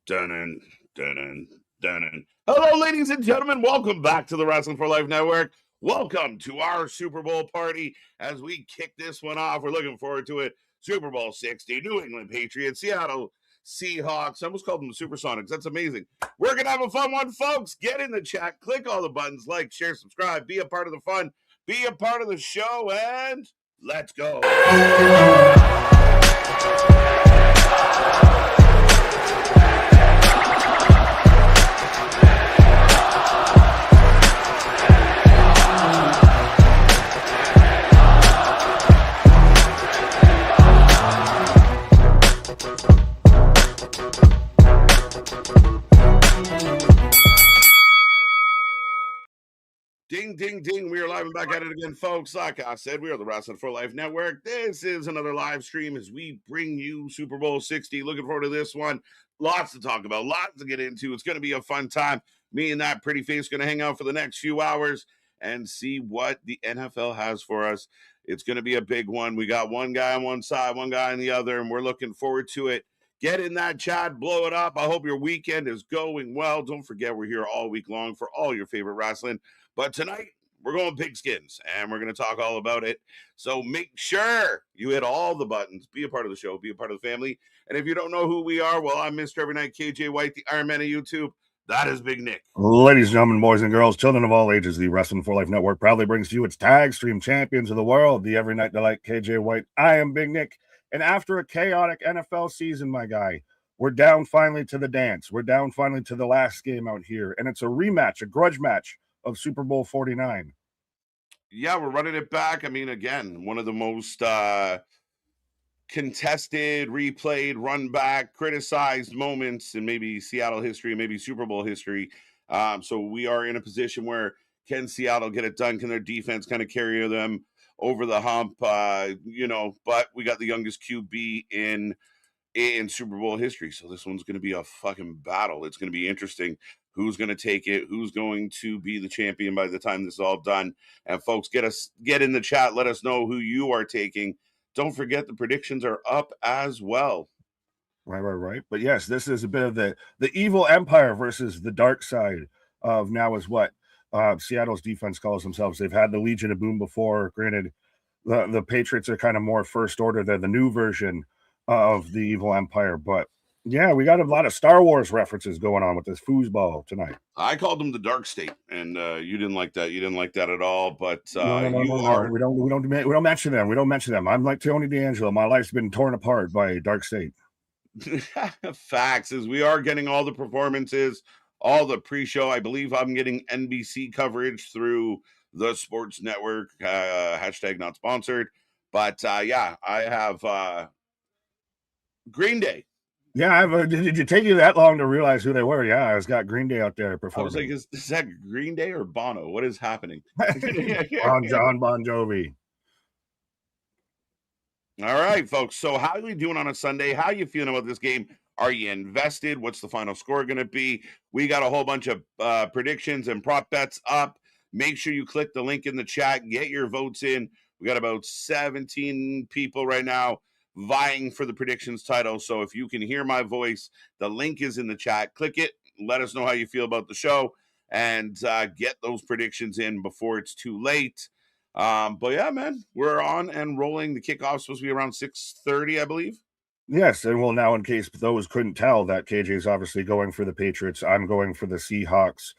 Dun-dun, dun-dun, dun-dun. Hello, ladies and gentlemen. Welcome back to the Wrasslin for Life Network. Welcome to our Super Bowl party as we kick this one off. We're looking forward to it. Super Bowl 60, New England Patriots, Seattle Seahawks. I almost called them the Supersonics. That's amazing. We're going to have a fun one, folks. Get in the chat. Click all the buttons. Like, share, subscribe. Be a part of the fun. Be a part of the show. And let's go. Ding, ding, ding. We are live and back at it again, folks. Like I said, we are the Wrasslin for Life Network. This is another live stream as we bring you Super Bowl 60. Looking forward to this one. Lots to talk about, lots to get into. It's going to be a fun time. Me and that pretty face going to hang out for the next few hours and see what the NFL has for us. It's going to be a big one. We got one guy on one side, one guy on the other, and we're looking forward to it. Get in that chat, blow it up. I hope your weekend is going well. Don't forget, we're here all week long for all your favorite wrestling. But tonight, we're going pigskins, and we're going to talk all about it. So make sure you hit all the buttons. Be a part of the show. Be a part of the family. And if you don't know who we are, well, I'm Mr. Every Night, KJ White, the Iron Man of YouTube. That is Big Nick. Ladies and gentlemen, boys and girls, children of all ages, the Wrasslin for Life Network proudly brings to you its tag stream champions of the world, the Every Night Delight, KJ White. I am Big Nick. And after a chaotic NFL season, my guy, we're down finally to the dance. We're down finally to the last game out here. And it's a rematch, a grudge match of Super Bowl 49. Yeah, we're running it back. I mean, again, one of the most contested, replayed, run back, criticized moments in maybe Seattle history, maybe Super Bowl history. So we are in a position where can Seattle get it done? Can their defense kind of carry them over the hump? But we got the youngest QB in Super Bowl history. So this one's going to be a fucking battle. It's going to be interesting. Who's going to take it? Who's going to be the champion by the time this is all done? And folks, get in the chat. Let us know who you are taking. Don't forget the predictions are up as well. Right. But yes, this is a bit of the evil empire versus the dark side of now is what Seattle's defense calls themselves. They've had the Legion of Boom before. Granted, the Patriots are kind of more first order. They're the new version of the evil empire. But yeah, we got a lot of Star Wars references going on with this foosball tonight. I called them the Dark State, and you didn't like that. You didn't like that at all. But no. We don't mention them. We don't mention them. I'm like Tony D'Angelo. My life's been torn apart by Dark State. Facts is we are getting all the performances, all the pre-show. I believe I'm getting NBC coverage through the Sports Network. Hashtag not sponsored. But yeah, I have Green Day. Yeah, did it take you that long to realize who they were? Yeah, I was got Green Day out there performing. I was like, is that Green Day or Bono? What is happening? John Bon Jovi. All right, folks. So how are we doing on a Sunday? How are you feeling about this game? Are you invested? What's the final score going to be? We got a whole bunch of predictions and prop bets up. Make sure you click the link in the chat. Get your votes in. We got about 17 people right now vying for the predictions title. So if you can hear my voice, the link is in the chat. Click it. Let us know how you feel about the show and get those predictions in before it's too late. But yeah, man, we're on and rolling. The kickoff is supposed to be around 6:30, I believe. Yes, and well, now in case those couldn't tell, that KJ is obviously going for the Patriots. I'm going for the Seahawks.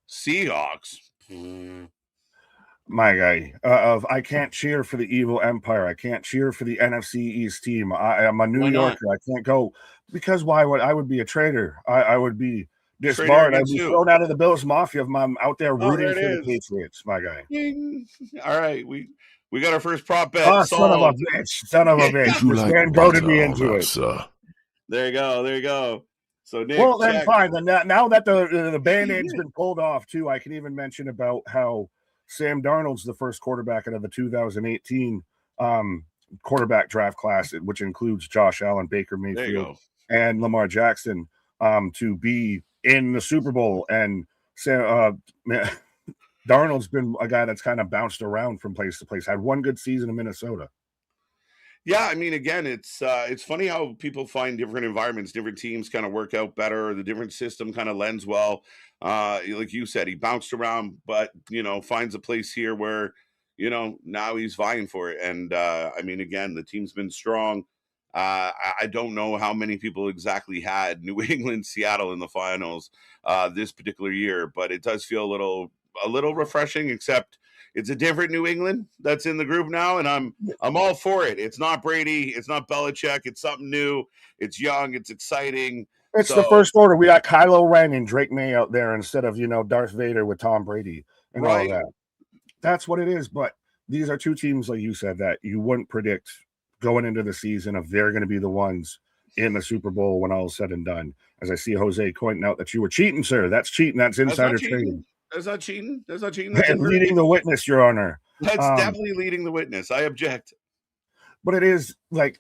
Seahawks. My guy, I can't cheer for the evil empire. I can't cheer for the NFC East team. I'm a New Yorker. I can't go because why would I would be a traitor? I would be disbarred. I'd be thrown out of the Bills Mafia if I'm out there rooting for the Patriots. My guy. All right, we got our first prop bet. Oh, son of a bitch! This man goaded me into it. There you go. So Nick, well, then fine. Then now that the band-aid's been pulled off too, I can even mention about how Sam Darnold's the first quarterback out of the 2018 quarterback draft class, which includes Josh Allen, Baker Mayfield, and Lamar Jackson, to be in the Super Bowl. And Darnold's been a guy that's kind of bounced around from place to place. Had one good season in Minnesota. Yeah, I mean, again, it's funny how people find different environments, different teams kind of work out better. The different system kind of lends well. Like you said, he bounced around, but finds a place here where now he's vying for it. And I mean, again, the team's been strong. I don't know how many people exactly had New England, Seattle in the finals this particular year, but it does feel a little refreshing. Except it's a different New England that's in the group now, and I'm all for it. It's not Brady. It's not Belichick. It's something new. It's young. It's exciting. It's the So, first order. We got Kylo Ren and Drake May out there instead of Darth Vader with Tom Brady and all right. that. That's what it is. But these are two teams, like you said, that you wouldn't predict going into the season if they're going to be the ones in the Super Bowl when all is said and done. As I see Jose pointing out that you were cheating, sir. That's cheating. That's That's not insider cheating. trading. That's not cheating. That's not cheating. That's And leading the encouraging. witness, Your Honor. That's definitely leading the witness. I object. But it is like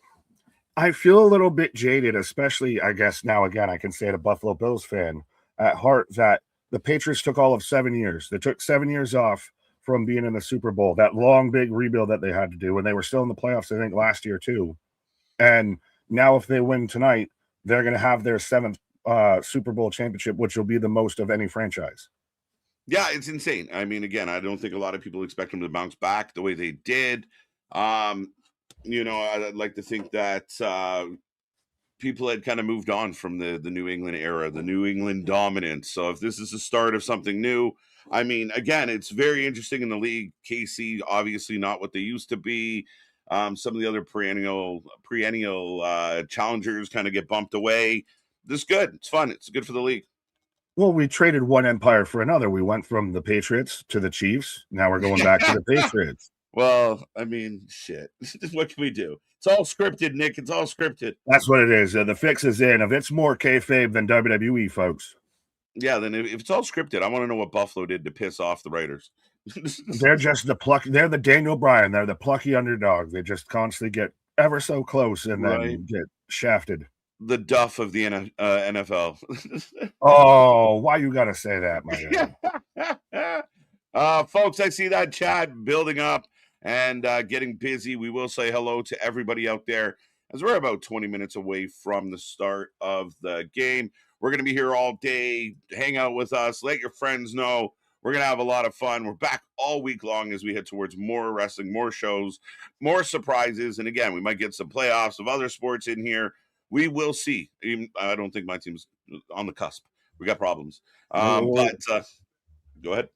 I feel a little bit jaded, especially I guess now again I can say it, a Buffalo Bills fan at heart, that the Patriots took all of 7 years. They took 7 years off from being in the Super Bowl, that long big rebuild that they had to do, and they were still in the playoffs, I think, last year too. And now if they win tonight, they're going to have their 7th Super Bowl championship, which will be the most of any franchise. Yeah, it's insane. I mean, again, I don't think a lot of people expect them to bounce back the way they did. Um, I'd like to think that people had kind of moved on from the New England era, the New England dominance. So if this is the start of something new, I mean, again, it's very interesting in the league. KC, obviously not what they used to be. Some of the other perennial challengers kind of get bumped away. This is good. It's fun. It's good for the league. Well, we traded one empire for another. We went from the Patriots to the Chiefs. Now we're going back to the Patriots. Well, I mean, shit. What can we do? It's all scripted, Nick. It's all scripted. That's what it is. The fix is in. If it's more kayfabe than WWE, folks. Yeah, then if it's all scripted, I want to know what Buffalo did to piss off the writers. They're just the plucky. They're the Daniel Bryan. They're the plucky underdog. They just constantly get ever so close and then get shafted. The Duff of the NFL. Oh, why you gotta say that, my guy? Folks, I see that chat building up and getting busy. We will say hello to everybody out there as we're about 20 minutes away from the start of the game. We're going to be here all day. Hang out with us. Let your friends know. We're going to have a lot of fun. We're back all week long as we head towards more wrestling, more shows, more surprises. And again, we might get some playoffs of other sports in here. We will see. I don't think my team's on the cusp. We got problems. But go ahead.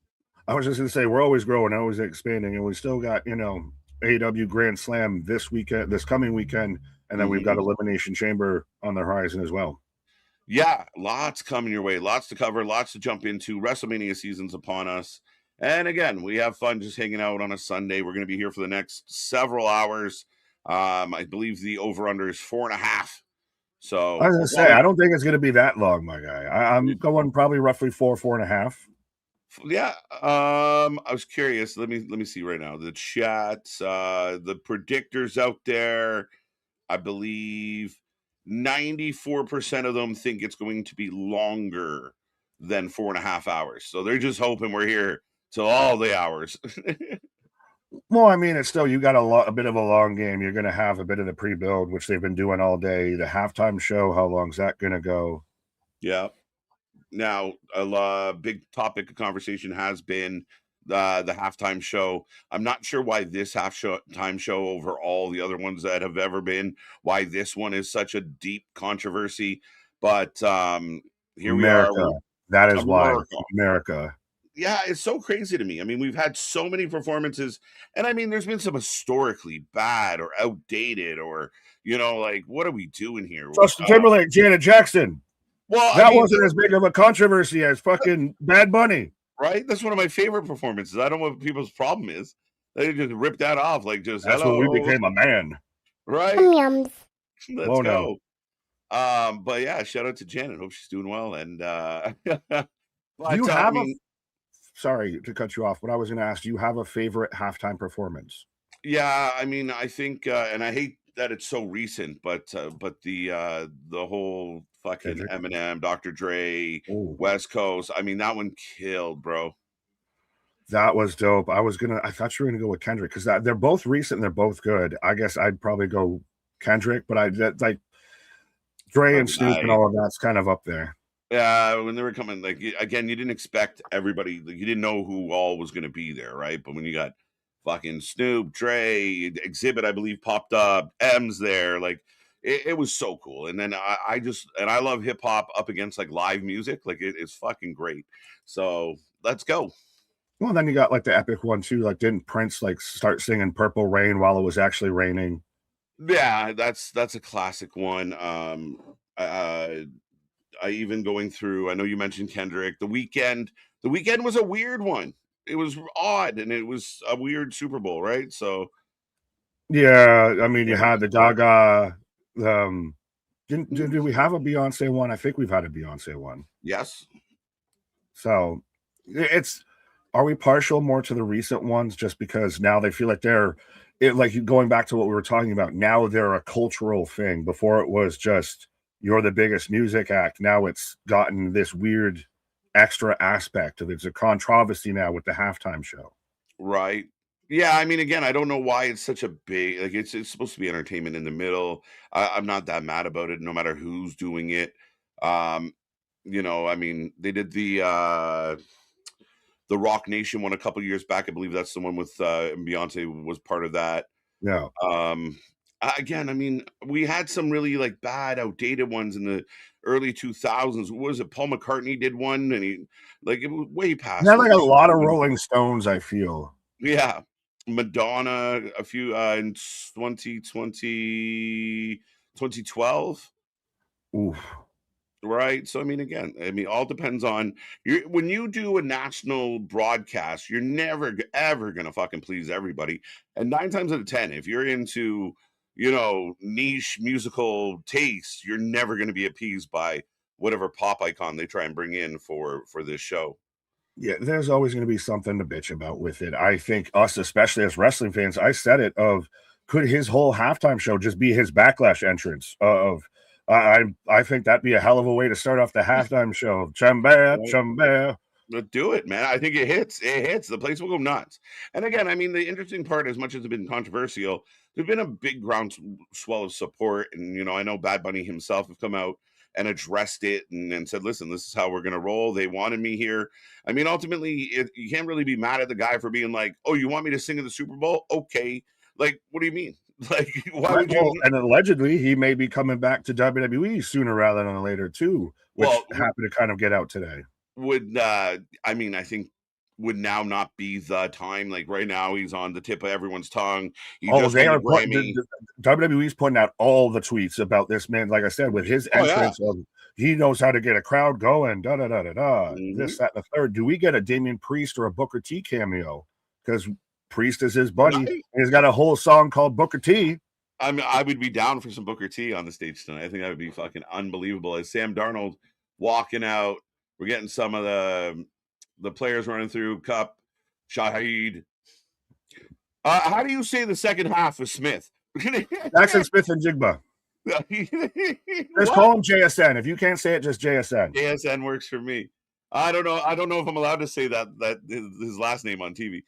I was just going to say, we're always growing, always expanding, and we still got, AEW Grand Slam this coming weekend, and then we've got Elimination Chamber on the horizon as well. Yeah, lots coming your way, lots to cover, lots to jump into. WrestleMania season's upon us. And again, we have fun just hanging out on a Sunday. We're going to be here for the next several hours. I believe the over-under is 4.5. So I was going to say, I don't think it's going to be that long, my guy. I'm going probably roughly 4.5. Yeah. I was curious. Let me see right now. The chat, the predictors out there, I believe 94% of them think it's going to be longer than 4.5 hours. So they're just hoping we're here till all the hours. Well, I mean, it's still, you got a bit of a long game. You're going to have a bit of the pre-build, which they've been doing all day. The halftime show, how long's that going to go? Yeah. Now, a big topic of conversation has been the halftime show. I'm not sure why this halftime show over all the other ones that have ever been, why this one is such a deep controversy. But here America. we are. That is why. America. Yeah, it's so crazy to me. I mean, we've had so many performances, and I mean, there's been some historically bad or outdated, or like, what are we doing here? Justin Timberlake, Janet Jackson. Well, that wasn't as big of a controversy as fucking Bad Bunny. Right? That's one of my favorite performances. I don't know what people's problem is. They just rip that off like just. That's hello. when we became a man. Right? Yums. Let's go. But yeah, shout out to Janet. Hope she's doing well. And you have sorry to cut you off, but I was going to ask, do you have a favorite halftime performance? Yeah, I mean, I think, and I hate that it's so recent, but the whole fucking Eminem, Dr. Dre, West Coast, I mean, that one killed, bro. That was dope. I thought you were gonna go with Kendrick because they're both recent and they're both good. I guess I'd probably go Kendrick, but like Dre and Snoop and all of that's kind of up there. Yeah, when they were coming, like again, you didn't expect everybody. Like, you didn't know who all was going to be there, right? But when you got fucking Snoop, Dre, Exhibit, I believe, popped up, M's there, like it was so cool. And then I love hip hop up against like live music, like it's fucking great. So let's go. Well, then you got like the epic one too. Like, didn't Prince like start singing "Purple Rain" while it was actually raining? Yeah, that's a classic one. I even going through. I know you mentioned Kendrick. The weekend. The weekend was a weird one. It was odd, and it was a weird Super Bowl, right? So Yeah, I mean, you had the Gaga. Did we have a Beyonce one? I think we've had a Beyonce one. yes, So it's are we partial more to the recent ones just because now they feel like like going back to what we were talking about, now they're a cultural thing. Before it was just you're the biggest music act. Now it's gotten this weird extra aspect of it's a controversy now with the halftime show. right. Yeah, I mean, again, I don't know why it's such a big like it's supposed to be entertainment in the middle. I'm not that mad about it, no matter who's doing it. Um, I mean, they did the Rock Nation one a couple years back. I believe that's the one with Beyonce was part of that. Yeah. Again, I mean, we had some really like bad, outdated ones in the early 2000s. What was it? Paul McCartney did one, and he like it was way past. Now like a lot of Rolling Stones, I feel. Yeah, Madonna, a few in 2012. Oof. Right. So I mean, again, I mean, all depends on you. When you do a national broadcast, you're never ever gonna fucking please everybody. And 9 times out of 10, if you're into, niche musical taste, you're never gonna be appeased by whatever pop icon they try and bring in for this show. Yeah, there's always going to be something to bitch about with it. I think us, especially as wrestling fans, I said it of could his whole halftime show just be his backlash entrance of I think that'd be a hell of a way to start off the halftime show. Chambea, Right. chambea. But do it, man. I think it hits. It hits. The place will go nuts. And again, I mean, the interesting part, as much as it's been controversial, there's been a big groundswell of support. And, I know Bad Bunny himself have come out and addressed it and said, listen, this is how we're going to roll. They wanted me here. I mean, ultimately, you can't really be mad at the guy for being like, oh, you want me to sing in the Super Bowl? Okay. Like, what do you mean? Like, why would you? Well, and allegedly, he may be coming back to WWE sooner rather than later, too, which happened to kind of get out today. I mean, I think would now not be the time. Like right now, he's on the tip of everyone's tongue. They are WWE's putting out all the tweets about this man. Like I said, with his entrance, he knows how to get a crowd going. Da da da da da. This, that, and the third. Do we get a Damian Priest or a Booker T cameo? Because Priest is his buddy. Right. He's got a whole song called Booker T. I mean, I would be down for some Booker T on the stage tonight. I think that would be fucking unbelievable. As Sam Darnold walking out. We're getting some of the players running through Cup, Shahid. How do you say the second half of Smith? Jackson Smith and Jigba. Just call him JSN. If you can't say it, just JSN. JSN works for me. I don't know. I don't know if I'm allowed to say that his last name on TV.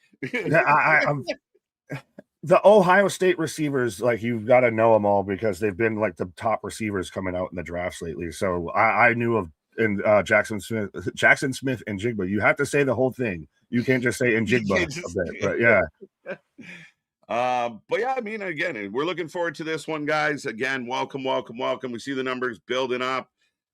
The Ohio State receivers, like you've got to know them all because they've been like the top receivers coming out in the drafts lately. So I knew of. And Jackson Smith and Jigba. You have to say the whole thing. You can't just say in Jigba a bit. But yeah. But yeah, I mean, again, we're looking forward to this one, guys. Again, welcome. We see the numbers building up.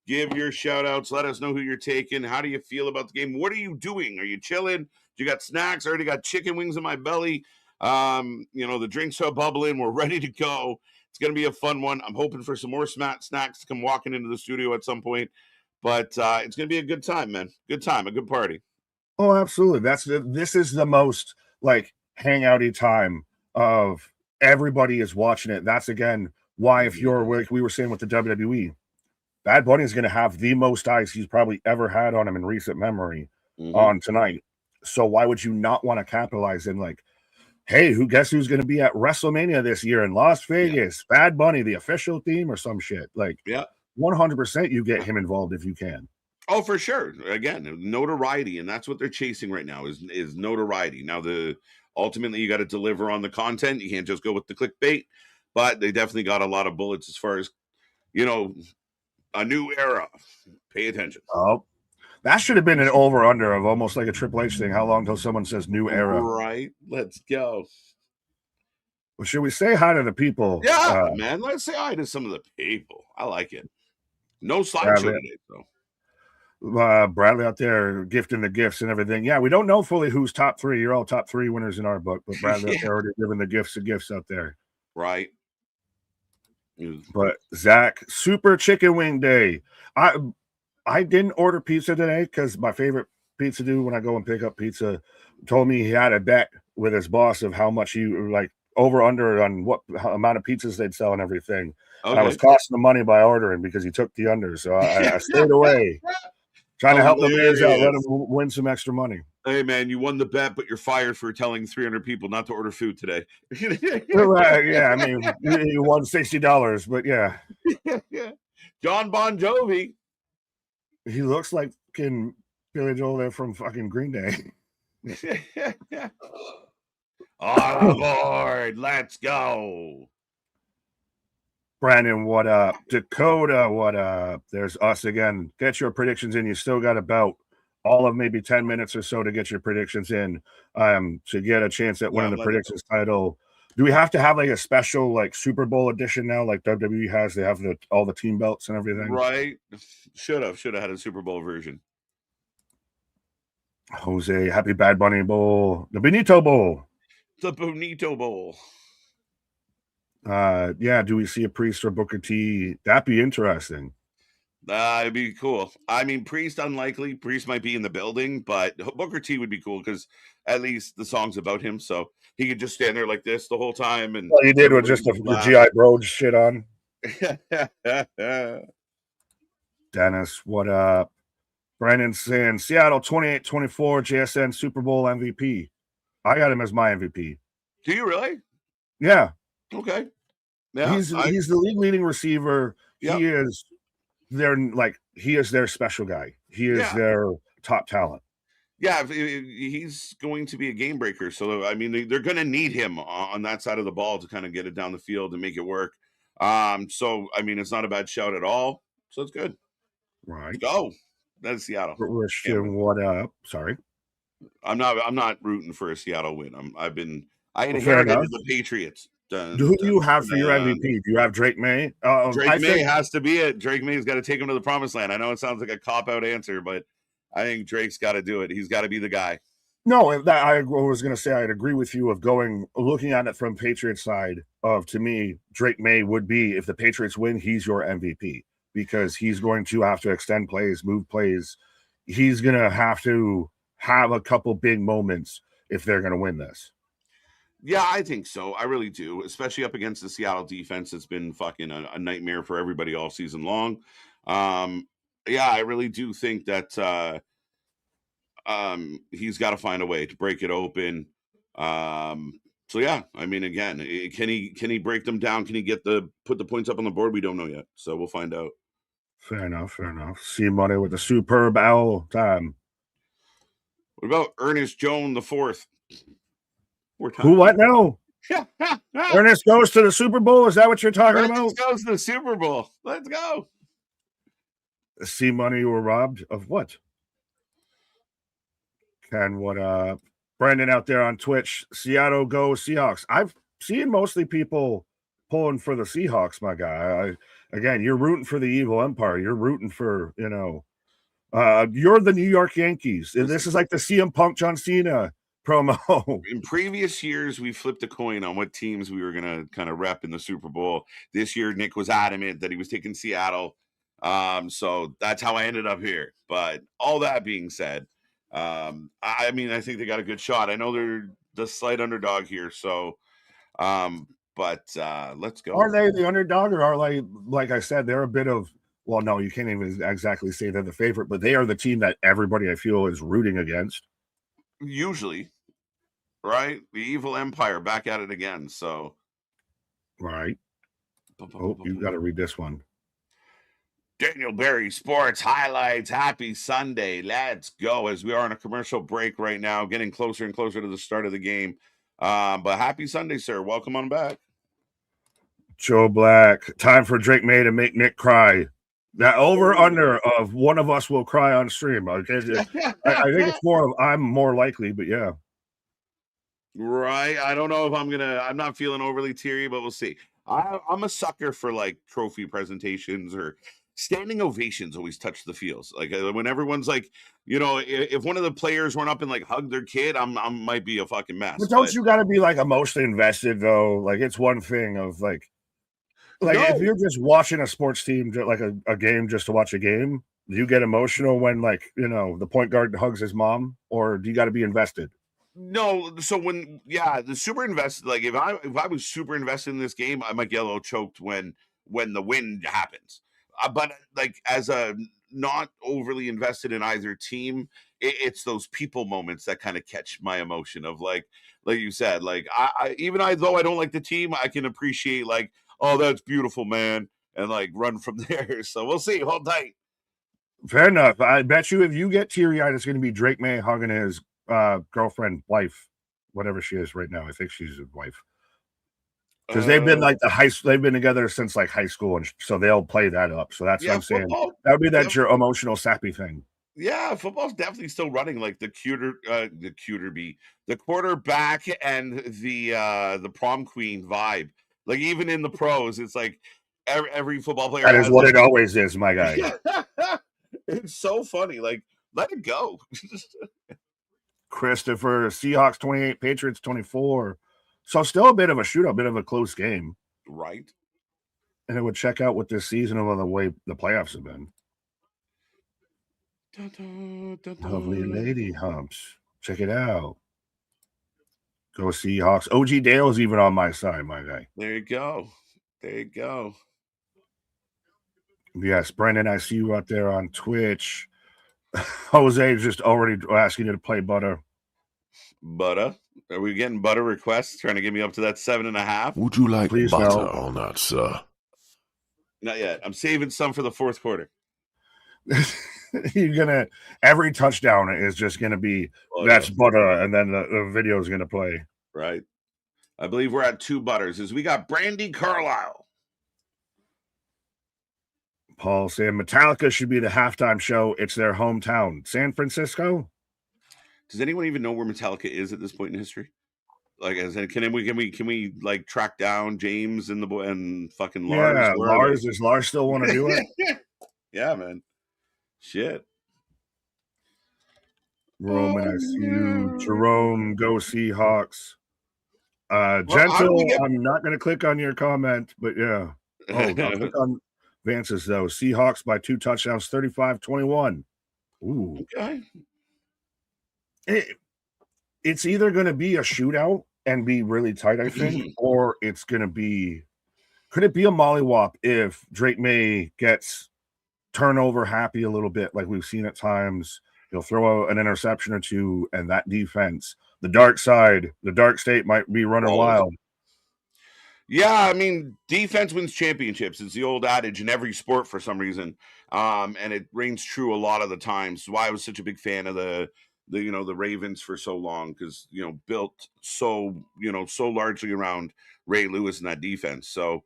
Give your shout outs. Let us know who you're taking. How do you feel about the game? What are you doing? Are you chilling? You got snacks? I already got chicken wings in my belly. The drinks are bubbling. We're ready to go. It's going to be a fun one. I'm hoping for some more snacks to come walking into the studio at some point. But it's going to be a good time, man. Good time, a good party. Oh, absolutely. This is the most like hangouty time of everybody is watching it. That's again why if you're like we were saying with the WWE, Bad Bunny is going to have the most eyes he's probably ever had on him in recent memory on tonight. So why would you not want to capitalize in like, hey, guess who's going to be at WrestleMania this year in Las Vegas? Yeah. Bad Bunny, the official theme or some shit. Like, yeah. 100% you get him involved if you can. Oh, for sure. Again, notoriety, and that's what they're chasing right now is notoriety. Now, ultimately you got to deliver on the content. You can't just go with the clickbait, but they definitely got a lot of bullets as far as you know, a new era. Pay attention. Oh, that should have been an over under of almost like a Triple H thing. How long till someone says new era? Right. Let's go. Well, should we say hi to the people? Yeah, man. Let's say hi to some of the people. I like it. No slideshow today, though. Bradley out there gifting the gifts and everything. Yeah, we don't know fully who's top three. You're all top three winners in our book, but Bradley out there already giving the gifts out there. Right. But Zach, Super Chicken Wing Day. I didn't order pizza today because my favorite pizza dude when I go and pick up pizza told me he had a bet with his boss of how much he like over under on what amount of pizzas they'd sell and everything. Okay. And I was costing the money by ordering because he took the under. So I stayed away. Trying to help the man's out, let him win some extra money. Hey, man, you won the bet, but you're fired for telling 300 people not to order food today. Right, yeah, I mean, you won $60, but yeah. John Bon Jovi. He looks like fucking Billy Joel there from fucking Green Day. On board, let's go. Brandon, what up? Dakota, what up? There's us again. Get your predictions in. You still got about all of maybe 10 minutes or so to get your predictions in to get a chance at winning the predictions title. Do we have to have like a special like Super Bowl edition now like WWE has? They have all the team belts and everything. Right. Should have had a Super Bowl version. Jose, happy Bad Bunny Bowl. The Benito Bowl. The Bonito Bowl. Yeah, do we see a Priest or Booker T? That'd be interesting. It'd be cool. I mean, Priest unlikely. Priest might be in the building, but Booker T would be cool because at least the song's about him, so he could just stand there like this the whole time. And well, you did with just the GI Bro shit on. Dennis, what up? Brandon saying Seattle 28-24 JSN Super Bowl MVP. I got him as my MVP. Do you really? Yeah. Okay. Yeah, he's the league leading receiver. Yep. He is their special guy. He is their top talent. Yeah, he's going to be a game breaker. So I mean, they're going to need him on that side of the ball to kind of get it down the field and make it work. So I mean, it's not a bad shout at all. So it's good. Right. Let's go. That's Seattle. Christian, what up? Sorry. I'm not rooting for a Seattle win. I inherited the Patriots. Who do you have for your MVP? Do you have Drake May? Drake May has to be it. Drake May's got to take him to the promised land. I know it sounds like a cop-out answer, but I think Drake's got to do it. He's got to be the guy. No, I was going to say I'd agree with you of looking at it from Patriots side to me, Drake May would be, if the Patriots win, he's your MVP because he's going to have to extend plays, move plays. He's going to have a couple big moments if they're going to win this. Yeah, I think so. I really do, especially up against the Seattle defense. It's been fucking a nightmare for everybody all season long. Yeah, I really do think that he's got to find a way to break it open. So yeah, I mean, again, can he break them down? Can he put the points up on the board? We don't know yet, so we'll find out. Fair enough. See money with the superb owl time. What about Ernest Jones the Fourth? Who? What now? Ernest goes to the Super Bowl. Is that what you're talking about? Ernest goes to the Super Bowl. Let's go. See money you were robbed of what? Ken, what up? Brandon out there on Twitch. Seattle go Seahawks. I've seen mostly people pulling for the Seahawks, my guy. Again, you're rooting for the evil empire. You're rooting for, you're the New York Yankees. This is like the CM Punk John Cena promo. In previous years, we flipped a coin on what teams we were going to kind of rep in the Super Bowl. This year, Nick was adamant that he was taking Seattle. So that's how I ended up here. But all that being said, I mean, I think they got a good shot. I know they're the slight underdog here. So, but let's go. Are they the underdog or are they, like I said, they're a bit of, well, no, you can't even exactly say they're the favorite, but they are the team that everybody I feel is rooting against. Usually. Right? The evil empire back at it again. So, right. Oh, you got to read this one. Daniel Berry Sports Highlights. Happy Sunday. Let's go. As we are on a commercial break right now, getting closer and closer to the start of the game. But happy Sunday, sir. Welcome on back. Joe Black. Time for Drake May to make Nick cry. That over under of one of us will cry on stream. Okay, I think it's more of I'm more likely, but yeah. Right. I don't know if I'm not feeling overly teary, but we'll see. I'm a sucker for like trophy presentations or standing ovations always touch the feels. Like when everyone's like, if one of the players went up and like hugged their kid, I might be a fucking mess. But don't you got to be like emotionally invested though? Like it's one thing of like if you're just watching a sports team, like a game just to watch a game, do you get emotional when like the point guard hugs his mom, or do you got to be invested? No, so the super invested, like if I was super invested in this game, I might get a little choked when the win happens. But like as a not overly invested in either team, it's those people moments that kind of catch my emotion of like you said, like though I don't like the team, I can appreciate like, oh, that's beautiful, man, and like run from there. So we'll see. Hold tight. Fair enough. I bet you if you get teary-eyed, it's going to be Drake May hugging his girlfriend, wife, whatever she is right now. I think she's a wife. Because they've been like they've been together since like high school, and so they'll play that up. So that's what I'm saying. That would be your emotional sappy thing. Yeah, football's definitely still running like the quarterback and the prom queen vibe. Like even in the pros, it's like every football player. That is what it always is, my guy. It's so funny. Like, let it go. Christopher, Seahawks 28, Patriots 24. So still a bit of a shootout, a bit of a close game. Right. And it would check out with this season of the way the playoffs have been. Lovely lady humps. Check it out. Go Seahawks. OG Dale's even on my side, my guy. There you go. There you go. Yes, Brendan, I see you out there on Twitch. Jose just already asking you to play Butter. Butter? Are we getting butter requests? Trying to get me up to that 7.5? Would you like Please butter no. or not, sir? Not yet. I'm saving some for the fourth quarter. You're gonna every touchdown is just gonna be that's butter, and then the video is gonna play. Right. I believe we're at 2 butters. As we got Brandy Carlisle. Paul saying Metallica should be the halftime show. It's their hometown, San Francisco. Does anyone even know where Metallica is at this point in history? Like, as in, can we like track down James and fucking Lars? Yeah, Lars. Does Lars still want to do it? Yeah, man. Shit. Roman, I see you. Jerome, go Seahawks. Gentle, I'm not going to click on your comment, but yeah. Oh, I'll click on Vance's, though. Seahawks by 2 touchdowns, 35-21. Ooh. Okay. It's either going to be a shootout and be really tight, I think, or it's going to be – could it be a mollywop if Drake May gets turnover happy a little bit like we've seen at times? He'll throw an interception or two, and that defense, the dark side, the dark state might be running wild. Yeah, I mean, defense wins championships. It's the old adage in every sport for some reason, and it reigns true a lot of the times. So why I was such a big fan of the Ravens for so long, because built so largely around Ray Lewis and that defense. So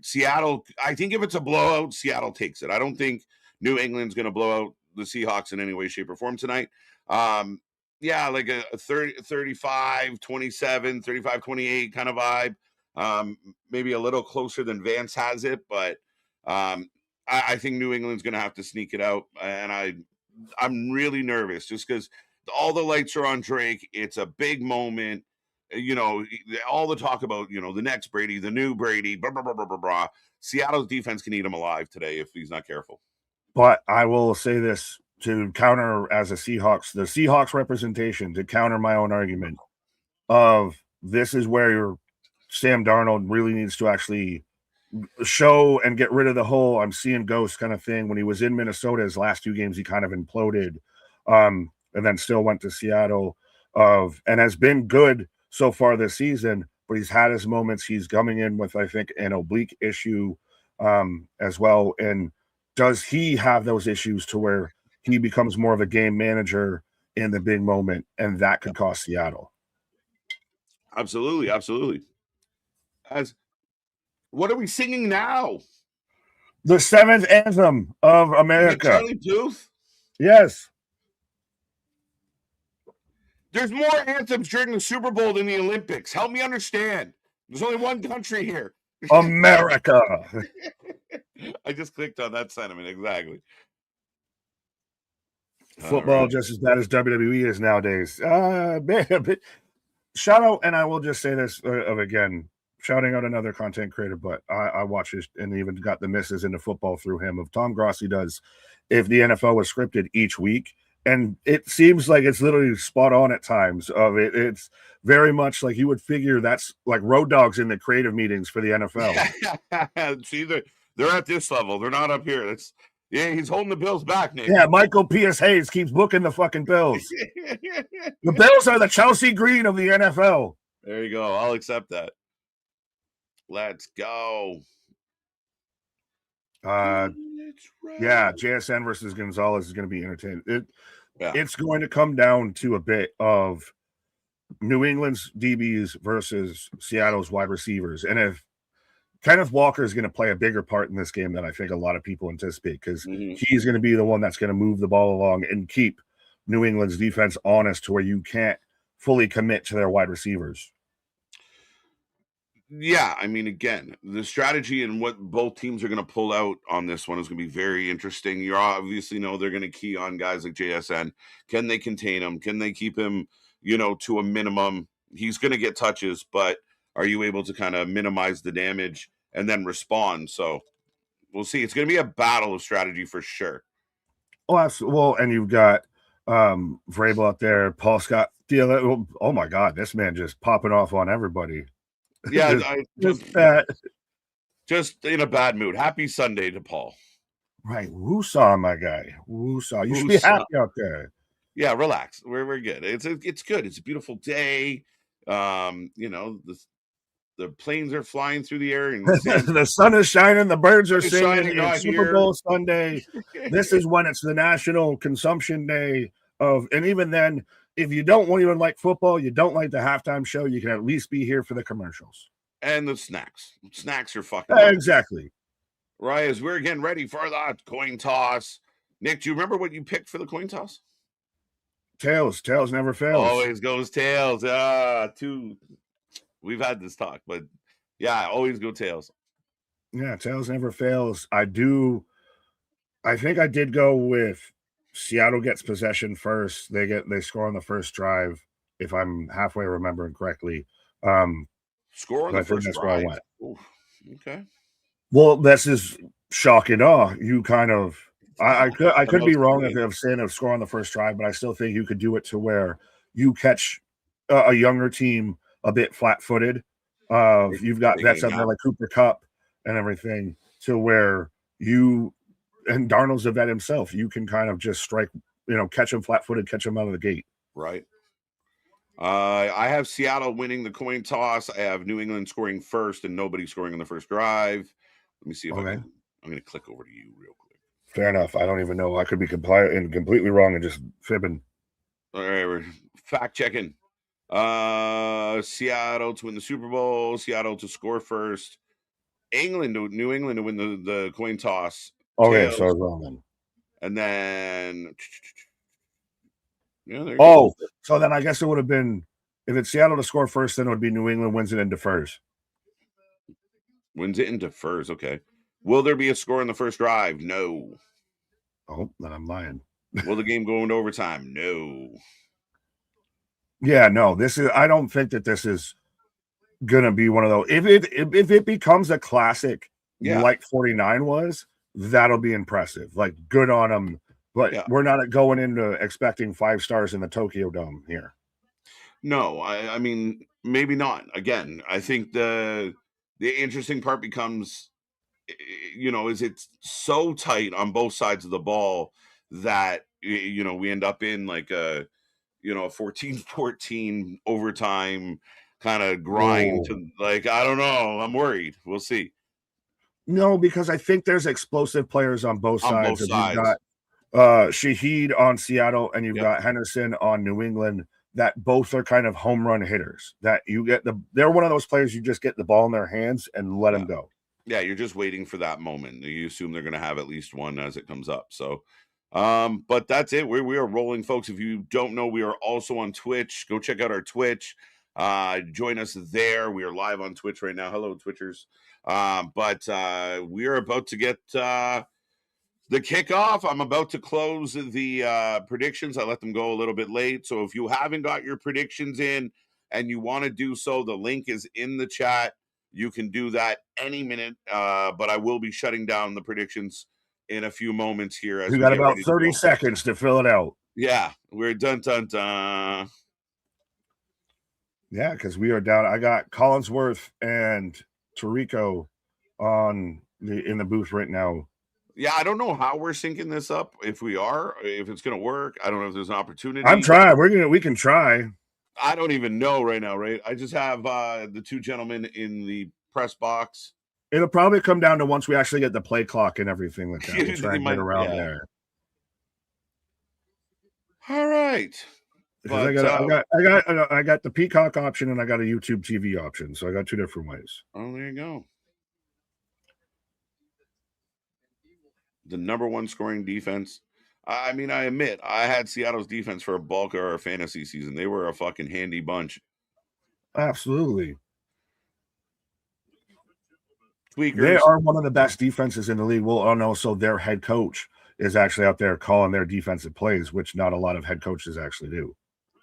Seattle, I think if it's a blowout, Seattle takes it. I don't think New England's going to blow out the Seahawks in any way, shape, or form tonight. Yeah, like a 35-27, 35-28 kind of vibe. Maybe a little closer than Vance has it, but I think New England's going to have to sneak it out, and I'm really nervous just because all the lights are on Drake. It's a big moment. All the talk about, the next Brady, the new Brady, blah, blah, blah, blah, blah, blah. Seattle's defense can eat him alive today if he's not careful. But I will say this to counter as the Seahawks representation, to counter my own argument of this is where your Sam Darnold really needs to actually show and get rid of the whole I'm seeing ghosts kind of thing. When he was in Minnesota, his last 2 games, he kind of imploded and then still went to Seattle and has been good so far this season, but he's had his moments. He's coming in with, I think, an oblique issue as well. And does he have those issues to where he becomes more of a game manager in the big moment, and that could cost Seattle? Absolutely, absolutely. As what are we singing now? The seventh anthem of Is it America. Charlie Puth? Yes. There's more anthems during the Super Bowl than the Olympics. Help me understand. There's only one country here. America. I just clicked on that sentiment exactly. Football Right. just as bad as WWE is nowadays. Man, shout out, and I will just say this again, shouting out another content creator, but I watch this and even got the misses into football through him of Tom Grossi does. If the NFL was scripted each week, and it seems like it's literally spot on at times. It's very much like you would figure that's like road dogs in the creative meetings for the NFL. See, they're at this level. They're not up here. That's he's holding the Bills back, Nick. Yeah, Michael P.S. Hayes keeps booking the fucking Bills. The Bills are the Chelsea Green of the NFL. There you go. I'll accept that. Let's go. Yeah, JSN versus Gonzalez is going to be entertaining. It's going to come down to a bit of New England's DBs versus Seattle's wide receivers. And if Kenneth Walker is going to play a bigger part in this game than I think a lot of people anticipate, because he's going to be the one that's going to move the ball along and keep New England's defense honest to where you can't fully commit to their wide receivers. Yeah, I mean, again, the strategy and what both teams are going to pull out on this one is going to be very interesting. You obviously know they're going to key on guys like JSN. Can they contain him? Can they keep him, to a minimum? He's going to get touches, but are you able to kind of minimize the damage and then respond? So we'll see. It's going to be a battle of strategy for sure. Oh, absolutely. Well, and you've got Vrabel out there, Paul Scott. Oh my God, this man just popping off on everybody. Yeah, just in a bad mood. Happy Sunday to Paul. Right, woosah, my guy. Woosah. You should be happy out there. Yeah, relax. We're good. It's good. It's a beautiful day. The planes are flying through the air, and the sun is shining. The birds are singing. It's Super Bowl Sunday. This is when it's the National Consumption Day and even then, if you don't even like football, you don't like the halftime show, you can at least be here for the commercials and the snacks. Snacks are fucking exactly right. As we're getting ready for that coin toss, Nick, do you remember what you picked for the coin toss? Tails never fails. Always goes tails. We've had this talk, but yeah, always go tails. Yeah, tails never fails. I think I did go with Seattle gets possession first. They score on the first drive, if I'm halfway remembering correctly. Score on the first drive. Okay. Well, this is shocking. You kind of I could be wrong if I'm saying of score on the first drive, but I still think you could do it to where you catch a younger team a bit flat-footed. You've got vets up there like Cooper Kupp and everything, to where and Darnold's a vet himself. You can kind of just strike, catch him flat-footed, catch him out of the gate. Right. I have Seattle winning the coin toss. I have New England scoring first and nobody scoring on the first drive. Let me see if I'm going to click over to you real quick. Fair enough. I don't even know. I could be completely wrong and just fibbing. All right, we're fact checking. Seattle to win the Super Bowl. Seattle to score first. New England to win the coin toss. Okay, so I was wrong then. And then, so then I guess it would have been, if it's Seattle to score first, then it would be New England wins it and defers. Wins it and defers. Okay. Will there be a score in the first drive? No. Oh, then I'm lying. Will the game go into overtime? No. Yeah, no. I don't think that this is gonna be one of those. If it becomes a classic, like 49 was, that'll be impressive. Like, good on them. But we're not going into expecting 5 stars in the Tokyo Dome here. No, I mean, maybe not. Again, I think the interesting part becomes, is it so tight on both sides of the ball that, we end up in like a 14-14 overtime kind of grind to, like, I don't know. I'm worried. We'll see. No, because I think there's explosive players on both On sides. both You've sides. got Shaheed on Seattle, and you've Yep. got Henderson on New England. That both are kind of home run hitters. That you get they're one of those players you just get the ball in their hands and let them go. Yeah, you're just waiting for that moment. You assume they're going to have at least one as it comes up. So, but that's it. We are rolling, folks. If you don't know, we are also on Twitch. Go check out our Twitch. Join us there. We are live on Twitch right now. Hello, Twitchers. But we are about to get the kickoff. I'm about to close the predictions. I let them go a little bit late. So if you haven't got your predictions in and you want to do so, the link is in the chat. You can do that any minute. But I will be shutting down the predictions in a few moments here as We we got get about ready 30 seconds to fill it out. Yeah, we're dun. Yeah, because we are down. I got Collinsworth and Tarico in the booth right now. Yeah, I don't know how we're syncing this up. If we are, if it's going to work, I don't know if there's an opportunity. I'm trying. We can try. I don't even know right now, right? I just have the two gentlemen in the press box. It'll probably come down to once we actually get the play clock and everything like that. We'll try and get around there. All right. Because I got the Peacock option and I got a YouTube TV option, so I got two different ways. Oh, there you go. The number one scoring defense. I mean, I admit I had Seattle's defense for a bulk of our fantasy season. They were a fucking handy bunch. Absolutely. Tweakers. They are one of the best defenses in the league. Well, and also their head coach is actually out there calling their defensive plays, which not a lot of head coaches actually do.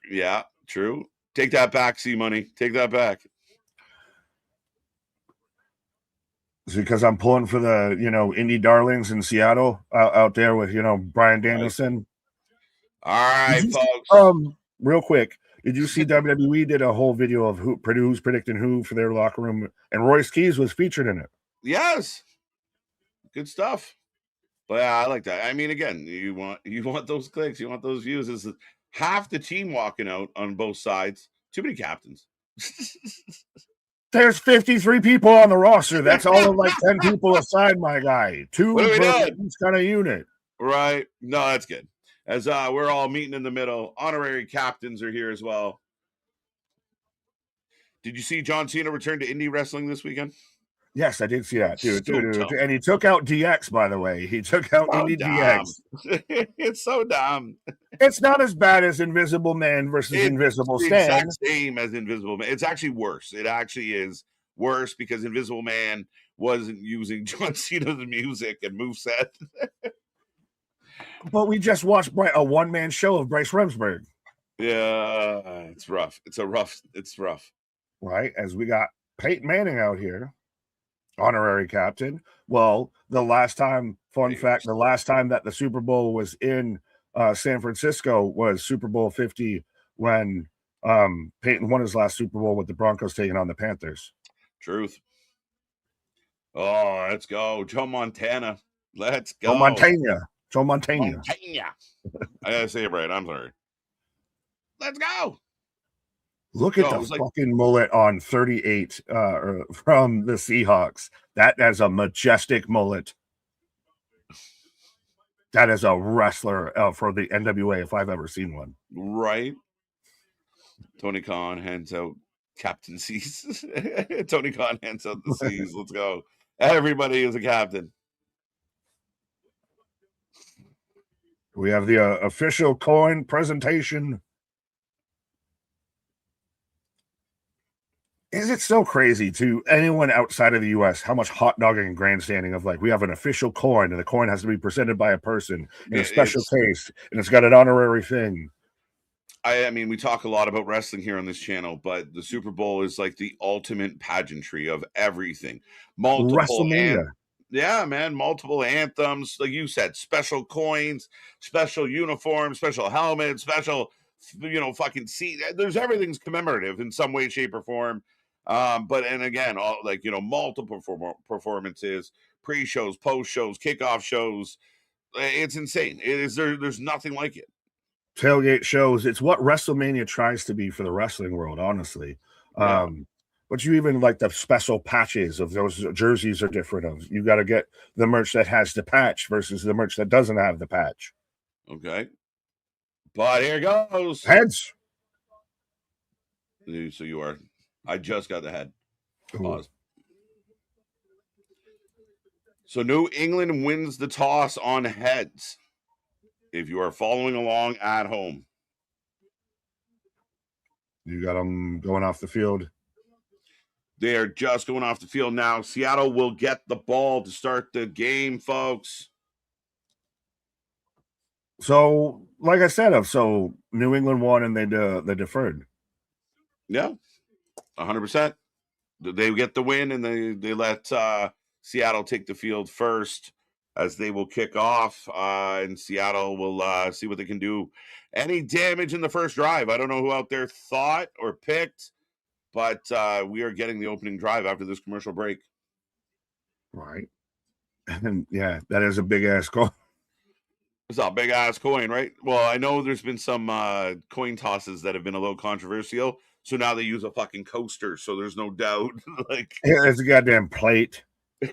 Yeah, true. Take that back, C-Money. Take that back. It's because I'm pulling for the, Indy Darlings in Seattle out there with, Brian Danielson. All right, folks. Real quick, did you see WWE did a whole video of who's predicting who for their locker room, and Royce Keys was featured in it? Yes. Good stuff. But yeah, I like that. I mean, again, you want those clicks, you want those views. This is half the team walking out on both sides. Too many captains. There's 53 people on the roster. That's all of like 10 people aside, my guy. Two per each kind of unit. Right. No, that's good. As we're all meeting in the middle. Honorary captains are here as well. Did you see John Cena return to indie wrestling this weekend? Yes, I did see that, dude. And he took out DX, by the way. He took out Indie DX. It's so dumb. It's not as bad as Invisible Man versus Invisible Stan. It's the exact same as Invisible Man. It's actually worse. It actually is worse because Invisible Man wasn't using John Cena's music and moveset. But we just watched a one-man show of Bryce Remsburg. Yeah, it's rough. It's rough. Right, as we got Peyton Manning out here. Honorary captain. Well, the last time that the Super Bowl was in San Francisco was Super Bowl 50 when Peyton won his last Super Bowl with the Broncos taking on the Panthers. Truth. Oh, let's go. Joe Montana. Let's go. Joe Montana. I gotta say it right. I'm sorry. Let's go. Look at the fucking mullet on 38 from the Seahawks. That is a majestic mullet. That is a wrestler for the NWA if I've ever seen one. Right. Tony Khan hands out captaincies. Tony Khan hands out the C's. Let's go. Everybody is a captain. We have the official coin presentation. Is it so crazy to anyone outside of the U.S. how much hot dogging and grandstanding of like we have an official coin and the coin has to be presented by a person in a special case and it's got an honorary thing? I mean, we talk a lot about wrestling here on this channel, but the Super Bowl is like the ultimate pageantry of everything. WrestleMania. Yeah, man. Multiple anthems. Like you said, special coins, special uniforms, special helmets, special, fucking seat. There's everything's commemorative in some way, shape, or form. And again, all like, multiple performances, pre-shows, post-shows, kickoff shows. It's insane. It is there's nothing like it. Tailgate shows. It's what WrestleMania tries to be for the wrestling world, honestly. Yeah. But you even like the special patches of those jerseys are different. You got to get the merch that has the patch versus the merch that doesn't have the patch. Okay. But here goes. Heads. So you are. I just got the head. Pause. So New England wins the toss on heads. If you are following along at home. You got them going off the field. They are just going off the field now. Seattle will get the ball to start the game, folks. So, like I said, so New England won and they deferred. Yeah, 100%. They get the win and they let Seattle take the field first as they will kick off. And Seattle will see what they can do. Any damage in the first drive? I don't know who out there thought or picked, but we are getting the opening drive after this commercial break. Right. And yeah, that is a big ass goal. It's a big ass coin, right? Well, I know there's been some coin tosses that have been a little controversial. So now they use a fucking coaster. So there's no doubt. Like, it's a goddamn plate. Do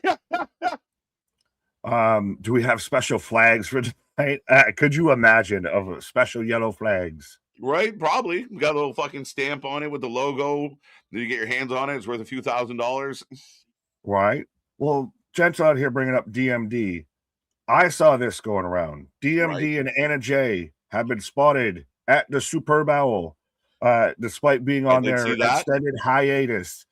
we have special flags for tonight? Could you imagine of special yellow flags? Right, probably. We got a little fucking stamp on it with the logo. Then you get your hands on it. It's worth a few $1,000s. Right. Well, gents out here bringing up DMD. I saw this going around. DMD and Anna J have been spotted at the Super Bowl, despite being on their extended hiatus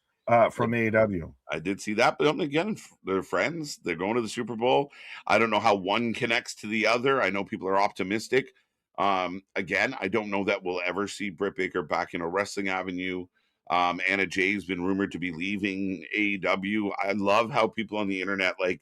from AEW. I did see that, but again, they're friends. They're going to the Super Bowl. I don't know how one connects to the other. I know people are optimistic. Again, I don't know that we'll ever see Britt Baker back in a wrestling avenue. Anna Jay's been rumored to be leaving AEW. I love how people on the internet, like,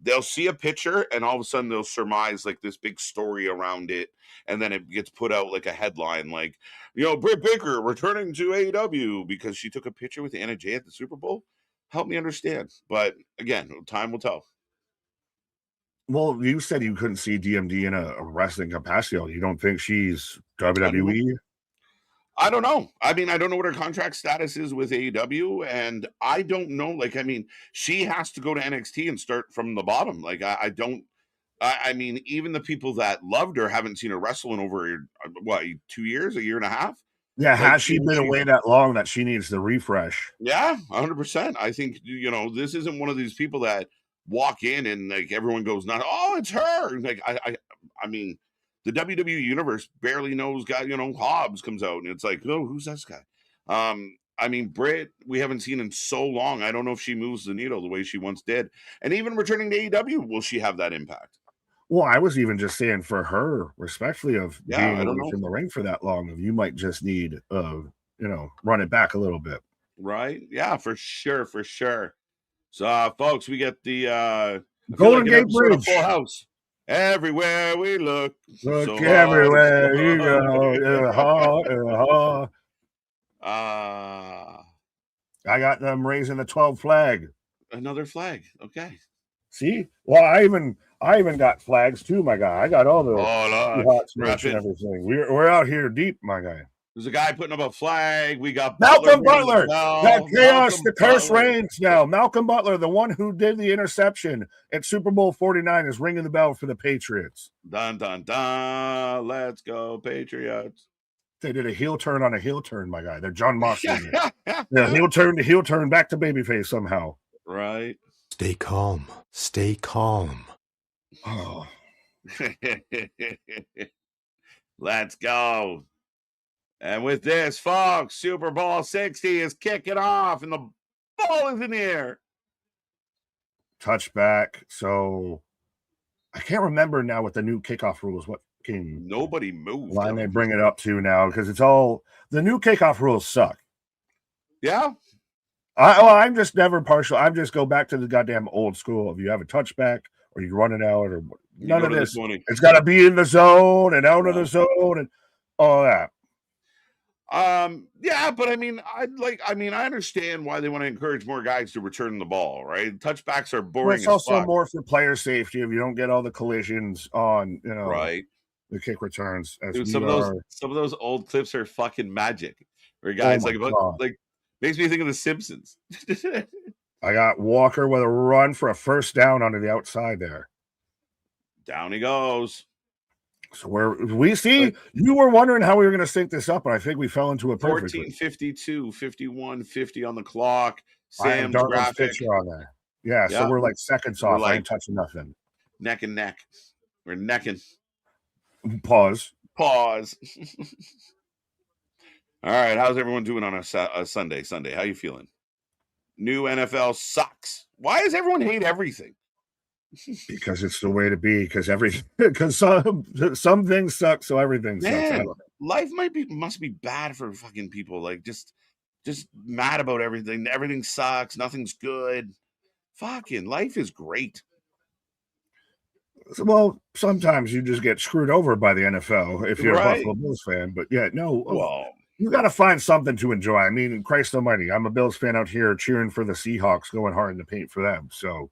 they'll see a picture and all of a sudden they'll surmise like this big story around it. And then it gets put out like a headline, like, Britt Baker returning to AEW because she took a picture with Anna Jay at the Super Bowl. Help me understand. But again, time will tell. Well, you said you couldn't see DMD in a wrestling capacity. You don't think she's WWE? I don't know. I mean, I don't know what her contract status is with AEW, and I don't know. Like, I mean, she has to go to NXT and start from the bottom. Like, I don't. I mean, even the people that loved her haven't seen her wrestle in over, what, 2 years, a year and a half? Yeah, like, has she been away that long that she needs the refresh? Yeah, 100%. I think, this isn't one of these people that walk in and, like, everyone goes, not, oh, it's her. Like, I mean, the WWE universe barely knows guy, Hobbs comes out and it's like, oh, who's this guy? I mean, Britt, we haven't seen in so long. I don't know if she moves the needle the way she once did. And even returning to AEW, will she have that impact? Well, I was even just saying for her, respectfully, of being away from the ring for that long, you might just need, run it back a little bit. Right? Yeah, for sure, for sure. So, folks, we get the Golden Gate Bridge. Full House. Everywhere we look. Look everywhere you go. I got them raising the 12 flag. Another flag. Okay. See? Well, I even got flags too, my guy. I got all the Seahawks merch and everything. We're out here deep, my guy. There's a guy putting up a flag. We got Malcolm Butler. That chaos, the curse reigns now. Malcolm Butler, the one who did the interception at Super Bowl 49, is ringing the bell for the Patriots. Dun, dun, dun. Let's go, Patriots. They did a heel turn on a heel turn, my guy. They're John Moxley. Yeah, heel turn to heel turn back to babyface somehow. Right. Stay calm. Stay calm. Oh. Let's go. And with this, folks, Super Bowl 60 is kicking off, and the ball is in the air. Touchback. So I can't remember now what the new kickoff rules. What game? Nobody moved. Line they bring it up to now because it's all the new kickoff rules suck. Yeah. I'm just never partial. I just go back to the goddamn old school. If you have a touchback or you run it out or none of this, it's got to be in the zone and out of the zone and all that. Yeah, but I mean, I understand why they want to encourage more guys to return the ball, right? Touchbacks are boring. It's also more for player safety if you don't get all the collisions on, right, the kick returns. Dude, some of those old clips are fucking magic. Where guys Makes me think of The Simpsons. I got Walker with a run for a first down onto the outside there. Down he goes. So we see, you were wondering how we were going to sync this up, and I think we fell into it perfectly. 14:52, 51:50 on the clock. I have Sam's Dartmouth's graphic. picture on there. Yeah, so we're like seconds off. I ain't touching nothing. Neck and neck. We're necking. Pause. All right, how's everyone doing on a Sunday? How you feeling? New NFL sucks. Why does everyone hate everything? Because it's the way to be. Because some things suck, so everything sucks. Life must be bad for fucking people. Like just mad about everything. Everything sucks. Nothing's good. Fucking life is great. Well, sometimes you just get screwed over by the NFL if you're a Buffalo Bills fan. But yeah, no. Well, you got to find something to enjoy. I mean, Christ almighty, I'm a Bills fan out here cheering for the Seahawks, going hard in the paint for them. So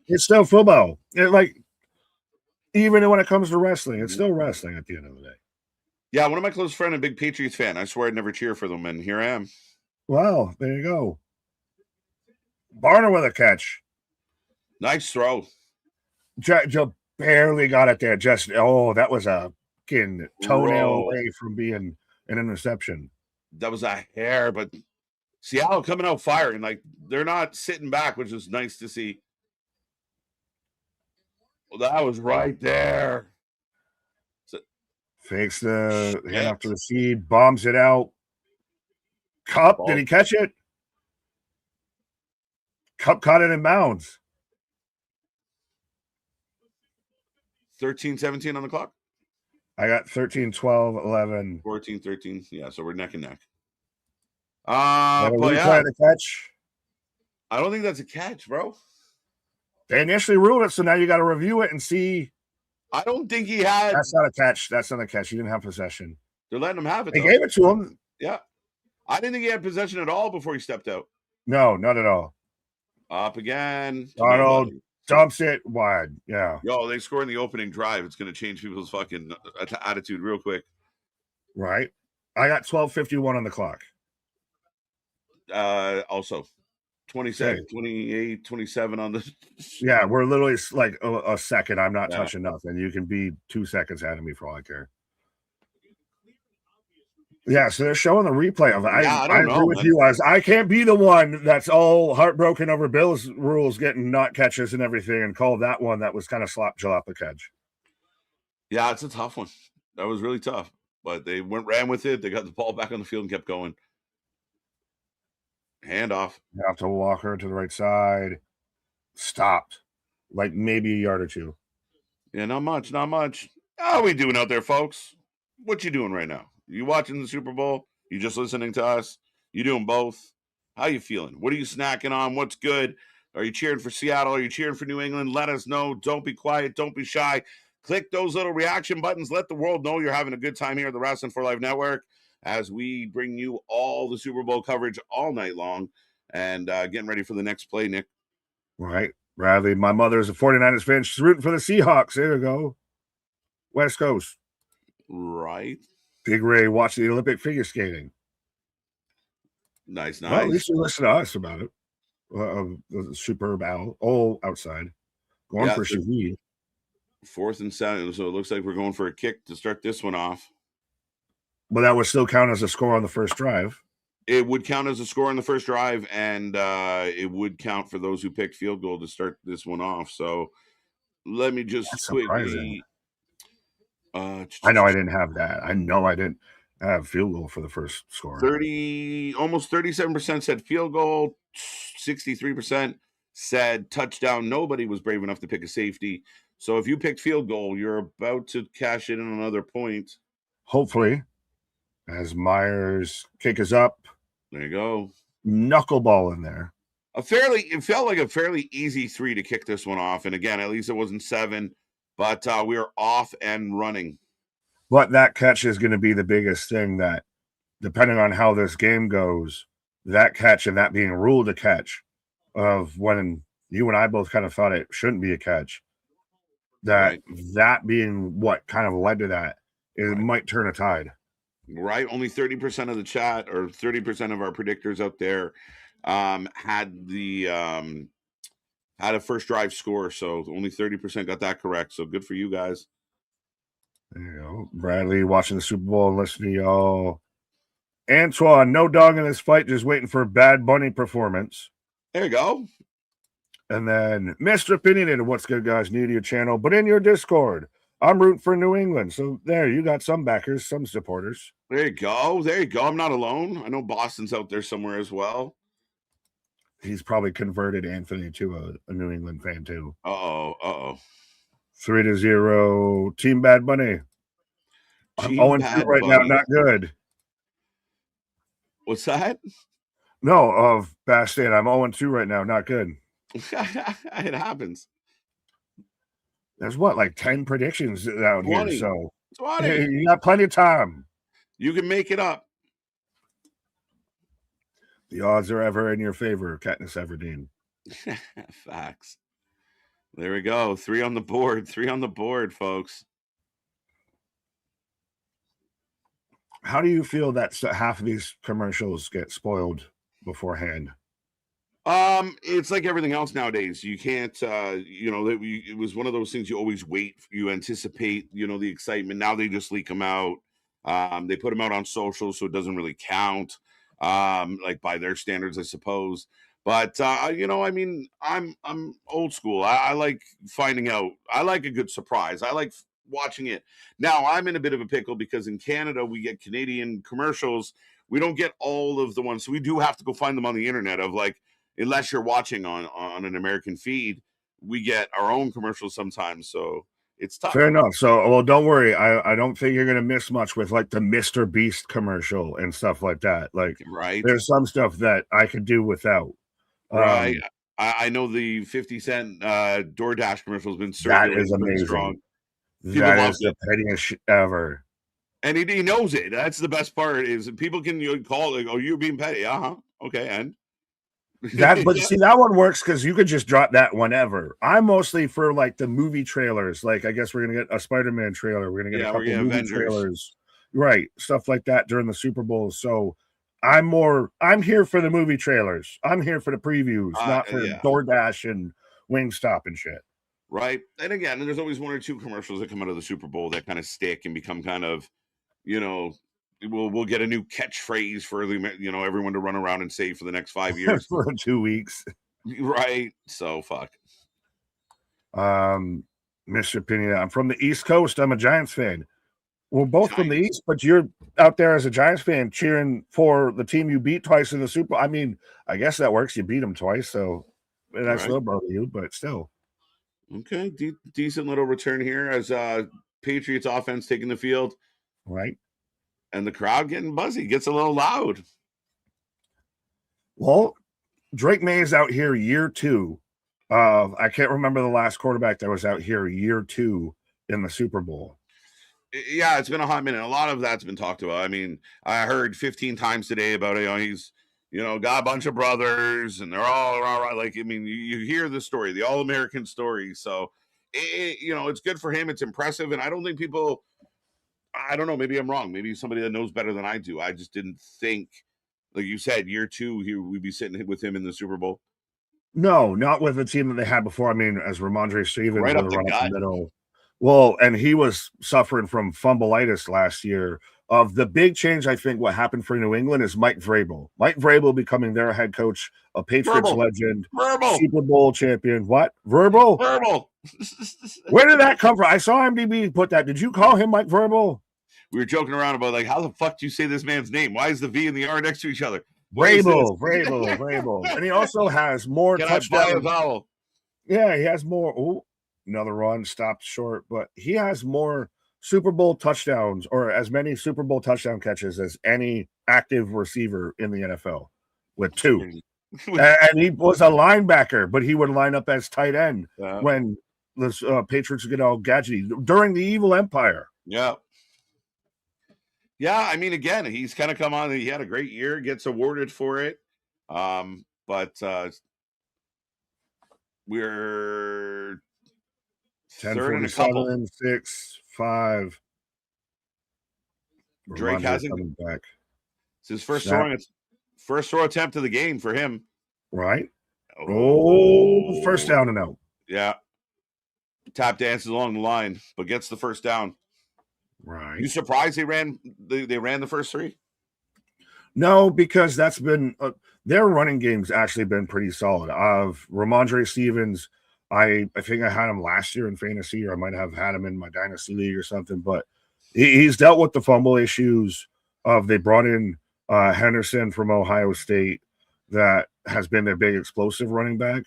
it's still football. Even when it comes to wrestling, it's still wrestling at the end of the day. Yeah, one of my close friends, a big Patriots fan. I swear I'd never cheer for them, and here I am. Wow, there you go. Barner with a catch. Nice throw. Just barely got it there. That was a fucking toenail away from being an interception. That was a hair, but Seattle coming out firing. Like, they're not sitting back, which is nice to see. Well, that was right there. Fakes the hand off to the seed, bombs it out. Cup, did he catch it? Cup caught it in bounds. 13-17 on the clock. I got 13, 12, 11. 14, 13. Yeah, so we're neck and neck. The catch. I don't think that's a catch, bro. They initially ruled it, so now you got to review it and see. I don't think he had. That's not a catch. That's not a catch. He didn't have possession. They're letting him have it. They gave it to him. Yeah. I didn't think he had possession at all before he stepped out. No, not at all. Up again. Donald dumps it wide. Yeah. Yo, they score in the opening drive. It's going to change people's fucking attitude real quick. Right. I got 12:51 on the clock. Also 27, 28, 27 on the. Yeah, we're literally like a second. I'm not touching nothing. You can be 2 seconds ahead of me for all I care. Yeah, so they're showing the replay of it. I agree with you, as I can't be the one that's all heartbroken over Bills rules getting not catches and everything and call that one that was kind of jalopy catch. Yeah, it's a tough one. That was really tough. But they ran with it. They got the ball back on the field and kept going. Handoff. Have to Walker to the right side. Stopped. Like maybe a yard or two. Yeah, not much. How are we doing out there, folks? What you doing right now? You watching the Super Bowl? You just listening to us? You doing both? How you feeling? What are you snacking on? What's good? Are you cheering for Seattle? Are you cheering for New England? Let us know. Don't be quiet. Don't be shy. Click those little reaction buttons. Let the world know you're having a good time here at the Wrasslin for Life Network as we bring you all the Super Bowl coverage all night long and getting ready for the next play, Nick. Right. Bradley, my mother's a 49ers fan. She's rooting for the Seahawks. There you go. West Coast. Right. Big Ray watching the Olympic figure skating. Nice. Well, at least you listen to us about it. The superb owl. All outside. Going for Shaheed. 4th and 7. So it looks like we're going for a kick to start this one off. But that would still count as a score on the first drive. It would count as a score on the first drive, and it would count for those who picked field goal to start this one off. So let me just quickly. I know I didn't have that. I know I didn't have field goal for the first score. Almost 37% said field goal. 63% said touchdown. Nobody was brave enough to pick a safety. So if you picked field goal, you're about to cash in another point. Hopefully, as Myers kick is up. There you go. Knuckleball in there. It felt like a fairly easy 3 to kick this one off. And again, at least it wasn't 7. But we are off and running. But that catch is going to be the biggest thing that, depending on how this game goes, that catch and that being ruled a catch of when you and I both kind of thought it shouldn't be a catch, that being what kind of led to that, it might turn a tide. Right? Only 30% of the chat or 30% of our predictors out there had a first drive score. So only 30% got that correct. So good for you guys. There you go. Bradley watching the Super Bowl and listening to y'all. Antoine, no dog in this fight, just waiting for a Bad Bunny performance. There you go. And then Mr. Opinionated, what's good, guys? New to your channel, but in your Discord. I'm rooting for New England. So there, you got some backers, some supporters. There you go. There you go. I'm not alone. I know Boston's out there somewhere as well. He's probably converted Anthony to a New England fan too. Uh-oh. 3-0. Team Bad Bunny. I'm 0-2 right now. Not good. What's that? No, of Bastion. I'm 0-2 right now. Not good. It happens. There's what, like 10 predictions out 20. here. So 20. You got plenty of time. You can make it up. The odds are ever in your favor, Katniss Everdeen. Facts. There we go. 3 on the board. 3 on the board, folks. How do you feel that half of these commercials get spoiled beforehand? It's like everything else nowadays. You can't, it was one of those things you always wait, you anticipate, the excitement. Now they just leak them out. They put them out on social, so it doesn't really count, like by their standards, I suppose. But I'm old school. I like finding out. I like a good surprise. I like watching it. Now I'm in a bit of a pickle because in Canada we get Canadian commercials. We don't get all of the ones, so we do have to go find them on the internet. Of like, unless you're watching on an American feed, we get our own commercials sometimes. So it's tough. Fair enough. So, well, don't worry. I don't think you're going to miss much with like the Mr. Beast commercial and stuff like that. Like, right. There's some stuff that I could do without. Right. I know the 50 cent DoorDash commercial has been circulating. That is amazing. Strong. That is the pettiest shit ever. And he knows it. That's the best part is people can call like, oh, you're being petty. Okay. And but see, that one works because you could just drop that whenever. I'm mostly for like the movie trailers. Like, I guess we're gonna get a Spider-Man trailer. We're gonna get a couple movie Avengers trailers, right? Stuff like that during the Super Bowl. So I'm here for the movie trailers. I'm here for the previews, not for DoorDash and Wingstop and shit. Right. And again, there's always 1 or 2 commercials that come out of the Super Bowl that kind of stick and become kind of, we'll get a new catchphrase for everyone to run around and say for the next 5 years. For 2 weeks. Right. So fuck. Mr. Opinion, I'm from the East Coast. I'm a Giants fan. We're both from the East, but you're out there as a Giants fan cheering for the team you beat twice in the Super Bowl. I mean, I guess that works. You beat them twice, so that's a little bit of you, but still. Okay, decent little return here as Patriots offense taking the field. Right. And the crowd getting buzzy, gets a little loud. Well, Drake May is out here year 2. I can't remember the last quarterback that was out here year 2 in the Super Bowl. Yeah, it's been a hot minute. A lot of that's been talked about. I mean, I heard 15 times today about it. He's, got a bunch of brothers and they're all right. Like, I mean, you hear the story, the all-American story. So, it's good for him. It's impressive. And I don't think people, I don't know, maybe I'm wrong. Maybe somebody that knows better than I do. I just didn't think, like you said, year 2, we'd be sitting with him in the Super Bowl. No, not with the team that they had before. I mean, as Ramondre Stevens right up the gut. The middle. Well, and he was suffering from fumbleitis last year. Of the big change, I think what happened for New England is Mike Vrabel. Mike Vrabel becoming their head coach, a Patriots legend, Super Bowl champion. What? Verbal? Where did that come from? I saw IMDb put that. Did you call him Mike Vrabel? We were joking around about like, how the fuck do you say this man's name? Why is the V and the R next to each other? Vrabel. And he also has more touchdowns. Yeah, he has more. Oh, another run stopped short, but he has more Super Bowl touchdowns or as many Super Bowl touchdown catches as any active receiver in the NFL with 2. And he was a linebacker, but he would line up as tight end when the Patriots get all gadgety during the evil empire. Yeah. Yeah, I mean, again, he's kind of come on. He had a great year, gets awarded for it. But we're 10, 47, 6, 5. Drake Ramondre hasn't. coming back. It's his first Snap. throw attempt of the game for him. Right. Oh, first down and out. Yeah. Tap dances along the line, but gets the first down. Right. You surprised they ran the first three? No, because that's been their running game's actually been pretty solid. Of Ramondre Stevens, I think I had him last year in fantasy, or I might have had him in my dynasty league or something. But he's dealt with the fumble issues. They brought in Henderson from Ohio State, that has been their big explosive running back.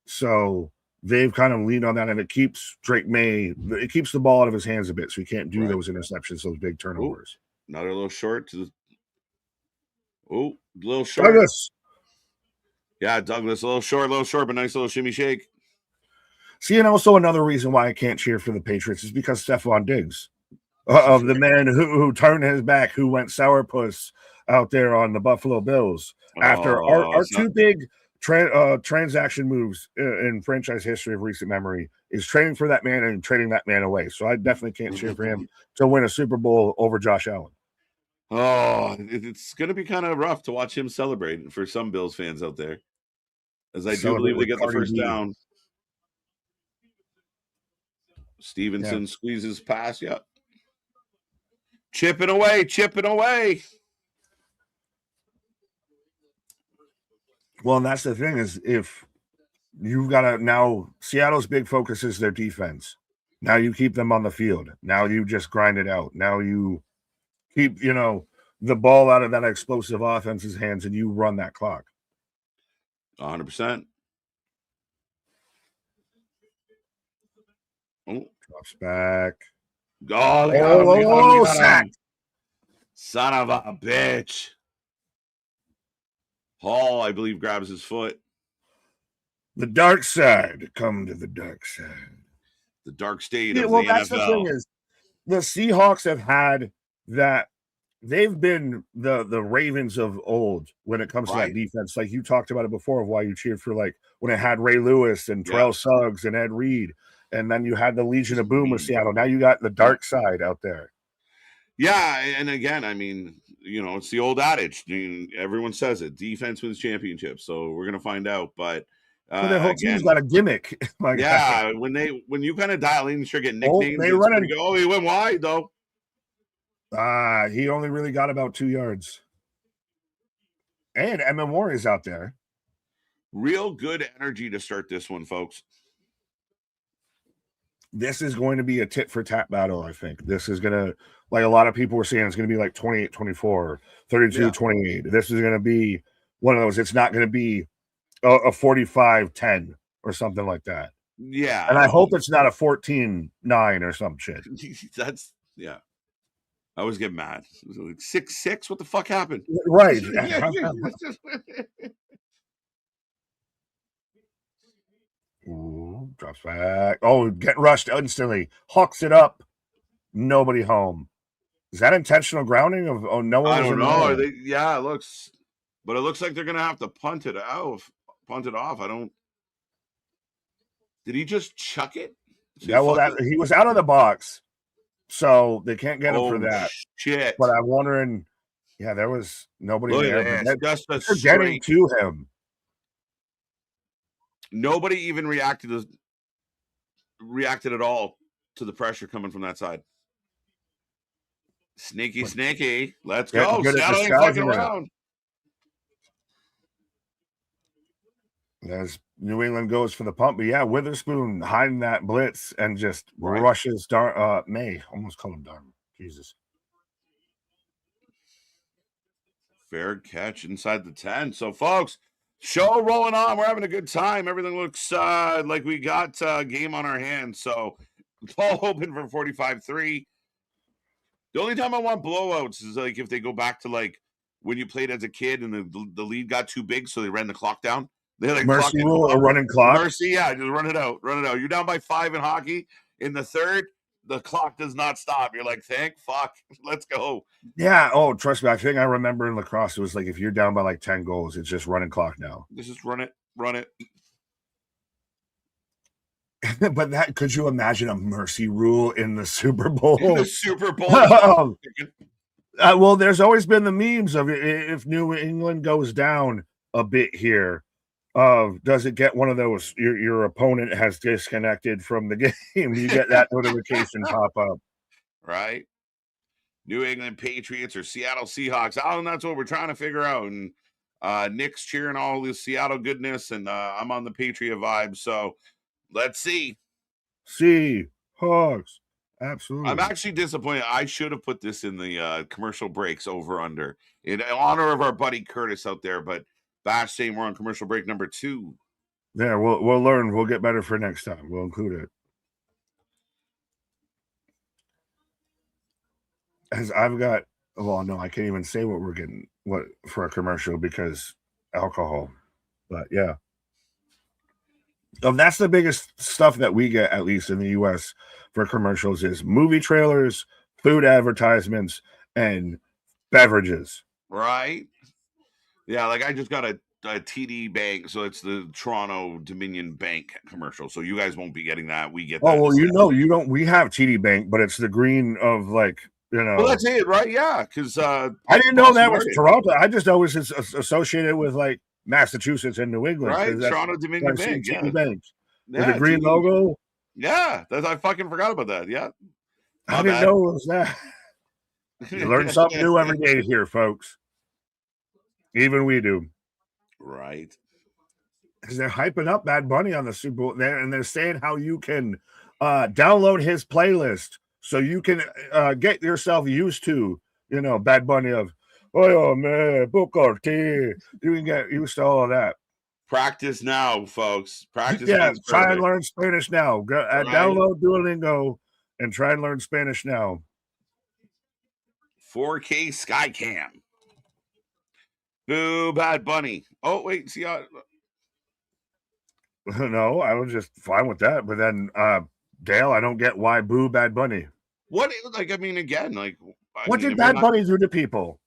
So they've kind of leaned on that, and it keeps Drake May. It keeps the ball out of his hands a bit, so he can't do those interceptions, those big turnovers. Another little short to the. Oh, a little short. Douglas. Yeah, Douglas, a little short, but nice little shimmy shake. See, and also another reason why I can't cheer for the Patriots is because Stephon Diggs, of the man who turned his back, who went sourpuss out there on the Buffalo Bills after our two big transaction moves in franchise history of recent memory is trading for that man and trading that man away. So I definitely can't cheer for him to win a Super Bowl over Josh Allen. Oh, it's going to be kind of rough to watch him celebrate for some Bills fans out there, as I do believe they get the first down. Stevenson squeezes past. Yep. Chipping away. Well, and that's the thing is, if you've got to now, Seattle's big focus is their defense. Now you keep them on the field. Now you just grind it out. Now you keep, the ball out of that explosive offense's hands, and you run that clock. 100%. Oh, drops back. Oh, sack. Son of a bitch. Hall, I believe, grabs his foot. The dark side. Come to the dark side. The dark state of the NFL. That's the thing is, the Seahawks have had that. They've been the Ravens of old when it comes to that defense. Like you talked about it before, of why you cheered for, like, when it had Ray Lewis and Terrell Suggs and Ed Reed. And then you had the Legion of Boom with Seattle. Now you got the dark side out there. Yeah, and again, I mean, it's the old adage. Everyone says it. Defense wins championships. So we're going to find out. But their whole team's got a gimmick. When you kind of dial in and start getting nicknames, he went wide, though. He only really got about 2 yards. And Emma Moore is out there. Real good energy to start this one, folks. This is going to be a tit-for-tat battle, I think. This is going to, like a lot of people were saying, it's going to be like 28-24, 32-28. This is going to be one of those. It's not going to be a 45-10 or something like that. Yeah. And I hope it's not a 14-9 or some shit. That's, yeah. I always get mad. Like 6-6? What the fuck happened? Right. Ooh, drops back. Oh, get rushed instantly. Hawks it up. Nobody home. Is that intentional grounding of no one? I don't know. It looks, but it looks like they're gonna have to punt it off. Did he just chuck it? He was out of the box, so they can't get him for that. Shit. But I'm wondering, there was nobody there. Just they're getting to him. Nobody even reacted at all to the pressure coming from that side. Sneaky. Let's go. Seattle ain't fucking around. As New England goes for the pump, but Witherspoon hiding that blitz and just rushes May. Almost call him Darn. Jesus. Fair catch inside the 10. So, folks, show rolling on. We're having a good time. Everything looks like we got a game on our hands. So, ball open for 45-3. The only time I want blowouts is like if they go back to like when you played as a kid and the lead got too big, so they ran the clock down. They like mercy rule, a running clock. Mercy, just run it out. You're down by 5 in hockey. In the third, the clock does not stop. You're like, thank fuck, let's go. Yeah. Oh, trust me. I think I remember in lacrosse, it was like if you're down by like 10 goals, it's just running clock now. Just run it. But could you imagine a mercy rule in the Super Bowl? In the Super Bowl. Well, there's always been the memes of if New England goes down a bit here, does it get one of those your opponent has disconnected from the game? You get that notification pop up. Right? New England Patriots or Seattle Seahawks. Oh, and that's what we're trying to figure out. And Nick's cheering all this Seattle goodness, and I'm on the Patriot vibe. So let's see. Seahawks. Absolutely. I'm actually disappointed. I should have put this in the commercial breaks over under in honor of our buddy Curtis out there. But Bash saying we're on commercial break number 2. Yeah, we'll learn. We'll get better for next time. We'll include it. As I've got, well, no, I can't even say what we're getting for a commercial because alcohol. But yeah. That's the biggest stuff that we get, at least in the US, for commercials is movie trailers, food advertisements, and beverages. Right? Yeah, like I just got a TD Bank, so it's the Toronto Dominion Bank commercial. So you guys won't be getting that. We get that. Oh, well, you don't. We have TD Bank, but it's the green of Well, that's it, right? Yeah, because I didn't know that was Toronto. I just always associated with Massachusetts and New England, right? Toronto Dominion Bank, yeah. Bank. With the green logo. Yeah, I fucking forgot about that. Yeah, I didn't know it was that. You learn something new every day here, folks. Even we do. Right. Because they're hyping up Bad Bunny on the Super Bowl, and they're saying how you can download his playlist so you can get yourself used to, Bad Bunny of, oh man, Booker T. You can get used to all of that. Practice now, folks. Practice. Yeah, try and learn Spanish now. Go, download Duolingo and try and learn Spanish now. 4K Skycam. Boo, Bad Bunny. Oh, wait, see how... No, I was just fine with that. But then, Dale, I don't get why boo Bad Bunny. What, again, what did Bad Bunny do to people?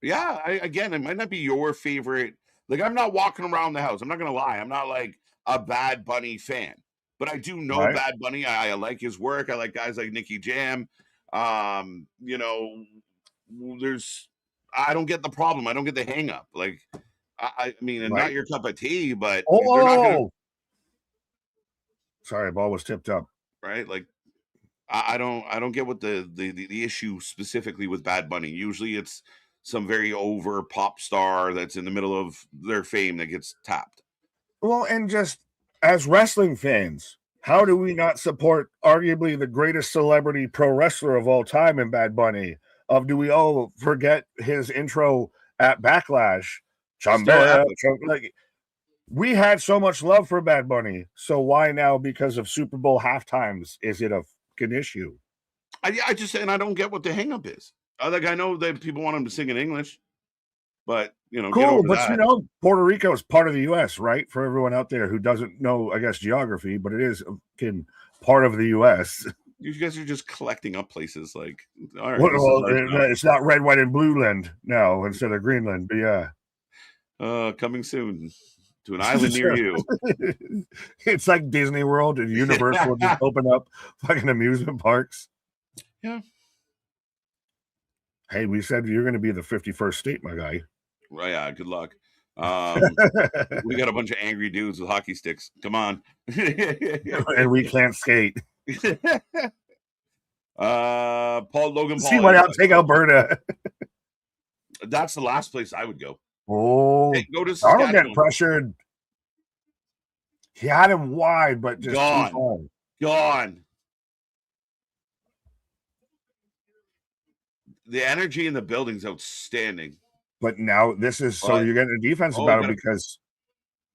Yeah, again, it might not be your favorite. I'm not walking around the house. I'm not going to lie. I'm not a Bad Bunny fan. But I do know Bad Bunny. I like his work. I like guys like Nicky Jam. I don't get the problem. I don't get the hang up. Not your cup of tea, but they're not gonna... Sorry, ball was tipped up. Right? I don't get what the issue specifically with Bad Bunny. Usually it's some very over pop star that's in the middle of their fame that gets tapped. Well, and just as wrestling fans, how do we not support arguably the greatest celebrity pro wrestler of all time in Bad Bunny? Do we all forget his intro at Backlash? We had so much love for Bad Bunny. So why now, because of Super Bowl halftimes, is it a fucking issue? I don't get what the hang up is. I know that people want him to sing in English, but cool. But Puerto Rico is part of the U.S., right? For everyone out there who doesn't know, I guess, geography, but it is part of the U.S. You guys are just collecting up places all right. It's not red, white, and blue land now instead of Greenland, but yeah. Coming soon to an island near you. It's like Disney World and Universal just open up fucking amusement parks. Yeah. Hey, we said you're going to be the 51st state, my guy. Right, yeah, good luck. We got a bunch of angry dudes with hockey sticks. Come on. And we can't skate. Paul Logan Paul. See why I'll take Alberta. That's the last place I would go. Oh, hey, go to Saskatchewan. Get pressured. He had him wide, but just gone. The energy in the building's outstanding. But now this is so you're getting a defense battle because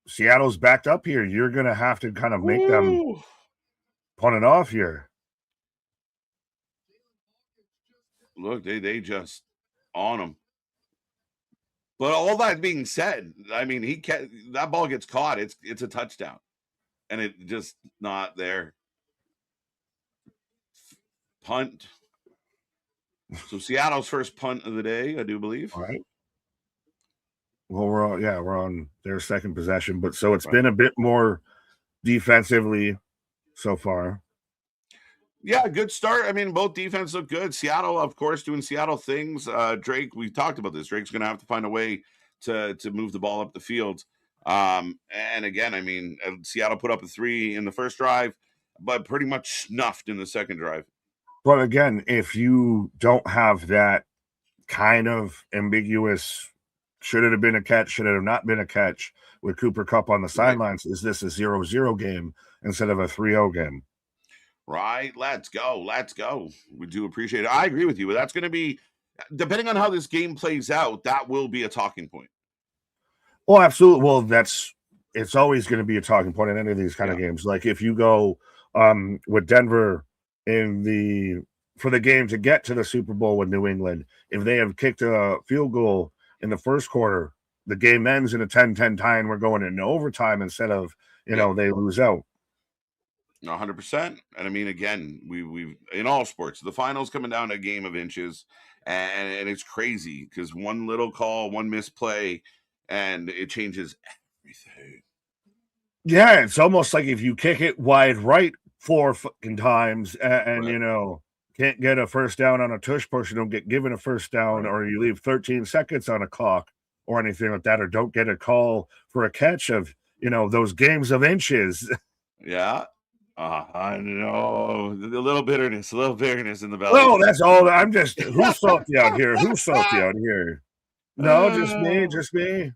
Seattle's backed up here. You're going to have to kind of make them punt it off here. Look, they just on him. But all that being said, that ball gets caught. It's a touchdown, and it just not there. Punt. So Seattle's first punt of the day, I do believe. All right. Well, we're on their second possession, but so it's been a bit more defensively so far. Yeah, good start. I mean, both defense look good. Seattle, of course, doing Seattle things. Drake, we talked about this. Drake's going to have to find a way to move the ball up the field. And again, I mean, Seattle put up a 3 in the first drive, but pretty much snuffed in the second drive. But again, if you don't have that kind of ambiguous, should it have been a catch, should it have not been a catch with Cooper Kupp on the sidelines, is this a 0-0 game instead of a 3-0 game? Right. Let's go. Let's go. We do appreciate it. I agree with you. But that's going to be, depending on how this game plays out, that will be a talking point. Well, absolutely. Well, it's always going to be a talking point in any of these kind of games. Like if you go with Denver for the game to get to the Super Bowl with New England, if they have kicked a field goal in the first quarter, the game ends in a 10-10 tie and we're going into overtime instead of, they lose out. 100%. And I mean, again, we've in all sports, the finals coming down to a game of inches, and it's crazy because one little call, one misplay, and it changes everything. Yeah, it's almost like if you kick it wide right 4 fucking times and Right. can't get a first down on a tush push, you don't get given a first down, or you leave 13 seconds on a clock or anything like that, or don't get a call for a catch of, those games of inches. Yeah. I know. A little bitterness in the belly. Oh, that's all. I'm just, who's salty out here? Who's salty out here? No, just me, just me.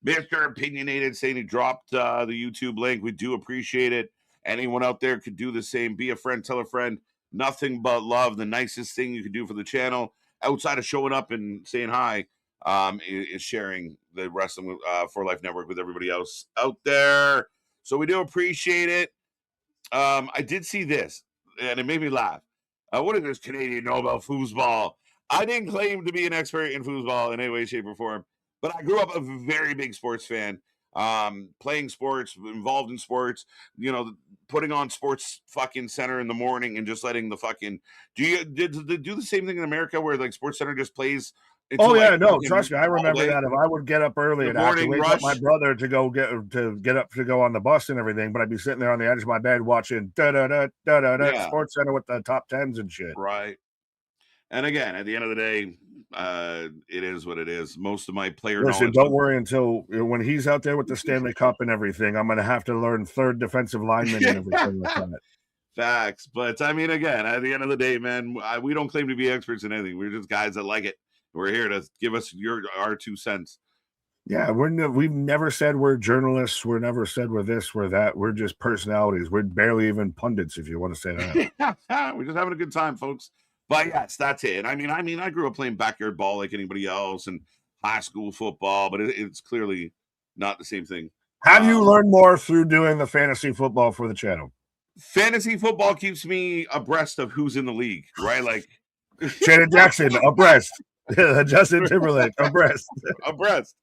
Mr. Opinionated saying he dropped the YouTube link. We do appreciate it. Anyone out there could do the same. Be a friend, tell a friend. Nothing but love. The nicest thing you could do for the channel, outside of showing up and saying hi, is sharing the Wrestling for Life Network with everybody else out there. So we do appreciate it. I did see this, and it made me laugh. What does this Canadian know about foosball? I didn't claim to be an expert in foosball in any way, shape, or form, but I grew up a very big sports fan. Playing sports, involved in sports, putting on Sports fucking Center in the morning and just letting the fucking did they do the same thing in America where like Sports Center just plays until Oh yeah, like no, trust me, I remember day? that. If I would get up early The and I have to morning wake up my rush. brother to get up to go on the bus and everything, but I'd be sitting there on the edge of my bed watching Yeah, Sports Center with the top tens and shit. right. And again, at the end of the day, it is what it is. Most of my player Listen, knowledge. don't worry until when he's out there with the Stanley Cup and everything. I'm gonna have to learn third defensive lineman and everything like that. Facts. But I mean, again, at the end of the day, man, we don't claim to be experts in anything. We're just guys that like it. We're here to give us our 2 cents. Yeah, we've never said we're journalists. We're never said we're this, we're that. We're just personalities. We're barely even pundits, if you want to say that. We're just having a good time, folks. But yes, that's it. I mean, I grew up playing backyard ball like anybody else and high school football, but it's clearly not the same thing. Have you learned more through doing the fantasy football for the channel? Fantasy football keeps me abreast of who's in the league, right? Like Shannon Jackson, abreast. Justin Timberlake, abreast. Abreast.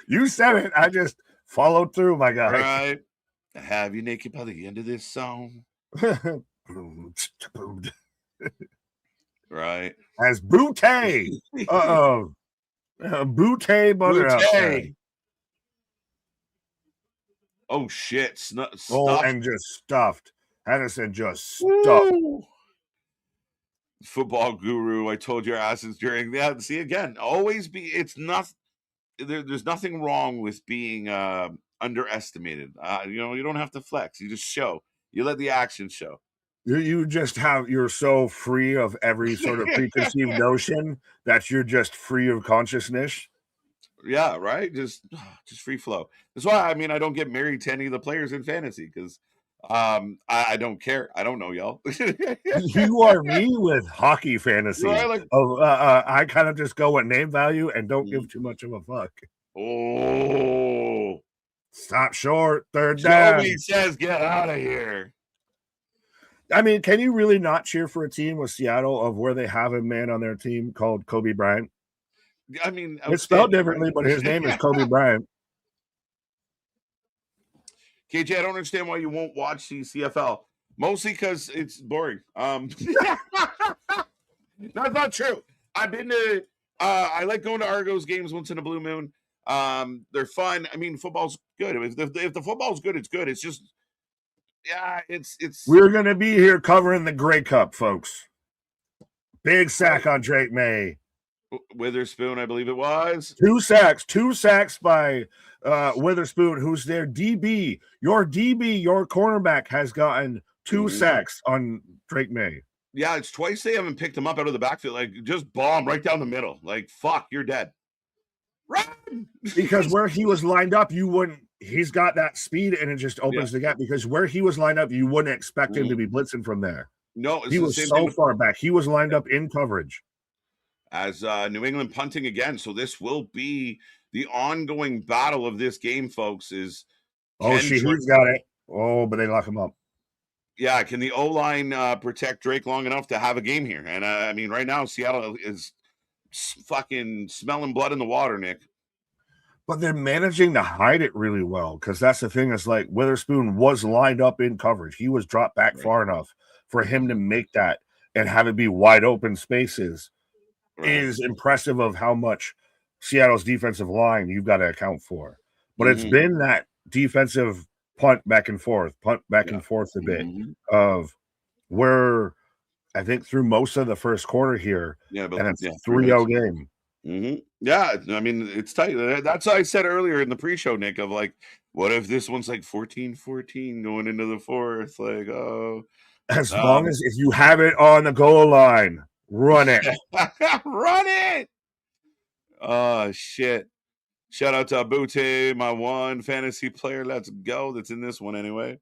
You said it. I just followed through, my guy. Right. Have you naked by the end of this song? Right. As Bootay. Uh-oh. Bootay butter outside. Oh, shit. Oh, and just stuffed. Henderson just stuffed. Woo. Football guru. I told your asses during that. See, again, always be, it's not, there's nothing wrong with being underestimated. You don't have to flex. You just show. You let the action show. You're so free of every sort of preconceived notion that you're just free of consciousness. Yeah, right. Just free flow. That's why I don't get married to any of the players in fantasy because I don't care. I don't know y'all. You are me with hockey fantasy. Right, I kind of just go with name value and don't give too much of a fuck. Oh, stop short. Third down. Joey says, "Get out of here." I mean, can you really not cheer for a team with Seattle of where they have a man on their team called Kobe Bryant? I mean, it's spelled differently, but his name is Kobe Bryant. KJ, I don't understand why you won't watch the CFL. Mostly because it's boring. That's not true. I've been to. I like going to Argos games once in a blue moon. They're fun. I mean, football's good. If the football's good, it's good. It's just Yeah, it's We're going to be here covering the Grey Cup, folks. Big sack on Drake May. Witherspoon, I believe it was. Two sacks by Witherspoon, who's their DB. Your cornerback has gotten 2 sacks on Drake May. Yeah, it's twice they haven't picked him up out of the backfield. Like, just bomb right down the middle. Like, fuck, you're dead. Run! Because where he was lined up, you wouldn't. He's got that speed, and it just opens the gap. Because where he was lined up, you wouldn't expect him to be blitzing from there. No, he was so far back. He was lined up in coverage. As New England punting again. So this will be the ongoing battle of this game, folks. Is Shaheed's got it. Oh, but they lock him up. Yeah, can the O-line protect Drake long enough to have a game here? And I mean, right now, Seattle is fucking smelling blood in the water, Nick. But they're managing to hide it really well, because that's the thing. Is like Witherspoon was lined up in coverage. He was dropped back far enough for him to make that and have it be wide open spaces. Is impressive of how much Seattle's defensive line you've got to account for. But it's been that defensive punt back and forth a bit of where I think through most of the first quarter here, and it's a 3-0 game. Yeah, I mean, it's tight. That's what I said earlier in the pre-show, Nick, of like, what if this one's like 14-14 going into the fourth? Like, as long as if you have it on the goal line, run it. Run it. Oh, shit. Shout out to Abute, my one fantasy player. Let's go. That's in this one anyway.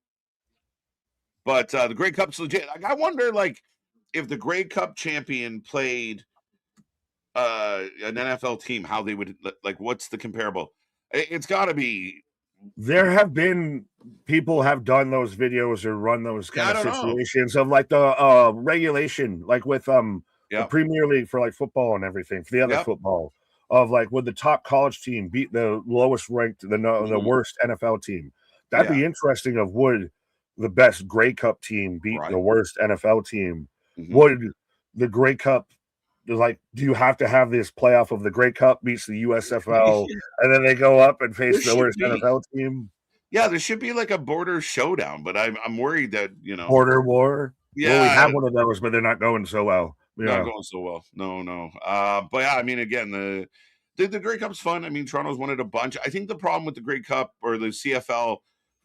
But the Grey Cup's legit. I wonder, like, if the Grey Cup champion played an NFL team, how they would, like, what's the comparable? It's got to be. There have been people have done those videos or run those kind of situations of like the regulation, like with the Premier League for like football and everything, for the other football, of like would the top college team beat the lowest ranked, the worst NFL team? That'd be interesting. Of would the best Grey Cup team beat the worst NFL team? Would the Grey Cup, like, do you have to have this playoff of the Grey Cup beats the USFL and then they go up and face the worst NFL team? Yeah, there should be like a border showdown, but I'm worried that, border war. Yeah, well, we have one of those, but they're not going so well. Not going so well. No. But yeah, I mean, again, the Grey Cup's fun. I mean, Toronto's won it a bunch. I think the problem with the Grey Cup or the CFL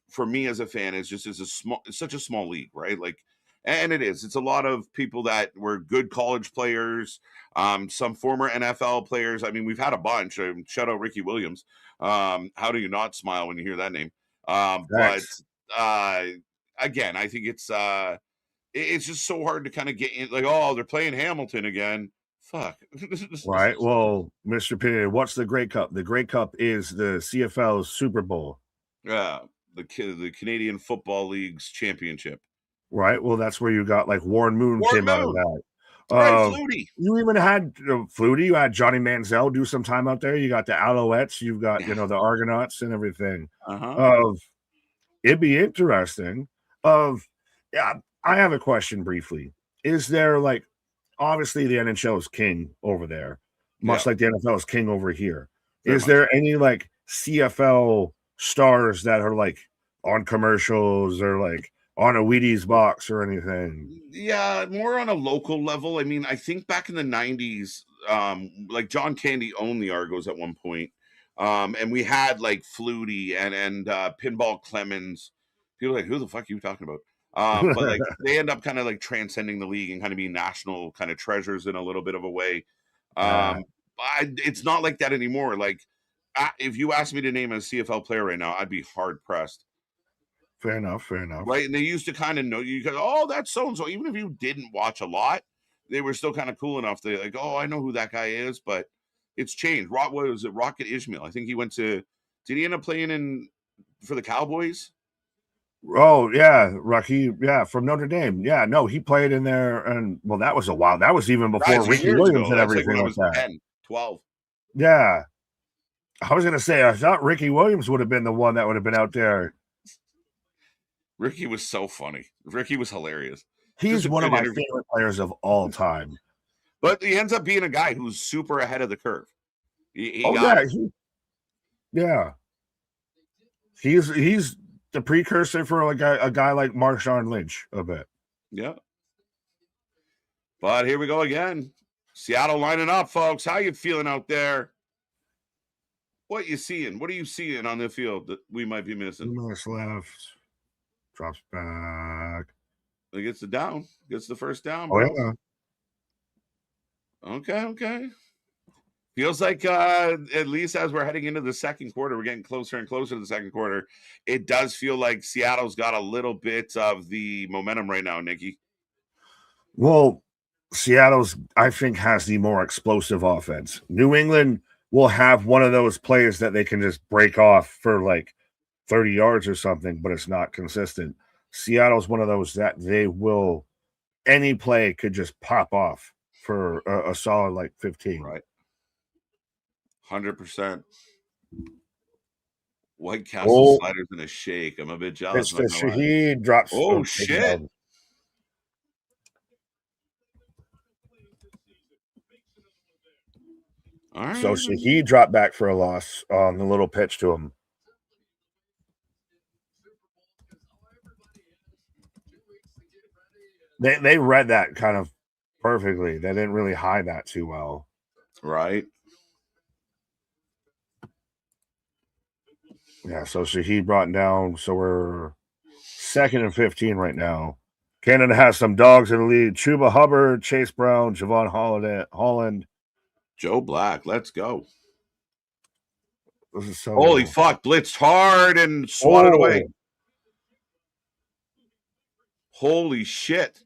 for me as a fan is just it's such a small league, right? Like, and it is. It's a lot of people that were good college players, some former NFL players. I mean, we've had a bunch. Shout out Ricky Williams. How do you not smile when you hear that name? But again, I think it's just so hard to kind of get in. Like, oh, they're playing Hamilton again. Fuck. Right. Well, Mr. P, what's the Grey Cup? The Grey Cup is the CFL's Super Bowl. Yeah, the Canadian Football League's championship. Right. Well, that's where you got like Warren Moon came out of that. Flutie. You even had Flutie. You had Johnny Manziel do some time out there. You got the Alouettes. You've got the Argonauts and everything. It'd be interesting. I have a question briefly. Is there like, obviously the NHL is king over there, much like the NFL is king over here. Is there any like CFL stars that are like on commercials or like on a Wheaties box or anything? Yeah, more on a local level. I mean, I think back in the 90s, like John Candy owned the Argos at one point. And we had like Flutie and Pinball Clemens. People are like, who the fuck are you talking about? But like they end up kind of like transcending the league and kind of being national kind of treasures in a little bit of a way. It's not like that anymore. Like if you asked me to name a CFL player right now, I'd be hard pressed. Fair enough. Right. And they used to kind of know you guys, oh, that's so and so. Even if you didn't watch a lot, they were still kind of cool enough. They like, oh, I know who that guy is, but it's changed. What was it? Rocket Ishmael. I think he went to, did he end up playing for the Cowboys? Oh, yeah. Rocky, from Notre Dame. Yeah, no, he played in there. And well, that was a while. That was even before Ricky Williams and everything like that. 10, 12. Yeah. I was going to say, I thought Ricky Williams would have been the one that would have been out there. Ricky was so funny. Ricky was hilarious. He's one of my favorite players of all time. But he ends up being a guy who's super ahead of the curve. He's the precursor for like a guy like Marshawn Lynch a bit. Yeah. But here we go again. Seattle lining up, folks. How you feeling out there? What you seeing? What are you seeing on the field that we might be missing? 2 minutes left. Drops back. He gets the down. Gets the first down, Oh, bro. yeah. Okay. Feels like at least as we're heading into the second quarter, we're getting closer and closer to the second quarter. It does feel like Seattle's got a little bit of the momentum right now, Nikki. Well, Seattle's, I think, has the more explosive offense. New England will have one of those plays that they can just break off for like 30 yards or something, but it's not consistent. Seattle's one of those that they will, any play could just pop off for a solid like 15. Right. 100%. White Castle sliders in a shake. I'm a bit jealous. It's the Shaheed drops. Oh, shit. All right. So Shaheed dropped back for a loss on the little pitch to him. They read that kind of perfectly. They didn't really hide that too well. Right. Yeah, so Shaheed brought down. So we're 2nd and 15 right now. Canada has some dogs in the lead. Chuba Hubbard, Chase Brown, Javon Holland. Joe Black, let's go. This is so holy fuck, blitzed hard and swatted away. Holy shit.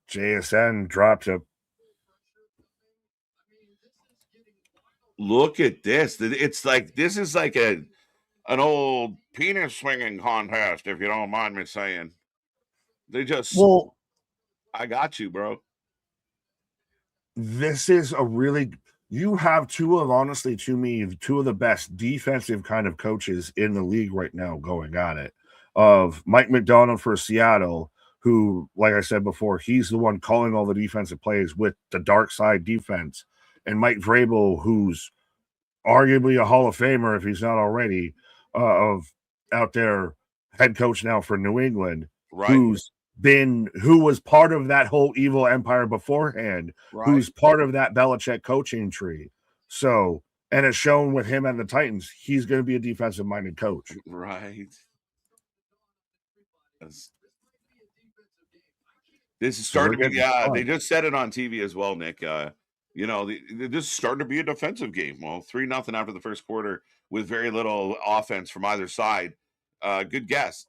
JSN dropped a. Look at this. It's like this is like an old penis swinging contest, if you don't mind me saying. They just I got you, bro. This is a really, you have two of the best defensive kind of coaches in the league right now going at it. Of Mike McDonald for Seattle, who, like I said before, he's the one calling all the defensive plays with the dark side defense, and Mike Vrabel, who's arguably a Hall of Famer if he's not already, of out there head coach now for New England, right? Who was part of that whole evil empire beforehand, right? Who's part of that Belichick coaching tree. So, and it's shown with him and the Titans, he's going to be a defensive minded coach, right? This is starting to be, they just said it on TV as well, Nick. This is starting to be a defensive game. Well, 3-0 after the first quarter with very little offense from either side. Good guess.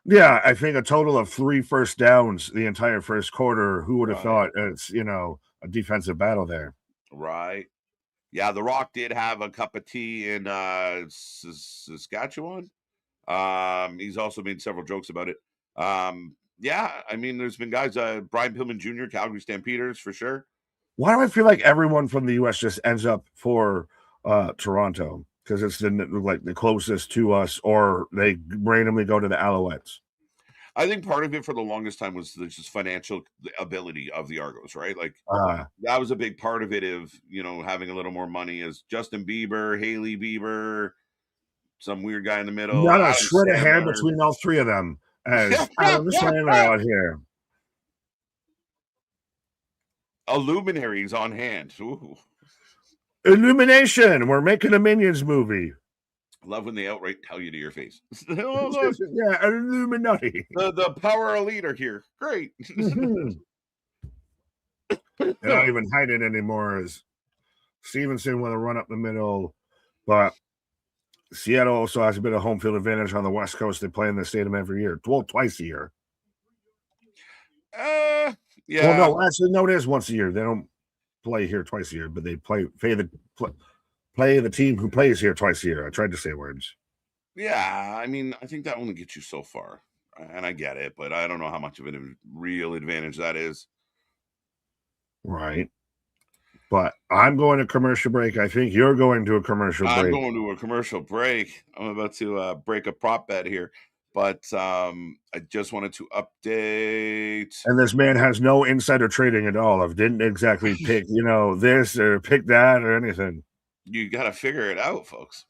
Yeah, I think a total of 3 first downs the entire first quarter. Who would have thought it's, a defensive battle there? Right. Yeah, The Rock did have a cup of tea in Saskatchewan. He's also made several jokes about it. Yeah, I mean, there's been guys, Brian Pillman Jr., Calgary Stampeders for sure. Why do I feel like everyone from the U.S. just ends up for Toronto? Because it's the closest to us, or they randomly go to the Alouettes. I think part of it for the longest time was just financial ability of the Argos, right? Like that was a big part of it, of having a little more money. As Justin Bieber, Hailey Bieber, some weird guy in the middle. Not a shred of hair between all three of them. As Adam Sandler out here. Illuminaries on hand. Ooh. Illumination. We're making a Minions movie. I love when they outright tell you to your face. Yeah, Illuminati. The power elite are here. Great. They're not even hiding anymore. As Stevenson with a run up the middle, but Seattle also has a bit of home field advantage on the West Coast. They play in the stadium every year. Well, twice a year. Yeah. Well, no, actually, no, it is once a year. They don't play here twice a year, but they play the team who plays here twice a year. I tried to say words. Yeah, I mean, I think that only gets you so far, and I get it, but I don't know how much of a real advantage that is. Right. But I'm going to commercial break. I think you're going to a commercial break. I'm going to a commercial break. I'm about to break a prop bet here. But I just wanted to update. And this man has no insider trading at all. I didn't exactly pick, this or pick that or anything. You got to figure it out, folks.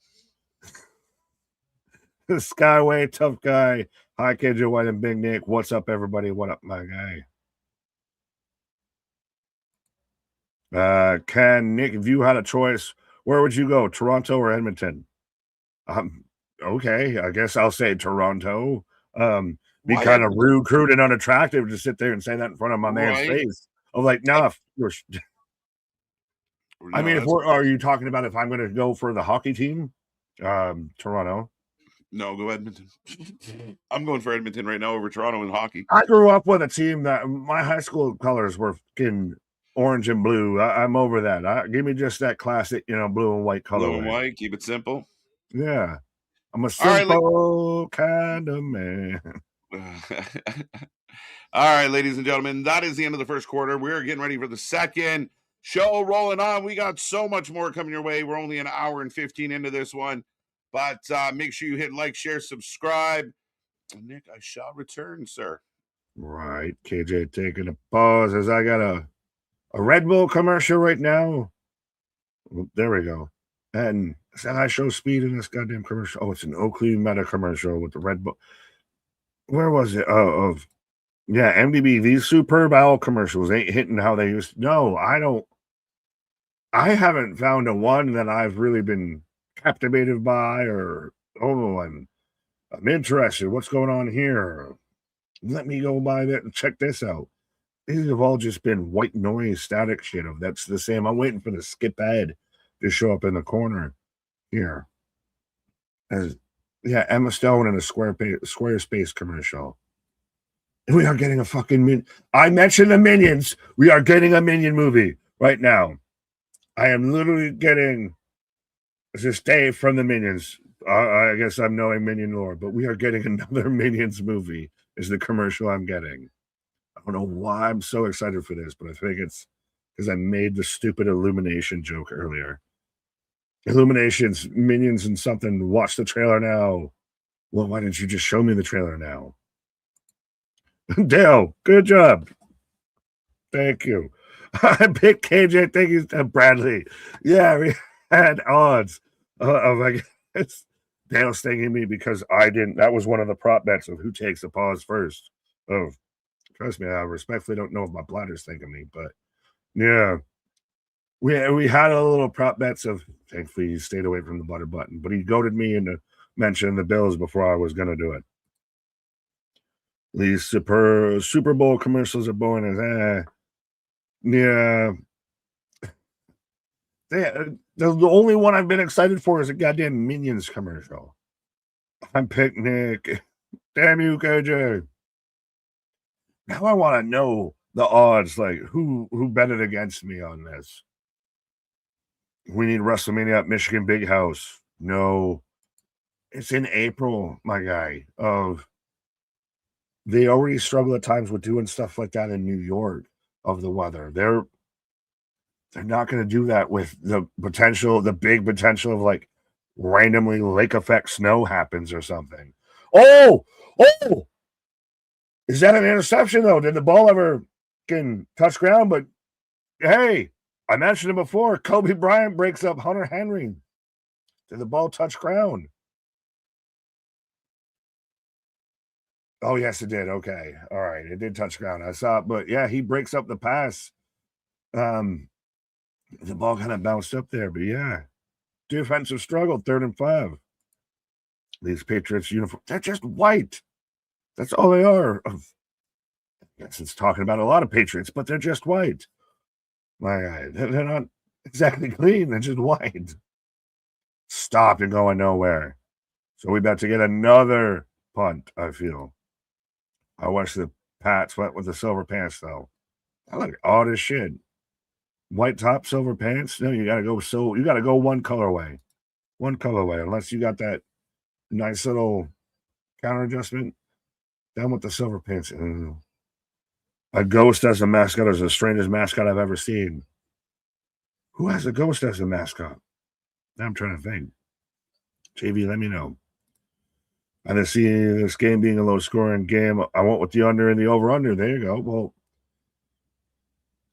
Skyway, tough guy. Hi, KJ White and Big Nick. What's up, everybody? What up, my guy? Ken, Nick, if you had a choice, where would you go? Toronto or Edmonton? Okay, I guess I'll say Toronto. Be Why kind of Edmonton? rude, crude, and unattractive to sit there and say that in front of my man's Right. face. I'm like, nah. I mean, No, are you talking about if I'm going to go for the hockey team? Toronto. no, go Edmonton. I'm going for Edmonton right now over Toronto in hockey. I grew up with a team that my high school colors were fucking orange and blue. I'm over that. Give me just that classic, blue and white color. Blue and white, keep it simple. Yeah. I'm a All right, simple kind of man. All right, ladies and gentlemen, that is the end of the first quarter. We're getting ready for the second. Show rolling on. We got so much more coming your way. We're only an hour and 15 into this one. But make sure you hit like, share, subscribe. Nick, I shall return, sir. Right. KJ taking a pause as I got a Red Bull commercial right now. There we go. And said I show speed in this goddamn commercial. Oh, it's an Oakley Meta commercial with the Red Bull. Where was it? Yeah, MDB. These superb owl commercials ain't hitting how they used to. No, I don't. I haven't found a one that I've really been captivated by, or I'm interested. What's going on here? Let me go by that and check this out. These have all just been white noise, static shit. Of that's the same. I'm waiting for the skip ad to show up in the corner here. Emma Stone in a Squarespace commercial. And we are getting a fucking I mentioned the Minions. We are getting a Minion movie right now. I am literally getting this day from the Minions. I guess I'm knowing Minion lore, but we are getting another Minions movie is the commercial I'm getting. I don't know why I'm so excited for this, but I think it's because I made the stupid Illumination joke earlier. Illuminations, Minions, and something. Watch the trailer now. Well, why didn't you just show me the trailer now? Dale, good job. Thank you. I picked KJ. Thank you, Bradley. Yeah, we had odds of I guess Dale stinging me because I didn't. That was one of the prop bets of who takes the pause first. Oh, trust me, I respectfully don't know if my bladder's thinking me, but yeah. We had a little prop bets of thankfully he stayed away from the butter button, but he goaded me into mentioning the Bills before I was gonna do it. These Super Bowl commercials are boring as yeah. The only one I've been excited for is a goddamn Minions commercial. I'm Picnic. Damn you, KJ. Now I want to know the odds, like who betted against me on this. We need WrestleMania at Michigan Big House. No, it's in April, my guy. They already struggle at times with doing stuff like that in New York of the weather. They're not going to do that with the big potential of like randomly lake effect snow happens or something. Oh, is that an interception though? Did the ball ever can touch ground? But hey, I mentioned it before. Kobe Bryant breaks up Hunter Henry. Did the ball touch ground? Oh, yes, it did. Okay. All right. It did touch ground. I saw it, but yeah, he breaks up the pass. The ball kind of bounced up there, but yeah. Defensive struggle, 3rd and 5. These Patriots uniform, they're just white. That's all they are. I guess it's talking about a lot of Patriots, but they're just white. My God, they're not exactly clean. They're just white. Stopped and going nowhere. So we about to get another punt, I feel. I wish the Pats went with the silver pants, though. I look odd as shit. White top, silver pants. No, you gotta go one colorway. One colorway, unless you got that nice little counter adjustment. Down with the silver pants. A ghost as a mascot is the strangest mascot I've ever seen. Who has a ghost as a mascot? Now I'm trying to think. JV, let me know. I didn't see this game being a low scoring game. I went with the under and the over under. There you go. Well,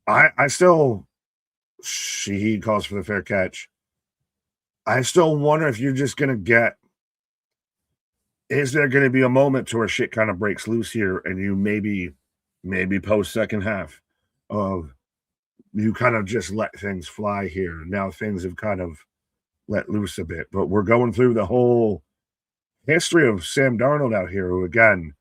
I still, he calls for the fair catch. I still wonder if you're just going to get is there going to be a moment to where shit kind of breaks loose here and you maybe post second half of you kind of just let things fly here. Now things have kind of let loose a bit, but we're going through the whole history of Sam Darnold out here, who again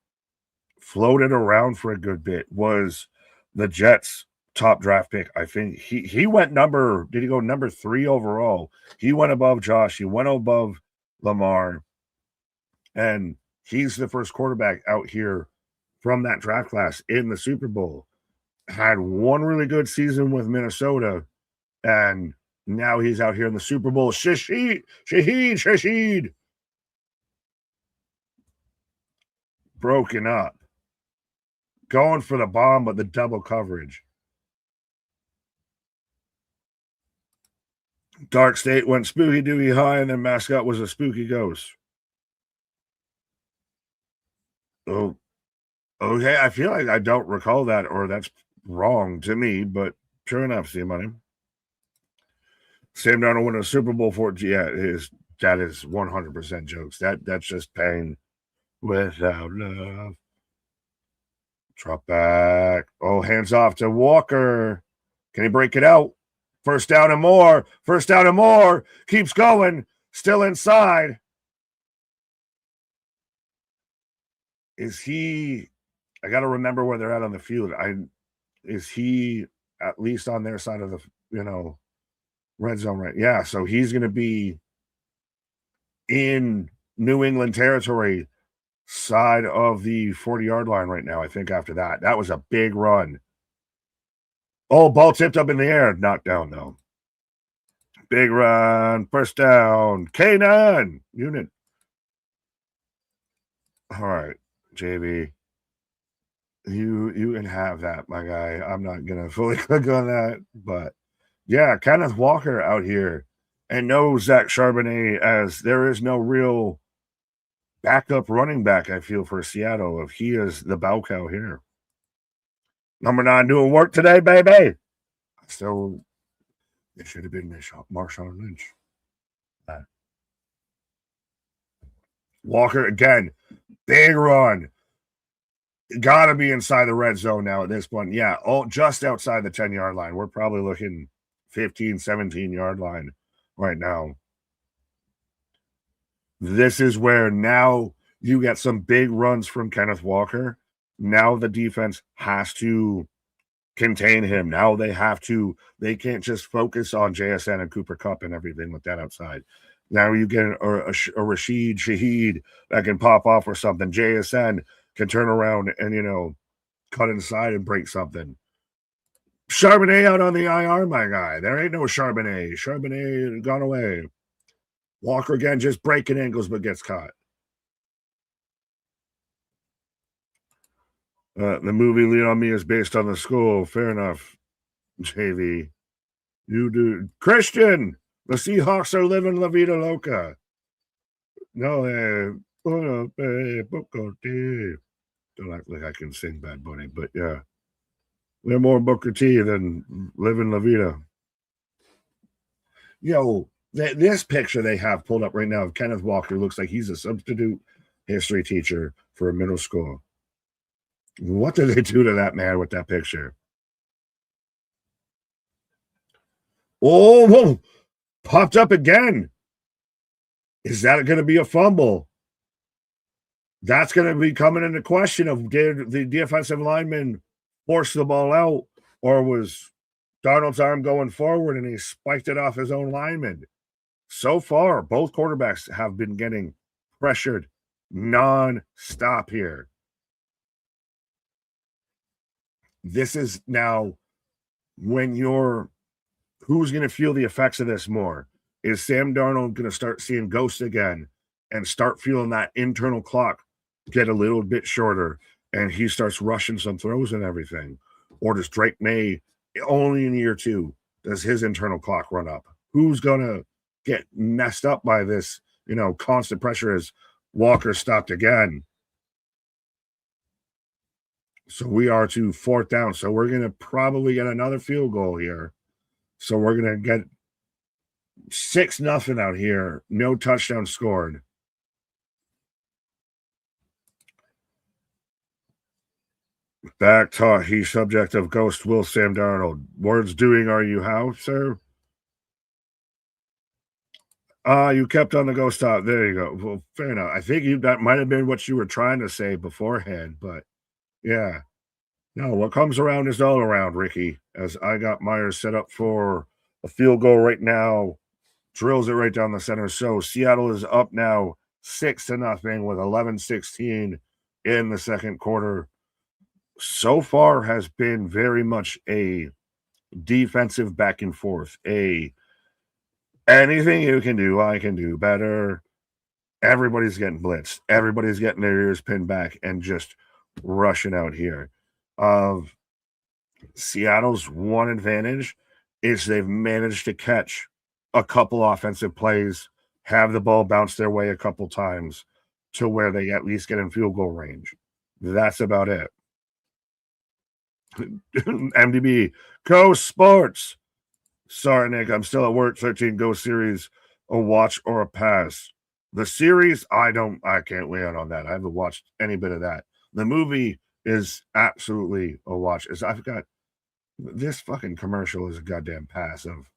floated around for a good bit, was the Jets' top draft pick. I think he went did he go number 3 overall? He went above Josh, he went above Lamar, and he's the first quarterback out here from that draft class in the Super Bowl. Had one really good season with Minnesota, and now he's out here in the Super Bowl. Shaheed. Broken up. Going for the bomb, but the double coverage. Dark State went spooky dooky high, and then mascot was a spooky ghost. Oh, okay. I feel like I don't recall that, or that's wrong to me, but sure enough, see money. Sam Darnold won a Super Bowl for that is 100% jokes. That's just pain without love. Drop back. Oh, hands off to Walker. Can he break it out? First down and more. First down and more. Keeps going. Still inside. Is he? I got to remember where they're at on the field. Is he at least on their side of the red zone, right? Yeah, so he's going to be in New England territory, side of the 40-yard line right now. I think after that was a big run. Oh, ball tipped up in the air, knocked down though. Big run, first down, K9 unit. All right, JB, you can have that, my guy. I'm not gonna fully click on that, but yeah, Kenneth Walker out here, and no Zach Charbonnet, as there is no real backup running back, I feel, for Seattle, if he is the bow cow here. Number 9 doing work today, baby. So it should have been Marshawn Lynch. Walker again, big run. Gotta be inside the red zone now at this point. Yeah, just outside the 10-yard line. We're probably looking 15, 17-yard line right now. This is where now you get some big runs from Kenneth Walker. Now the defense has to contain him. Now they can't just focus on JSN and Cooper Kupp and everything like that outside. Now you get a Rashid Shaheed that can pop off or something. JSN can turn around and, cut inside and break something. Charbonnet out on the IR, my guy. There ain't no Charbonnet. Charbonnet gone away. Walker again, just breaking angles, but gets caught. The movie Lean on Me is based on the school. Fair enough, JV. You do. Christian, the Seahawks are living La Vida Loca. No, don't act like I can sing Bad Bunny, but yeah. They're more Booker T than living La Vida. This picture they have pulled up right now of Kenneth Walker looks like he's a substitute history teacher for a middle school. What did they do to that man with that picture? Oh, whoa, popped up again. Is that going to be a fumble? That's going to be coming into question of did the defensive lineman force the ball out, or was Darnold's arm going forward and he spiked it off his own lineman? So far, both quarterbacks have been getting pressured non-stop here. This is now when who's going to feel the effects of this more? Is Sam Darnold going to start seeing ghosts again and start feeling that internal clock get a little bit shorter and he starts rushing some throws and everything? Or does Drake May, only in year 2, does his internal clock run up? Who's going to get messed up by this, constant pressure as Walker stopped again? So we are to 4th down. So we're going to probably get another field goal here. So we're going to get 6-0 out here. No touchdown scored. Back taught he subject of ghost will Sam Darnold. Words doing are you how, sir? You kept on the ghost talk. There you go. Well, fair enough. I think that might have been what you were trying to say beforehand, but yeah. No, what comes around is all around, Ricky. As I got Myers set up for a field goal right now, drills it right down the center. So Seattle is up now 6-0 with 11:16 in the second quarter. So far has been very much a defensive back and forth. Anything you can do, I can do better. Everybody's getting blitzed. Everybody's getting their ears pinned back and just rushing out here. Seattle's one advantage is they've managed to catch a couple offensive plays, have the ball bounce their way a couple times to where they at least get in field goal range. That's about it. MDB, Go Sports. Sorry, Nick, I'm still at work. 13 Go series, a watch or a pass. The series, I can't weigh in on that. I haven't watched any bit of that. The movie is absolutely a watch. I've got this fucking commercial is a goddamn pass of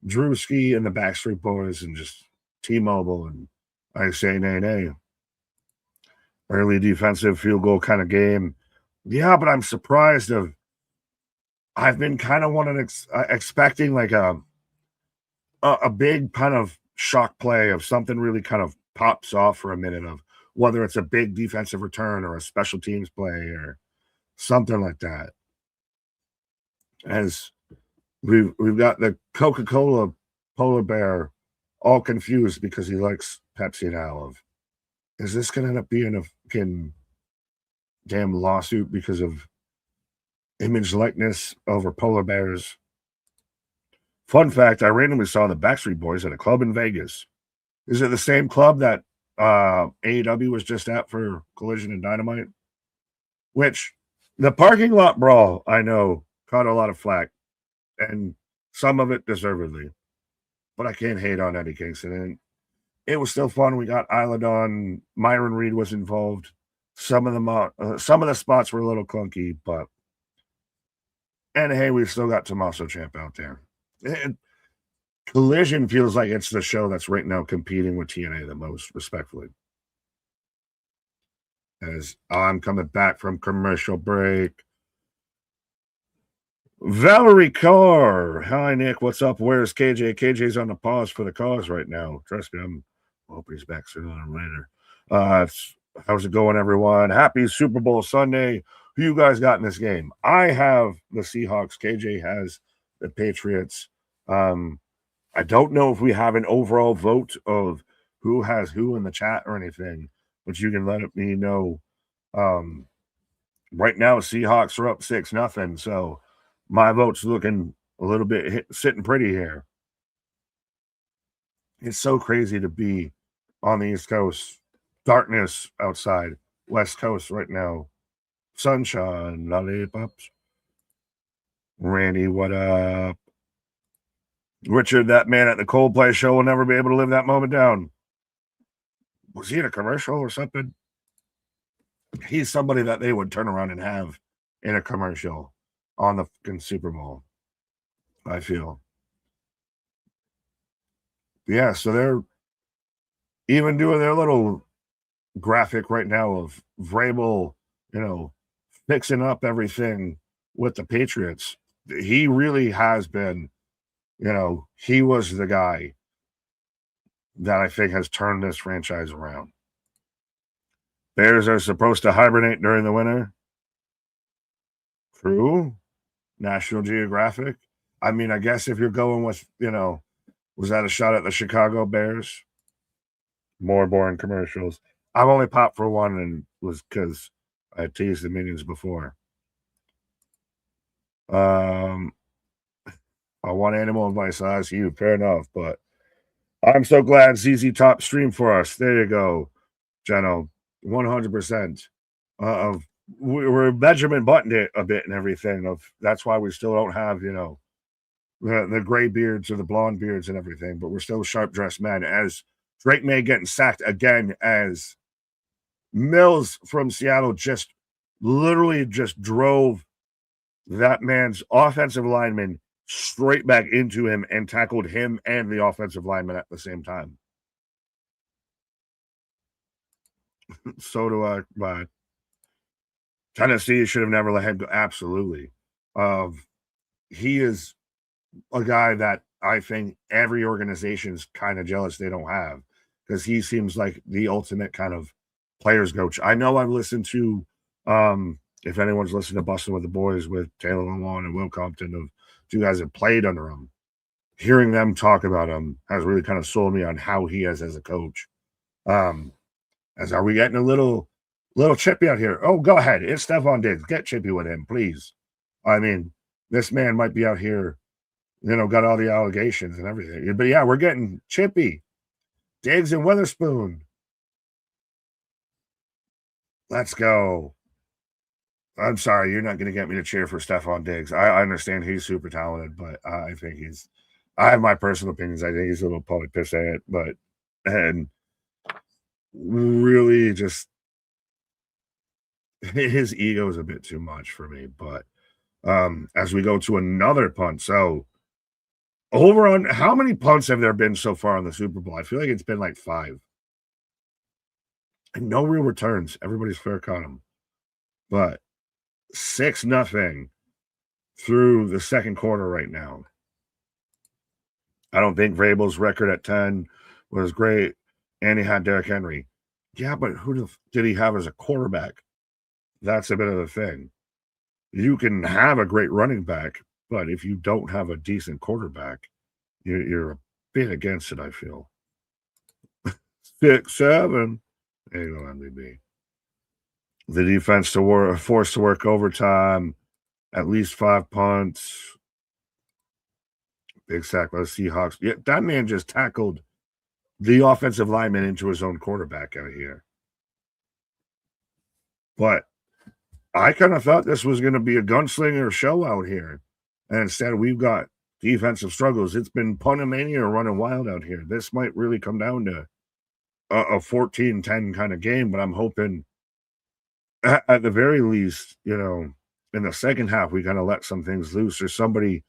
Drewski and the Backstreet Boys and just T-Mobile and I say nay. Early defensive field goal kind of game. Yeah, but I'm surprised of. I've been kind of expecting like a big kind of shock play of something really kind of pops off for a minute of whether it's a big defensive return or a special teams play or something like that. As we've got the Coca-Cola polar bear all confused because he likes Pepsi now. Of is this going to end up being a fucking damn lawsuit because of image likeness over polar bears? Fun fact, I randomly saw the Backstreet Boys at a club in Vegas. Is it the same club that AEW was just at for Collision and Dynamite? Which the parking lot brawl, I know, caught a lot of flack, and some of it deservedly. But I can't hate on Eddie Kingston. And it was still fun. We got Island. Myron Reed was involved. Some of the spots were a little clunky, but and hey, we've still got Tommaso Ciampa out there. Collision feels like it's the show that's right now competing with TNA the most, respectfully. As I'm coming back from commercial break. Valerie Carr. Hi, Nick. What's up? Where's KJ? KJ's on the pause for the cause right now. Trust me, I hope he's back sooner than later. How's it going, everyone? Happy Super Bowl Sunday. Who you guys got in this game? I have the Seahawks. KJ has the Patriots. I don't know if we have an overall vote of who has who in the chat or anything, but you can let me know. Right now, Seahawks are up 6-0, so my vote's looking a little bit sitting pretty here. It's so crazy to be on the East Coast. Darkness outside. West Coast right now. Sunshine, lollipops. Randy, what up? Richard, that man at the Coldplay show will never be able to live that moment down. Was he in a commercial or something? He's somebody that they would turn around and have in a commercial on the fucking Super Bowl, I feel. Yeah, so they're even doing their little graphic right now of Vrabel, fixing up everything with the Patriots. He really has been, he was the guy that I think has turned this franchise around. Bears are supposed to hibernate during the winter. True. National Geographic. I mean, I guess if you're going with, was that a shot at the Chicago Bears? More boring commercials. I've only popped for one and was because I teased the Minions before. I want animal advice. I ask you. Fair enough, but I'm so glad ZZ Top streamed for us. There you go, Jeno. 100%. We're Benjamin Buttoned it a bit and everything. That's why we still don't have, the gray beards or the blonde beards and everything, but we're still sharp dressed men. As Drake May getting sacked again, as Mills from Seattle just literally just drove that man's offensive lineman straight back into him and tackled him and the offensive lineman at the same time. So do I. Tennessee should have never let him go. Absolutely. He is a guy that I think every organization's kind of jealous they don't have, because he seems like the ultimate kind of players coach. I know I've listened to, if anyone's listened to Busting with the Boys with Taylor Lalonde and Will Compton, of two guys that played under him, hearing them talk about him has really kind of sold me on how he is as a coach. As are we getting a little chippy out here? Oh, go ahead. It's Stephon Diggs. Get chippy with him, please. I mean, this man might be out here, got all the allegations and everything. But yeah, we're getting chippy. Diggs and Witherspoon. Let's go. I'm sorry, you're not going to get me to cheer for Stephon Diggs. I understand he's super talented, but I think I have my personal opinions. I think he's a little probably pissed at it, but and really just his ego is a bit too much for me. But as we go to another punt, so over on how many punts have there been so far in the Super Bowl? I feel like it's been like 5. And no real returns. Everybody's fair caught them. But 6-0 through the second quarter right now. I don't think Vrabel's record at 10 was great. And he had Derrick Henry. Yeah, but who did he have as a quarterback? That's a bit of a thing. You can have a great running back, but if you don't have a decent quarterback, you're a bit against it, I feel. 6-7. There you go, MVP. The defense forced to work overtime, at least 5 punts. Big sack by the Seahawks. Yeah, that man just tackled the offensive lineman into his own quarterback out here. But I kind of thought this was going to be a gunslinger show out here. And instead, we've got defensive struggles. It's been puntomania running wild out here. This might really come down to a 14-10 kind of game, but I'm hoping at the very least, in the second half, we kind of let some things loose, or somebody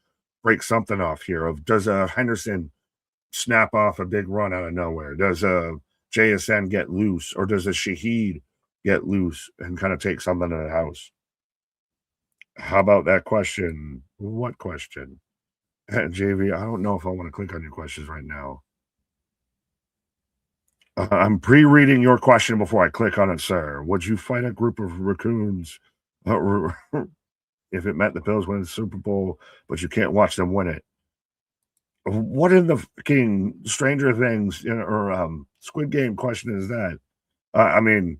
break something off here. Does Henderson snap off a big run out of nowhere? Does JSN get loose, or does a Shaheed get loose and kind of take something to the house? How about that question? What question? JV, I don't know if I want to click on your questions right now. I'm pre-reading your question before I click on it, sir. Would you fight a group of raccoons if it meant the Bills win the Super Bowl, but you can't watch them win it? What in the fucking Stranger Things or Squid Game question is that? I mean,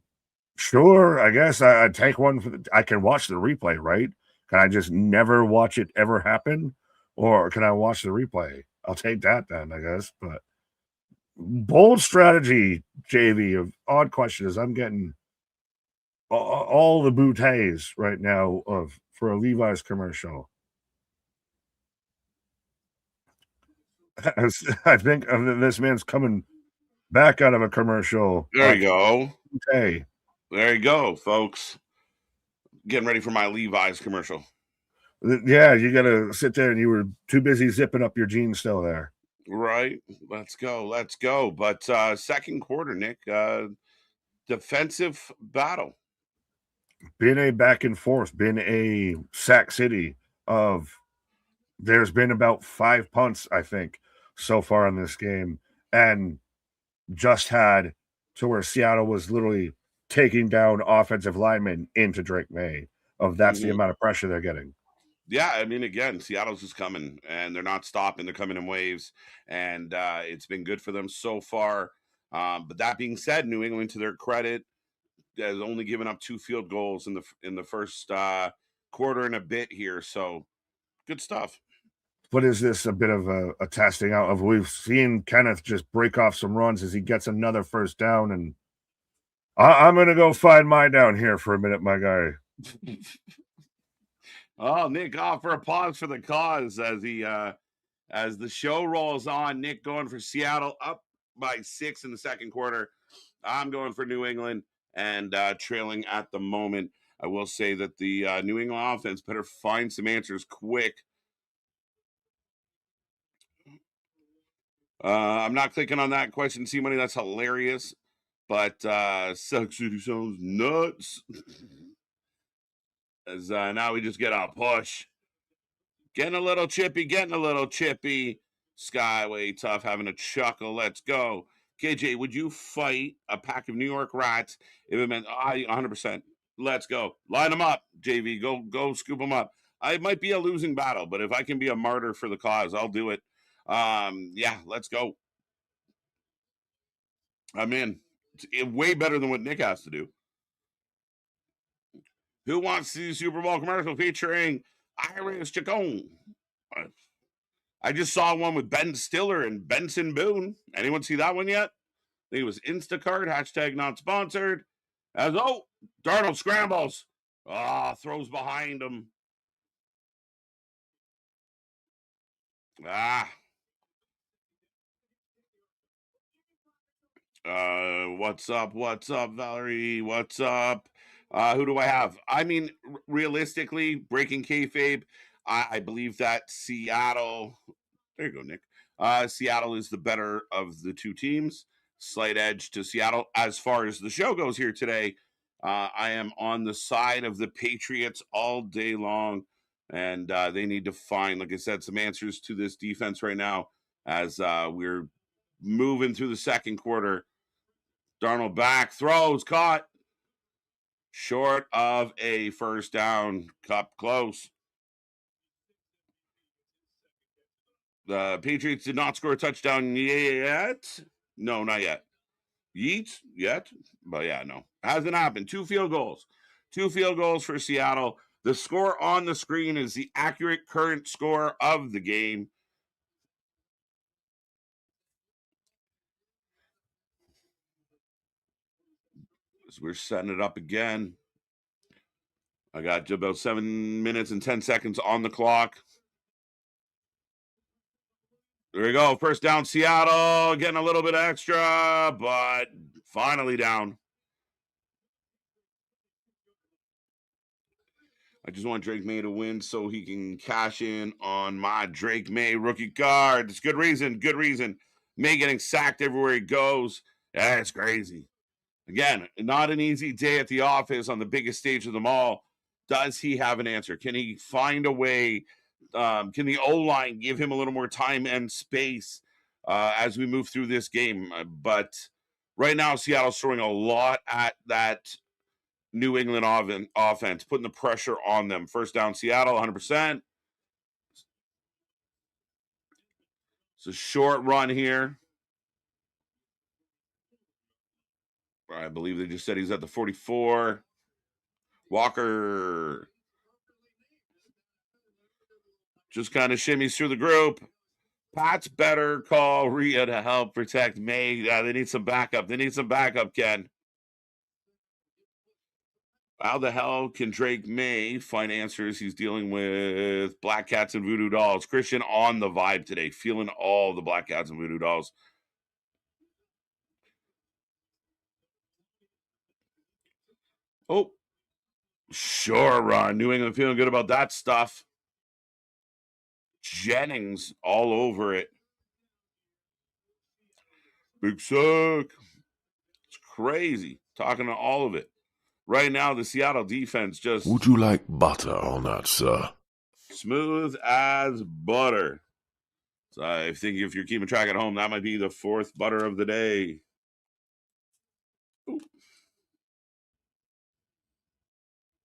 sure, I guess I'd take one I can watch the replay, right? Can I just never watch it ever happen? Or can I watch the replay? I'll take that then, I guess. But bold strategy, JV, of odd questions. I'm getting all the bouteilles right now for a Levi's commercial. I think this man's coming back out of a commercial. There you go. Hey, there you go, folks. Getting ready for my Levi's commercial. Yeah, you got to sit there, and you were too busy zipping up your jeans still there. Right. Let's go. But second quarter, Nick, defensive battle. Been a back and forth, been a sack city of there's been about 5 punts, I think, so far in this game, and just had to where Seattle was literally taking down offensive linemen into Drake May. That's the amount of pressure they're getting. Yeah, I mean, again, Seattle's just coming, and they're not stopping. They're coming in waves, and it's been good for them so far. But that being said, New England, to their credit, has only given up 2 field goals in the first quarter and a bit here. So good stuff. But is this a bit of a testing out of we've seen Kenneth just break off some runs as he gets another first down, and I'm going to go find mine down here for a minute, my guy. Oh, Nick, offer a pause for the cause as as the show rolls on. Nick going for Seattle, up by 6 in the second quarter. I'm going for New England and trailing at the moment I will say that the New England offense better find some answers quick. I'm not clicking on that question, C Money. That's hilarious. But Suck City sounds nuts. As now we just get a push. Getting a little chippy. Skyway Tough having a chuckle. Let's go. KJ, would you fight a pack of New York rats if it meant 100%? Let's go. Line them up, JV. Go scoop them up. It might be a losing battle, but if I can be a martyr for the cause, I'll do it. Yeah, let's go. I'm in. It's way better than what Nick has to do. Who wants to see Super Bowl commercial featuring Iris Chacon? I just saw one with Ben Stiller and Benson Boone. Anyone see that one yet? I think it was Instacart, hashtag not sponsored. Darnold scrambles. Throws behind him. What's up, Valerie? What's up? Who do I have? I mean, realistically, breaking kayfabe, I believe that Seattle. There you go, Nick. Seattle is the better of the two teams. Slight edge to Seattle. As far as the show goes here today, I am on the side of the Patriots all day long, and they need to find, like I said, some answers to this defense right now as we're moving through the second quarter. Darnold back, throws, caught. Short of a first down. Cup close. The Patriots did not score a touchdown yet. No, not yet. Yet. But yeah, no. Hasn't happened. 2 field goals. 2 field goals for Seattle. The score on the screen is the accurate current score of the game. As we're setting it up again. I got about 7 minutes and 10 seconds on the clock. There we go. First down, Seattle. Getting a little bit extra, but finally down. I just want Drake May to win so he can cash in on my Drake May rookie card. It's good reason. May getting sacked everywhere he goes. That's crazy. Again, not an easy day at the office on the biggest stage of them all. Does he have an answer? Can he find a way? Can the O-line give him a little more time and space as we move through this game? But right now, Seattle's throwing a lot at that New England offense, putting the pressure on them. First down, Seattle, 100%. It's a short run here. I believe they just said he's at the 44. Walker just kind of shimmies through the group. Pat's better call Rhea to help protect May. They need some backup. Ken. How the hell can Drake May find answers? He's dealing with Black Cats and Voodoo Dolls. Christian on the vibe today, feeling all the Black Cats and Voodoo Dolls. Oh, sure run. New England feeling good about that stuff. Jennings all over it. Big suck. It's crazy. Talking to all of it. Right now, the Seattle defense just... Would you like butter on that, sir? Smooth as butter. So I think if you're keeping track at home, that might be the 4th butter of the day. Ooh.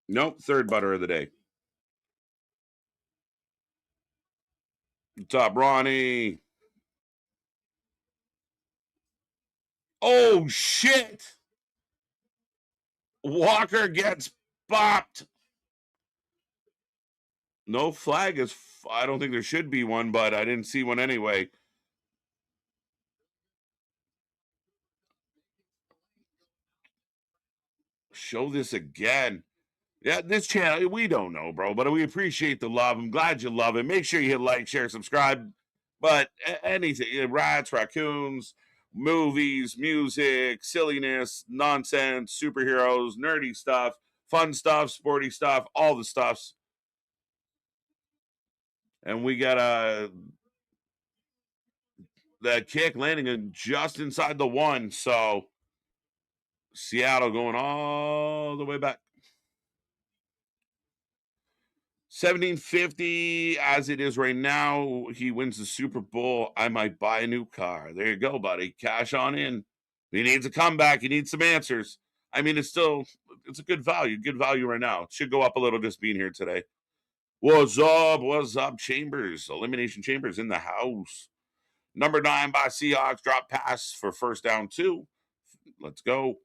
Nope, 3rd butter of the day. Top Ronnie. Oh, shit. Walker gets bopped. No flag is... I don't think there should be one, but I didn't see one anyway. Show this again. Yeah, this channel, we don't know, bro, but we appreciate the love. I'm glad you love it. Make sure you hit like, share, subscribe. But anything, rats, raccoons, movies, music, silliness, nonsense, superheroes, nerdy stuff, fun stuff, sporty stuff, all the stuffs. And we got the kick landing in just inside the 1. So Seattle going all the way back. 1750 as it is right now. He wins the Super Bowl. I might buy a new car. There you go, buddy. Cash on in. He needs a comeback. He needs some answers. I mean, it's a good value. Good value right now. It should go up a little just being here today. What's up? What's up, Chambers? Elimination Chambers in the house. Number 9 by Seahawks. Drop pass for first down 2. Let's go.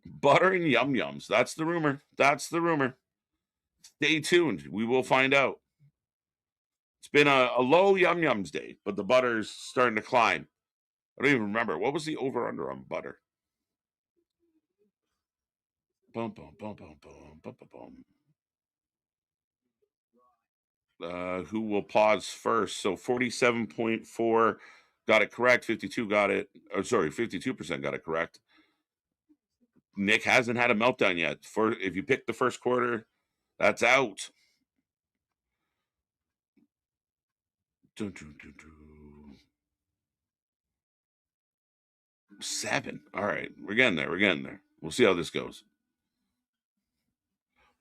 Butter and Yum Yums. That's the rumor. That's the rumor. Stay tuned. We will find out. It's been a low Yum Yums day, but the butter's starting to climb. I don't even remember. What was the over-under on butter? Boom, boom, boom, boom, boom, boom, boom, boom. Who will pause first? So 47.4 got it correct. 52 got it. Oh, sorry, 52% got it correct. Nick hasn't had a meltdown yet. If you pick the first quarter, that's out. 7. All right, we're getting there. We're getting there. We'll see how this goes.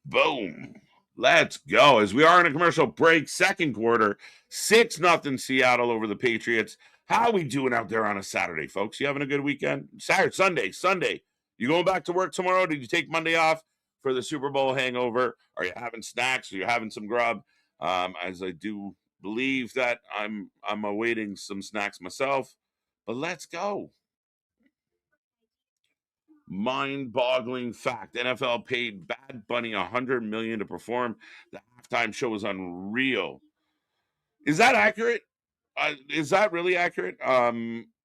Boom. Let's go. As we are in a commercial break, second quarter, 6-0 Seattle over the Patriots. How we doing out there on a Saturday, folks? You having a good weekend? Sunday. You going back to work tomorrow? Did you take Monday off for the Super Bowl hangover? Are you having snacks? Are you having some grub? As I do believe that I'm awaiting some snacks myself. But let's go. Mind-boggling fact: NFL paid Bad Bunny $100 million to perform. The halftime show was unreal. Is that accurate? Is that really accurate?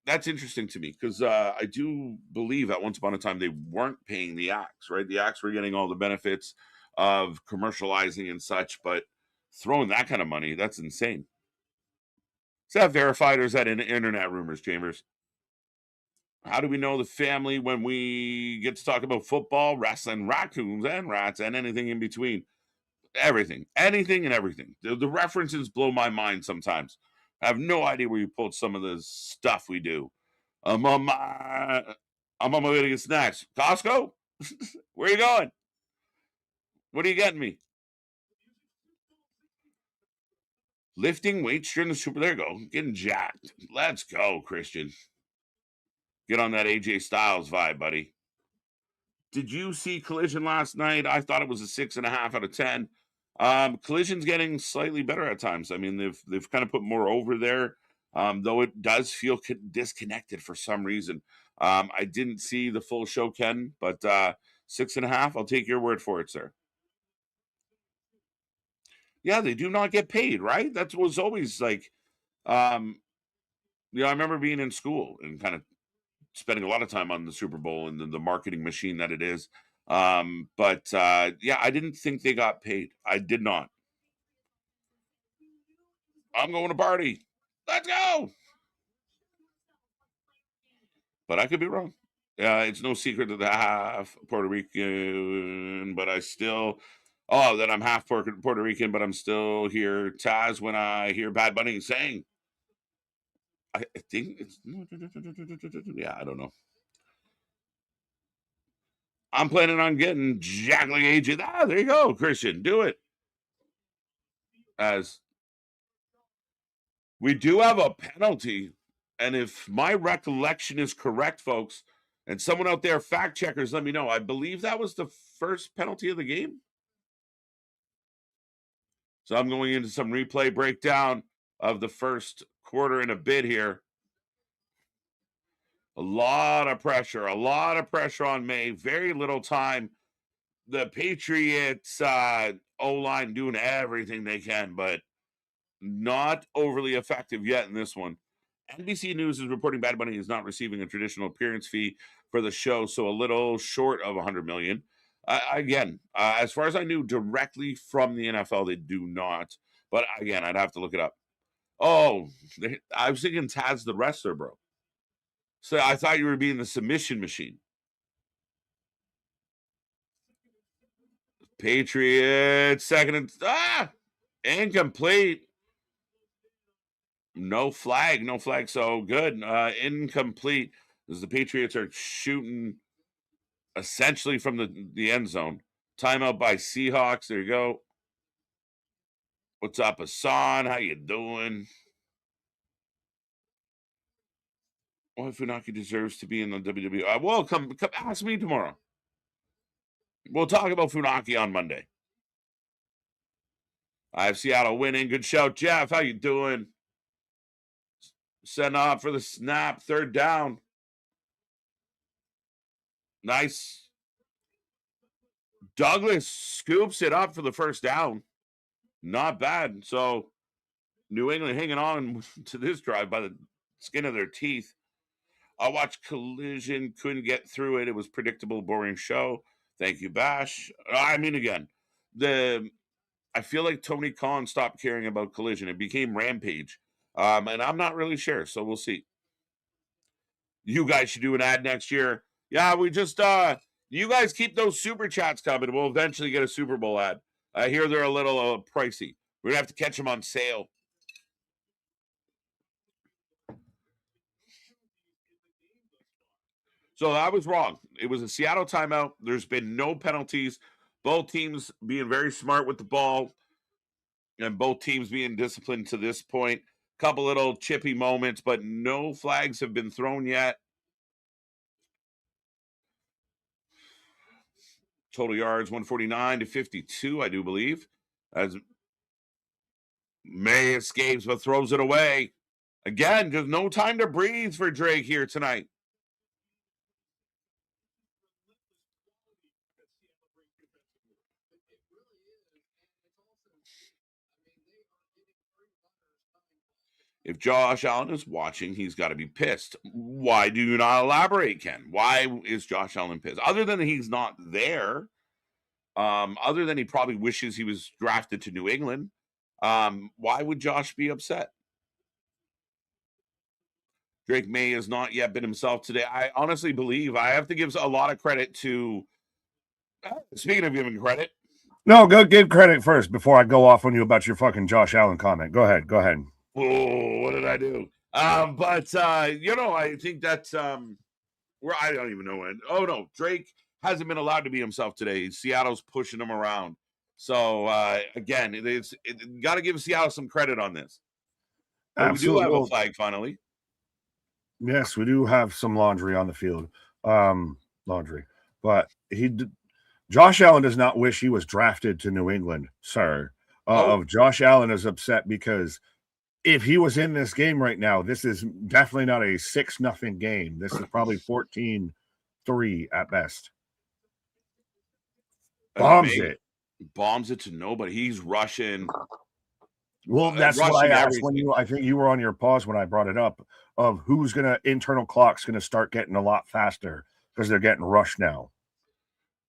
That's interesting to me because I do believe at once upon a time they weren't paying the acts, right? The acts were getting all the benefits of commercializing and such, but throwing that kind of money, that's insane. Is that verified or is that internet rumors, Chambers? How do we know the family when we get to talk about football, wrestling, raccoons, and rats, and anything in between? Everything, anything, and everything. The references blow my mind sometimes. I have no idea where you pulled some of the stuff we do. I'm on my way to get snacks. Costco? Where are you going? What are you getting me? Lifting weights during the Super. There you go. Getting jacked. Let's go, Christian. Get on that AJ Styles vibe, buddy. Did you see Collision last night? I thought it was a 6.5 out of 10. Collision's getting slightly better at times. I mean, they've kind of put more over there, though it does feel disconnected for some reason. I didn't see the full show, Ken, but 6.5. I'll take your word for it, sir. Yeah, they do not get paid, right? That was always like, I remember being in school and kind of spending a lot of time on the Super Bowl and the marketing machine that it is. But I didn't think they got paid. I did not. I'm going to party. Let's go. But I could be wrong. It's no secret that I'm half Puerto Rican, but that I'm half Puerto Rican, but I'm still here. Taz, when I hear Bad Bunny saying, I think it's, yeah, I don't know. I'm planning on getting Jack like AJ. There you go, Christian. Do it. As we do have a penalty. And if my recollection is correct, folks, and someone out there, fact checkers, let me know. I believe that was the first penalty of the game. So I'm going into some replay breakdown of the first quarter in a bit here. A lot of pressure on May. Very little time. The Patriots O-line doing everything they can, but not overly effective yet in this one. NBC News is reporting Bad Bunny is not receiving a traditional appearance fee for the show, so a little short of $100 million. As far as I knew, directly from the NFL, they do not. But again, I'd have to look it up. Oh, I was thinking Taz the wrestler, bro. So I thought you were being the submission machine. Patriots second and incomplete. No flag. So good. Incomplete as the Patriots are shooting essentially from the end zone. Timeout by Seahawks. There you go. What's up, Hassan? How you doing? Why Funaki deserves to be in the WWE. Well, come ask me tomorrow. We'll talk about Funaki on Monday. I have Seattle winning. Good shout, Jeff. How you doing? Send off for the snap. Third down. Nice. Douglas scoops it up for the first down. Not bad. So New England hanging on to this drive by the skin of their teeth. I watched Collision. Couldn't get through it. It was predictable, boring show. Thank you, Bash. I mean, again, I feel like Tony Khan stopped caring about Collision. It became Rampage. And I'm not really sure, so we'll see. You guys should do an ad next year. Yeah, we just you guys keep those super chats coming. We'll eventually get a Super Bowl ad. I hear they're a little pricey. We're gonna have to catch them on sale. So I was wrong. It was a Seattle timeout. There's been no penalties. Both teams being very smart with the ball, and both teams being disciplined to this point. Couple little chippy moments, but no flags have been thrown yet. Total yards 149 to 52, I do believe. As May escapes but throws it away. Again, just no time to breathe for Drake here tonight. If Josh Allen is watching, he's got to be pissed. Why do you not elaborate, Ken? Why is Josh Allen pissed? Other than he's not there, other than he probably wishes he was drafted to New England, why would Josh be upset? Drake May has not yet been himself today. I honestly believe I have to give a lot of credit to, speaking of giving credit. No, go give credit first before I go off on you about your fucking Josh Allen comment. Go ahead. Oh, what did I do? I think that's where I don't even know when. Oh no, Drake hasn't been allowed to be himself today. Seattle's pushing him around. So again, it's got to give Seattle some credit on this. But Absolutely. we do have a flag finally. Yes, we do have some laundry on the field. But Josh Allen does not wish he was drafted to New England, sir. Josh Allen is upset because if he was in this game right now, this is definitely not a 6-0 game. This is probably 14-3 at best. Bombs it to nobody. He's rushing. Well, that's what I asked when I think you were on your pause when I brought it up of who's internal clock's going to start getting a lot faster because they're getting rushed now.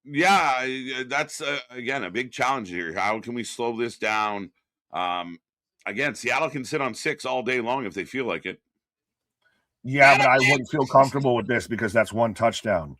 Yeah, that's again a big challenge here. How can we slow this down? Again, Seattle can sit on 6 all day long if they feel like it. Yeah, but I wouldn't feel comfortable with this because that's one touchdown.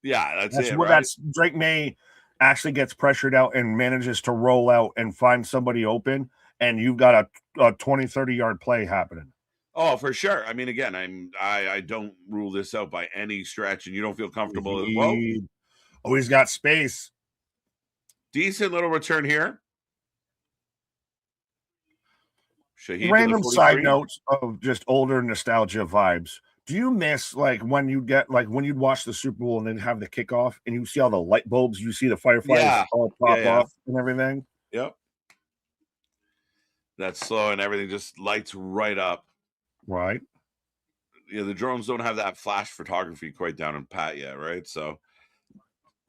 Yeah, that's it. That's Drake May actually gets pressured out and manages to roll out and find somebody open, and you've got a 20, 30-yard play happening. Oh, for sure. I mean, again, I don't rule this out by any stretch, and you don't feel comfortable. He's got space. Decent little return here. Shaheed Random side notes of just older nostalgia vibes. Do you miss when you'd watch the Super Bowl and then have the kickoff and you see all the light bulbs, you see the fireflies all pop off and everything? Yep. That's slow and everything just lights right up. Right. Yeah, the drones don't have that flash photography quite down in pat yet, right? So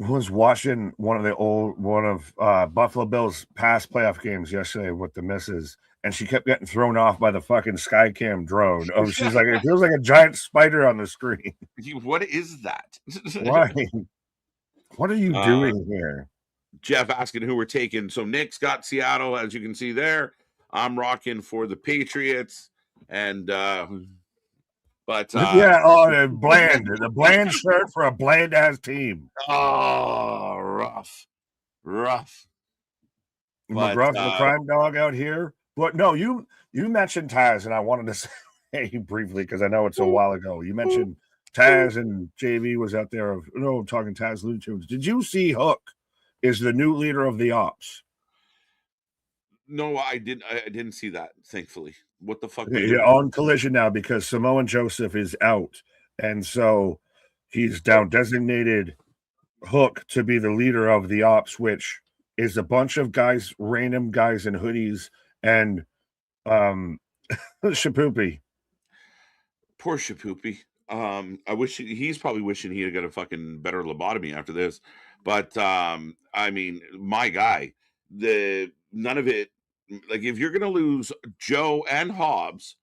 I was watching one of Buffalo Bills past playoff games yesterday with the missus, and she kept getting thrown off by the fucking Skycam drone. Oh, she's like, it feels like a giant spider on the screen. What is that? Right. What are you doing here? Jeff asking who we're taking. So Nick's got Seattle, as you can see there. I'm rocking for the Patriots. And the bland shirt for a bland ass team. Oh, rough. rough. But, McGruff, the crime dog out here. But no, you mentioned Taz, and I wanted to say briefly because I know it's a while ago. You mentioned Taz and JV was out there. Talking Taz Looney Tunes. Did you see Hook is the new leader of the Ops? No, I didn't see that. Thankfully, what the fuck? On Collision now because Samoan Joseph is out, and so he's down designated Hook to be the leader of the Ops, which is a bunch of guys, random guys in hoodies, and Shapoopy. Poor Shapoopy. I wish he's probably wishing he had got a fucking better lobotomy after this. But I mean, my guy, none of it. Like, if you're gonna lose Joe and Hobbs,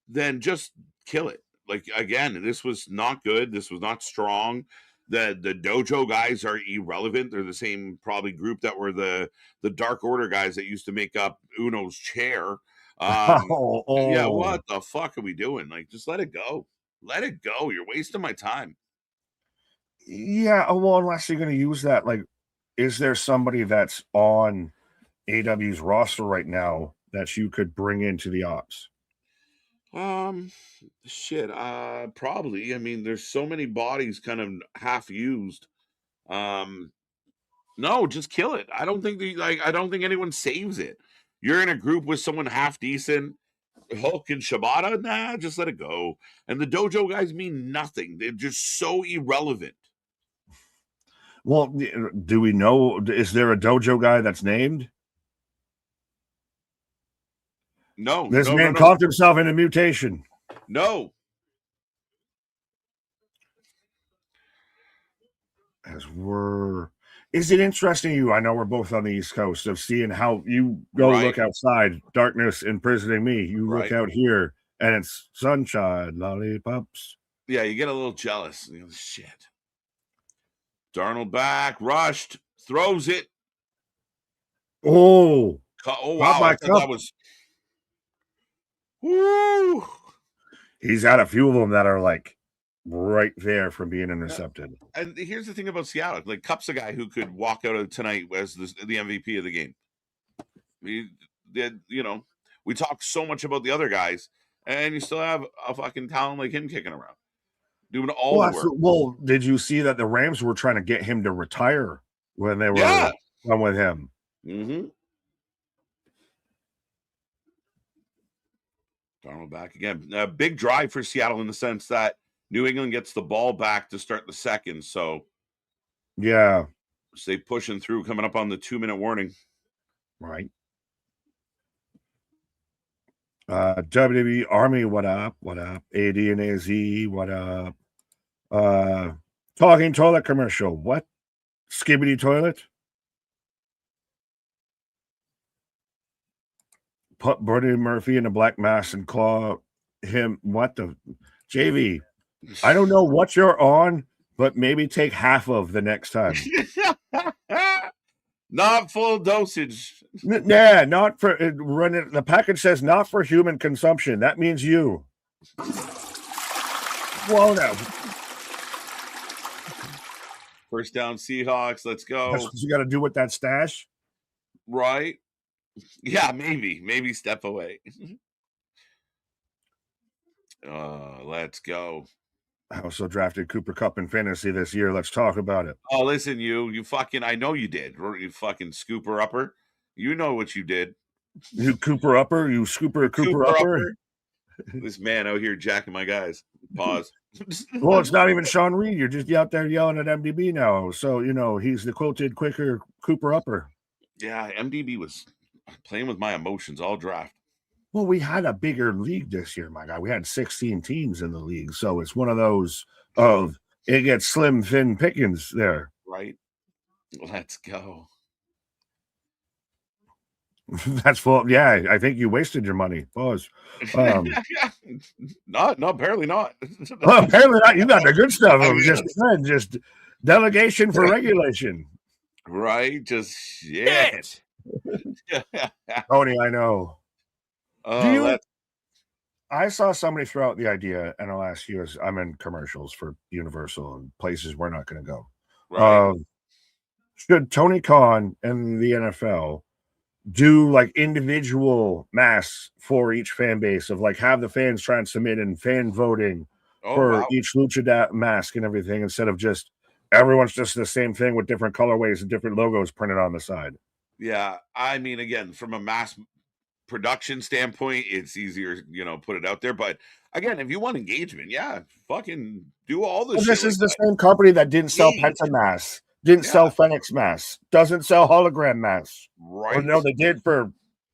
then just kill it. Like, again, this was not good. This was not strong. The dojo guys are irrelevant. They're the same probably group that were the Dark Order guys that used to make up Uno's chair. Yeah, what the fuck are we doing? Like, just let it go. Let it go. You're wasting my time. Yeah, well, unless you're going to use that, like, is there somebody that's on AW's roster right now that you could bring into the Ops? Shit. Probably. I mean, there's so many bodies kind of half used. No, just kill it. I don't think I don't think anyone saves it. You're in a group with someone half decent. Hulk and Shibata, nah, just let it go. And the dojo guys mean nothing. They're just so irrelevant. Well, do we know? Is there a dojo guy that's named? No, this no, man no. caught himself in a mutation. No. Is it interesting to you? I know we're both on the East Coast of seeing how you go look outside, darkness imprisoning me. You look out here and it's sunshine, lollipops. Yeah, you get a little jealous. You know, shit. Darnold back, rushed, throws it. Oh wow! I thought that was. Woo! He's got a few of them that are like right there from being intercepted. And here's the thing about Seattle: like, Cup's a guy who could walk out of tonight as the MVP of the game. We did, we talk so much about the other guys, and you still have a fucking talent like him kicking around, doing all the work. Well, did you see that the Rams were trying to get him to retire when they were done with him? Mm-hmm. Darnold back again. A big drive for Seattle in the sense that New England gets the ball back to start the second. So, yeah, stay pushing through, coming up on the 2-minute warning. Right. WWE Army, what up? What up? AD and AZ, what up? Talking toilet commercial. What? Skibbity toilet? Put Buddy Murphy in a black mask and claw him. What the? JV, I don't know what you're on, but maybe take half of the next time. Not full dosage. Yeah, not for running. The package says not for human consumption. That means you. Whoa, now. First down, Seahawks. Let's go. That's what you got to do with that stash, right? Yeah, maybe step away. Let's go. I also drafted Cooper Kupp in fantasy this year. Let's talk about it. Oh, listen, you fucking, I know you did. You fucking scooper upper. You know what you did. You Cooper upper, you scooper Cooper upper. This man out here jacking my guys. Pause. Well, it's not even Sean Reed. You're just out there yelling at MDB now. So, he's the quoted quicker Cooper upper. Yeah, MDB was playing with my emotions all draft. Well, we had a bigger league this year, my guy. We had 16 teams in the league. So it's one of those of it gets slim, thin pickings there. Right. Let's go. That's full. Yeah, I think you wasted your money. Pause. No, apparently not. Well, apparently not. You got the good stuff. Just delegation for regulation. Right. Just shit. Tony, I know. I saw somebody throw out the idea in the last few years. I'm in commercials for Universal and places we're not going to go. Right. should Tony Khan and the NFL do like individual masks for each fan base of like have the fans try and submit and fan voting Oh for wow. each lucha mask and everything instead of just everyone's just the same thing with different colorways and different logos printed on the side. Yeah, I mean, again, from a mass production standpoint, it's easier, put it out there. But again, if you want engagement, yeah, fucking do all this Well, shit this like is the that. same company that didn't sell Engage. Penta masks, didn't Yeah. sell Phoenix masks, doesn't sell hologram masks. Right. Or no, they did for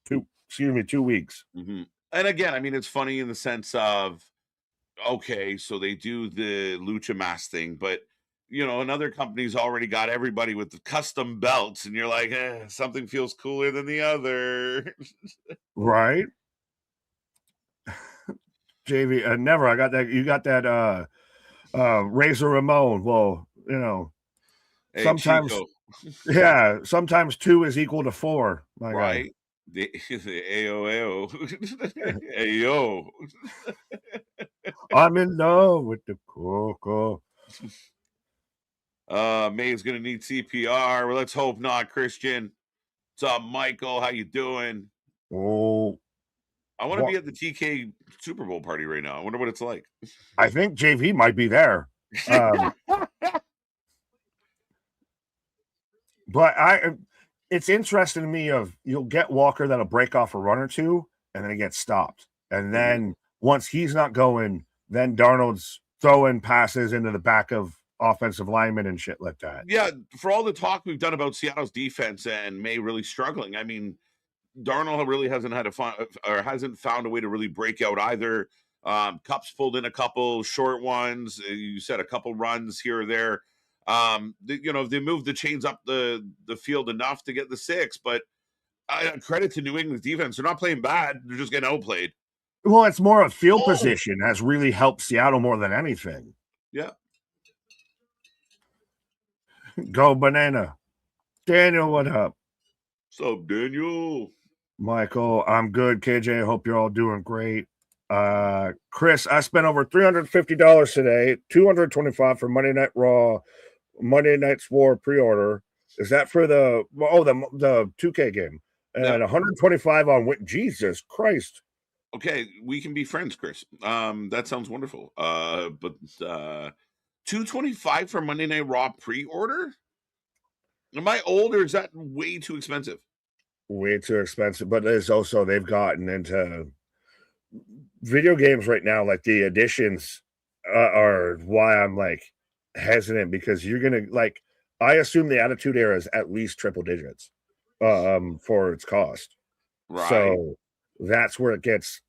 2 weeks. Mm-hmm. And again, I mean, it's funny in the sense of, okay, so they do the lucha mask thing, but another company's already got everybody with the custom belts, and you're like, something feels cooler than the other. Right. JV, never. I got that. You got that Razor Ramon. Well, Hey, sometimes, Chico. yeah, sometimes 2 is equal to 4. My Right. The AOAO. Hey, yo. I'm in love with the Coco. May's gonna need CPR. Well, let's hope not, Christian. What's up, Michael? How you doing? Oh, I want to be at the TK Super Bowl party right now. I wonder what it's like. I think JV might be there. But it's interesting to me of you'll get Walker that'll break off a run or two and then he gets stopped. And then once he's not going, then Darnold's throwing passes into the back of offensive linemen and shit like that. Yeah, for all the talk we've done about Seattle's defense and May really struggling, I mean, Darnold really hasn't found a way to really break out either. Cup's pulled in a couple short ones. You said a couple runs here or there. They moved the chains up the field enough to get the 6, but credit to New England's defense. They're not playing bad. They're just getting outplayed. Well, it's more of field position has really helped Seattle more than anything. Yeah. Go banana. Daniel, what up? What's up, Daniel? Michael, I'm good. KJ, I hope you're all doing great. Chris, I spent over $350 today, $225 for Monday Night Raw, Monday Night's War pre-order. Is that for the 2K game? And 125 on Jesus Christ. Okay, we can be friends, Chris. That sounds wonderful. But 225 for Monday Night Raw pre-order? Am I old or is that way too expensive? Way too expensive, but there's also they've gotten into video games right now. Like the additions are why I'm like hesitant because you're gonna like. I assume the Attitude Era is at least triple digits, for its cost. Right. So that's where it gets.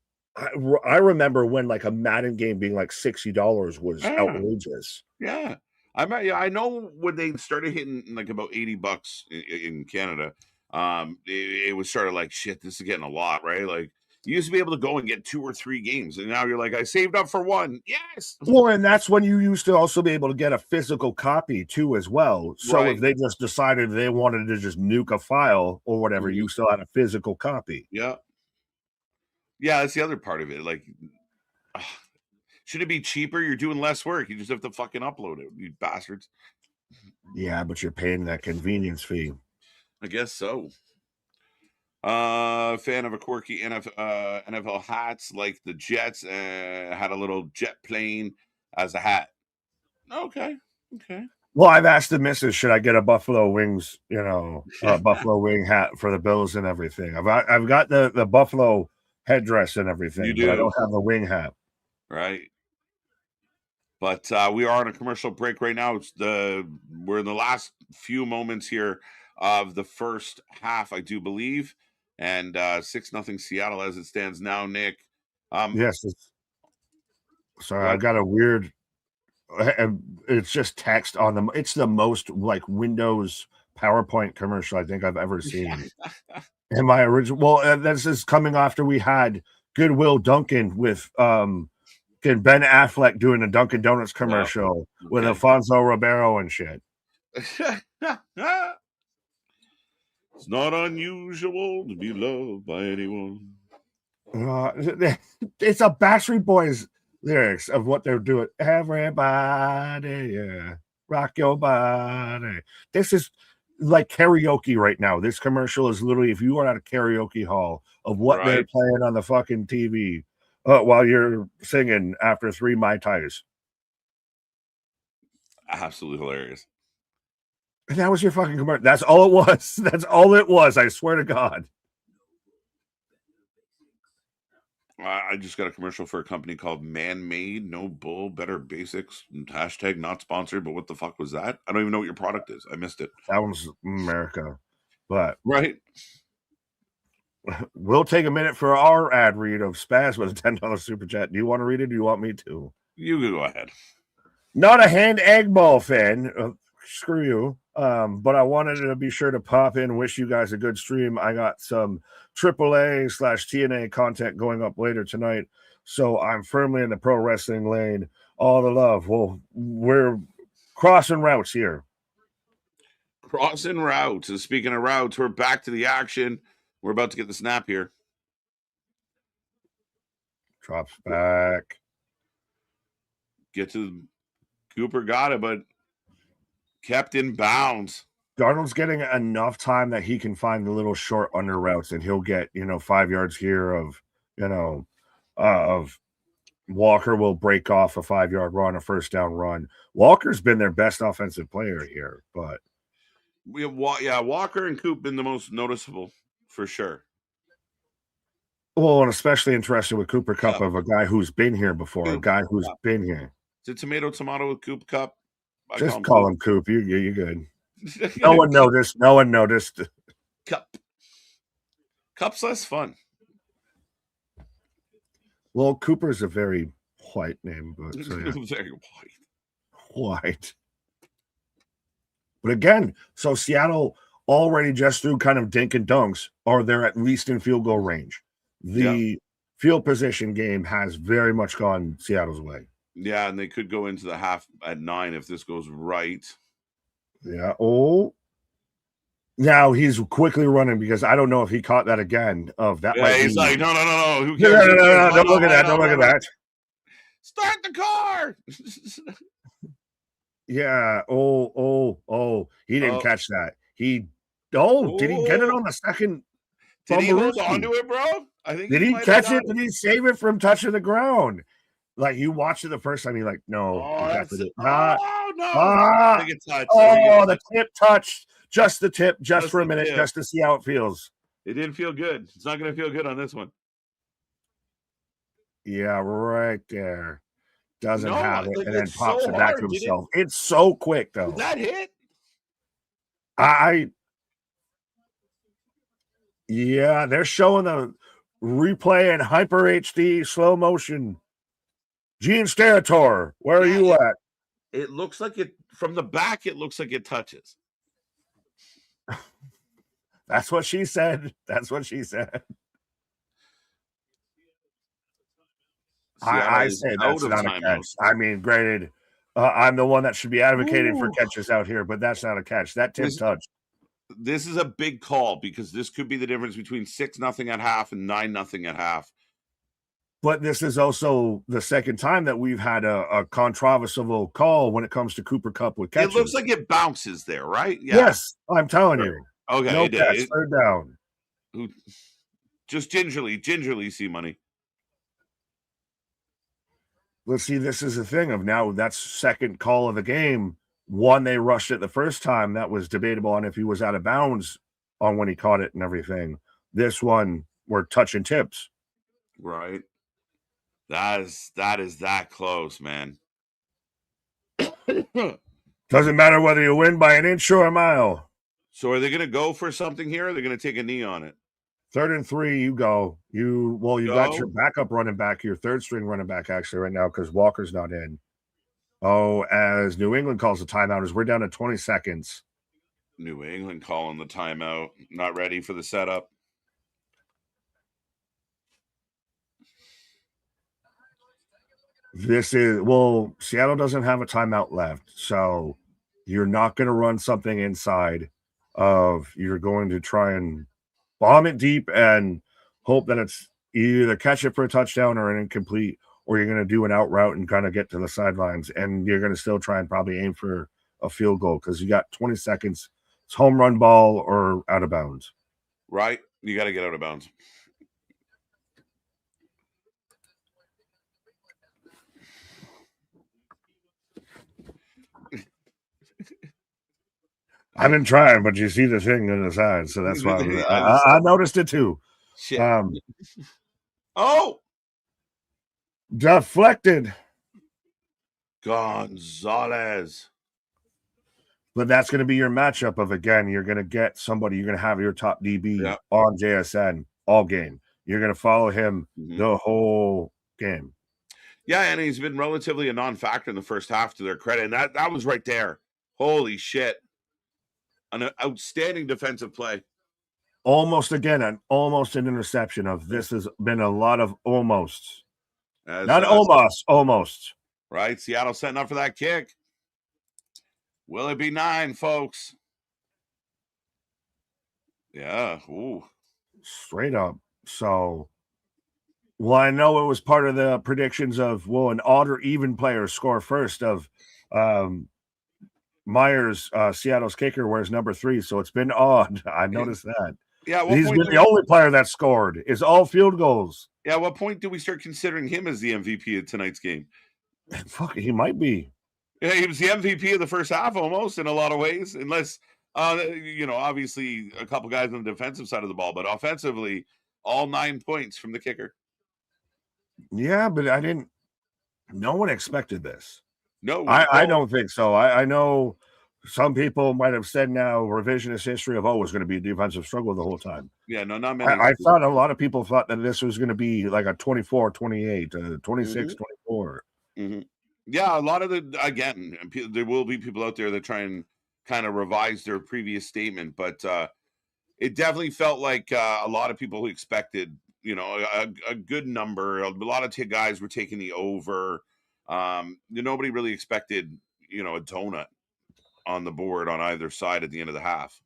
I remember when like a Madden game being like $60 was outrageous. Yeah. I know when they started hitting like about $80 in Canada, it was sort of like, shit, this is getting a lot, right? Like you used to be able to go and get 2 or 3 games, and now you're like, I saved up for 1. Yes. Well, and that's when you used to also be able to get a physical copy too, as well. So if they just decided they wanted to just nuke a file or whatever, you still had a physical copy. Yeah. Yeah, that's the other part of it. Like, should it be cheaper? You're doing less work. You just have to fucking upload it, you bastards. Yeah, but you're paying that convenience fee. I guess so. Fan of a quirky NFL hats like the Jets. Had a little jet plane as a hat. Okay. Well, I've asked the missus, should I get a Buffalo Wings, Buffalo Wing hat for the Bills and everything. I've got the Buffalo headdress and everything, but I don't have the wing hat. Right. But we are on a commercial break right now. We're in the last few moments here of the first half, I do believe, and 6-0 Seattle as it stands now. Nick, yes. Sorry, I've got a weird. It's just text on them. It's the most like Windows PowerPoint commercial I think I've ever seen. And my original. Well, this is coming after we had Goodwill Dunkin' with Ben Affleck doing a Dunkin' Donuts commercial with Alfonso Ribeiro and shit. It's not unusual to be loved by anyone. It's a Backstreet Boys lyrics of what they're doing. Everybody, rock your body. This is like karaoke right now. This commercial is literally if you are at a karaoke hall of what they're Right. playing on the fucking TV while you're singing after 3 Mai Tais. Absolutely hilarious. And that was your fucking commercial. That's all it was. That's all it was. I swear to God. I just got a commercial for a company called Man Made, No Bull, Better Basics. Hashtag not sponsored, but what the fuck was that? I don't even know what your product is. I missed it. That was America. But Right. we'll take a minute for our ad read of Spaz with a $10 super chat. Do you want to read it? Or do you want me to? You can go ahead. Not a hand egg ball fan. Screw you. But I wanted to be sure to pop in, wish you guys a good stream. I got some AAA/TNA content going up later tonight. So I'm firmly in the pro wrestling lane. All the love. Well, we're crossing routes here. Crossing routes. And speaking of routes, we're back to the action. We're about to get the snap here. Drops back. Get to Cooper got it, but kept in bounds. Darnold's getting enough time that he can find the little short under routes, and he'll get 5 yards here of Walker will break off a 5-yard run, a first down run. Walker's been their best offensive player here, but We have Walker and Coop been the most noticeable for sure. Well, and especially interested with Cooper Cup Yeah. of a guy who's been here before, a guy who's been here. Is it tomato with Coop Cup? Just call him Coop. You're good. No one noticed. No one noticed. Cup. Cup's less fun. Well, Cooper's a very white name, but so yeah. Very White. But again, so Seattle already just through kind of dink and dunks, or they're at least in field goal range. The field position game has very much gone Seattle's way. Yeah, and they could go into the half at 9 if this goes right. Yeah. Oh. Now he's quickly running because I don't know if he caught that again. Of that, Yeah, he's like, no. Who cares? No. Don't look at that. Don't look at that. Start the car. Yeah. Oh. He didn't catch that. Did he get it on the second? Did he hold on to it, bro? I think. Did he catch it? Did he save it from touching the ground? Like you watched it the first time, you're like, no. Oh, that's it. no. I think it touched. The tip touched. Just the tip, just for a minute, just to see how it feels. It didn't feel good. It's not going to feel good on this one. Yeah, right there. Doesn't have it, and then pops so it back to himself. It's so quick, though. Did that hit? Yeah, they're showing the replay in hyper HD slow motion. Gene Steratore, where are you at? It looks like it from the back. It looks like it touches. That's what she said. That's what she said. I say that's not a catch. I mean, granted, I'm the one that should be advocating for catches out here, but that's not a catch. That tip touch. This is a big call because this could be the difference between 6-0 at half and 9-0 at half. But this is also the second time that we've had a controversial call when it comes to Cooper Cup with catches. It looks like it bounces there, right? Yeah. Yes, I'm telling you. Okay, no catch, third down. Just gingerly see money. Let's see, this is the thing of now that's second call of the game. One, they rushed it the first time. That was debatable on if he was out of bounds on when he caught it and everything. This one, we're touching tips. Right. That is that close, man. Doesn't matter whether you win by an inch or a mile. So are they going to go for something here? Or are they going to take a knee on it? 3rd and 3, you go. You got your backup running back, your third string running back actually right now because Walker's not in. Oh, as New England calls the timeout, as we're down to 20 seconds. New England calling the timeout. Not ready for the setup. Seattle doesn't have a timeout left, so you're not going to run something inside of you're going to try and bomb it deep and hope that it's either catch it for a touchdown or an incomplete, or you're going to do an out route and kind of get to the sidelines, and you're going to still try and probably aim for a field goal because you got 20 seconds It's home run ball or out of bounds. Right? You got to get out of bounds. I've been trying, but you see the thing on the side, so that's why I noticed it too. Shit. Oh! Deflected. Gonzalez. But that's going to be your matchup of, again, you're going to get somebody, you're going to have your top DB on JSN all game. You're going to follow him the whole game. Yeah, and he's been relatively a non-factor in the first half, to their credit. And that was right there. Holy shit. An outstanding defensive play. Almost an interception of this has been a lot of almosts. Almost. Right, Seattle setting up for that kick. Will it be 9, folks? Yeah, ooh. Straight up. So, well, I know it was part of the predictions of, will an odd or even player score first of Myers, Seattle's kicker, wears number 3, so it's been odd. I noticed that. Yeah, he's been the only player that scored. Is all field goals. Yeah, at what point do we start considering him as the MVP of tonight's game? Fuck, he might be. Yeah, he was the MVP of the first half almost in a lot of ways, unless obviously a couple guys on the defensive side of the ball, but offensively, all 9 points from the kicker. Yeah, but no one expected this. No, I don't think so. I know some people might have said now revisionist history of, it was going to be a defensive struggle the whole time. Yeah, no, not many. I thought a lot of people thought that this was going to be like a 24-28, 26-24. Yeah, a lot of there will be people out there that try and kind of revise their previous statement, but it definitely felt like a lot of people who expected, a good number. A lot of guys were taking the over. Nobody really expected, a donut on the board on either side at the end of the half.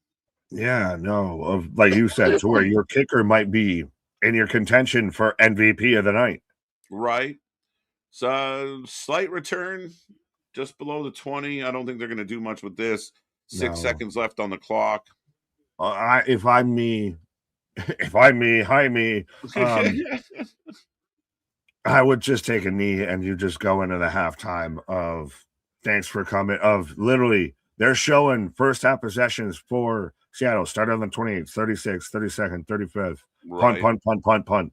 Yeah, no, like you said, to where your kicker might be in your contention for MVP of the night. Right. So slight return just below the 20. I don't think they're going to do much with this. 6 seconds left on the clock. If I'm me, I would just take a knee and you just go into the halftime of thanks for coming. Of literally, they're showing first half possessions for Seattle. Started on the 28th, 36, 32nd, 35th. Right. Punt.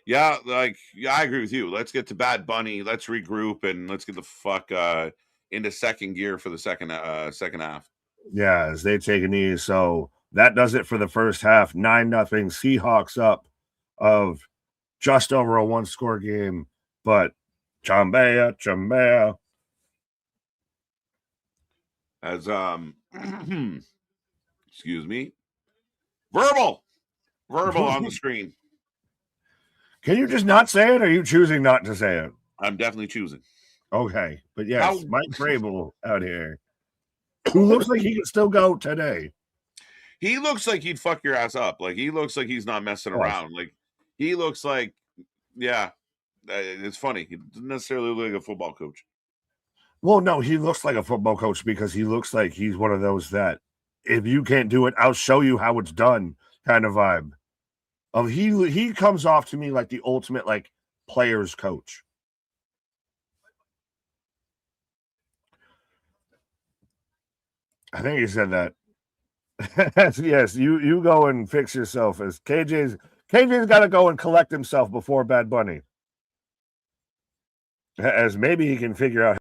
Yeah, I agree with you. Let's get to Bad Bunny. Let's regroup and let's get the fuck into second gear for the second half. Yeah, as they take a knee. So that does it for the first half. 9-0 Seahawks up of just over a 1-score game. But Chambea. As excuse me. Verbal on the screen. Can you just not say it, or are you choosing not to say it? I'm definitely choosing. Okay. But yes, Mike Vrabel out here, who looks like he can still go today. He looks like he'd fuck your ass up. Like, he looks like he's not messing around. Like, he looks like, it's funny. He doesn't necessarily look like a football coach. Well, no, he looks like a football coach because he looks like he's one of those that if you can't do it, I'll show you how it's done kind of vibe. He comes off to me like the ultimate like players coach. I think he said that. Yes, you go and fix yourself. As KJ's got to go and collect himself before Bad Bunny. As maybe he can figure out.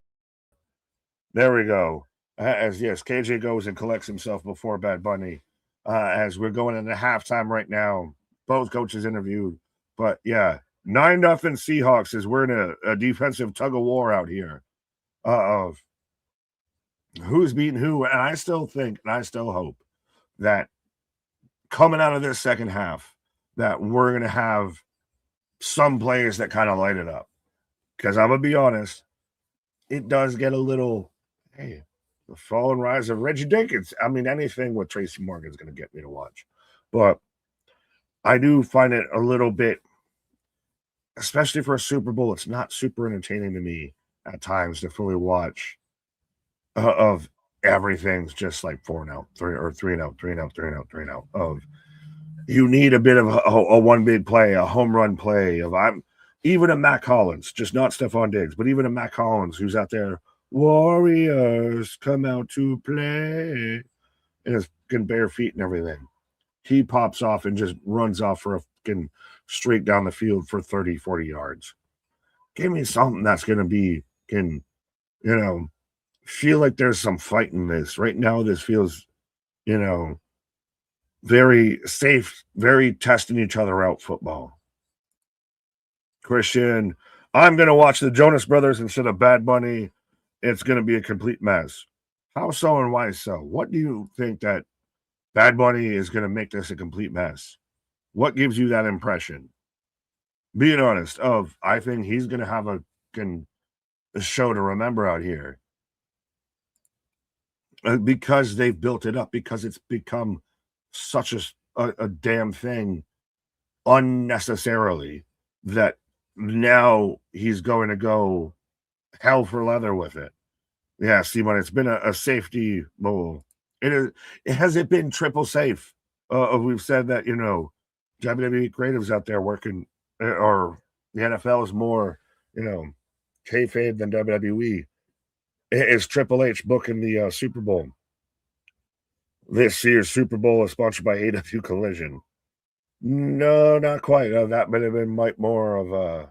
There we go. As yes, KJ goes and collects himself before Bad Bunny. As we're going into halftime right now. Both coaches interviewed, but yeah, 9-0 Seahawks as we're in a defensive tug of war out here of who's beating who. And I still think, and I still hope that coming out of this second half, that we're going to have some players that kind of light it up. Because I'm going to be honest, it does get a little, the fall and rise of Reggie Dickens. I mean, anything with Tracy Morgan is going to get me to watch. But I do find it a little bit, especially for a Super Bowl, it's not super entertaining to me at times to fully watch of everything's just like 4 and out, 3 and out, 3 and out, 3 and out, 3 and out. Of you need a bit of a one big play, a home run play. Even a Mac Hollins, just not Stephon Diggs, but even a Mac Hollins who's out there. Warriors come out to play in his bare feet and everything. He pops off and just runs off for a fucking streak down the field for 30, 40 yards. Give me something that's going to be, feel like there's some fight in this. Right now, this feels, very safe, very testing each other out football. Christian, I'm going to watch the Jonas Brothers instead of Bad Bunny. It's going to be a complete mess. How so and why so? What do you think that Bad Bunny is going to make this a complete mess? What gives you that impression? Being honest, I think he's going to have a show to remember out here. Because they've built it up, because it's become such a damn thing unnecessarily that now he's going to go hell for leather with it. Yeah, Simon, it's been a safety bowl. Has it been triple safe? We've said that, WWE creatives out there working, or the NFL is more, kayfabe than WWE. Is Triple H booking the Super Bowl? This year's Super Bowl is sponsored by AW Collision. No, not quite. That might have been more of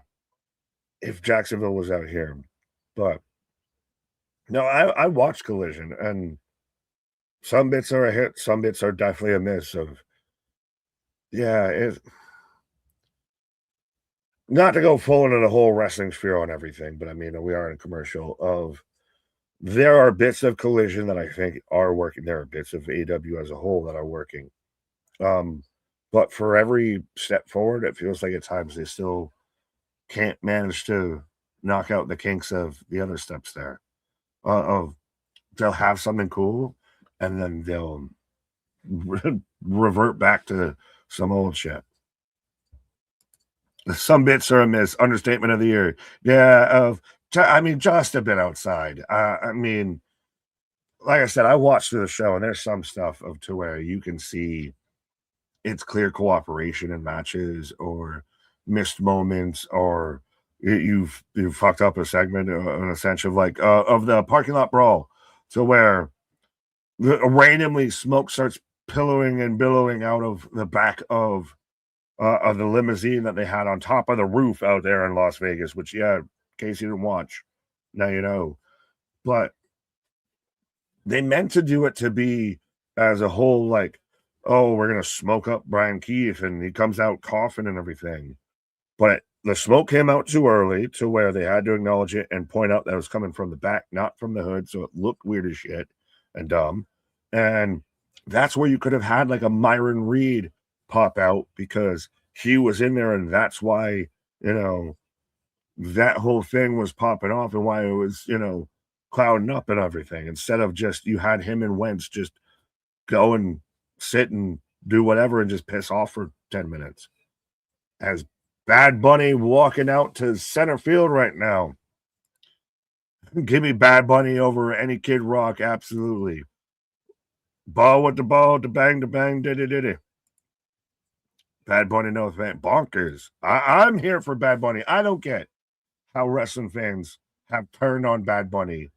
if Jacksonville was out here. But no, I watched Collision, and some bits are a hit, some bits are definitely a miss. It's not to go full into the whole wrestling sphere on everything, but I mean, we are in a commercial of. There are bits of Collision that I think are working. There are bits of AW as a whole that are working. But for every step forward, it feels like at times they still can't manage to knock out the kinks of the other steps there. They'll have something cool, and then they'll revert back to some old shit. Some bits are a miss. Understatement of the year. Yeah, just a bit outside. Like I said, I watched through the show, and there's some stuff to where you can see it's clear cooperation in matches, or missed moments, or you've fucked up a segment in a sense of of the parking lot brawl, to where randomly smoke starts pillowing and billowing out of the back of the limousine that they had on top of the roof out there in Las Vegas, which, yeah, in case you didn't watch, now you know. But they meant to do it to be as a whole, we're going to smoke up Brian Keefe, and he comes out coughing and everything. But the smoke came out too early to where they had to acknowledge it and point out that it was coming from the back, not from the hood. So it looked weird as shit and dumb. And that's where you could have had a Myron Reed pop out, because he was in there, and that's why, that whole thing was popping off, and why it was, clouding up and everything, instead of just you had him and Wentz just go and sit and do whatever and just piss off for 10 minutes. As Bad Bunny walking out to center field right now. Give me Bad Bunny over any Kid Rock, absolutely. Ball with the ball, the bang, diddy. Bad Bunny knows that bonkers. I'm here for Bad Bunny. I don't get how wrestling fans have turned on Bad Bunny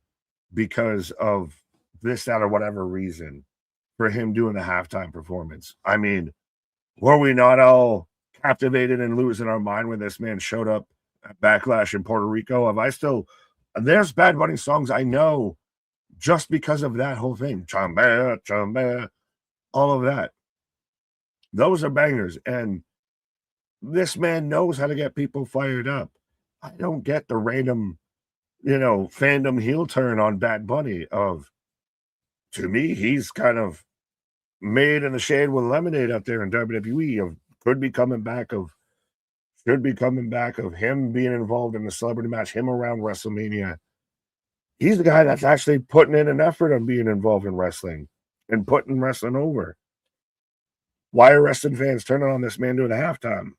because of this, that, or whatever reason for him doing the halftime performance. I mean, were we not all captivated and losing our mind when this man showed up at Backlash in Puerto Rico? There's Bad Bunny songs I know just because of that whole thing. Chamba, chamba, all of that. Those are bangers. And this man knows how to get people fired up. I don't get the random, fandom heel turn on Bad Bunny. To me, he's kind of made in the shade with lemonade out there in WWE. Should be coming back of him being involved in the celebrity match, him around WrestleMania. He's the guy that's actually putting in an effort on being involved in wrestling and putting wrestling over. Why are wrestling fans turning on this man doing a halftime?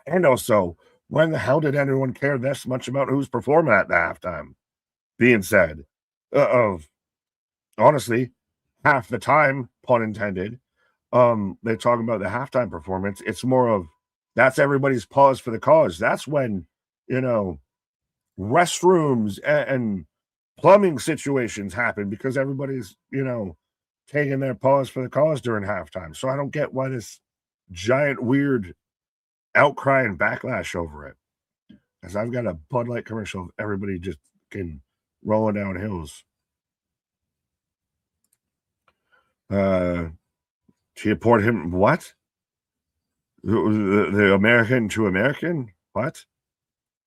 And also, when the hell did anyone care this much about who's performing at the halftime? Being said, honestly, half the time, pun intended, they're talking about the halftime performance. It's more of that's everybody's pause for the cause. That's when, restrooms and plumbing situations happen because everybody's, taking their pause for the cause during halftime. So I don't get why this giant weird outcry and backlash over it. As I've got a Bud Light commercial of everybody just rolling down hills. To report him what? The American to American? What?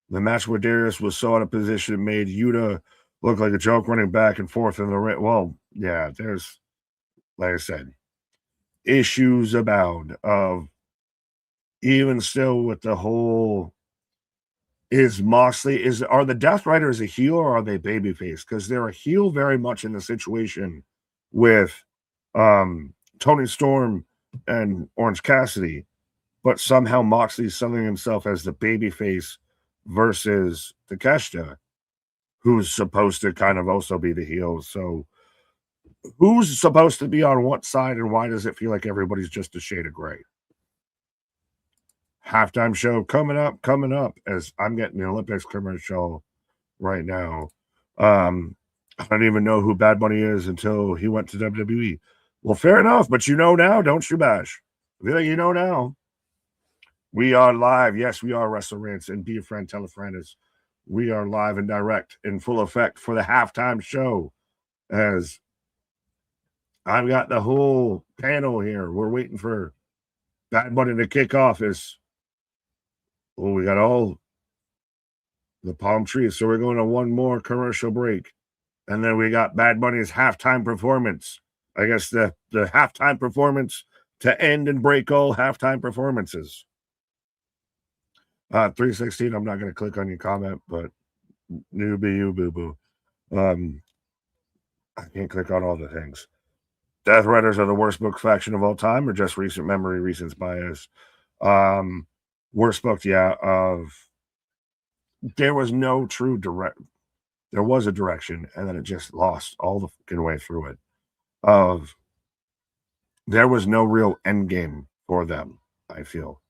The match where Darius was so out of position made Yuta look like a joke running back and forth in the ring. Well, yeah, there's, like I said, issues abound of even still with the whole is Moxley are the Death Riders a heel or are they babyface? Because they're a heel very much in the situation with Tony Storm and Orange Cassidy, but somehow Moxley's selling himself as the babyface versus Takeshita, who's supposed to kind of also be the heel. So who's supposed to be on what side and why does it feel like everybody's just a shade of gray? Halftime show coming up as I'm getting the Olympics commercial right now. I don't even know who Bad Bunny is until he went to WWE. Well, fair enough, but you know now, don't you, Bash? I feel like you know now. We are live. Yes, we are Wrestle Rants and Be a Friend, Tell a Friend. We are live and direct in full effect for the halftime show. As I've got the whole panel here. We're waiting for Bad Bunny to kick off. We got all the palm trees. So we're going to one more commercial break. And then we got Bad Bunny's halftime performance. I guess the halftime performance to end and break all halftime performances. 316, I'm not going to click on your comment, but newbie, you boo-boo. I can't click on all the things. Death Riders are the worst book faction of all time or just recent memory, recent bias? Worst book, yeah, there was no true direct. There was a direction, and then it just lost all the fucking way through it. There was no real end game for them, I feel.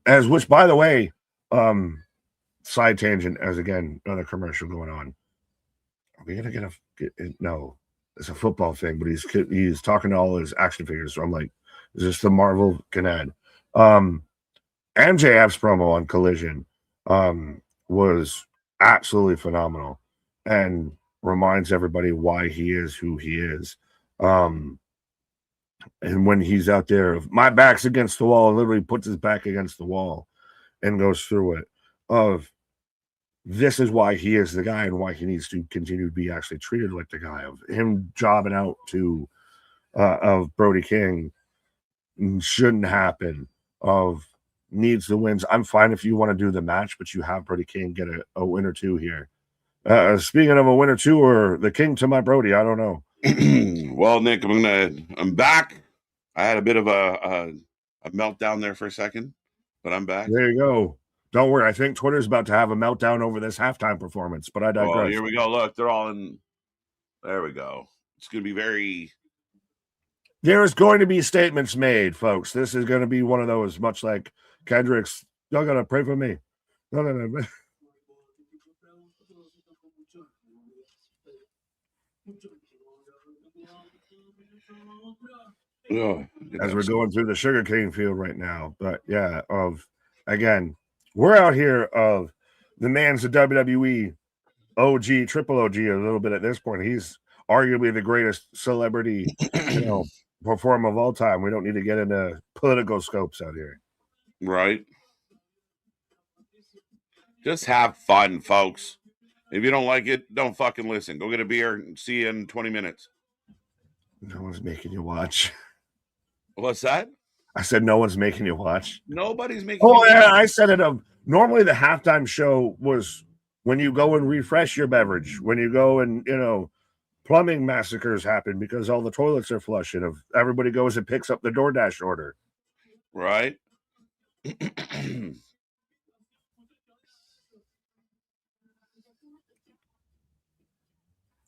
Which, by the way, side tangent, as again, another commercial going on. Are we gonna no, it's a football thing, but he's talking to all his action figures. So I'm like, is this the Marvel Canad? MJF's promo on Collision was absolutely phenomenal and reminds everybody why he is who he is. And when he's out there, my back's against the wall, literally puts his back against the wall and goes through it. This is why he is the guy and why he needs to continue to be actually treated like the guy. Of him jobbing out to of Brody King shouldn't happen. Of needs the wins. I'm fine if you want to do the match, but you have Brody King get a win or two here. Speaking of a win or two, or the King to my Brody, I don't know. Well, Nick, I'm back. I had a bit of a meltdown there for a second, but I'm back. There you go. Don't worry. I think Twitter's about to have a meltdown over this halftime performance, but I digress. Well, here we go. Look, they're all in. There we go. It's going to be very. There's going to be statements made, folks. This is going to be one of those, much like Kendrick's. Y'all got to pray for me. No. As we're going through the sugarcane field right now. But yeah, again, we're out here of the man's a WWE OG, triple OG a little bit at this point. He's arguably the greatest celebrity, performer of all time. We don't need to get into political scopes out here. Right. Just have fun, folks. If you don't like it, don't fucking listen. Go get a beer and see you in 20 minutes. No one's making you watch. What's that? I said no one's making you watch. Nobody's making you watch. Yeah, I said it. Normally the halftime show was when you go and refresh your beverage, when you go and, plumbing massacres happen because all the toilets are flush and everybody goes and picks up the DoorDash order. Right.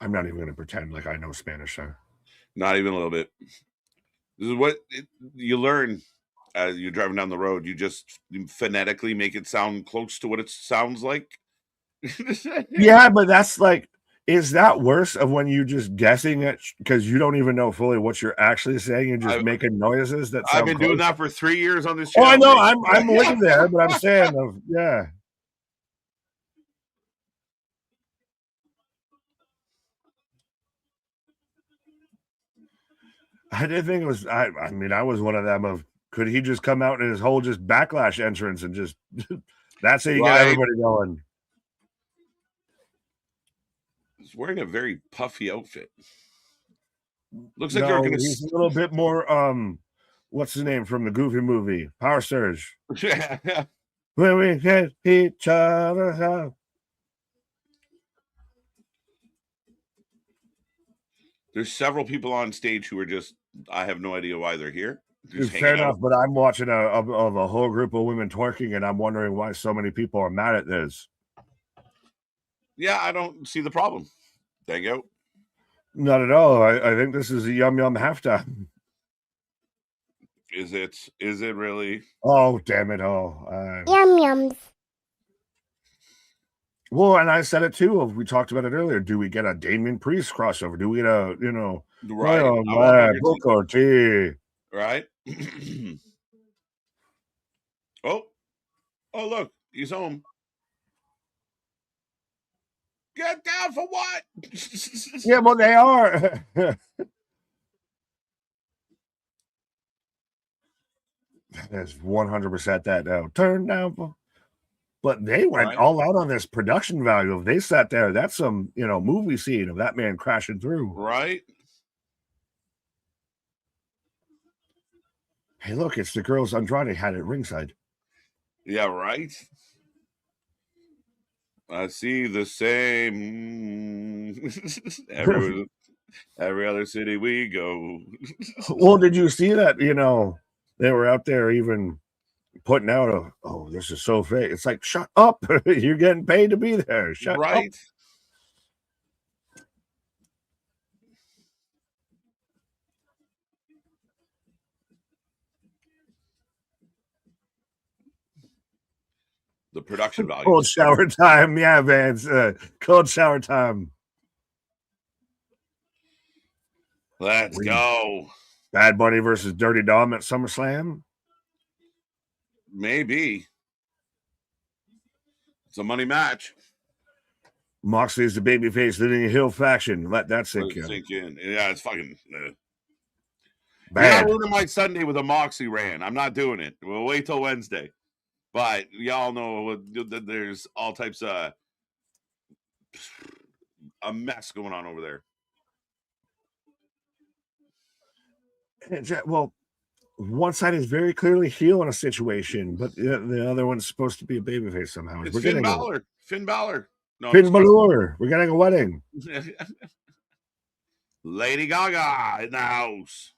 I'm not even going to pretend like I know Spanish, sir. Not even a little bit. This is what you learn as you're driving down the road. You just phonetically make it sound close to what it sounds like. Yeah, but that's like, is that worse of when you just guessing it because you don't even know fully what you're actually saying? You're just making noises that sound I've been close? doing that for 3 years on this Oh, channel. I know. I'm with there, but I'm saying, yeah. I didn't think it was. I mean, I was one of them. Of could he just come out in his whole just backlash entrance and just that's how you get everybody going. He's wearing a very puffy outfit. Looks like No, they're gonna. he's a little bit more. What's his name from the Goofy movie? Power Surge. When we get each other out. There's several people on stage who are just. I have no idea why they're here. Just Fair hanging out. enough, but I'm watching a whole group of women twerking, and I'm wondering why so many people are mad at this. Yeah, I don't see the problem. Dang it. Not at all. I think this is a yum halftime. Is it? Is it really? Oh, damn it! Oh, yum yums. Well, and I said it too. We talked about it earlier. Do we get a Damien Priest crossover? Do we get a Right? Booker T? Right? Oh, look, he's home. Get down for what? Yeah, well, they are. That's 100% that now. Turn down. But they went all out on this production value. If they sat there, that's some, movie scene of that man crashing through. Right? Hey, look, it's the girls Andrade had at ringside. Yeah, right? I see the same every other city we go. Well, did you see that? They were out there even putting out this is so fake. It's like, shut up. You're getting paid to be there. Shut up. The production value. Cold shower time. Yeah, Vance. Cold shower time. Let's go. Bad Bunny versus Dirty Dom at SummerSlam? Maybe. It's a money match. Moxley's the babyface leading a heel faction. Let that sink in. Yeah, it's fucking bad. You're not ruining my Sunday with a Moxley rant. I'm not doing it. We'll wait till Wednesday. But y'all know that there's all types of a mess going on over there. Well, one side is very clearly heel in a situation, but the other one's supposed to be a babyface somehow. It's Finn Balor. Finn Balor. No, Finn Balor. We're getting a wedding. Lady Gaga in the house.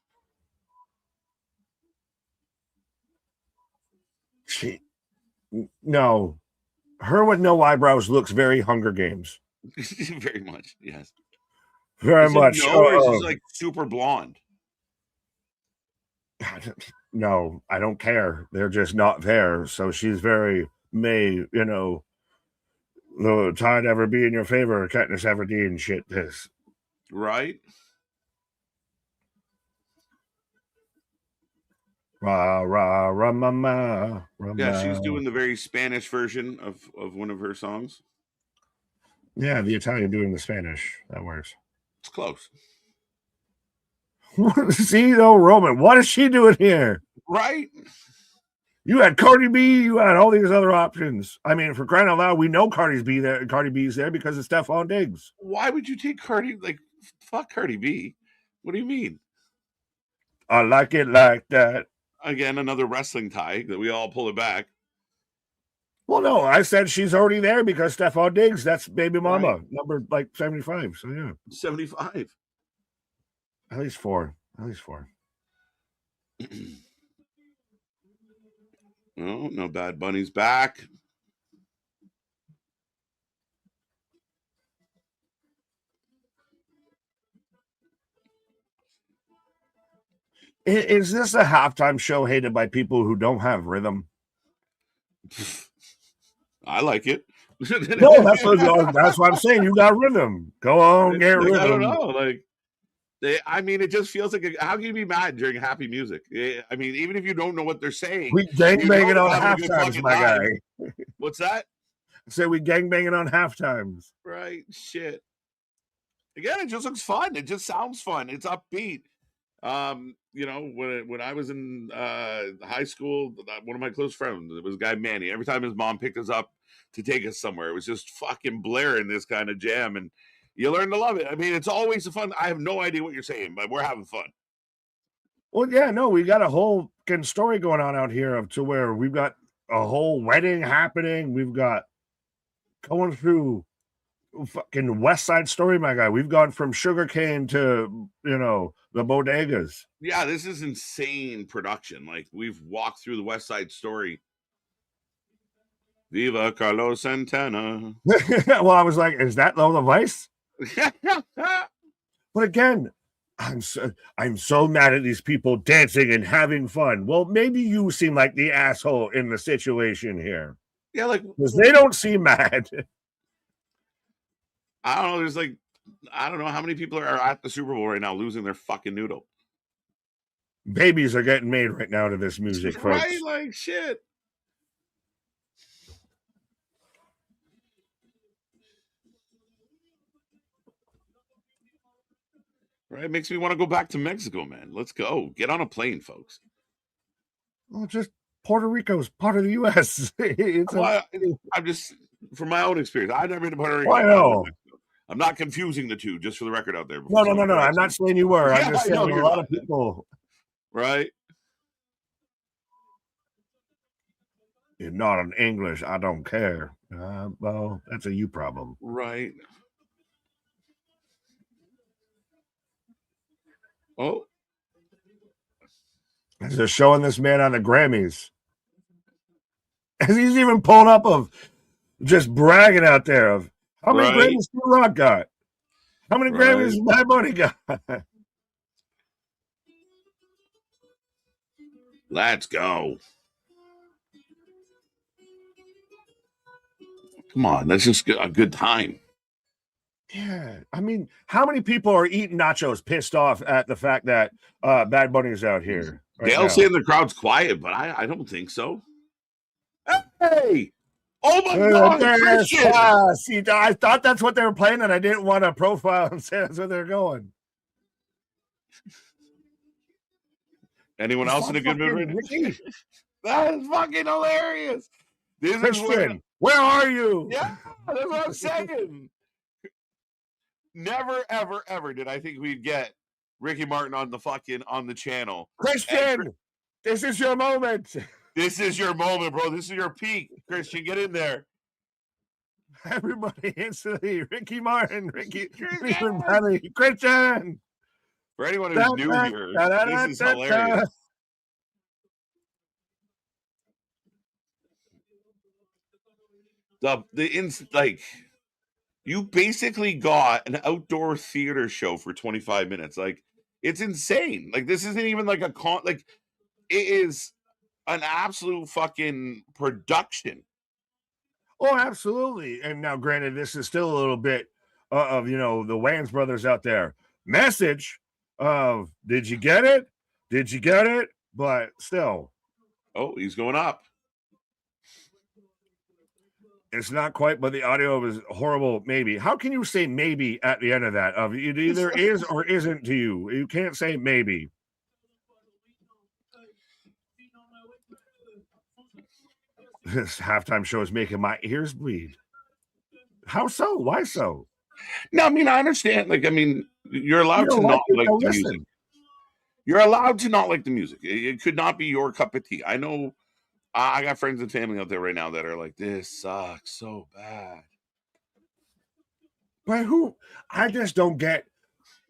No. Her with no eyebrows looks very Hunger Games. Very much, yes. Very much. Or is she like super blonde? No, I don't care. They're just not there. So she's very the tide ever be in your favor, Katniss Everdeen shit this. Right? Ra ra ra mama. Yeah, she's doing the very Spanish version of one of her songs. Yeah, the Italian doing the Spanish. That works. It's close. See, though, Roman, what is she doing here? Right? You had Cardi B, you had all these other options. I mean, for crying out loud, we know Cardi B's there because of Stephon Diggs. Why would you take Cardi? Like, fuck Cardi B. What do you mean? I like it like that. Again, another wrestling tie that we all pull it back. Well, no, I said she's already there because Stephon Diggs, that's baby mama, number like 75. So, yeah. 75. At least four. No Bad Bunny's back. Is this a halftime show hated by people who don't have rhythm? I like it. No, that's what I'm saying. You got rhythm. Go on, get rhythm. I don't know. Like, I mean, it just feels like how can you be mad during happy music? I mean, even if you don't know what they're saying, we gangbanging on half times, my guy. What's that? Say we gangbanging on half times. Right? Shit. Again, it just looks fun. It just sounds fun. It's upbeat. You know, when I was in high school, one of my close friends, it was a guy Manny. Every time his mom picked us up to take us somewhere, it was just fucking blaring this kind of jam, and you learn to love it. I mean, it's always a fun. I have no idea what you're saying, but we're having fun. Well, yeah, no, we got a whole fucking story going on out here to where we've got a whole wedding happening. We've got going through fucking West Side Story, my guy. We've gone from sugarcane to, you know, the bodegas. Yeah, this is insane production. Like, we've walked through the West Side Story. Viva Carlos Santana. Well, I was like, is that the Vice? But again, I'm so mad at these people dancing and having fun. Well, maybe you seem like the asshole in the situation here. Yeah, like, because they don't seem mad. I don't know. There's like, I don't know how many people are at the Super Bowl right now losing their fucking noodle. Babies are getting made right now to this music, folks. Right? Like, shit. Right? It makes me want to go back to Mexico, man. Let's go. Get on a plane, folks. Well, just Puerto Rico's part of the U.S. I'm just, from my own experience, I've never been to Puerto Rico. I know. I'm not confusing the two, just for the record out there. No. I'm not saying you were. Yeah, I'm just saying a lot of people. Right? You're not in English. I don't care. Well, that's a you problem. Right. Oh. They're showing this man on the Grammys. As he's even pulling up of just bragging out there of how many Grammys Steve Rock got? How many Grammys Bad Bunny got? Let's go. Come on, that's just a good time. Yeah, I mean, how many people are eating nachos pissed off at the fact that Bad Bunny is out here? They'll say the crowd's quiet, but I don't think so. Hey! Oh my God, Christian! See, I thought that's what they were playing, and I didn't want to profile and say that's where they're going. Anyone else in a good mood? That is fucking hilarious. Christian, where are you? Yeah, that's what I'm saying. Never, ever, ever did I think we'd get Ricky Martin on the channel. Christian, this is your moment. This is your moment, bro. This is your peak. Christian, get in there. Everybody instantly. Ricky Martin, Christian. For anyone who's new here, this is hilarious. You basically got an outdoor theater show for 25 minutes. Like, it's insane. Like, this isn't even like it is an absolute fucking production. Oh, absolutely. And now, granted, this is still a little bit of, the Wayans brothers out there. Message of, did you get it? Did you get it? But still. Oh, he's going up. It's not quite, but the audio is horrible. Maybe. How can you say maybe at the end of that? Of it either is or isn't to you. You can't say maybe. This halftime show is making my ears bleed. How so? Why so? No, I mean, I understand. Like, I mean, you're allowed to not like the music. You're allowed to not like the music. It could not be your cup of tea. I know. I got friends and family out there right now that are like, this sucks so bad. But who? I just don't get.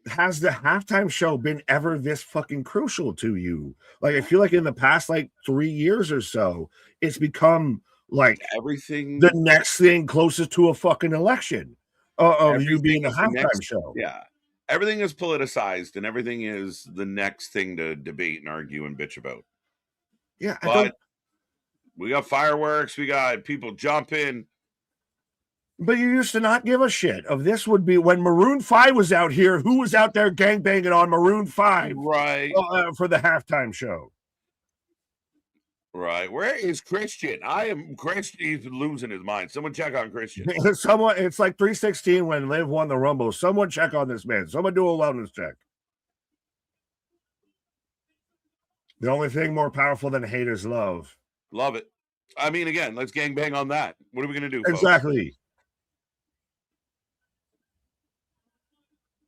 Has the halftime show been ever this fucking crucial to you? Like, I feel like in the past, 3 years or so, it's become like everything, the next thing closest to a fucking election of you being a halftime show. Yeah. everything is politicized and everything is the next thing to debate and argue and bitch about. Yeah, But we got fireworks, we got people jumping. But you used to not give a shit. Of this would be when Maroon 5 was out here. Who was out there gangbanging on Maroon 5 Right. For the halftime show? Right. Where is Christian? Christian. He's losing his mind. Someone check on Christian. Someone, it's like 316 when Liv won the Rumble. Someone check on this man. Someone do a wellness check. The only thing more powerful than hate is love. Love it. I mean, again, let's gangbang on that. What are we going to do, Exactly.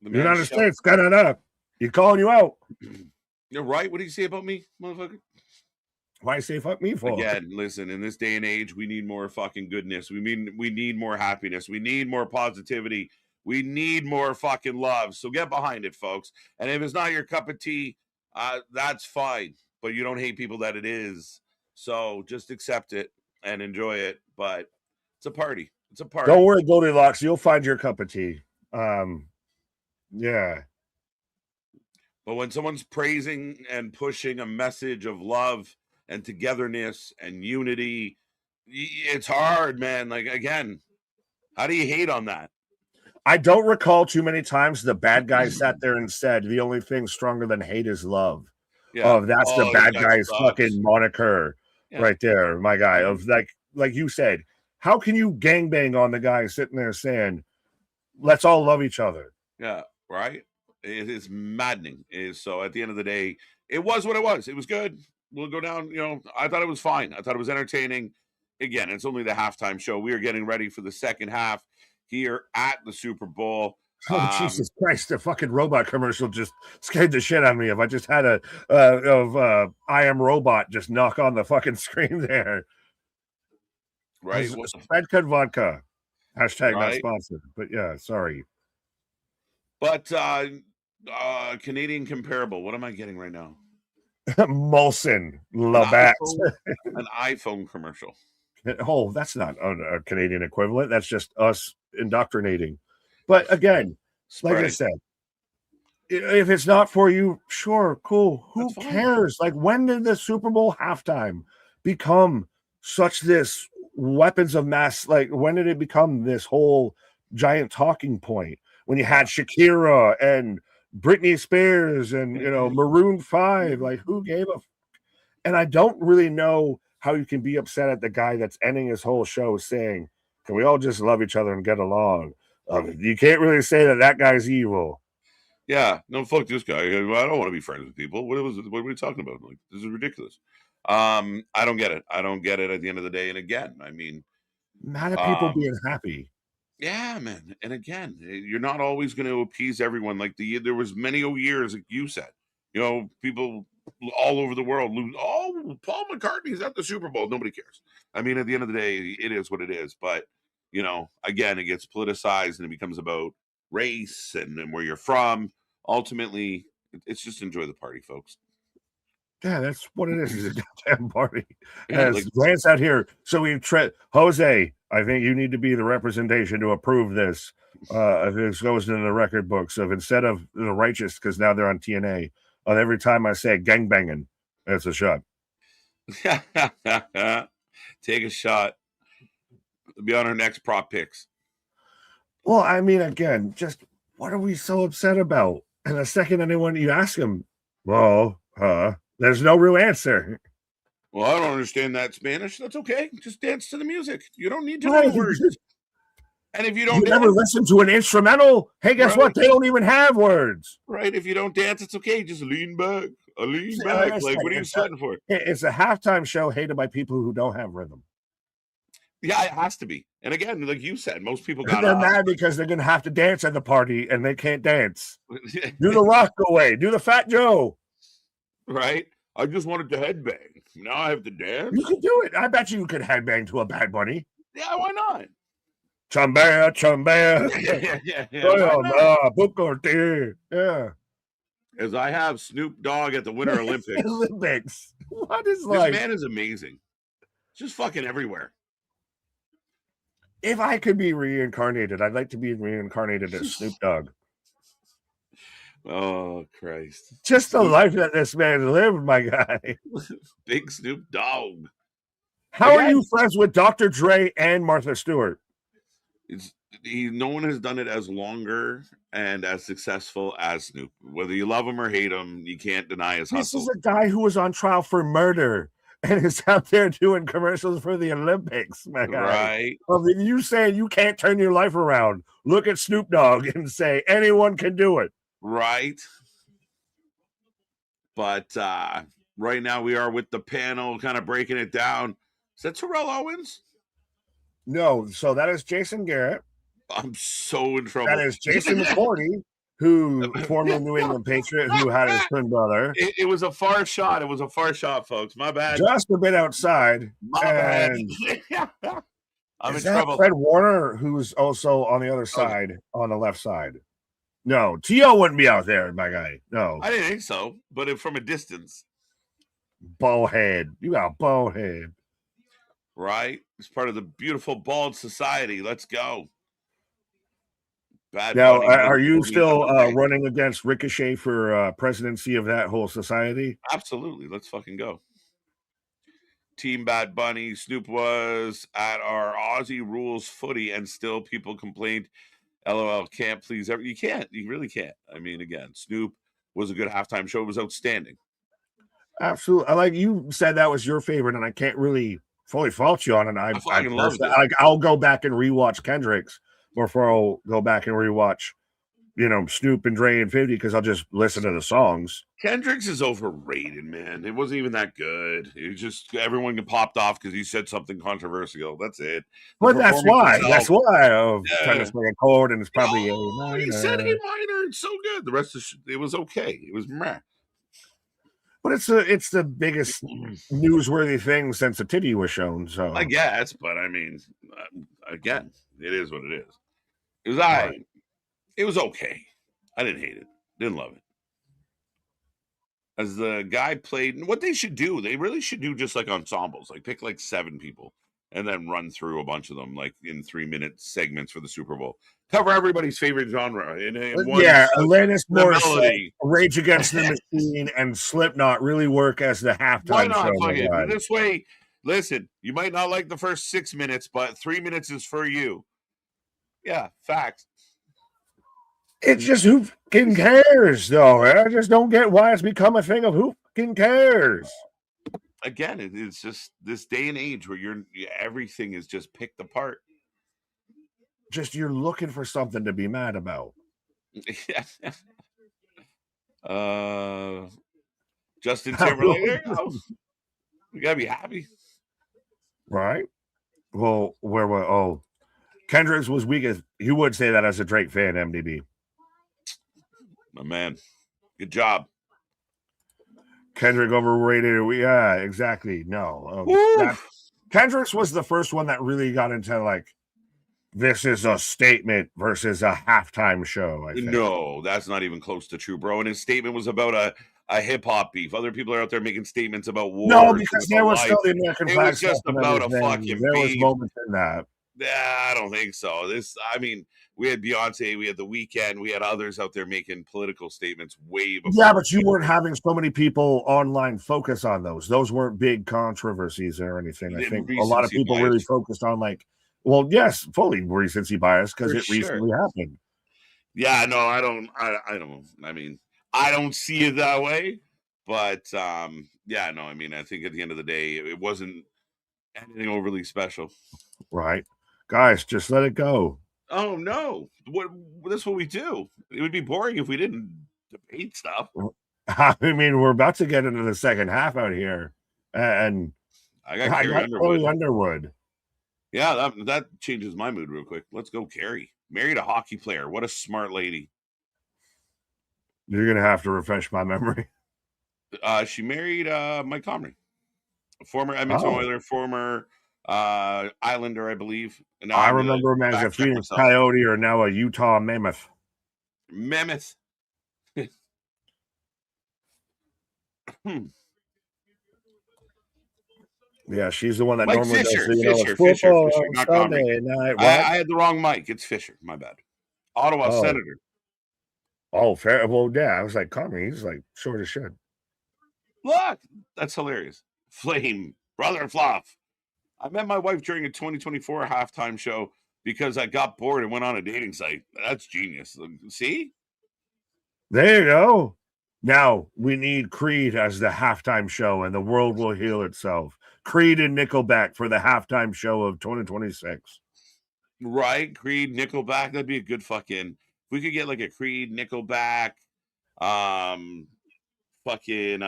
The United States, got it up. You're calling you out. You're right. What do you say about me, motherfucker? Why say fuck me for? Again, listen, in this day and age, we need more fucking goodness. We need more happiness. We need more positivity. We need more fucking love. So get behind it, folks. And if it's not your cup of tea, that's fine. But you don't hate people that it is. So just accept it and enjoy it. But it's a party. It's a party. Don't worry, Goldilocks. You'll find your cup of tea. Yeah. But when someone's praising and pushing a message of love and togetherness and unity, it's hard, man. Like, again, how do you hate on that? I don't recall too many times the bad guy sat there and said the only thing stronger than hate is love. Yeah. That's the bad guy's fucking moniker right there, my guy. Of like you said, how can you gangbang on the guy sitting there saying, let's all love each other? Yeah, right. It is maddening. So at the end of the day, it was what it was. It was good. We'll go down. I thought it was fine. I thought it was entertaining. Again, it's only the halftime show. We are getting ready for the second half here at the Super Bowl. Oh, Jesus Christ. The fucking robot commercial just scared the shit out of me. If I just had I Am Robot just knock on the fucking screen there. Right. Svedka vodka. Hashtag not sponsored. But yeah, sorry. But Canadian comparable. What am I getting right now? Molson Labatt. An iPhone commercial. Oh, that's not a Canadian equivalent. That's just us indoctrinating. But again, like I said, if it's not for you, sure, cool. Who cares? Like, when did the Super Bowl halftime become such this weapons of mass? Like, when did it become this whole giant talking point? When you had Shakira and Britney Spears and, Maroon 5, like, who gave a and I don't really know how you can be upset at the guy that's ending his whole show saying, can we all just love each other and get along? You can't really say that guy's evil. Yeah, no, fuck this guy. I don't want to be friends with people. What are we talking about? Like, this is ridiculous. I don't get it. I don't get it at the end of the day. And again, I mean, mad at people being happy. Yeah, man. And again, you're not always going to appease everyone. Like there was many years, like you said, people all over the world lose. Oh, Paul McCartney's at the Super Bowl. Nobody cares. I mean, at the end of the day, it is what it is. But, again, it gets politicized and it becomes about race and where you're from. Ultimately, it's just enjoy the party, folks. Yeah, that's what it is. It's a goddamn party. Yeah, Grant's out here. So Jose, I think you need to be the representation to approve this. If this goes into the record books of instead of the righteous, because now they're on TNA, every time I say gangbanging, that's a shot. Take a shot. It'll be on our next prop picks. Well, I mean, again, just what are we so upset about? And the second anyone you ask them, there's no real answer. Well, I don't understand that Spanish. That's okay. Just dance to the music. You don't need to know words. And if you don't never listen to an instrumental, hey, guess what? They don't even have words. Right. If you don't dance, it's okay. Just lean back. Lean back. Like, what are you sweating for? It's a halftime show hated by people who don't have rhythm. Yeah, it has to be. And again, like you said, most people they're mad because they're going to have to dance at the party and they can't dance. Do the rock away. Do the Fat Joe. Right. I just wanted to headbang. Now I have to dance. You can do it. I bet you could headbang to a Bad Bunny. Yeah, why not? Chambea. Yeah. Yeah. As I have Snoop Dogg at the Winter Olympics. What is this man is amazing. Just fucking everywhere. If I could be reincarnated, I'd like to be reincarnated as Snoop Dogg. Oh, Christ. Just the life that this man lived, my guy. Big Snoop Dogg. How are you friends with Dr. Dre and Martha Stewart? No one has done it as longer and as successful as Snoop. Whether you love him or hate him, you can't deny his hustle. This is a guy who was on trial for murder and is out there doing commercials for the Olympics, my guy. Right. Well, you saying you can't turn your life around. Look at Snoop Dogg and say anyone can do it. Right. But right now we are with the panel kind of breaking it down. Is that Terrell Owens? No, so that is Jason Garrett. I'm so in trouble. That is Jason McCourty, who former New England Patriot, who had his twin brother. It was a far shot. It was a far shot, folks. My bad. Just a bit outside. My bad. I'm in trouble. Fred Warner, who's also on the other side, on the left side. No, T.O. wouldn't be out there, my guy. No. I didn't think so, but from a distance. Bowhead. You got a bowhead. Right? It's part of the beautiful bald society. Let's go. Bad now, are you still running against Ricochet for presidency of that whole society? Absolutely. Let's fucking go. Team Bad Bunny. Snoop was at our Aussie Rules footy, and still people complained. LOL, can't please ever. You can't. You really can't. I mean, again, Snoop was a good halftime show. It was outstanding. Absolutely. I like you said that was your favorite, and I can't really fully fault you on it. I fucking loved it. I'll go back and rewatch Kendrick's before I'll go back and rewatch, Snoop and Dre and 50 because I'll just listen to the songs. Kendrick's is overrated, man. It wasn't even that good. It was just everyone popped off because he said something controversial. That's it. But that's why. That's why. Trying to play a chord and it's probably A minor. He said A minor. It's so good. The rest of it was okay. It was meh. But it's the biggest newsworthy thing since the titty was shown. So I guess, but I mean, again, it is what it is. It was right. It was okay. I didn't hate it. Didn't love it. As the guy played, what they should do, they really should do just like ensembles, like pick like 7 people and then run through a bunch of them like in 3-minute segments for the Super Bowl. Cover everybody's favorite genre. Alanis Morissette, Rage Against the Machine, and Slipknot really work as the halftime show. This way, listen, you might not like the first 6 minutes, but 3 minutes is for you. Yeah, facts. It's just who fucking cares, though. I just don't get why it's become a thing of who fucking cares. Again, it's just this day and age where everything is just picked apart. Just you're looking for something to be mad about. Justin Timberlake, there you go. We gotta be happy, right? Well, Kendrick's was weakest. You would say that as a Drake fan, MDB. My man, good job. Kendrick overrated. Yeah, exactly. No, Kendrick's was the first one that really got into like, this is a statement versus a halftime show. I think. No, that's not even close to true, bro. And his statement was about a hip hop beef. Other people are out there making statements about war. No, because there was still the American flag. It was just about a fucking there beef. Was moments in that. Yeah, I don't think so. We had Beyonce, we had The Weeknd, we had others out there making political statements way before. Yeah, but you weren't having so many people online focus on those. Those weren't big controversies or anything. I think a lot of people really focused on well, yes, fully recency bias because it recently happened. Yeah, no, I don't. I mean, I don't see it that way, but yeah, no, I mean, I think at the end of the day, it wasn't anything overly special. Right. Guys, just let it go. Oh no! That's what we do. It would be boring if we didn't debate stuff. I mean, we're about to get into the second half out here, and I got Carrie Underwood. Yeah, that changes my mood real quick. Let's go, Carrie. Married a hockey player. What a smart lady. You're gonna have to refresh my memory. She married Mike Comrie, former Edmonton Oiler, former Islander, I believe. And I remember him as a Phoenix Coyote or now a Utah Mammoth. Yeah, she's the one that Mike normally Fisher, does Fisher, not Sunday night. I had the wrong Mike. It's Fisher. My bad. Ottawa Senator. Oh, fair. Well, yeah, I was like, Connery, he's like short as shit. Look, that's hilarious. Flame, brother Fluff. I met my wife during a 2024 halftime show because I got bored and went on a dating site. That's genius. See? There you go. Now we need Creed as the halftime show, and the world will heal itself. Creed and Nickelback for the halftime show of 2026. Right? Creed, Nickelback. That'd be a good fucking. We could get like a Creed, Nickelback, um, fucking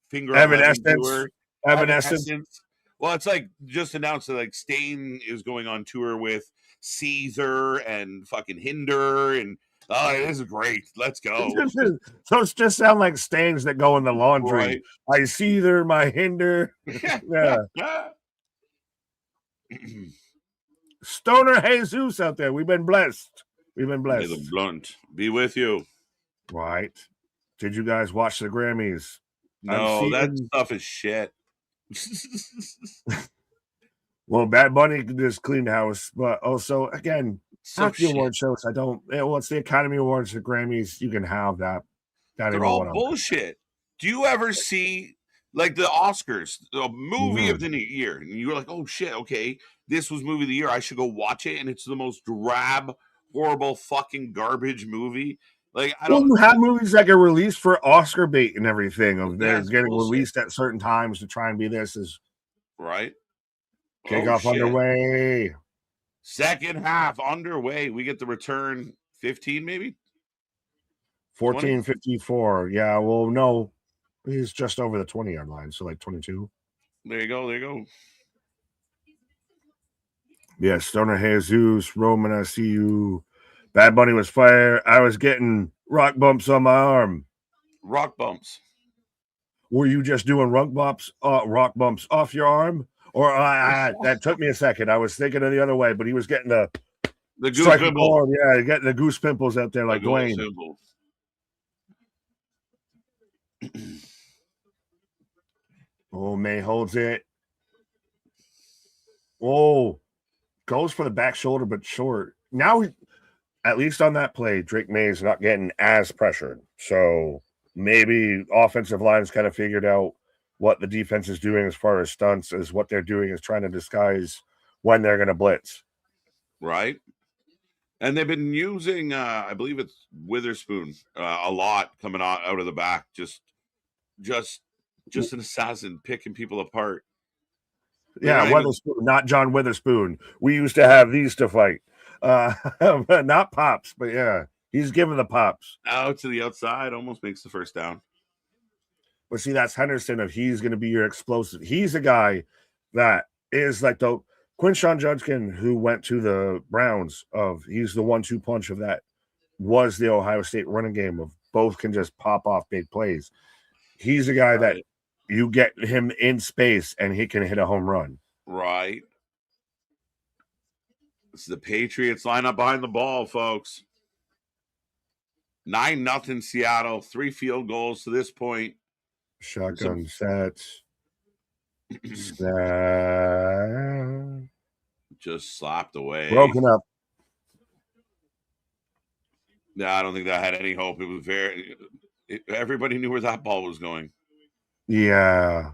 Finger 11 Evanescence. tour. Evanescence. Evanescence. Well, it's like just announced that like Stain is going on tour with Caesar and fucking Hinder, and oh, this is great. Let's go. Those just sound like stains that go in the laundry. Right. I see there my Hinder. Yeah. Stoner Jesus out there. We've been blessed. We've been May blessed. the blunt be with you. Right. Did you guys watch the Grammys? No, that stuff is shit. Well, Bad Bunny just cleaned house, but also again, So the award shows. I don't. Well, it's the Academy Awards, the Grammys. You can have that. They're all bullshit. Do you ever see like the Oscars, the movie of the year, and you're like, oh shit, okay, this was movie of the year. I should go watch it, and it's the most drab, horrible, fucking garbage movie. Like I don't. Well, you have movies that get released for Oscar bait and everything. Of they're getting bullshit. Released at certain times to try and be this is right. Kickoff underway. Second half underway. We get the return 15, maybe 14:54. Yeah. Well, no, he's just over the 20-yard line, so like 22. There you go. There you go. Yeah, Stoner Jesus, Roman, I see you. Bad Bunny was fire. I was getting rock bumps on my arm. Rock bumps. Were you just doing rock bumps off your arm? Or that took me a second. I was thinking of the other way, but he was getting the goose pimple. Yeah, getting the goose pimples out there like Dwayne. Oh, May holds it. Oh, goes for the back shoulder, but short. Now, at least on that play, Drake May is not getting as pressured. So maybe offensive line's kind of figured out what the defense is doing as far as stunts, is what they're doing is trying to disguise when they're going to blitz. Right. And they've been using, I believe it's Witherspoon, a lot coming out of the back. Just an assassin picking people apart. Yeah, Witherspoon, not John Witherspoon. We used to have these to fight. Not pops, but yeah, he's giving the pops. Out to the outside, almost makes the first down. But see, that's Henderson. If he's going to be your explosive, he's a guy that is like the Quinshon Judkins, who went to the Browns. He's the 1-2 punch of that. Was the Ohio State running game of both can just pop off big plays. He's a guy that you get him in space and he can hit a home run. Right. This is the Patriots line up behind the ball, folks. 9-0 Seattle. 3 field goals to this point. Shotgun sets. Just slapped away. Broken up. No, I don't think that had any hope. It was everybody knew where that ball was going. Yeah.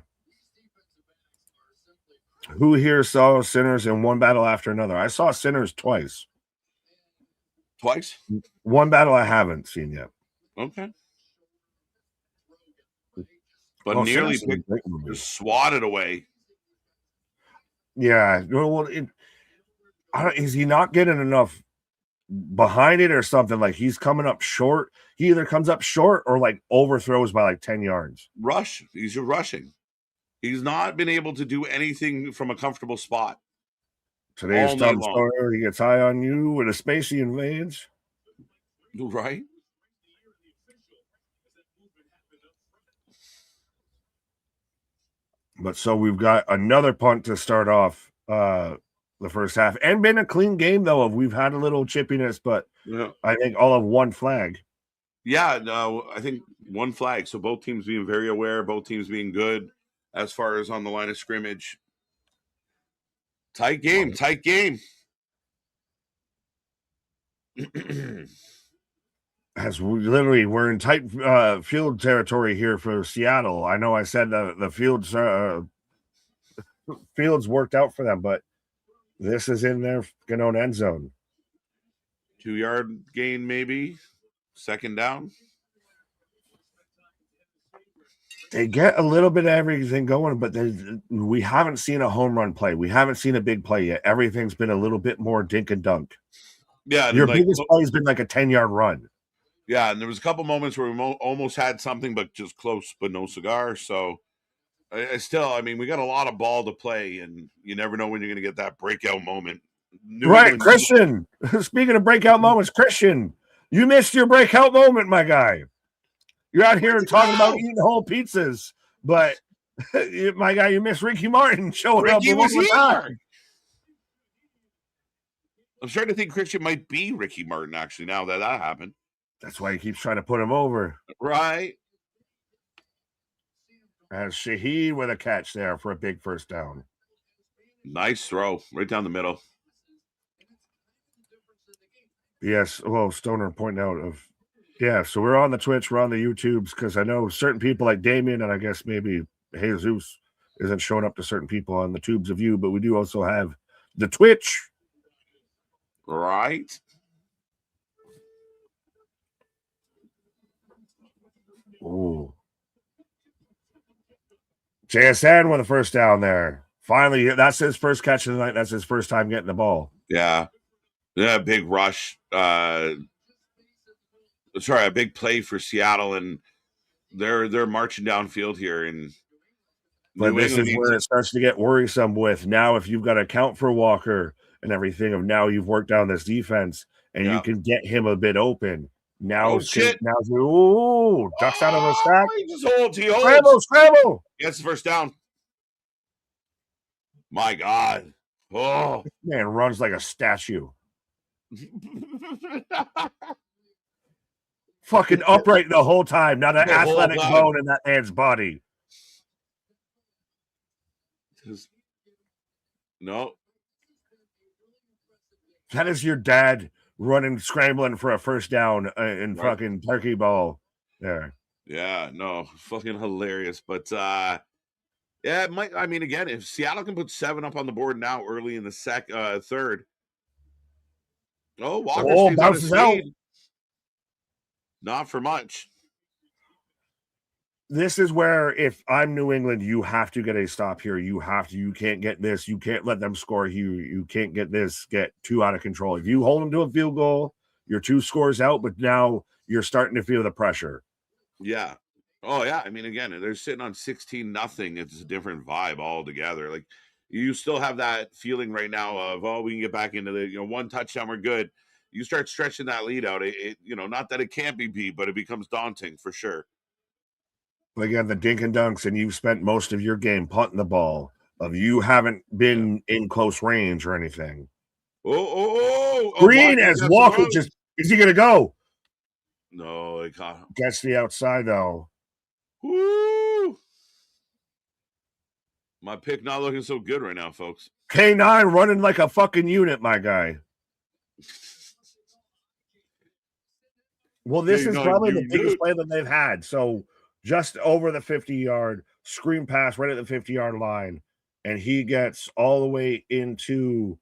Who here saw Sinners in one battle after another? I saw Sinners twice. Twice? One battle I haven't seen yet. Okay. But nearly swatted away. Yeah. Well, is he not getting enough behind it or something? Like he's coming up short. He either comes up short or like overthrows by like 10 yards. Rush. He's rushing. He's not been able to do anything from a comfortable spot. Today's Tom Sawyer, he gets high on you with a space he invades. Right. But so we've got another punt to start off the first half. And been a clean game, though. We've had a little chippiness, but I think all of one flag. Yeah, no, I think one flag. So both teams being very aware, both teams being good as far as on the line of scrimmage. Tight game. As we're in tight field territory here for Seattle. I know I said the fields worked out for them, but this is in their own end zone. 2-yard gain, maybe. Second down. They get a little bit of everything going, but we haven't seen a home run play. We haven't seen a big play yet. Everything's been a little bit more dink and dunk. Yeah, your biggest play has been like a 10-yard run. Yeah, and there was a couple moments where we almost had something, but just close, but no cigar. So, I mean, we got a lot of ball to play, and you never know when you're going to get that breakout moment. Right, Christian. Speaking of breakout moments, Christian, you missed your breakout moment, my guy. You're out here talking about eating whole pizzas, but my guy, you missed Ricky Martin showing up. Ricky was here. I'm starting to think Christian might be Ricky Martin, actually, now that happened. That's why he keeps trying to put him over. Right. And Shaheed with a catch there for a big first down. Nice throw right down the middle. Yes. Well, Stoner pointing out of, yeah. So we're on the Twitch, we're on the YouTubes, because I know certain people like Damien and I guess maybe Jesus isn't showing up to certain people on the tubes of you, but we do also have the Twitch. Right. Oh. JSN with the first down there. Finally, that's his first catch of the night. That's his first time getting the ball. Yeah. Yeah, big rush. A big play for Seattle, and they're marching downfield here. But this is where it starts to get worrisome with now if you've got to account for Walker and everything of now you've worked down this defense and you can get him a bit open. Now, ducks out of a stack. He holds. Scramble. Gets the first down. My God. Oh. Man runs like a statue. Fucking upright the whole time. Not an athletic bone in that man's body. No. That is your dad running, scrambling for a first down in fucking turkey ball there. Yeah, no, fucking hilarious. But yeah, it might. I mean, again, if Seattle can put 7 up on the board now early in the third. Oh, Walker bounces out. Not for much. This is where if I'm New England, you have to get a stop here. You can't get this. You can't let them score. You can't get too out of control. If you hold them to a field goal, you're 2 scores out, but now you're starting to feel the pressure. Yeah. Oh, yeah. I mean, again, they're sitting on 16-0. It's a different vibe altogether. Like, you still have that feeling right now of, we can get back into the, 1 touchdown, we're good. You start stretching that lead out. It not that it can't be beat, but it becomes daunting for sure. Again, the dink and dunks, and you've spent most of your game punting the ball. You haven't been in close range or anything. Green as Walker is he going to go? No, he caught him. Gets the outside though. Woo! My pick not looking so good right now, folks. K9 running like a fucking unit, my guy. Well, this is probably the biggest play that they've had. So just over the 50-yard screen pass right at the 50-yard line, and he gets all the way into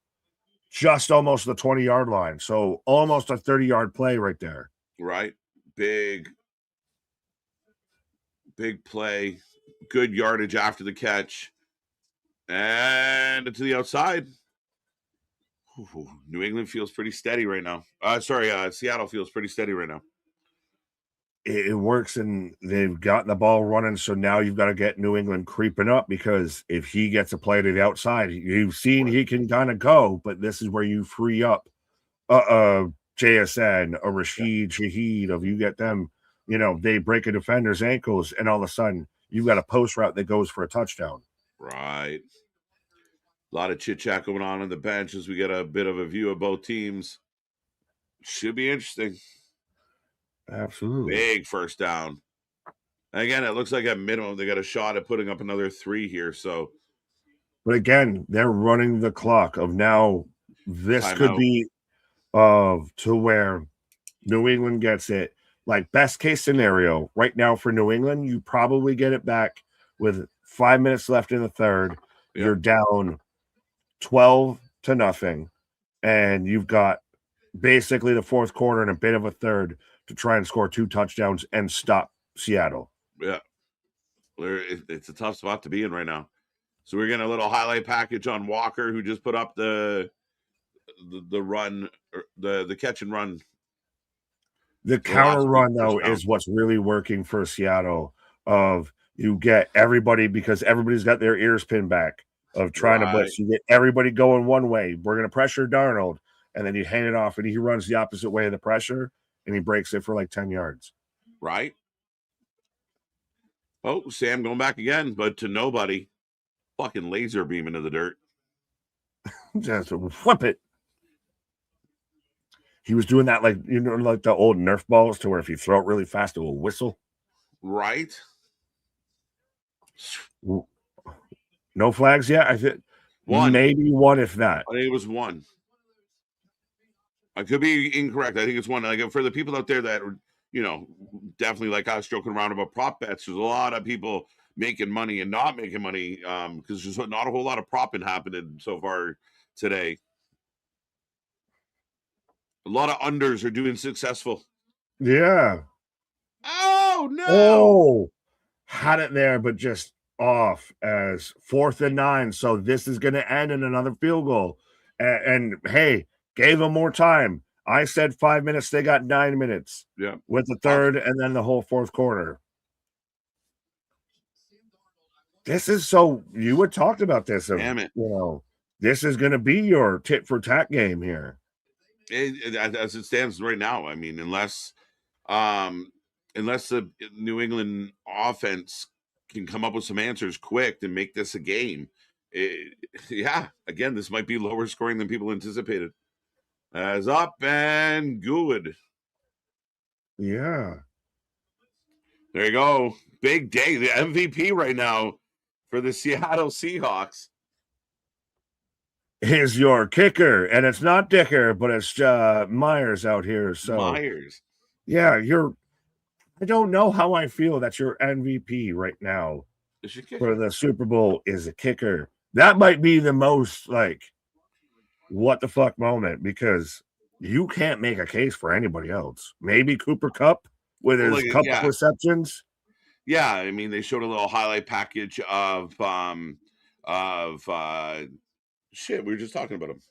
just almost the 20-yard line. So almost a 30-yard play right there. Right. Big play. Good yardage after the catch. And to the outside. Ooh, New England feels pretty steady right now. Seattle feels pretty steady right now. It works, and they've gotten the ball running, so now you've got to get New England creeping up, because if he gets a play to the outside, you've seen he can kind of go, but this is where you free up JSN or Shaheed of you get them, they break a defender's ankles, and all of a sudden you've got a post route that goes for a touchdown. Right. A lot of chit-chat going on the bench as we get a bit of a view of both teams. Should be interesting. Absolutely. Big first down. Again, it looks like at minimum they got a shot at putting up another 3 here. So, but again, they're running the clock of now. This could be to where New England gets it. like best case scenario right now for New England, you probably get it back with 5 minutes left in the third. Yeah. You're down 12-0, and you've got basically the fourth quarter and a bit of a third to try and score 2 touchdowns and stop Seattle. Yeah. It's a tough spot to be in right now. So we're getting a little highlight package on Walker, who just put up the run, the catch and run. The counter run, though, is what's really working for Seattle. Of you get everybody, because everybody's got their ears pinned back of trying to blitz. You get everybody going one way. We're going to pressure Darnold, and then you hand it off, and he runs the opposite way of the pressure, and he breaks it for like 10 yards. Right. Oh, Sam going back again, but to nobody. Fucking laser beam into the dirt. Just flip it. He was doing that like like the old Nerf balls, to where if you throw it really fast, it will whistle. Right. No flags yet? I think one. Maybe one, if that. I think it was one. I could be incorrect. I think it's one. Like, for the people out there that are, definitely like us joking around about prop bets, there's a lot of people making money and not making money because there's not a whole lot of propping happening so far today. A lot of unders are doing successful. Yeah. Oh, no. Oh, had it there, but just off as 4th and 9. So this is going to end in another field goal. And hey, gave them more time. I said 5 minutes. They got 9 minutes. Yeah. With the third and then the whole fourth quarter. This is so, you had talked about this. Damn it. This is going to be your tit for tat game here. As it stands right now, I mean, unless the New England offense can come up with some answers quick and make this a game, again, this might be lower scoring than people anticipated. As up and good. Yeah. There you go. Big day. The MVP right now for the Seattle Seahawks is your kicker, and it's not Dicker, but it's Myers out here. So Myers. Yeah, I don't know how I feel that your MVP right now for the Super Bowl is a kicker. That might be the most like what the fuck moment, because you can't make a case for anybody else. Maybe Cooper Kupp with his couple receptions. Yeah, I mean, they showed a little highlight package of shit. We were just talking about him.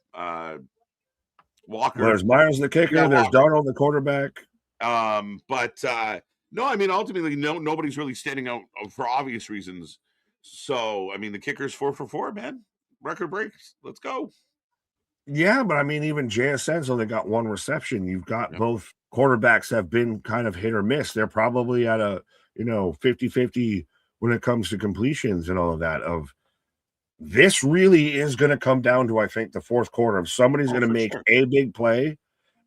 Walker. There's Myers the kicker. Yeah, there's Darnold the quarterback. But no, I mean, ultimately, nobody's really standing out for obvious reasons. So, I mean, the kicker's 4 for 4, man. Record breaks. Let's go. Yeah, but I mean, even JSN's only got 1 reception. You've got both quarterbacks have been kind of hit or miss. They're probably at a 50-50 when it comes to completions and all of that. Of this really is going to come down to, I think, the fourth quarter. If somebody's going to make a big play,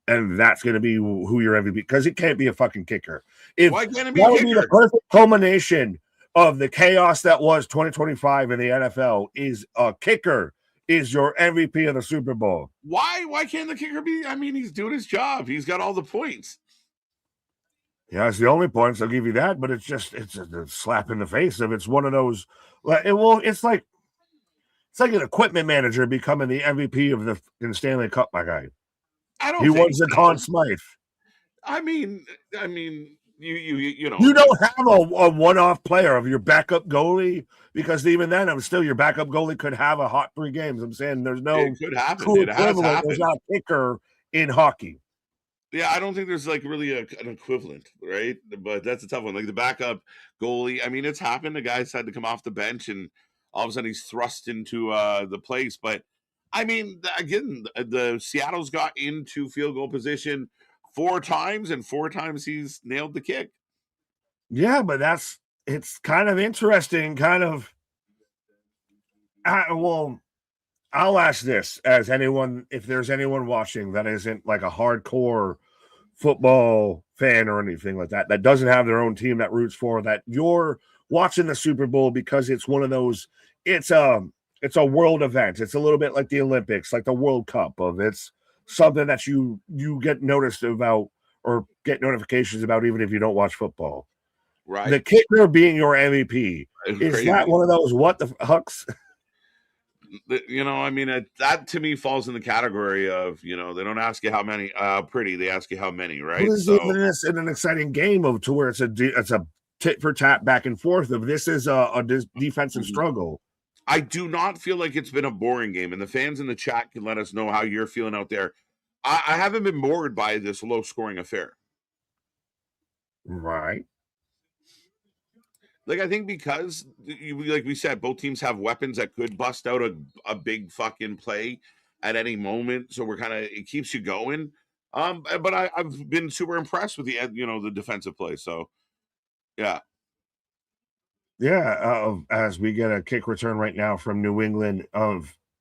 and that's going to be who your MVP, because it can't be a fucking kicker. Why can't it be a kicker? That would be the perfect culmination of the chaos that was 2025 in the NFL. Is a kicker is your MVP of the Super Bowl. Why can't the kicker be? I mean, he's doing his job. He's got all the points. Yeah, it's the only points. I'll give you that, but it's a slap in the face of it's one of those. It's like an equipment manager becoming the MVP of the Stanley Cup, my guy. He was the Conn Smythe. I mean, you don't have a one-off player of your backup goalie, because even then, I'm still your backup goalie could have a hot 3 games. I'm saying there's no it could happen. Cool it has happened. There's not a kicker in hockey. Yeah, I don't think there's like really an equivalent, right? But that's a tough one. Like the backup goalie. I mean, it's happened. The guy's had to come off the bench, and all of a sudden he's thrust into the place. But I mean, again, the Seattle's got into field goal position 4 times, and 4 times he's nailed the kick. Yeah, but it's kind of interesting. I'll ask this as anyone, if there's anyone watching that isn't like a hardcore football fan or anything like that doesn't have their own team that roots for, that you're watching the Super Bowl because it's one of those, it's a world event. It's a little bit like the Olympics, like the World Cup. It's something that you get noticed about or get notifications about, even if you don't watch football. Right. The kicker being your MVP. Is Crazy. that one of those what the fucks? I mean, that to me falls in the category of, they don't ask you how many pretty, they ask you how many, right? So this in an exciting game to where it's a tit for tat back and forth of this is a defensive struggle. I do not feel like it's been a boring game, and the fans in the chat can let us know how you're feeling out there. I haven't been bored by this low scoring affair. Right. Like, I think because, like we said, both teams have weapons that could bust out a big fucking play at any moment. So it keeps you going. But I've been super impressed with the defensive play. So, yeah. Yeah. As we get a kick return right now from New England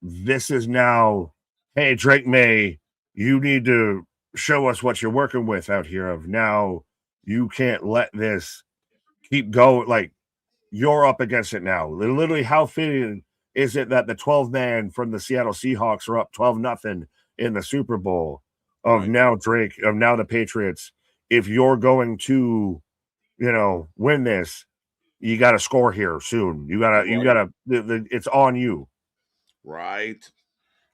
this is now, hey, Drake May, you need to show us what you're working with out here of now. You can't let this keep going. Like, you're up against it now. Literally, how fitting is it that the 12-man from the Seattle Seahawks are up 12-0 in the Super Bowl now Drake, of now the Patriots. If you're going to, win this, you got to score here soon. You got to, it's on you. Right.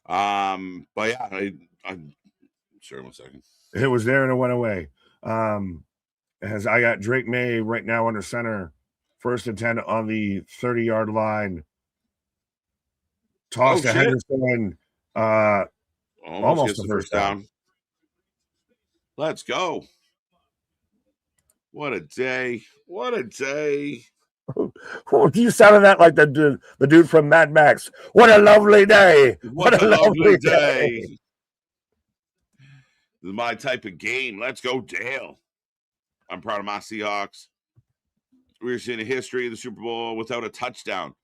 But yeah, I'm sorry, 1 second. It was there and it went away. As I got Drake May right now under center, 1st and 10 on the 30-yard line. Toss to Henderson. Almost the first down. Let's go. What a day. What a day. You sounded that like the dude from Mad Max. What a lovely day. What a lovely day. This is my type of game. Let's go, Dale. I'm proud of my Seahawks. We're seeing a history of the Super Bowl without a touchdown.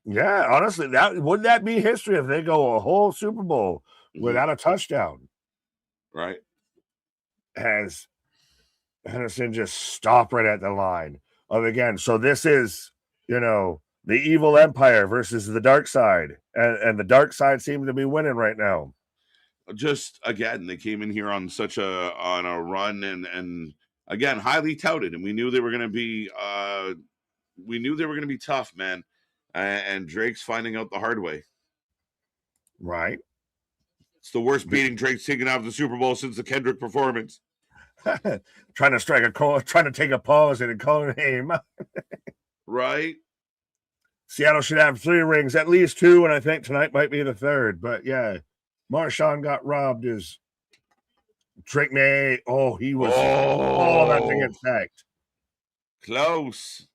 Yeah, honestly, wouldn't that be history if they go a whole Super Bowl without a touchdown? Right. Has Henderson just stopped right at the line of again. So this is, the evil empire versus the dark side. And the dark side seems to be winning right now. Just again, they came in here on a run and again, highly touted, and we knew they were going to be tough, man. And Drake's finding out the hard way. Right. It's the worst beating Drake's taken out of the Super Bowl since the Kendrick performance. Trying to take a pause and call a name. Right. Seattle should have 3 rings, at least 2, and I think tonight might be the 3rd. But yeah, Marshawn got robbed. Is Drake May? Oh, he was. Oh, that thing sacked. Close.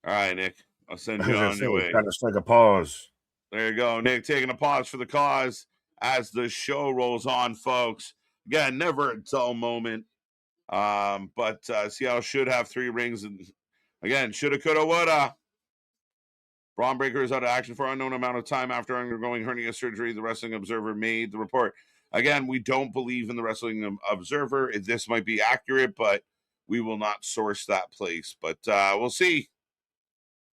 All right, Nick. I'll send you on your way. Trying to strike a pause. There you go, Nick. Taking a pause for the cause as the show rolls on, folks. Again, never a dull moment. But Seattle should have 3 rings, and again, shoulda, coulda, woulda. Braun Breaker is out of action for an unknown amount of time after undergoing hernia surgery. The Wrestling Observer made the report. Again, we don't believe in the Wrestling Observer. This might be accurate, but we will not source that place. But we'll see.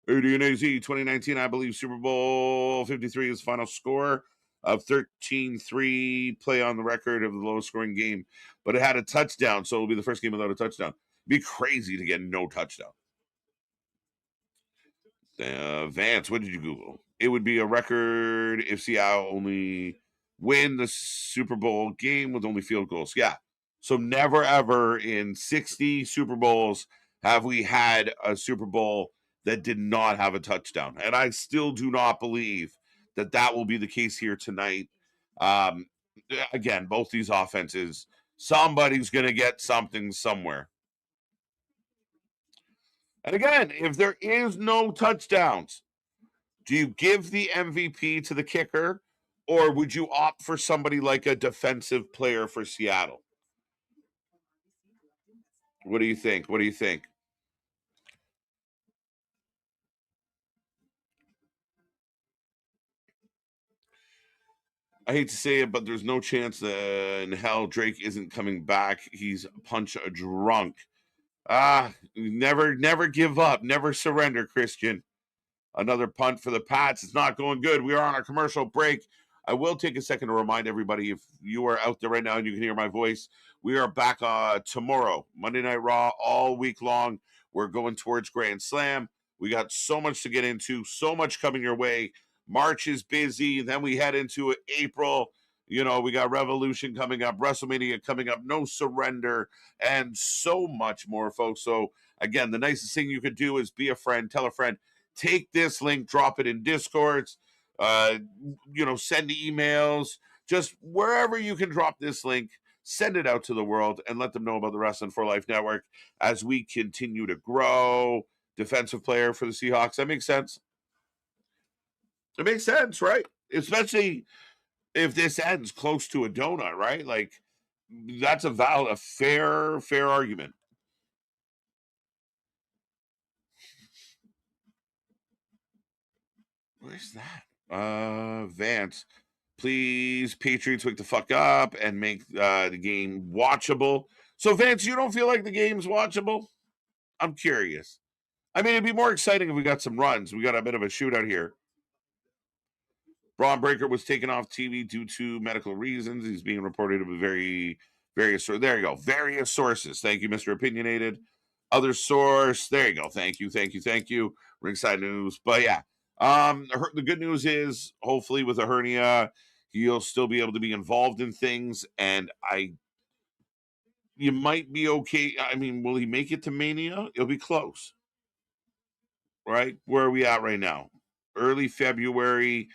ADNAZ 2019, I believe Super Bowl 53 is final score of 13-3, play on the record of the lowest scoring game. But it had a touchdown, so it'll be the first game without a touchdown. It'd be crazy to get no touchdown. Vance, what did you Google? It would be a record if Seattle only win the Super Bowl game with only field goals. Yeah. So never, ever in 60 Super Bowls have we had a Super Bowl that did not have a touchdown. And I still do not believe that will be the case here tonight. Again, both these offenses, somebody's going to get something somewhere. And again, if there is no touchdowns, do you give the MVP to the kicker, or would you opt for somebody like a defensive player for Seattle? What do you think? What do you think? I hate to say it, but there's no chance in hell Drake isn't coming back. He's punch a drunk. Never give up. Never surrender, Christian. Another punt for the Pats. It's not going good. We are on a commercial break. I will take a second to remind everybody, if you are out there right now and you can hear my voice, we are back tomorrow, Monday Night Raw, all week long. We're going towards Grand Slam. We got so much to get into, so much coming your way. March is busy. Then we head into April. You know, we got Revolution coming up, WrestleMania coming up, No Surrender, and so much more, folks. So, again, the nicest thing you could do is be a friend, tell a friend, take this link, drop it in Discords, send emails, just wherever you can drop this link, send it out to the world and let them know about the Wrestling for Life Network as we continue to grow. Defensive player for the Seahawks. That makes sense. It makes sense, right? Especially if this ends close to a donut, right? Like, that's a fair argument. Where's that? Vance. Please, Patriots, wake the fuck up and make the game watchable. So, Vance, you don't feel like the game's watchable? I'm curious. I mean, it'd be more exciting if we got some runs. We got a bit of a shootout here. Braun Breaker was taken off TV due to medical reasons. He's being reported with various. There you go. Various sources. Thank you, Mr. Opinionated. Other source. There you go. Thank you. Ringside News. But yeah, the good news is, hopefully, with a hernia, he'll still be able to be involved in things, and you might be okay. I mean, will he make it to Mania? It'll be close, right? Where are we at right now? Early February.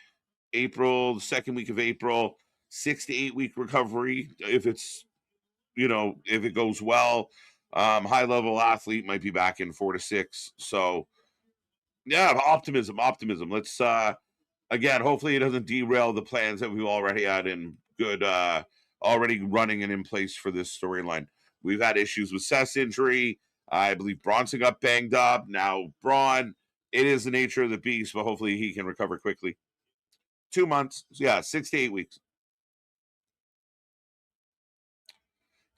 April, the second week of April, 6 to 8 week recovery. If it goes well, high level athlete might be back in 4 to 6. So yeah, optimism. Let's again, hopefully it doesn't derail the plans that we've already had in good, already running and in place for this storyline. We've had issues with Seth's injury. I believe Bronson got banged up. Now Braun, it is the nature of the beast, but hopefully he can recover quickly. 2 months. Yeah, 6 to 8 weeks.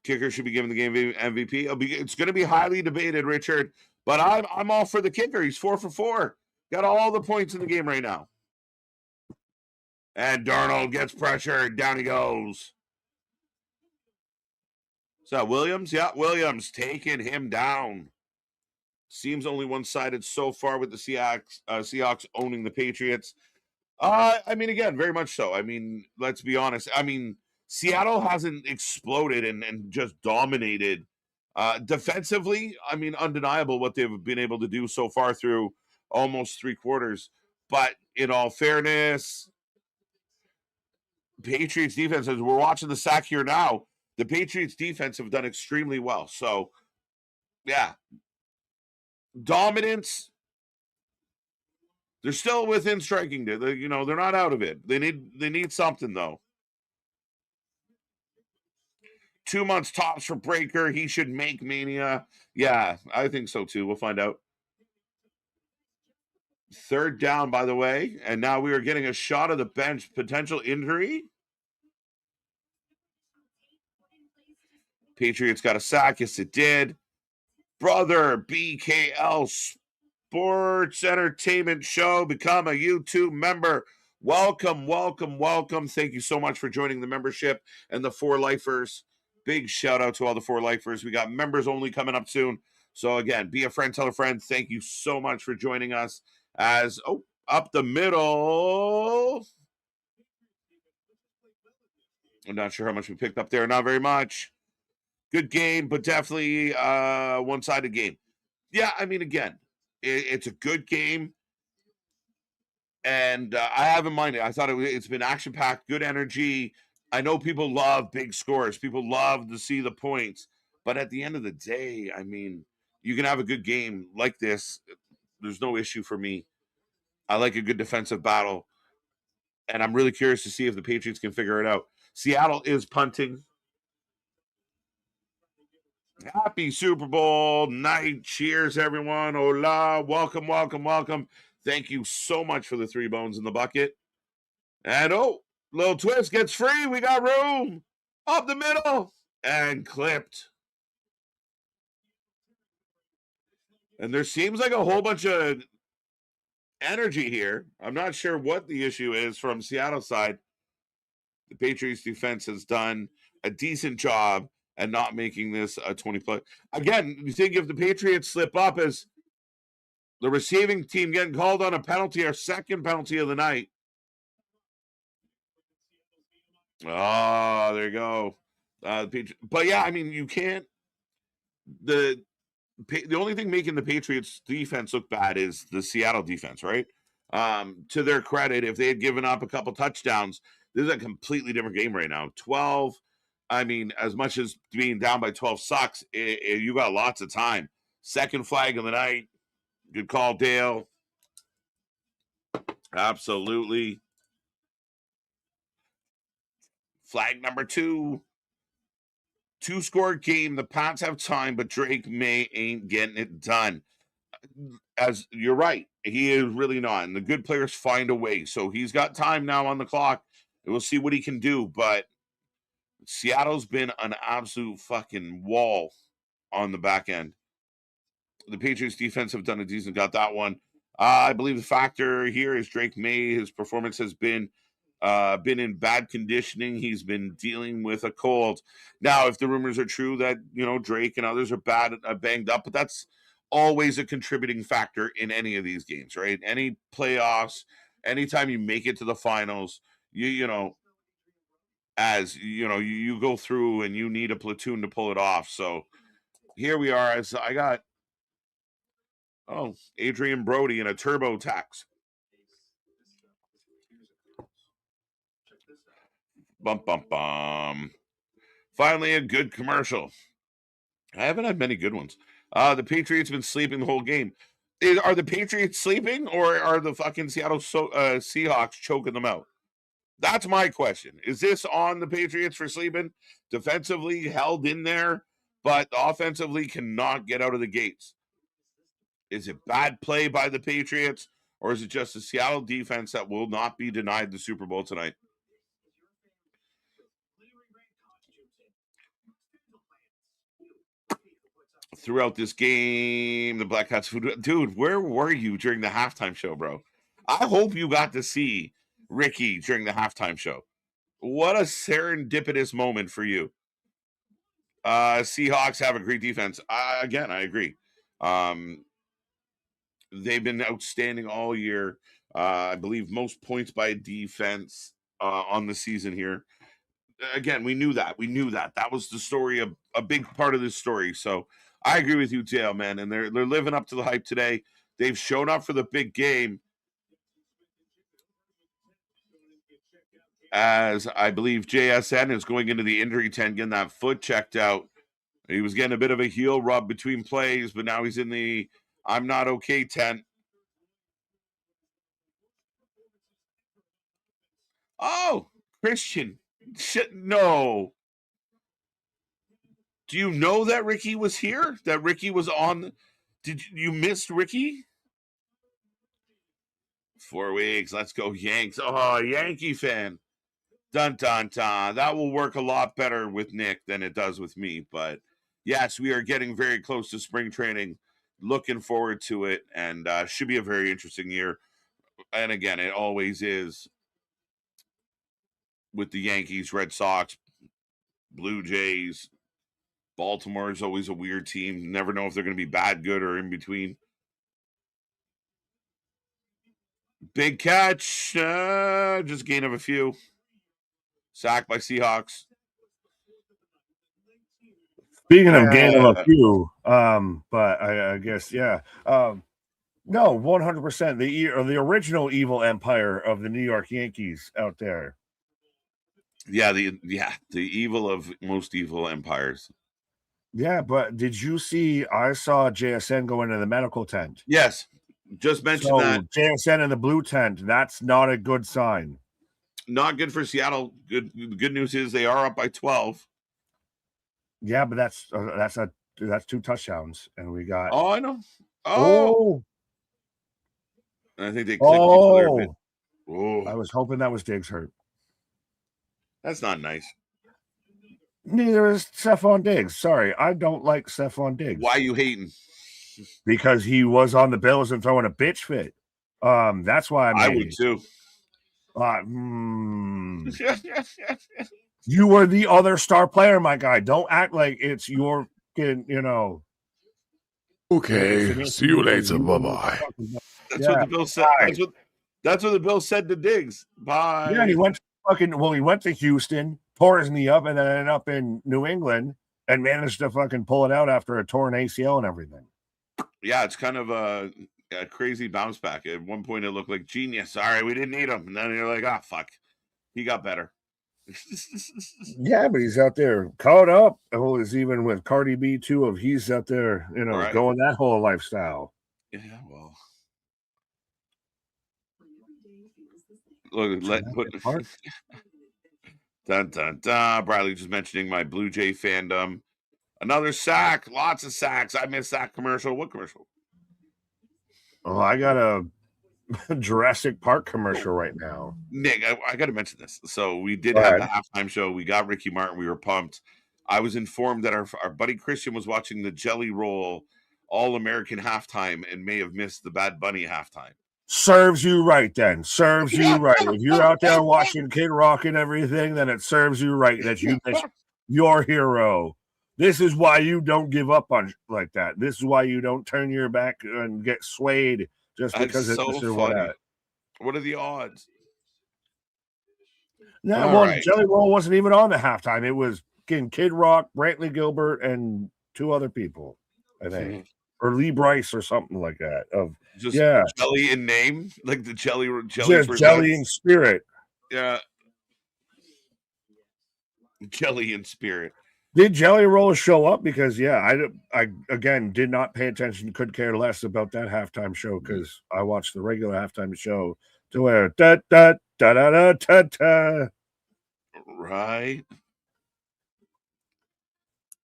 Kicker should be given the game MVP. It's going to be highly debated, Richard, but I'm all for the kicker. He's 4 for 4. Got all the points in the game right now. And Darnold gets pressured. Down he goes. So Williams? Yeah, Williams taking him down. Seems only one-sided so far with the Seahawks owning the Patriots. I mean, again, very much so. I mean, let's be honest. I mean, Seattle hasn't exploded and just dominated. Defensively, I mean, undeniable what they've been able to do so far through almost 3 quarters. But in all fairness, Patriots defense, as we're watching the sack here now, the Patriots defense have done extremely well. So, yeah. Dominance. They're still within striking. They're not out of it. They need something, though. 2 months tops for Breaker. He should make Mania. Yeah, I think so, too. We'll find out. 3rd down, by the way. And now we are getting a shot of the bench. Potential injury. Patriots got a sack. Yes, it did. Brother, BKL Sports Entertainment Show. Become a YouTube member. Welcome. Thank you so much for joining the membership and the 4 lifers. Big shout out to all the 4 lifers. We got members only coming up soon. So again, be a friend, tell a friend. Thank you so much for joining us. Up the middle. I'm not sure how much we picked up there. Not very much. Good game, but definitely one-sided game. Yeah, I mean, again, it's a good game. And I haven't minded. I thought it's been action-packed, good energy. I know people love big scores. People love to see the points. But at the end of the day, I mean, you can have a good game like this. There's no issue for me. I like a good defensive battle. And I'm really curious to see if the Patriots can figure it out. Seattle is punting. Happy Super Bowl night. Cheers, everyone. Hola. Welcome. Thank you so much for the 3 bones in the bucket. And little twist gets free. We got room. Up the middle. And clipped. And there seems like a whole bunch of energy here. I'm not sure what the issue is from Seattle side. The Patriots defense has done a decent job at not making this a 20-play. Again, you think if the Patriots slip up as the receiving team getting called on a penalty, our second penalty of the night. Oh, there you go. But yeah, I mean, you can't. The only thing making the Patriots defense look bad is the Seattle defense, right? To their credit, if they had given up a couple touchdowns, this is a completely different game right now. 12. I mean, as much as being down by 12 sucks, you got lots of time. Second flag of the night. Good call, Dale. Absolutely. Flag number 2. 2-score game. The Pats have time, but Drake May ain't getting it done. As you're right, he is really not. And the good players find a way. So he's got time now on the clock. And we'll see what he can do. But Seattle's been an absolute fucking wall on the back end. The Patriots defense have done a decent, got that one. I believe the factor here is Drake May. His performance has been in bad conditioning. He's been dealing with a cold. Now, if the rumors are true that, Drake and others are banged up, but that's always a contributing factor in any of these games, right? Any playoffs, anytime you make it to the finals, you go through and you need a platoon to pull it off. So here we are. As I got Adrian Brody in a turbo tax. Bum, bum, bum. Finally, a good commercial. I haven't had many good ones. The Patriots been sleeping the whole game. Are the Patriots sleeping, or are the fucking Seattle Seahawks choking them out? That's my question. Is this on the Patriots for sleeping? Defensively held in there, but offensively cannot get out of the gates. Is it bad play by the Patriots, or is it just the Seattle defense that will not be denied the Super Bowl tonight? Throughout this game, the Black Hats food. Dude, where were you during the halftime show, bro? I hope you got to see Ricky during the halftime show. What a serendipitous moment for you. Seahawks have a great defense. Again, I agree. They've been outstanding all year. I believe most points by defense on the season here. Again, we knew that. That was the story, a big part of this story. So I agree with you, Dale, man. And they're living up to the hype today. They've shown up for the big game. As I believe JSN is going into the injury tent, getting that foot checked out. He was getting a bit of a heel rub between plays, but now he's in the I'm not okay tent. Oh, Christian. Shit, no. Do you know that Ricky was here? That Ricky was on? Did you miss Ricky? 4 weeks. Let's go Yanks. Oh, Yankee fan. Dun, dun, dun. That will work a lot better with Nick than it does with me. But yes, we are getting very close to spring training. Looking forward to it. And should be a very interesting year. And again, it always is with the Yankees, Red Sox, Blue Jays. Baltimore is always a weird team. You never know if they're going to be bad, good, or in between. Big catch. Just gain of a few. Sacked by Seahawks. Speaking of gain of a few, but I guess, yeah. No, 100%. The original evil empire of the New York Yankees out there. Yeah, the evil of most evil empires. Yeah, but did you see? I saw JSN go into the medical tent. Yes, just mentioned that. JSN in the blue tent. That's not a good sign. Not good for Seattle. Good news is they are up by 12. Yeah, but that's 2 touchdowns, and we got. Oh, I know. Oh. I think they clicked each other a bit. Oh. I was hoping that was Diggs hurt. That's not nice. Neither is Stephon Diggs. Sorry, I don't like Stephon Diggs. Why are you hating? Because he was on the Bills and throwing a bitch fit. That's why I would too. You were the other star player, my guy. Don't act like it's your, Okay, see you later. Bye-bye. That's what the bill said. That's what the bill said to Diggs. Bye. Yeah, he went to Houston, tore his knee up, and then ended up in New England and managed to fucking pull it out after a torn ACL and everything. Yeah, it's kind of a crazy bounce back. At one point, it looked like genius. All right, we didn't need him. And then you're like, ah, fuck. He got better. Yeah, but he's out there caught up. Oh, is even with Cardi B too. He's out there, Right. going that whole lifestyle. Yeah, well. Look, dun, dun, dun. Bradley just mentioning my Blue Jay fandom. Another sack. Lots of sacks. I missed that commercial. What commercial? Oh, I got a Jurassic Park commercial right now. Nick, I got to mention this. So we did have the halftime show. We got Ricky Martin. We were pumped. I was informed that our buddy Christian was watching the Jelly Roll All-American halftime and may have missed the Bad Bunny halftime. Serves you right then. Serves you right. If you're out there watching Kid Rock and everything, then it serves you right that you missed your hero. This is why you don't give up on like that. This is why you don't turn your back and get swayed just because it's so funny. What are the odds? No, well, Jelly Roll wasn't even on the halftime. It was Kid Rock, Brantley Gilbert, and two other people, I think. Or Lee Bryce or something like that. Jelly in name, like the jelly. Just jelly in spirit. Yeah, jelly in spirit. Did Jelly Roll show up? Because I again did not pay attention. Could care less about that halftime show because I watched the regular halftime show to where da da da da da da da. Right.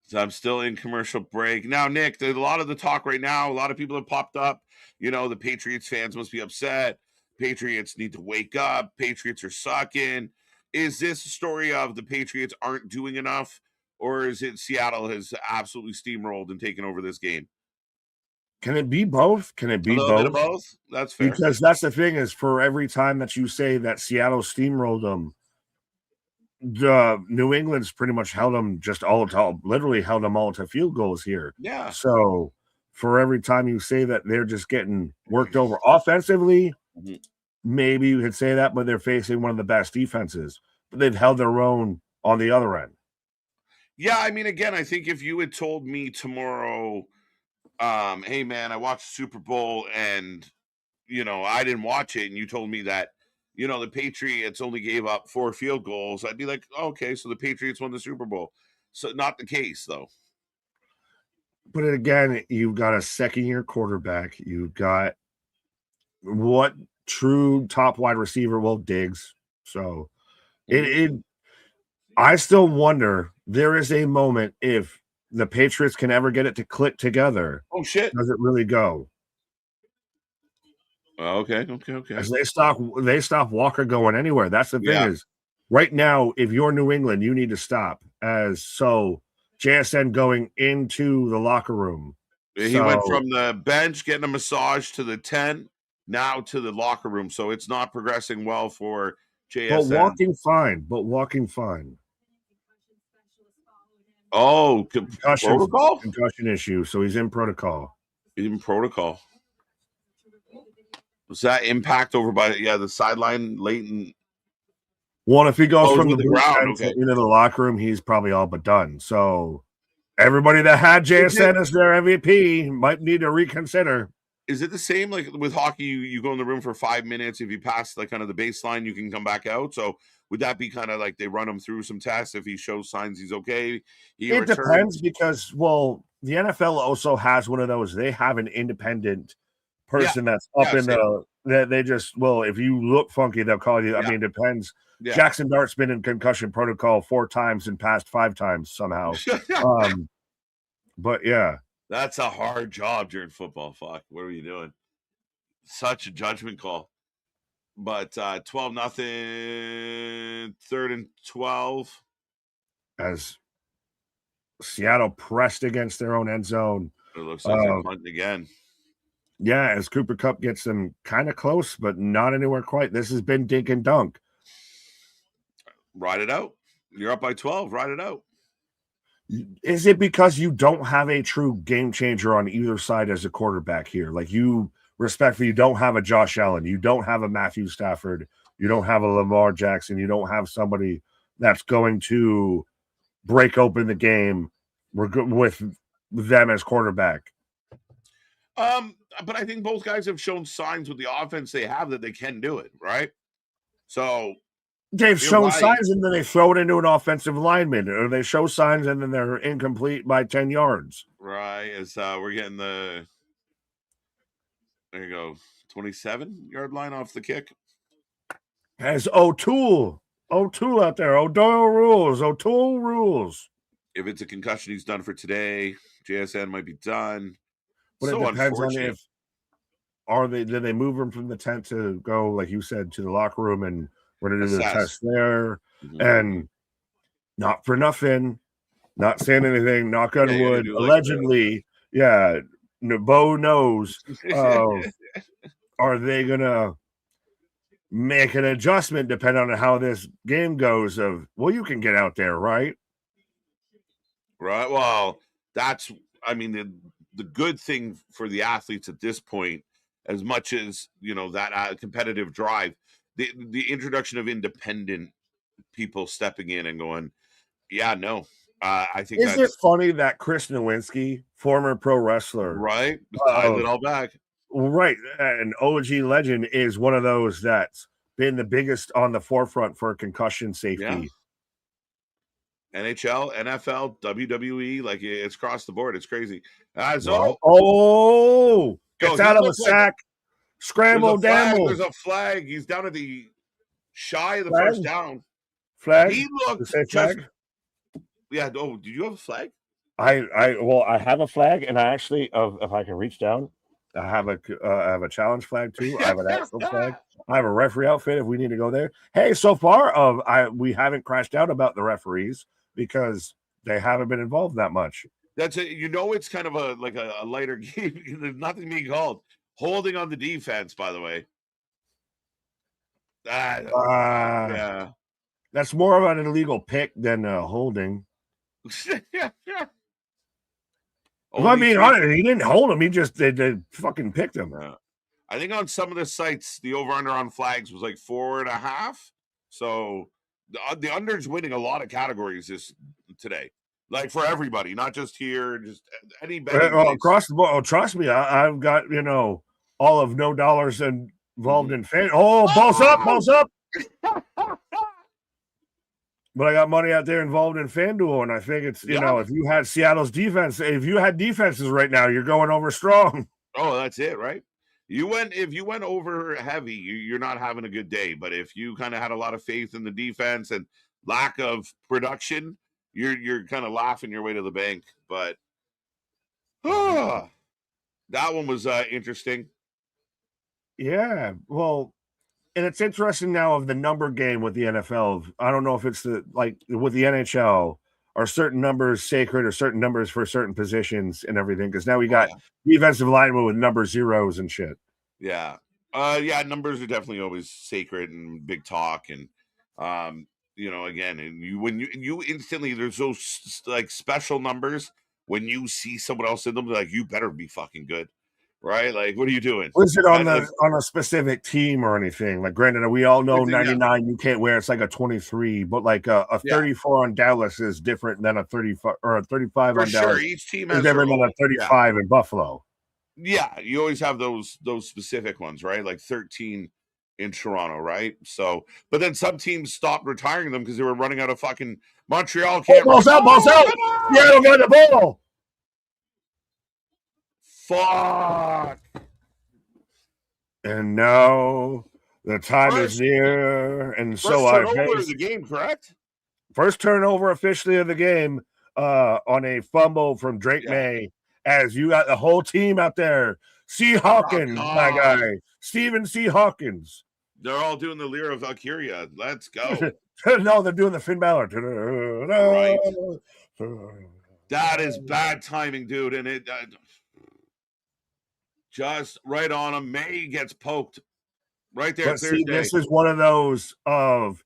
So I'm still in commercial break. Now, Nick, there's a lot of the talk right now. A lot of people have popped up. The Patriots fans must be upset. Patriots need to wake up. Patriots are sucking. Is this a story of the Patriots aren't doing enough? Or is it Seattle has absolutely steamrolled and taken over this game? Can it be both? Can it be both? Bit of both? That's fair. Because that's the thing is for every time that you say that Seattle steamrolled them, New England's pretty much held them literally held them all to field goals here. Yeah. So for every time you say that they're just getting worked over offensively, maybe you could say that, but they're facing one of the best defenses. But they've held their own on the other end. Yeah, I mean, again, I think if you had told me tomorrow, hey man, I watched Super Bowl and I didn't watch it, and you told me that the Patriots only gave up 4 field goals, I'd be like, okay, so the Patriots won the Super Bowl. So not the case, though. But again, you've got a second-year quarterback. You've got what true top wide receiver? Well, Diggs. So I still wonder. There is a moment if the Patriots can ever get it to click together. Oh shit! Does it really go? Okay. As they stop Walker going anywhere. That's the thing is right now, if you're New England, you need to stop. JSN going into the locker room. He went from the bench getting a massage to the tent, now to the locker room. So it's not progressing well for JSN. But walking fine. Oh, concussion issue. So he's in protocol. Was that impact over by the sideline late in? Well, if he goes from the ground into the locker room, he's probably all but done. So everybody that had JSN as their MVP might need to reconsider. Is it the same like with hockey? You go in the room for 5 minutes. If you pass kind of the baseline, you can come back out. So would that be kind of like they run him through some tests? If he shows signs he's okay, it depends because the NFL also has one of those. They have an independent person that's up in that they just if you look funky, they'll call you. I mean, it depends. Yeah. Jackson Dart's been in concussion protocol 4 times and passed 5 times somehow. But yeah. That's a hard job during football. Fuck. What are you doing? Such a judgment call. But 12-0, 3rd and 12. As Seattle pressed against their own end zone. It looks like they're punting again. Yeah, as Cooper Kupp gets them kind of close, but not anywhere quite. This has been dink and dunk. Ride it out. You're up by 12. Ride it out. Is it because you don't have a true game changer on either side as a quarterback here? Like, you respectfully, you don't have a Josh Allen, you don't have a Matthew Stafford, you don't have a Lamar Jackson, you don't have somebody that's going to break open the game with them as quarterback. But I think both guys have shown signs with the offense they have that they can do it, right? So they've shown right. signs and then they throw it into an offensive lineman, or they show signs and then they're incomplete by 10 yards. Right. As we're getting there you go, 27-yard line off the kick. Has O'Toole out there. O'Toole rules. If it's a concussion, he's done for today. JSN might be done. But so it depends on if did they move him from the tent to go, like you said, to the locker room and we're gonna do the test there. Mm-hmm. And not for nothing, not saying anything, knock on wood, allegedly, Bo knows. Are they gonna make an adjustment depending on how this game goes? Of, well, you can get out there, right? Right. Well, that's, I mean, the good thing for the athletes at this point, as much as, you know, that competitive drive, the introduction of independent people stepping in and going, yeah, no, I think is it funny that Chris Nowinski, former pro wrestler, right, ties it all back, right, an OG legend, is one of those that's been the biggest on the forefront for concussion safety. Yeah. NHL, NFL, WWE, like it's across the board. It's crazy. It's out of a sack. Scramble, damble. There's a flag. He's down at the shy of the first down. Flag. He looked flag. Yeah. Oh, did you have a flag? I have a flag, and I actually, if I can reach down, I have a challenge flag too. I have an actual flag. I have a referee outfit if we need to go there. Hey, so far, we haven't crashed out about the referees because they haven't been involved that much. That's it. You know, it's kind of a lighter game. There's nothing being called. Holding on the defense, by the way. Yeah. That's more of an illegal pick than holding. Well, I mean, he didn't hold him. He just they fucking picked him. Yeah. I think on some of the sites, the over-under on flags was like 4.5. So the under's winning a lot of categories today. Like for everybody, not just here, just any betting across the board. Oh, trust me, I've got, all of no dollars involved in fan. Oh, balls up. But I got money out there involved in FanDuel, and I think it's, if you had Seattle's defense, if you had defenses right now, you're going over strong. Oh, that's it, right? If you went over heavy, you're not having a good day. But if you kind of had a lot of faith in the defense and lack of production, you're kind of laughing your way to the bank. But that one was interesting. Yeah, well, and it's interesting now of the number game with the NFL. I don't know if it's with the NHL, are certain numbers sacred or certain numbers for certain positions and everything? Because now we got defensive linemen with number zeros and shit. Yeah. Numbers are definitely always sacred and big talk. And, again, and when you instantly, there's those like special numbers when you see someone else in them, like, you better be fucking good. Right? Like, what are you doing? Was it on a specific team or anything? Like, granted, we all know 99 you can't wear. It's like a 23, but like a 34 on Dallas is different than a 35 or a 35 on Dallas. Each team has different than a 35 in Buffalo. Yeah, you always have those specific ones, right? Like 13 in Toronto, right? So, but then some teams stopped retiring them because they were running out of fucking Montreal. Balls out! Seattle got the ball. Fuck. And now the time is near, and so I face the game, correct? First turnover officially of the game on a fumble from Drake May, as you got the whole team out there. C. Hawkins, my guy. Stephen C. Hawkins. They're all doing the Lyra Valkyria. Let's go. No, they're doing the Finn Balor. Right. That is bad timing, dude. And it just right on him. May gets poked right there. But see, this is one of those of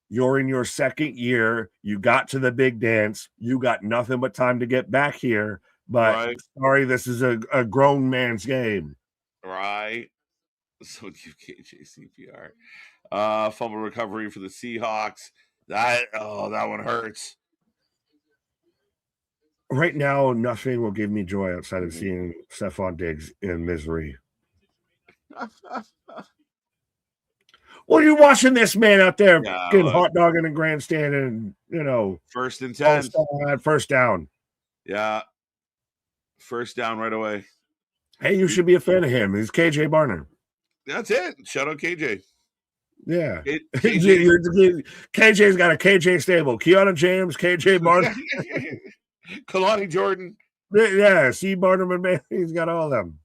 You're in your second year. You got to the big dance. You got nothing but time to get back here. But sorry, this is a grown man's game. Right. So give KJ CPR. Fumble recovery for the Seahawks. That one hurts. Right now, nothing will give me joy outside of seeing Stephon Diggs in misery. Well, you're watching this man out there getting hot dog in a grandstand and, first and 10. First down. Yeah. First down right away. Hey, you should be a fan of him. He's KJ Barner. That's it. Shout out KJ. Yeah. KJ's got a KJ stable. Keanu James, KJ Barner. Kalani Jordan. Yeah, C. Barnum, man. He's got all of them.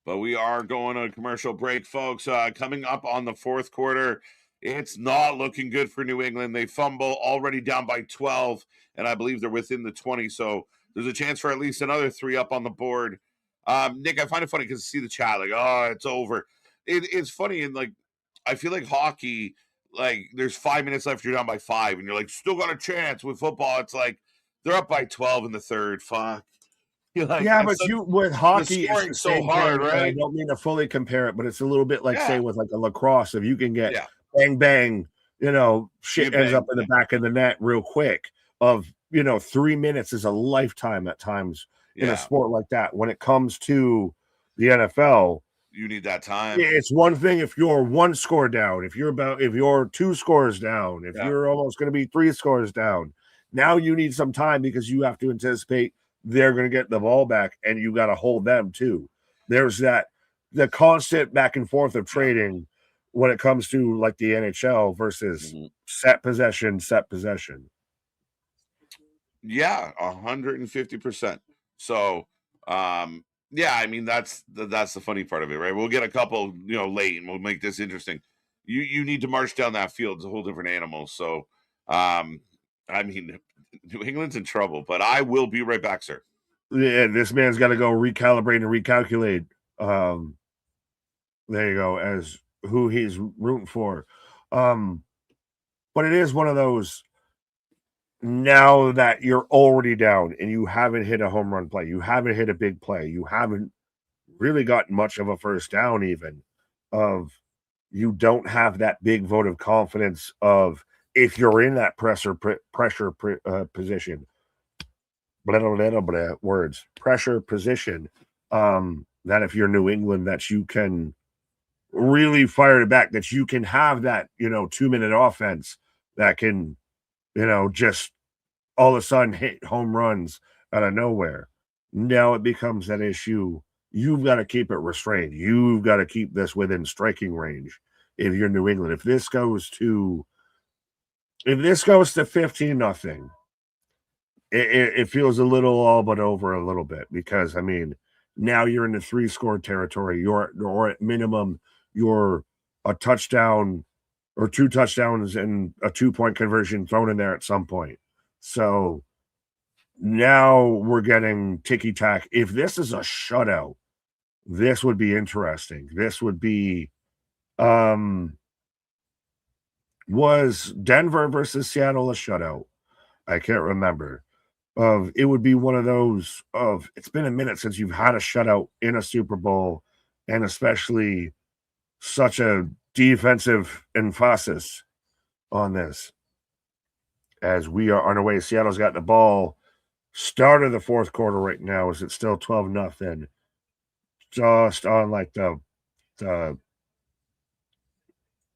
But we are going on a commercial break, folks. Coming up on the fourth quarter, it's not looking good for New England. They fumble, already down by 12, and I believe they're within the 20. So there's a chance for at least another 3 up on the board. Nick, I find it funny because I see the chat like, oh, it's over. It's funny, and like I feel like hockey, like there's 5 minutes left, you're down by 5, and you're like, still got a chance. With football, it's like they're up by 12 in the third. Fuck. Like, but with hockey, it's so hard, right? I don't mean to fully compare it, but it's a little bit like say with like a lacrosse. If you can get bang bang, shit ends up in the back of the net real quick. 3 minutes is a lifetime at times in a sport like that. When it comes to the NFL, you need that time. It's one thing if you're 1 score down, if you're 2 scores down, if you're almost going to be 3 scores down. Now you need some time because you have to anticipate they're going to get the ball back, and you got to hold them too. There's the constant back and forth of trading when it comes to like the NHL versus set possession. Yeah, 150%. So, I mean that's the funny part of it, right? We'll get a couple, late, and we'll make this interesting. You need to march down that field; it's a whole different animal. So, I mean, New England's in trouble, but I will be right back, sir. Yeah, this man's got to go recalibrate and recalculate. There you go, as who he's rooting for. But it is one of those, now that you're already down and you haven't hit a home run play, you haven't hit a big play, you haven't really gotten much of a first down even, you don't have that big vote of confidence of, if you're in that pressure position, pressure position, that if you're New England, that you can really fire it back, that you can have that, 2-minute offense that can, just all of a sudden hit home runs out of nowhere. Now it becomes that issue. You've got to keep it restrained. You've got to keep this within striking range. If you're New England, if this goes to 15-0, it feels a little all but over a little bit, because I mean, now you're in the 3-score territory. Or at minimum, you're a touchdown or 2 touchdowns and a 2-point conversion thrown in there at some point. So now we're getting ticky-tack. If this is a shutout, this would be interesting. This would be was Denver versus Seattle a shutout? I can't remember. It would be one of those of, it's been a minute since you've had a shutout in a Super Bowl, and especially such a defensive emphasis on this. As we are on our way, Seattle's got the ball. Start of the fourth quarter right now. Is it still 12-0? Just on like the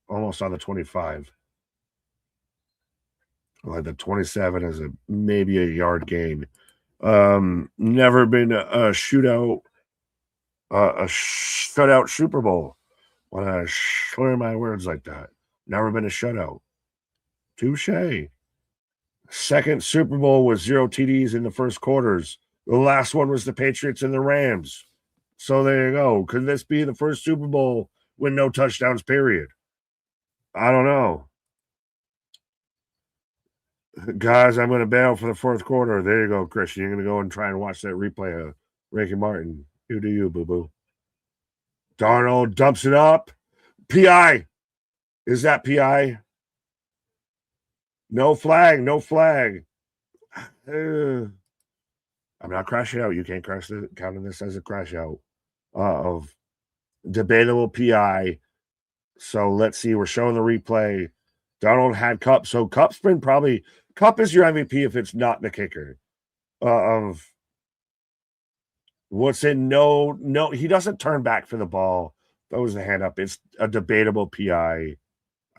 almost on the 25. Like the 27 is maybe a yard gain. Never been a shutout Super Bowl. When I slur my words like that. Never been a shutout. Touche. Second Super Bowl with 0 TDs in the first quarters. The last one was the Patriots and the Rams. So there you go. Could this be the first Super Bowl with no touchdowns, period? I don't know. Guys, I'm going to bail for the fourth quarter. There you go, Christian. You're going to go and try and watch that replay of Ricky Martin. You do you, boo-boo. Darnold dumps it up. PI. Is that PI? No flag. No flag. I'm not crashing out. You can't counting this as a crash out of debatable PI. So let's see. We're showing the replay. Donald had Cup. So Cup is your MVP if it's not the kicker. Of what's in no, he doesn't turn back for the ball. Throws the hand up. It's a debatable PI.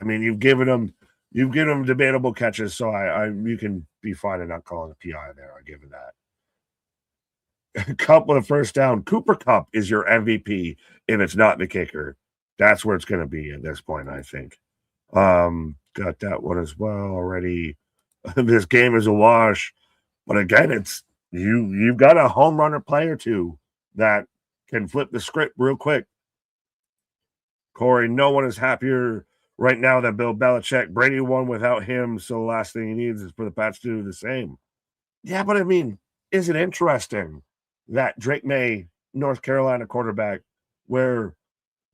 I mean, you've given him debatable catches, so you can be fine in not calling a PI there. I'll give you that. Cup with a first down. Cooper Cup is your MVP if it's not the kicker. That's where it's going to be at this point, I think. Got that one as well already. This game is a wash, but again, it's you've got a home runner play or two that can flip the script real quick. Corey, no one is happier right now than Bill Belichick. Brady won without him, so the last thing he needs is for the Pats to do the same. Yeah, but I mean, is it interesting that Drake May, North Carolina quarterback, where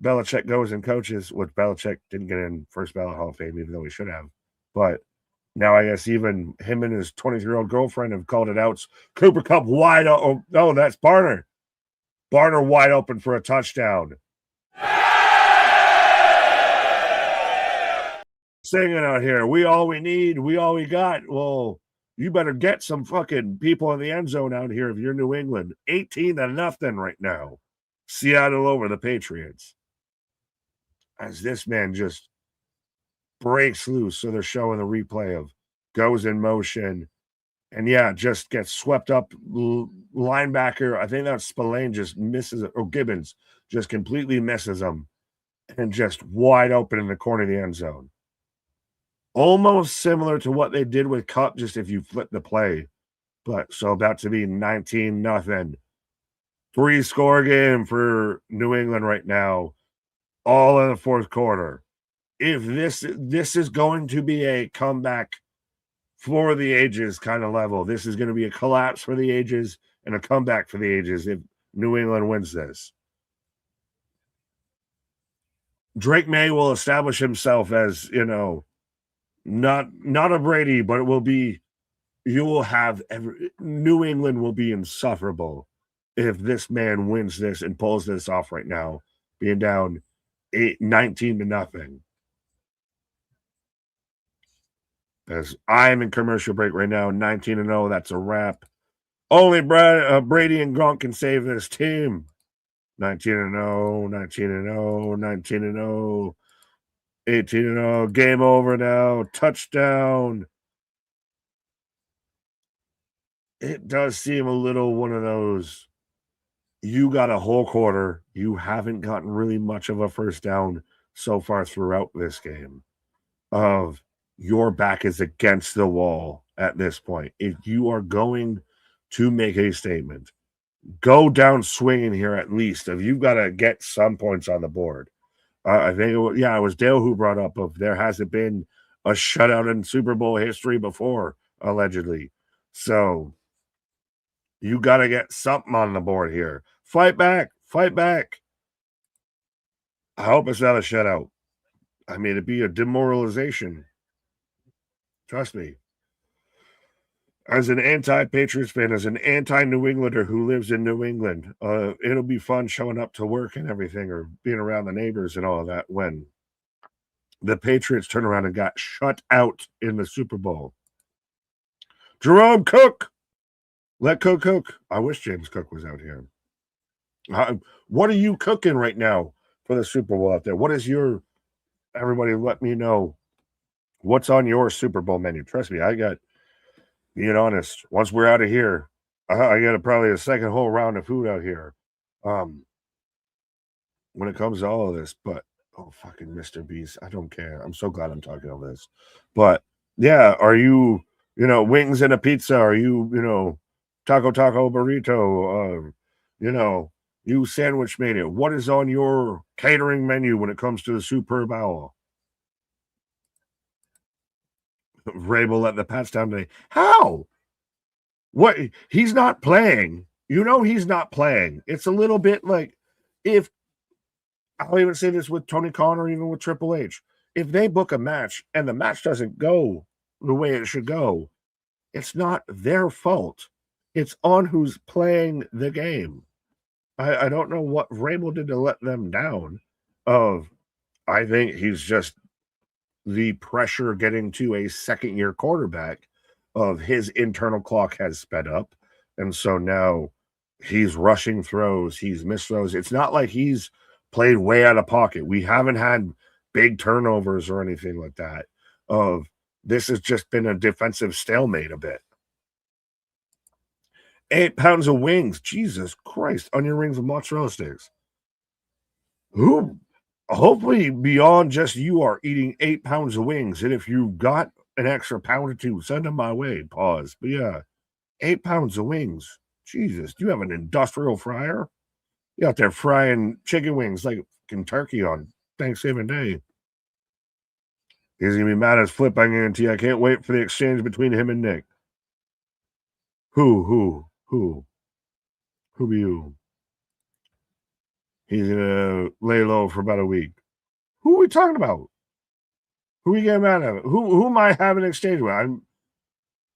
Belichick goes and coaches, which Belichick didn't get in first ballot Hall of Fame, even though he should have. But now I guess even him and his 23-year-old girlfriend have called it out. Cooper Cup wide open. Oh, that's Barner. Barner wide open for a touchdown. Singing out here. We all we need. We all we got. Well, you better get some fucking people in the end zone out here if you're New England. 18-0 right now. Seattle over the Patriots. As this man just breaks loose. So they're showing the replay of goes in motion. And yeah, just gets swept up. Linebacker, I think that's Spillane, just misses it. Or Gibbons just completely misses him. And just wide open in the corner of the end zone. Almost similar to what they did with Cup, just if you flip the play. But so about to be 19-0. 3-score game for New England right now. All in the fourth quarter. If this is going to be a comeback for the ages kind of level, this is going to be a collapse for the ages and a comeback for the ages if New England wins this. Drake May will establish himself as, not a Brady, but it will be, New England will be insufferable if this man wins this and pulls this off right now, being down 19-0. As I'm in commercial break right now, 19-0, that's a wrap. Only Brady and Gronk can save this team. 19-0, 19-0, 19-0, 18-0. Game over now. Touchdown. It does seem a little one of those. You got a whole quarter. You haven't gotten really much of a first down so far throughout this game. Of your back is against the wall at this point. If you are going to make a statement, go down swinging here at least. If you've got to get some points on the board. I think it was Dale who brought up of there hasn't been a shutout in Super Bowl history before, allegedly. So you got to get something on the board here. Fight back. Fight back. I hope it's not a shutout. I mean, it'd be a demoralization. Trust me. As an anti-Patriots fan, as an anti-New Englander who lives in New England, it'll be fun showing up to work and everything or being around the neighbors and all of that when the Patriots turn around and got shut out in the Super Bowl. Jerome Cook. Let Cook cook. I wish James Cook was out here. What are you cooking right now for the Super Bowl out there? What is your... Everybody let me know what's on your Super Bowl menu. Trust me, I got... Being honest, once we're out of here, I got probably a second whole round of food out here. When it comes to all of this, but fucking Mr. Beast, I don't care. I'm so glad I'm talking over this. But yeah, are you, wings and a pizza? Are you, taco burrito? You sandwich mania. What is on your catering menu when it comes to the Super Bowl? Vrabel let the Pats down today. How? What? He's not playing. He's not playing. It's a little bit like if I'll even say this with Tony Khan or even with Triple H. If they book a match and the match doesn't go the way it should go. It's not their fault. It's on who's playing the game. I don't know what Vrabel did to let them down. I think he's just the pressure getting to a second-year quarterback of his internal clock has sped up. And so now he's rushing throws. He's missed throws. It's not like he's played way out of pocket. We haven't had big turnovers or anything like that. This has just been a defensive stalemate a bit. 8 pounds of wings. Jesus Christ. Onion rings and mozzarella sticks. Who? Hopefully beyond just you are eating 8 pounds of wings. And if you got an extra pound or two, send them my way. Pause. But yeah, 8 pounds of wings. Jesus, do you have an industrial fryer? You out there frying chicken wings like Kentucky on Thanksgiving Day. He's going to be mad as flip, I guarantee. I can't wait for the exchange between him and Nick. Who be you? He's going to lay low for about a week. Who are we talking about? Who are we getting mad at? Who am I having an exchange with?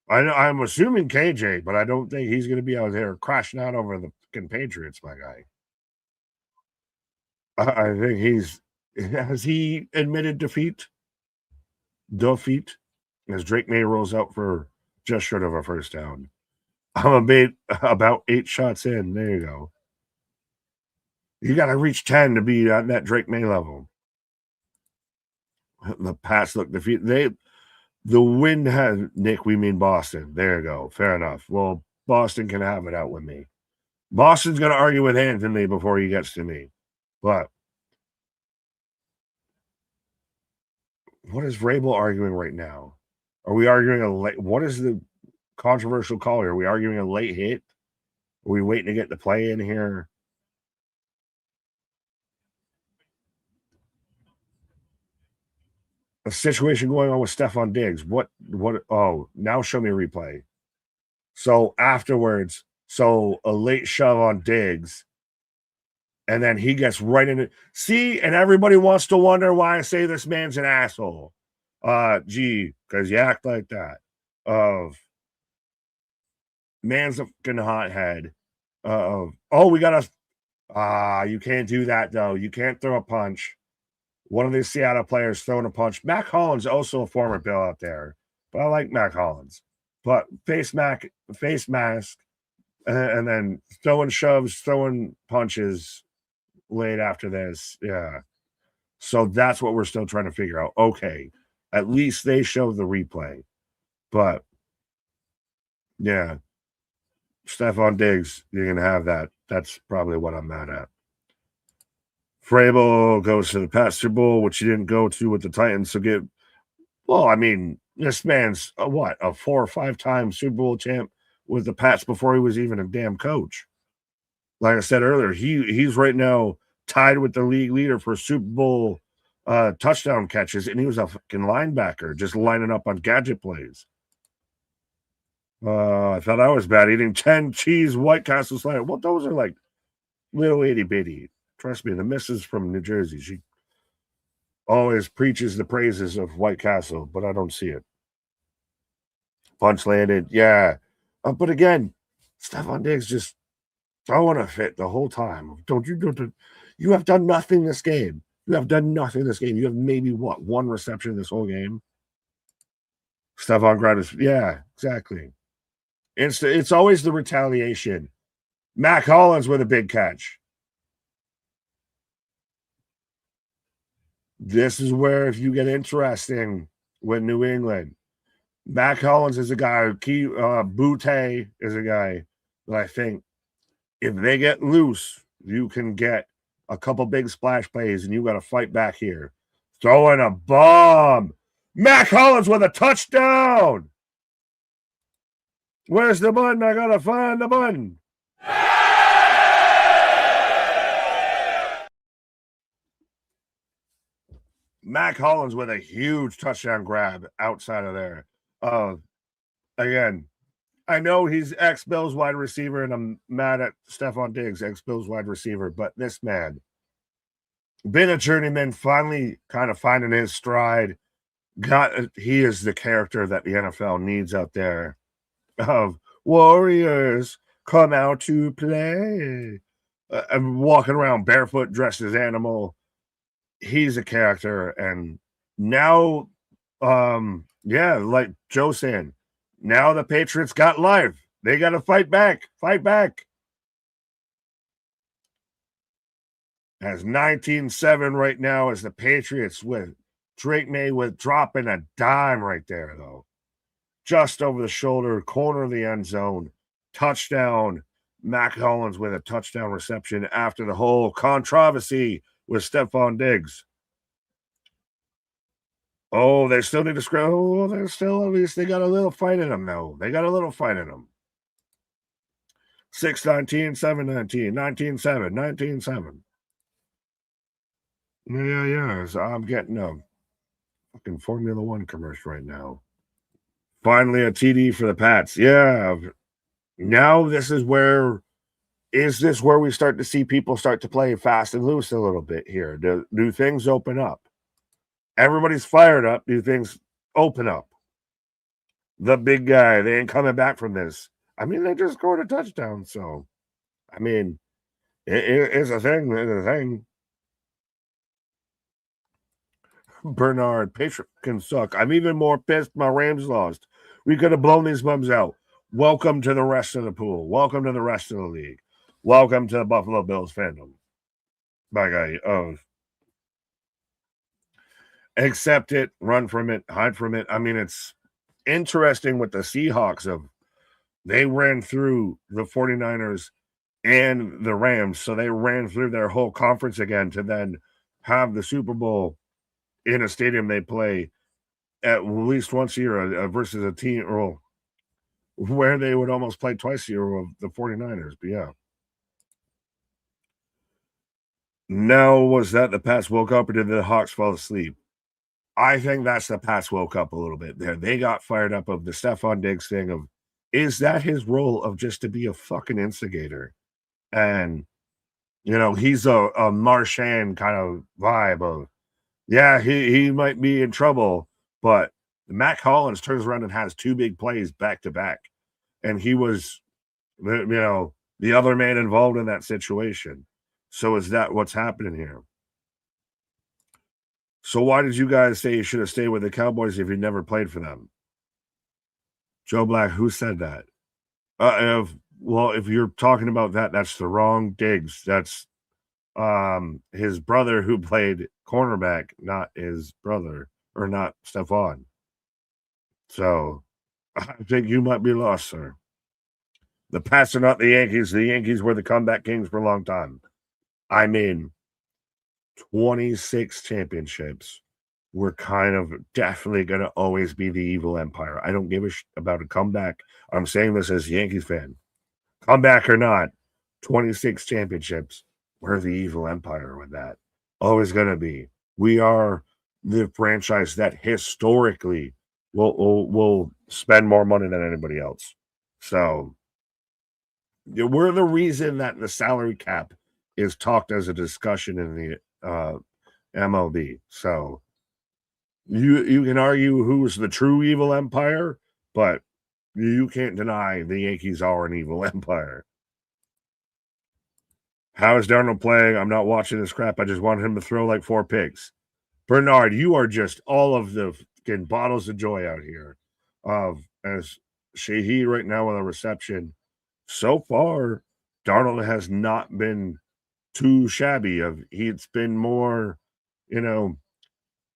I'm assuming KJ, but I don't think he's going to be out there crashing out over the fucking Patriots, my guy. I think has he admitted defeat? Defeat? As Drake May rolls out for just short of a first down. I'm about 8 shots in. There you go. You got to reach 10 to be at that Drake May level. The Pats look defeated. The win has Nick. We mean Boston. There you go. Fair enough. Well, Boston can have it out with me. Boston's going to argue with Anthony before he gets to me. But what is Vrabel arguing right now? Are we arguing a late? What is the controversial call here? Are we arguing a late hit? Are we waiting to get the play in here? A situation going on with Stephon Diggs. What? Oh, now show me a replay. So afterwards, a late shove on Diggs, and then he gets right in it. See, and everybody wants to wonder why I say this man's an asshole. Because you act like that. Man's a fucking hothead. We got to. You can't do that though. You can't throw a punch. One of these Seattle players throwing a punch. Mac Hollins, also a former Bill out there, but I like Mac Hollins. But face mask, and then throwing shoves, throwing punches late after this. Yeah. So that's what we're still trying to figure out. Okay. At least they show the replay. But yeah. Stephon Diggs, you're going to have that. That's probably what I'm mad at. Vrabel goes to the Pats Super Bowl, which he didn't go to with the Titans. So this man's a 4 or 5 time Super Bowl champ with the Pats before he was even a damn coach. Like I said earlier, he's right now tied with the league leader for Super Bowl touchdown catches, and he was a fucking linebacker just lining up on gadget plays. I thought I was bad eating 10 cheese White Castle sliders. Well, those are like little itty bitty. Trust me, the missus from New Jersey, she always preaches the praises of White Castle, but I don't see it. Punch landed, yeah. But again, Stephon Diggs just throwing a fit the whole time. You have done nothing this game. You have maybe one reception this whole game. Stephon Gradis, yeah, exactly. It's always the retaliation. Mac Hollins with a big catch. This is where if you get interesting with New England, Mac Hollins is a guy. Boutte is a guy that I think if they get loose, you can get a couple big splash plays, and you got to fight back here. Throwing a bomb. Mac Hollins with a touchdown. Where's the button? I gotta find the button. Mac Hollins with a huge touchdown grab outside of there. Again, I know he's ex-Bills wide receiver, and I'm mad at Stephon Diggs, ex-Bills wide receiver, but this man, been a journeyman, finally kind of finding his stride, he is the character that the NFL needs out there of warriors come out to play. I'm walking around barefoot, dressed as animal. He's a character, and now, like Joe saying, now the Patriots got life. They got to fight back. As 19-7 right now as the Patriots with Drake May with dropping a dime right there, though. Just over the shoulder, corner of the end zone. Touchdown. Mac Hollins with a touchdown reception after the whole controversy with Stephon Diggs. Oh, they still need to scramble. Oh, they're still, at least they got a little fight in them, though. 6-19, 7-19, 19-7, 19-7. Yeah. So I'm getting a fucking Formula One commercial right now. Finally, a TD for the Pats. Yeah. Now this is where we start to see people start to play fast and loose a little bit here? Do things open up? Everybody's fired up. Do things open up? The big guy, they ain't coming back from this. I mean, they just scored a touchdown. So, I mean, it's a thing. It's a thing. Bernard, Patriots can suck. I'm even more pissed my Rams lost. We could have blown these bums out. Welcome to the rest of the pool. Welcome to the rest of the league. Welcome to the Buffalo Bills fandom. My guy. Accept it, run from it, hide from it. I mean, it's interesting with the Seahawks they ran through the 49ers and the Rams. So they ran through their whole conference again to then have the Super Bowl in a stadium they play at least once a year versus a team where they would almost play twice a year of the 49ers. But yeah. Now, was that the Pats woke up or did the Hawks fall asleep? I think that's the Pats woke up a little bit there. They got fired up of the Stephon Diggs thing of, is that his role of just to be a fucking instigator? And, he's a Marchand kind of vibe of, yeah, he might be in trouble, but Mac Hollins turns around and has two big plays back to back. And he was, the other man involved in that situation. So is that what's happening here? So why did you guys say you should have stayed with the Cowboys if you never played for them? Joe Black, who said that? If you're talking about that, that's the wrong Diggs. That's his brother who played cornerback, not his brother, or not Stephon. So I think you might be lost, sir. The Pats are not the Yankees. The Yankees were the comeback kings for a long time. I mean, 26 championships. We're kind of definitely going to always be the evil empire. I don't give a shit about a comeback. I'm saying this as a Yankees fan. Comeback or not, 26 championships. We're the evil empire with that. Always going to be. We are the franchise that historically will spend more money than anybody else. So we're the reason that the salary cap is talked as a discussion in the MLB. So you can argue who's the true evil empire, but you can't deny the Yankees are an evil empire. How is Darnold playing? I'm not watching this crap. I just want him to throw like 4 picks. Bernard, you are just all of the fucking bottles of joy out here. As Shaheed right now with a reception. So far, Darnold has not been too shabby. It's been more,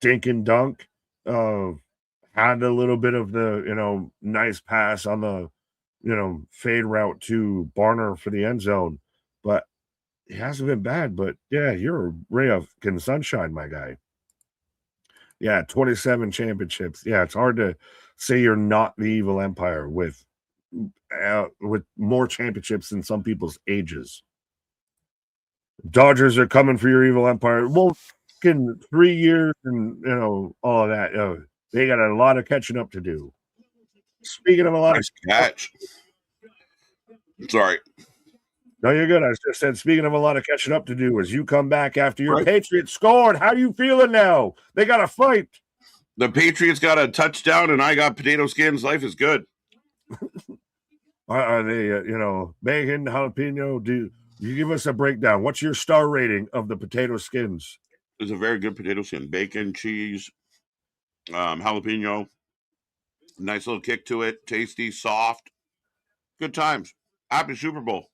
dink and dunk. Had a little bit of the, nice pass on the, fade route to Barner for the end zone. But it hasn't been bad. But, yeah, you're a ray of sunshine, my guy. Yeah, 27 championships. Yeah, it's hard to say you're not the evil empire with more championships than some people's ages. Dodgers are coming for your evil empire. Well, in 3 years and, all of that. They got a lot of catching up to do. Speaking of a lot of catch. Sorry. No, you're good. I just said, speaking of a lot of catching up to do, as you come back after your Patriots scored, how you feeling now? They got to fight. The Patriots got a touchdown, and I got potato skins. Life is good. Are they, bacon, jalapeno? Do you give us a breakdown? What's your star rating of the potato skins? It's a very good potato skin. Bacon, cheese, jalapeno. Nice little kick to it. Tasty, soft. Good times. Happy Super Bowl.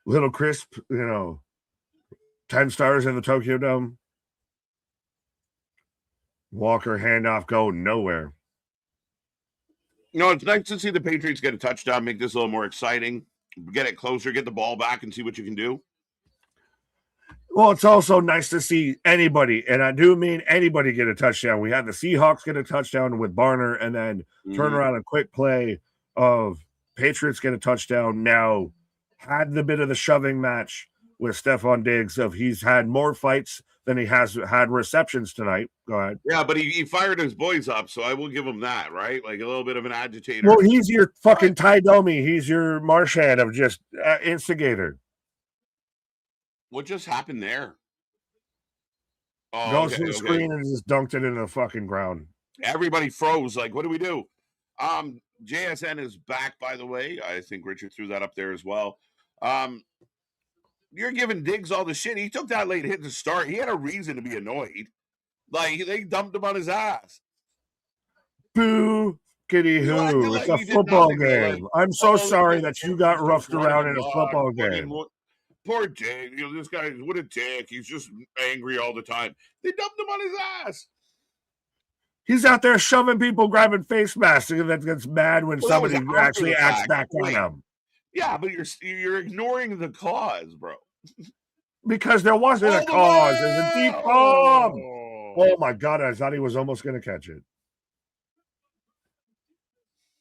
Little crisp, 10 stars in the Tokyo Dome. Walker handoff go nowhere. It's nice to see the Patriots get a touchdown, make this a little more exciting, get it closer, get the ball back, and see what you can do. Well, it's also nice to see anybody, and I do mean anybody, get a touchdown. We had the Seahawks get a touchdown with Barner, and then turn around a quick play of Patriots get a touchdown. Now, had the bit of the shoving match with Stephon Diggs of he's had more fights than he has had receptions tonight. Go ahead. Yeah, but he fired his boys up, so I will give him that, right? Like a little bit of an agitator. Well, he's your fucking Ty Domi. He's your Marchand of just instigator. What just happened there? Goes to the screen and just dunked it in the fucking ground. Everybody froze. Like, what do we do? JSN is back, by the way. I think Richard threw that up there as well. You're giving Diggs all the shit. He took that late hit to start. He had a reason to be annoyed. Like, they dumped him on his ass. Boo, kitty hoo. It's a football game. I'm so sorry that you got roughed around in a football game. Poor Diggs. This guy, what a dick. He's just angry all the time. They dumped him on his ass. He's out there shoving people, grabbing face masks, and that gets mad when somebody actually acts back on him. Yeah, but you're ignoring the cause, bro. Because there wasn't a cause. There's a deep bomb. Oh my God, I thought he was almost going to catch it.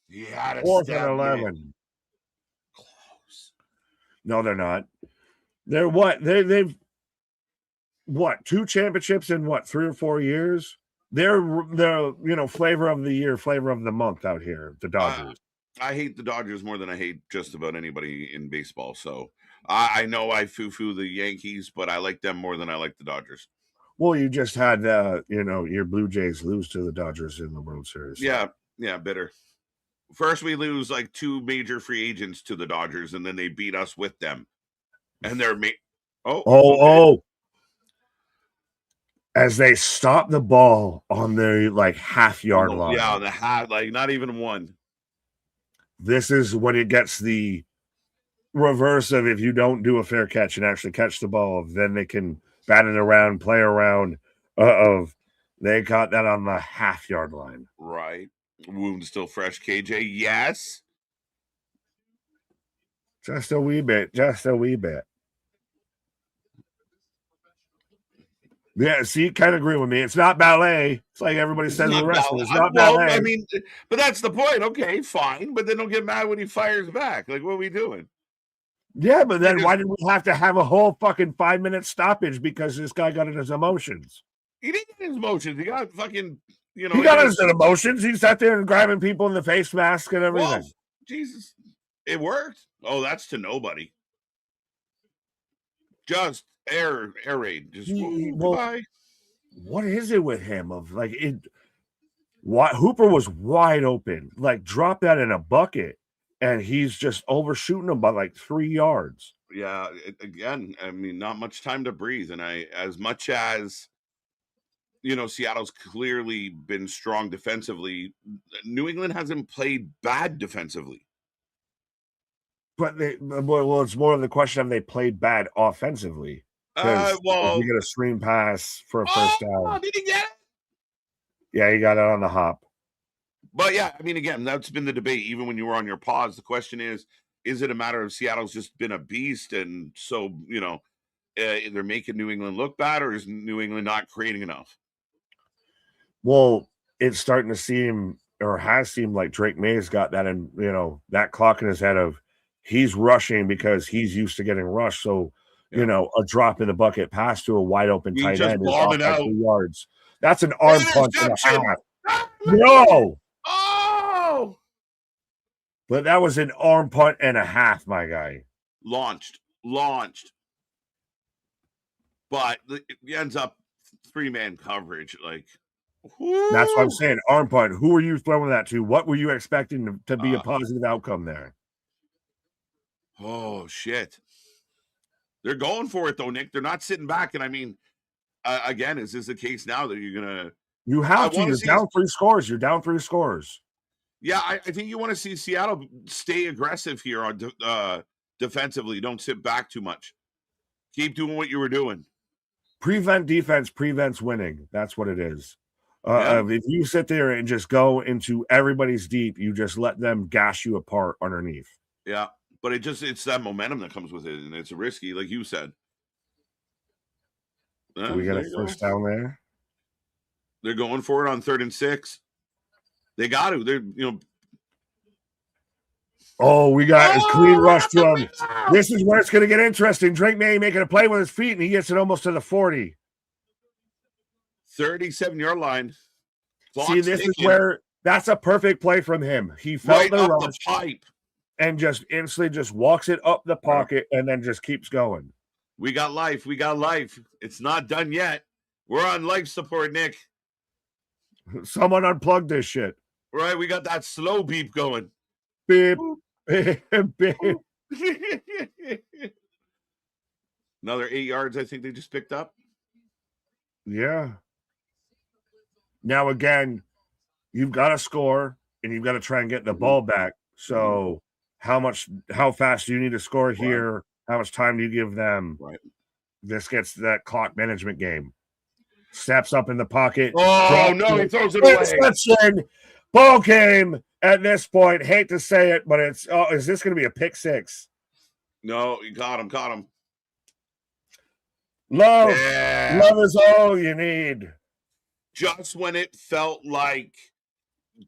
He had a 4th and 11. Close. No, they're not. They're what? They've what? 2 championships in what? 3 or 4 years? They're flavor of the year, flavor of the month out here. The Dodgers. I hate the Dodgers more than I hate just about anybody in baseball. So I know I foo-foo the Yankees, but I like them more than I like the Dodgers. Well, you just had, your Blue Jays lose to the Dodgers in the World Series. Yeah, bitter. First, we lose like 2 major free agents to the Dodgers, and then they beat us with them. And they're as they stop the ball on their half-yard line. Yeah, on the half, not even one. This is when it gets the reverse of if you don't do a fair catch and actually catch the ball, then they can bat it around, play around. They caught that on the half-yard line. Right. Wound still fresh, KJ. Yes. Just a wee bit. Yeah, see, kind of agree with me. It's not ballet. It's like everybody says in wrestling. It's not ballet. I mean, but that's the point. Okay, fine. But then don't get mad when he fires back. Like, what are we doing? Yeah, but then why did we have to have a whole fucking 5-minute stoppage because this guy got in his emotions? He didn't get his emotions. He got fucking, he got his emotions. He sat there and grabbing people in the face mask and everything. Well, Jesus. It worked. Oh, that's to nobody. Just air raid. Just goodbye. What is it with him? Hooper was wide open. Drop that in a bucket. And he's just overshooting him by 3 yards. Yeah, again, I mean, not much time to breathe. And as much as, Seattle's clearly been strong defensively, New England hasn't played bad defensively. But it's more of the question of they played bad offensively. You get a screen pass for a first down. Did he get it? Yeah, he got it on the hop. But yeah, I mean, again, that's been the debate. Even when you were on your pause, the question is it a matter of Seattle's just been a beast, and so they're making New England look bad, or is New England not creating enough? Well, it's starting to seem, or has seemed, like Drake May's got that in that clock in his head of he's rushing because he's used to getting rushed. So a drop in the bucket pass to a wide open tight end is off by 2 yards. That's an arm punch and a half. No. Oh! But that was an arm punt and a half, my guy. Launched. But it ends up 3-man coverage. That's what I'm Woo! saying. Arm punt. Who are you throwing that to? What were you expecting to be a positive outcome there? Oh, shit. They're going for it, though, Nick. They're not sitting back. And I mean, again, is this the case now that you're going to. You I have to. want to You're see. down 3 scores. You're down 3 scores. Yeah, I think you want to see Seattle stay aggressive here on defensively. Don't sit back too much. Keep doing what you were doing. Prevent defense prevents winning. That's what it is. Yeah. If you sit there and just go into everybody's deep, you just let them gash you apart underneath. Yeah, but it's that momentum that comes with it, and it's risky, like you said. Do we get a first down there? They're going for it on 3rd and 6. They got to. They're Oh, we got a clean rush to him. This is where it's going to get interesting. Drake May making a play with his feet, and he gets it almost to the 40. 37-yard line. See, this is where that's a perfect play from him. He felt right the up rush the pipe and just instantly just walks it up the pocket and then just keeps going. We got life. We got life. It's not done yet. We're on life support, Nick. Someone unplugged this shit. Right, we got that slow beep going. Beep. Beep. Another 8 yards, I think they just picked up. Yeah. Now, again, you've got to score and you've got to try and get the ball back. So how fast do you need to score here? Right. How much time do you give them? Right. This gets that clock management game. Steps up in the pocket. Oh, no, he throws it away. Ball game at this point. Hate to say it, but is this going to be a pick 6? No, you caught him. Love is all you need. Just when it felt like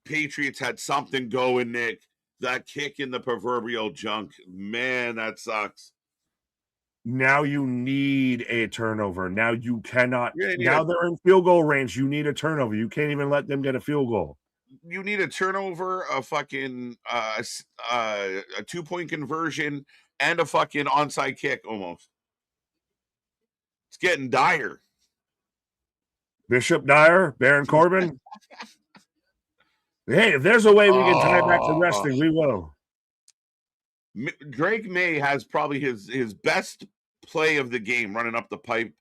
Patriots had something going, Nick, that kick in the proverbial junk. Man, that sucks. Now you need a turnover. Now you cannot. Now they're in field goal range. You need a turnover. You can't even let them get a field goal. You need a turnover, a fucking a 2-point conversion, and a fucking onside kick almost. It's getting dire. Bishop Dyer, Baron Corbin. Hey, if there's a way we can tie it back to wrestling, we will. Drake May has probably his best play of the game, running up the pipe,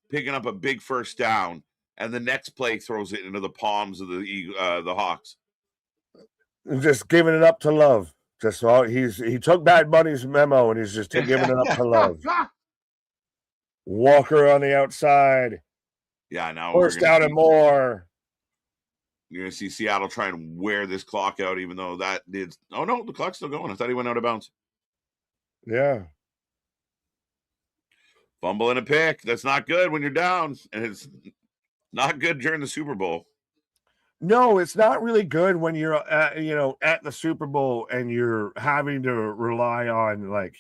picking up a big first down, and the next play throws it into the palms of the Hawks. Just giving it up to Love. He took Bad Bunny's memo and he's just giving it up to Love. Walker on the outside. Yeah, now first down and more. You're going to see Seattle try and wear this clock out, even though that did. Oh, no, the clock's still going. I thought he went out of bounds. Yeah. Fumble and a pick. That's not good when you're down. And it's not good during the Super Bowl. No, it's not really good when you're at the Super Bowl and you're having to rely on like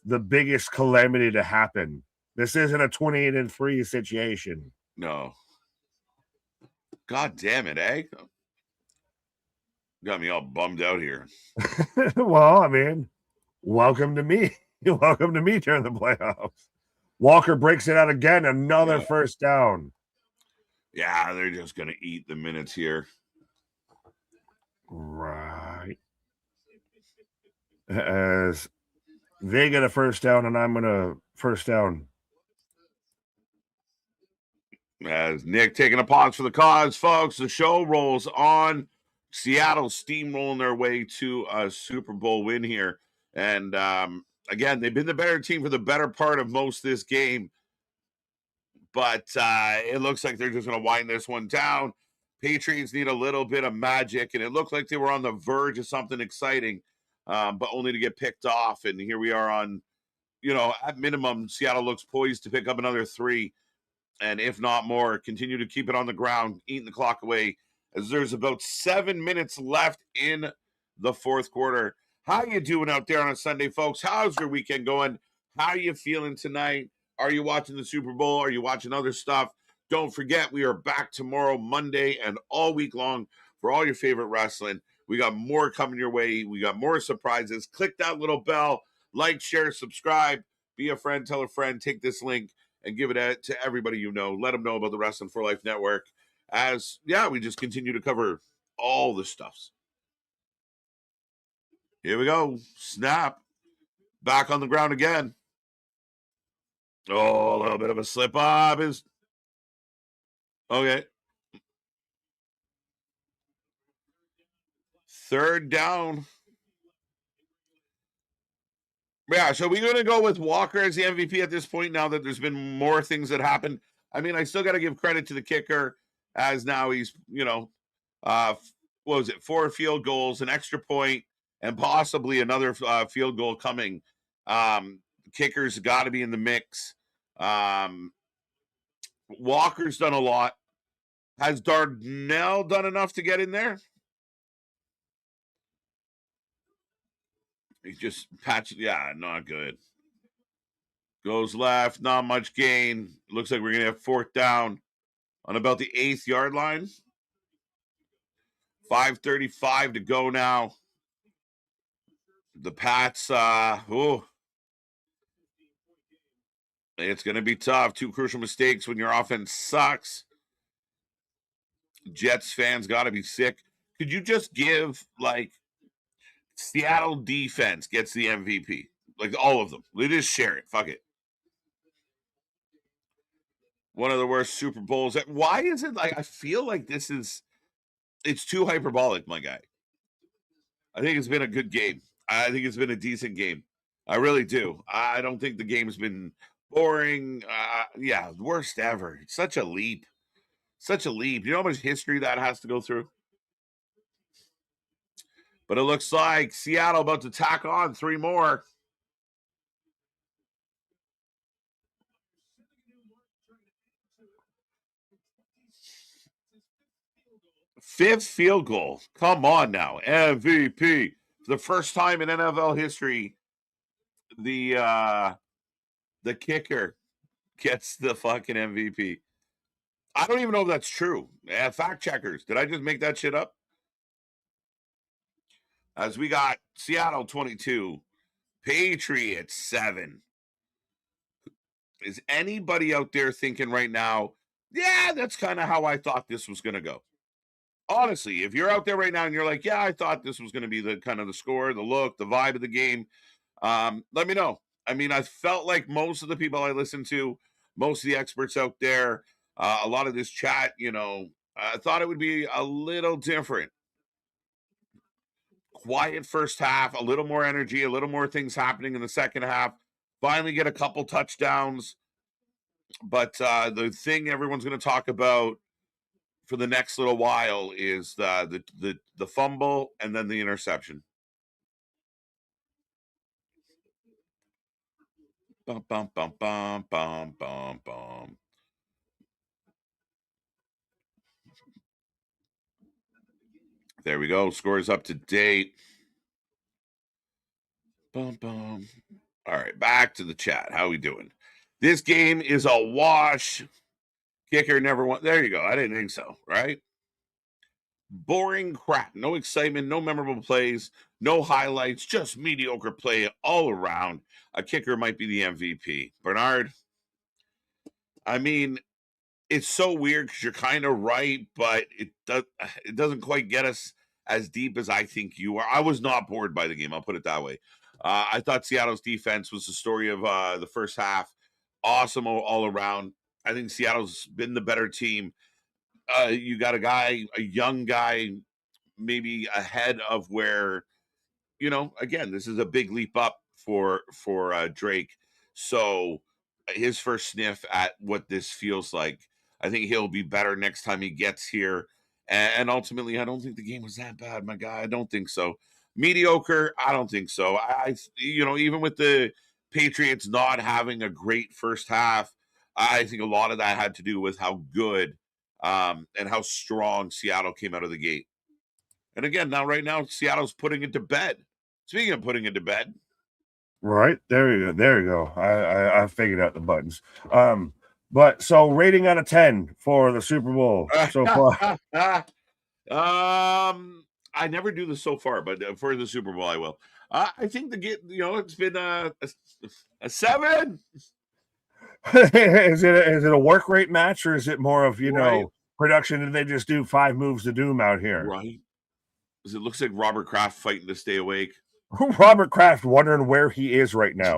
the biggest calamity to happen. This isn't a 28-3 situation. No. God damn it, eh? Got me all bummed out here. Well, I mean, welcome to me. Welcome to me during the playoffs. Walker breaks it out again. Another first down. Yeah, they're just going to eat the minutes here. Right. As they get a first down and I'm going to first down. As Nick taking a pause for the cause, folks, the show rolls on. Seattle steamrolling their way to a Super Bowl win here. And again, they've been the better team for the better part of most of this game. But it looks like they're just going to wind this one down. Patriots need a little bit of magic, and it looked like they were on the verge of something exciting, but only to get picked off. And here we are on, at minimum, Seattle looks poised to pick up another 3. And if not more, continue to keep it on the ground, eating the clock away, as there's about 7 minutes left in the fourth quarter. How you doing out there on a Sunday, folks? How's your weekend going? How are you feeling tonight? Are you watching the Super Bowl? Are you watching other stuff? Don't forget, we are back tomorrow, Monday, and all week long for all your favorite wrestling. We got more coming your way. We got more surprises. Click that little bell. Like, share, subscribe. Be a friend. Tell a friend. Take this link and give it to everybody you know. Let them know about the Wrestling for Life Network. as we just continue to cover all the stuffs. Here we go. Snap. Back on the ground again. Oh, a little bit of a slip up is okay. Third down. Yeah, so we're going to go with Walker as the MVP at this point now that there's been more things that happened. I mean, I still got to give credit to the kicker as now he's, what was it, 4 field goals, an extra point, and possibly another field goal coming. Kicker's got to be in the mix. Walker's done a lot. Has Darnell done enough to get in there? He just patched. Yeah, not good. Goes left, not much gain. Looks like we're going to have 4th down on about the 8th yard line. 5:35 to go now. The Pats, it's going to be tough. 2 crucial mistakes when your offense sucks. Jets fans got to be sick. Could you just give, Seattle defense gets the MVP? Like, all of them. They just share it. Fuck it. One of the worst Super Bowls. Why is it I feel like it's too hyperbolic, my guy. I think it's been a good game. I think it's been a decent game. I really do. I don't think the game's been boring. Worst ever. It's such a leap. Such a leap. You know how much history that has to go through? But it looks like Seattle about to tack on 3 more. Fifth field goal. Come on now. MVP. For the first time in NFL history, the kicker gets the fucking MVP. I don't even know if that's true. Fact checkers. Did I just make that shit up? As we got Seattle 22, Patriots 7. Is anybody out there thinking right now, yeah, that's kind of how I thought this was going to go? Honestly, if you're out there right now and you're like, yeah, I thought this was going to be the kind of the score, the look, the vibe of the game, let me know. I mean, I felt like most of the people I listened to, most of the experts out there, a lot of this chat, I thought it would be a little different. Quiet first half, a little more energy, a little more things happening in the second half. Finally get a couple touchdowns. But the thing everyone's going to talk about for the next little while is the fumble and then the interception. Bum, bum, bum, bum, bum, bum, bum. There we go. Scores up to date. Bum, bum. All right, back to the chat. How we doing? This game is a wash. Kicker never won. There you go. I didn't think so, right? Boring crap. No excitement, no memorable plays, no highlights, just mediocre play all around. A kicker might be the MVP. Bernard, I mean, it's so weird because you're kind of right, but it doesn't quite get us as deep as I think you are. I was not bored by the game. I'll put it that way. I thought Seattle's defense was the story of the first half. Awesome all around. I think Seattle's been the better team. You got a young guy, maybe ahead of where, again, this is a big leap up for Drake. So his first sniff at what this feels like, I think he'll be better next time he gets here. And ultimately, I don't think the game was that bad, my guy. I don't think so. Mediocre, I don't think so. I even with the Patriots not having a great first half, I think a lot of that had to do with how good and how strong Seattle came out of the gate. And again, right now, Seattle's putting it to bed. Speaking of putting it to bed. Right. There you go. I figured out the buttons. But so rating out of 10 for the Super Bowl so far. I never do this so far, but for the Super Bowl, I will. I think it's been a 7. Is it a work rate match, or is it more of production did they just do 5 moves to doom out here? Right. Because it looks like Robert Kraft fighting to stay awake. Robert Kraft wondering where he is right now.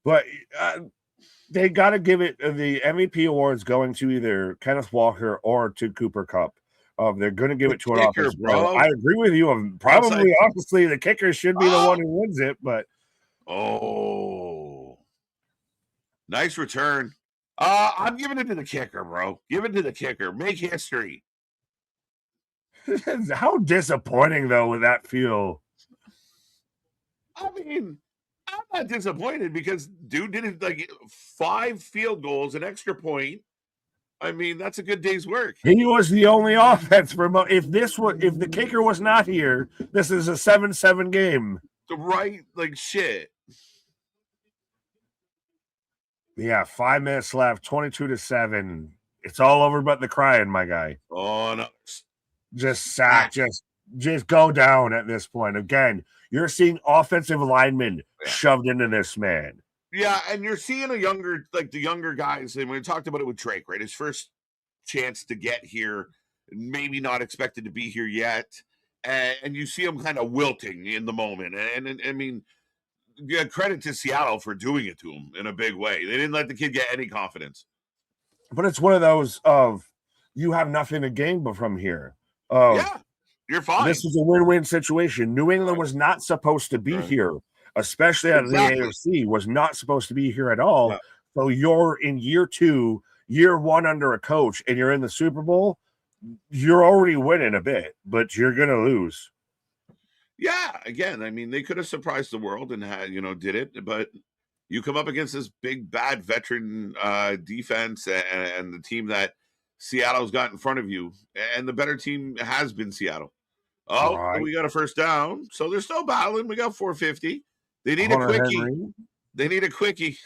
But they got to give it the MVP awards going to either Kenneth Walker or to Cooper Kupp. They're going to give it to an offense, bro. I agree with you. Probably, honestly, the kicker should be the one who wins it. But nice return. I'm giving it to the kicker, bro. Give it to the kicker. Make history. How disappointing, though, would that feel? I mean, I'm not disappointed because dude did it like 5 field goals, an extra point. I mean, that's a good day's work. He was the only offense for if the kicker was not here, this is a 7-7 game. Right, like shit. Yeah, 5 minutes left, 22-7. It's all over but the crying, my guy. Oh no. Just sack, just go down at this point. Again, you're seeing offensive linemen shoved into this man. Yeah, and you're seeing the younger guys, and we talked about it with Drake, right? His first chance to get here, maybe not expected to be here yet, and you see him kind of wilting in the moment. And I mean, yeah, credit to Seattle for doing it to him in a big way. They didn't let the kid get any confidence. But it's one of those of you have nothing to gain but from here. Yeah, you're fine. This is a win-win situation. New England was not supposed to be here, especially out of the AFC, was not supposed to be here at all. Yeah. So you're in year 2, year 1 under a coach, and you're in the Super Bowl. You're already winning a bit, but you're going to lose. Yeah, again, I mean, they could have surprised the world and did it, but you come up against this big, bad veteran defense and the team that Seattle's got in front of you, and the better team has been Seattle. We got a first down, so they're still battling. We got 450. They need a quickie. Henry. They need a quickie.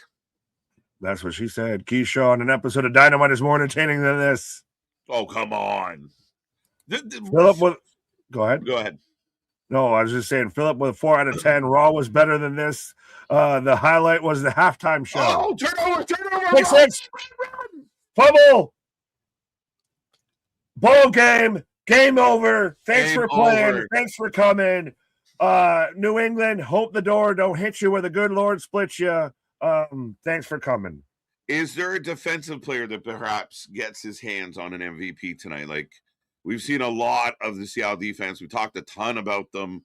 That's what she said. Keyshaw on an episode of Dynamite is more entertaining than this. Oh, come on. Philip with go ahead. Go ahead. No, I was just saying Philip with 4 out of 10. Raw was better than this. The highlight was the halftime show. Oh, turnover. 6-6. Fumble. Ball game. Game over. Thanks for playing. Thanks for coming. New England, hope the door don't hit you where the good Lord splits you. Thanks for coming. Is there a defensive player that perhaps gets his hands on an MVP tonight? Like, we've seen a lot of the Seattle defense. We talked a ton about them.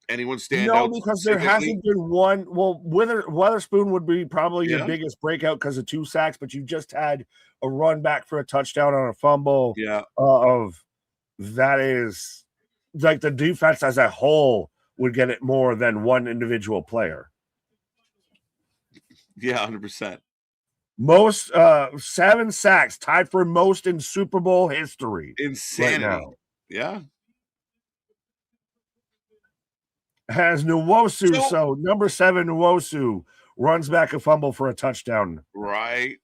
Anyone stand out? No, because there hasn't been one. Well, Witherspoon would be probably your biggest breakout because of 2 sacks, but you just had a run back for a touchdown on a fumble. Yeah. That is like the defense as a whole would get it more than one individual player. Yeah, 100%. Most 7 sacks, tied for most in Super Bowl history. Insanity. Right now. Yeah. Has Nwosu, so number 7 Nwosu runs back a fumble for a touchdown. Right.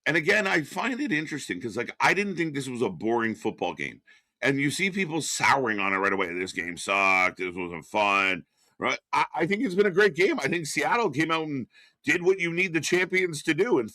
And again, I find it interesting because I didn't think this was a boring football game. And you see people souring on it right away. This game sucked. This wasn't fun. Right. I think it's been a great game. I think Seattle came out and did what you need the champions to do, and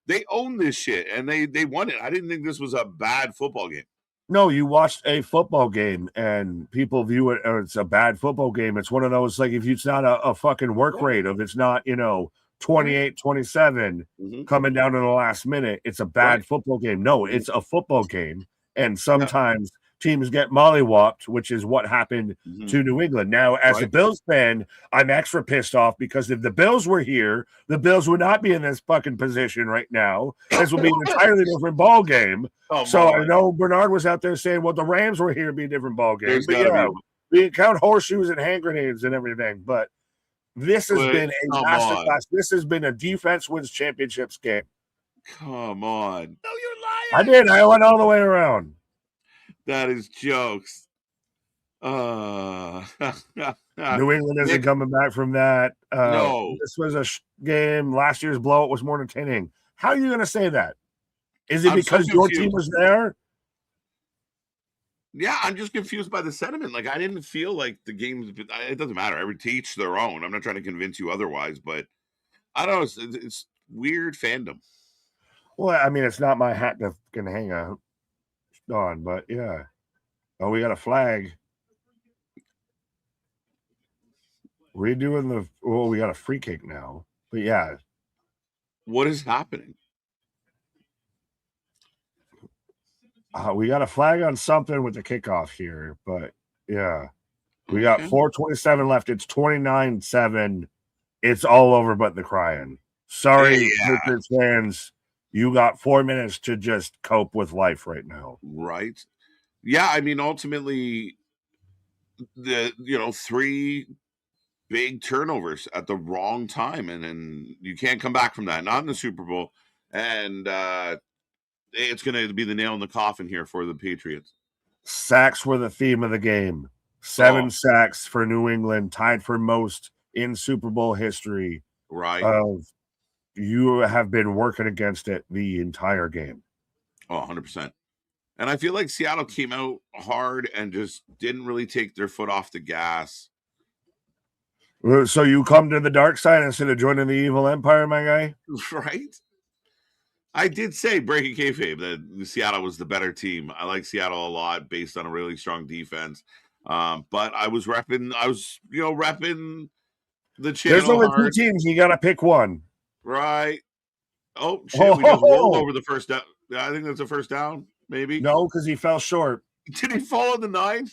they own this shit and they won it. I didn't think this was a bad football game. No, you watched a football game and people view it as a bad football game. It's one of those, like, if it's not a fucking work rate, if it's not, 28-27 coming down to the last minute, it's a bad football game. No, it's a football game. And sometimes teams get mollywopped, which is what happened to New England. Now, as a Bills fan, I'm extra pissed off because if the Bills were here, the Bills would not be in this fucking position right now. This would be an entirely different ball game. I know Bernard was out there saying, well, the Rams were here, it'd be a different ball game. But we count horseshoes and hand grenades and everything. But this has been a masterclass. This has been a defense wins championships game. Come on. No, you're lying. I did. I went all the way around. That is jokes. New England isn't coming back from that. No. This was a game. Last year's blowout was more entertaining. How are you going to say that? Is it because your team was there? Yeah, I'm just confused by the sentiment. Like, I didn't feel like the games. It doesn't matter. Every teach their own. I'm not trying to convince you otherwise, but I don't know. weird fandom. Well, I mean, it's not my hat to can hang on, but yeah. Oh, we got a flag. Redoing the. Oh, we got a free kick now. But yeah. What is happening? We got a flag on something with the kickoff here, but yeah. We got 4:27 left. It's 29-7. It's all over but the crying. Sorry, Patriots fans. You got 4 minutes to just cope with life right now. Right. Yeah, I mean, ultimately, the 3 big turnovers at the wrong time, and you can't come back from that. Not in the Super Bowl, and it's going to be the nail in the coffin here for the Patriots. Sacks were the theme of the game. 7 sacks for New England, tied for most in Super Bowl history. Right. You have been working against it the entire game. Oh, 100%. And I feel like Seattle came out hard and just didn't really take their foot off the gas. So you come to the dark side instead of joining the evil empire, my guy? Right? I did say, breaking kayfabe, that Seattle was the better team. I like Seattle a lot based on a really strong defense. But I was repping the channel. There's only 2 teams. You got to pick one. Right. Oh, shit. We just rolled over the first down. I think that's a first down, maybe. No, because he fell short. Did he fall on the 9?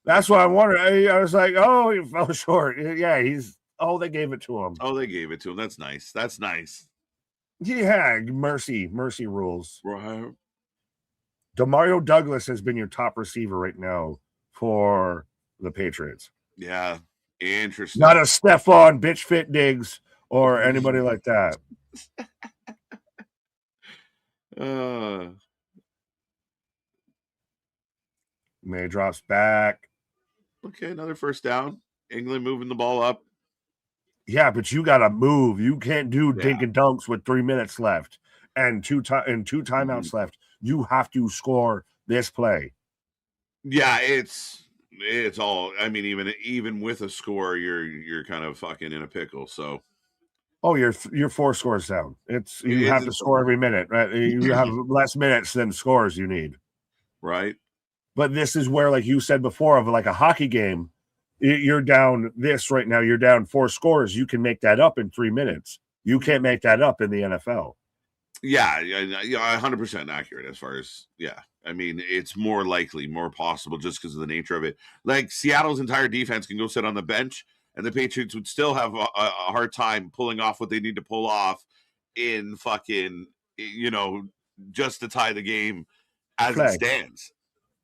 That's what I wondered. I was like, oh, he fell short. Yeah, they gave it to him. Oh, they gave it to him. That's nice. That's nice. Yeah, mercy rules. Right. Demario Douglas has been your top receiver right now for the Patriots. Yeah, interesting. Not a Stephon Bitch Fit Diggs or anybody like that. May drops back. Okay, another first down. England moving the ball up. Yeah, but you got to move. You can't do dink and dunks with 3 minutes left and two timeouts left. You have to score this play. Yeah, it's all. I mean, even with a score, you're kind of fucking in a pickle. So, you're 4 scores down. You have to score every minute, right? You have less minutes than scores you need, right? But this is where, like you said before, of like a hockey game. You're down this right now. You're down 4 scores. You can make that up in 3 minutes. You can't make that up in the NFL. Yeah, 100% accurate as far as, I mean, it's more likely, more possible just because of the nature of it. Like Seattle's entire defense can go sit on the bench and the Patriots would still have a hard time pulling off what they need to pull off in fucking, just to tie the game as it stands.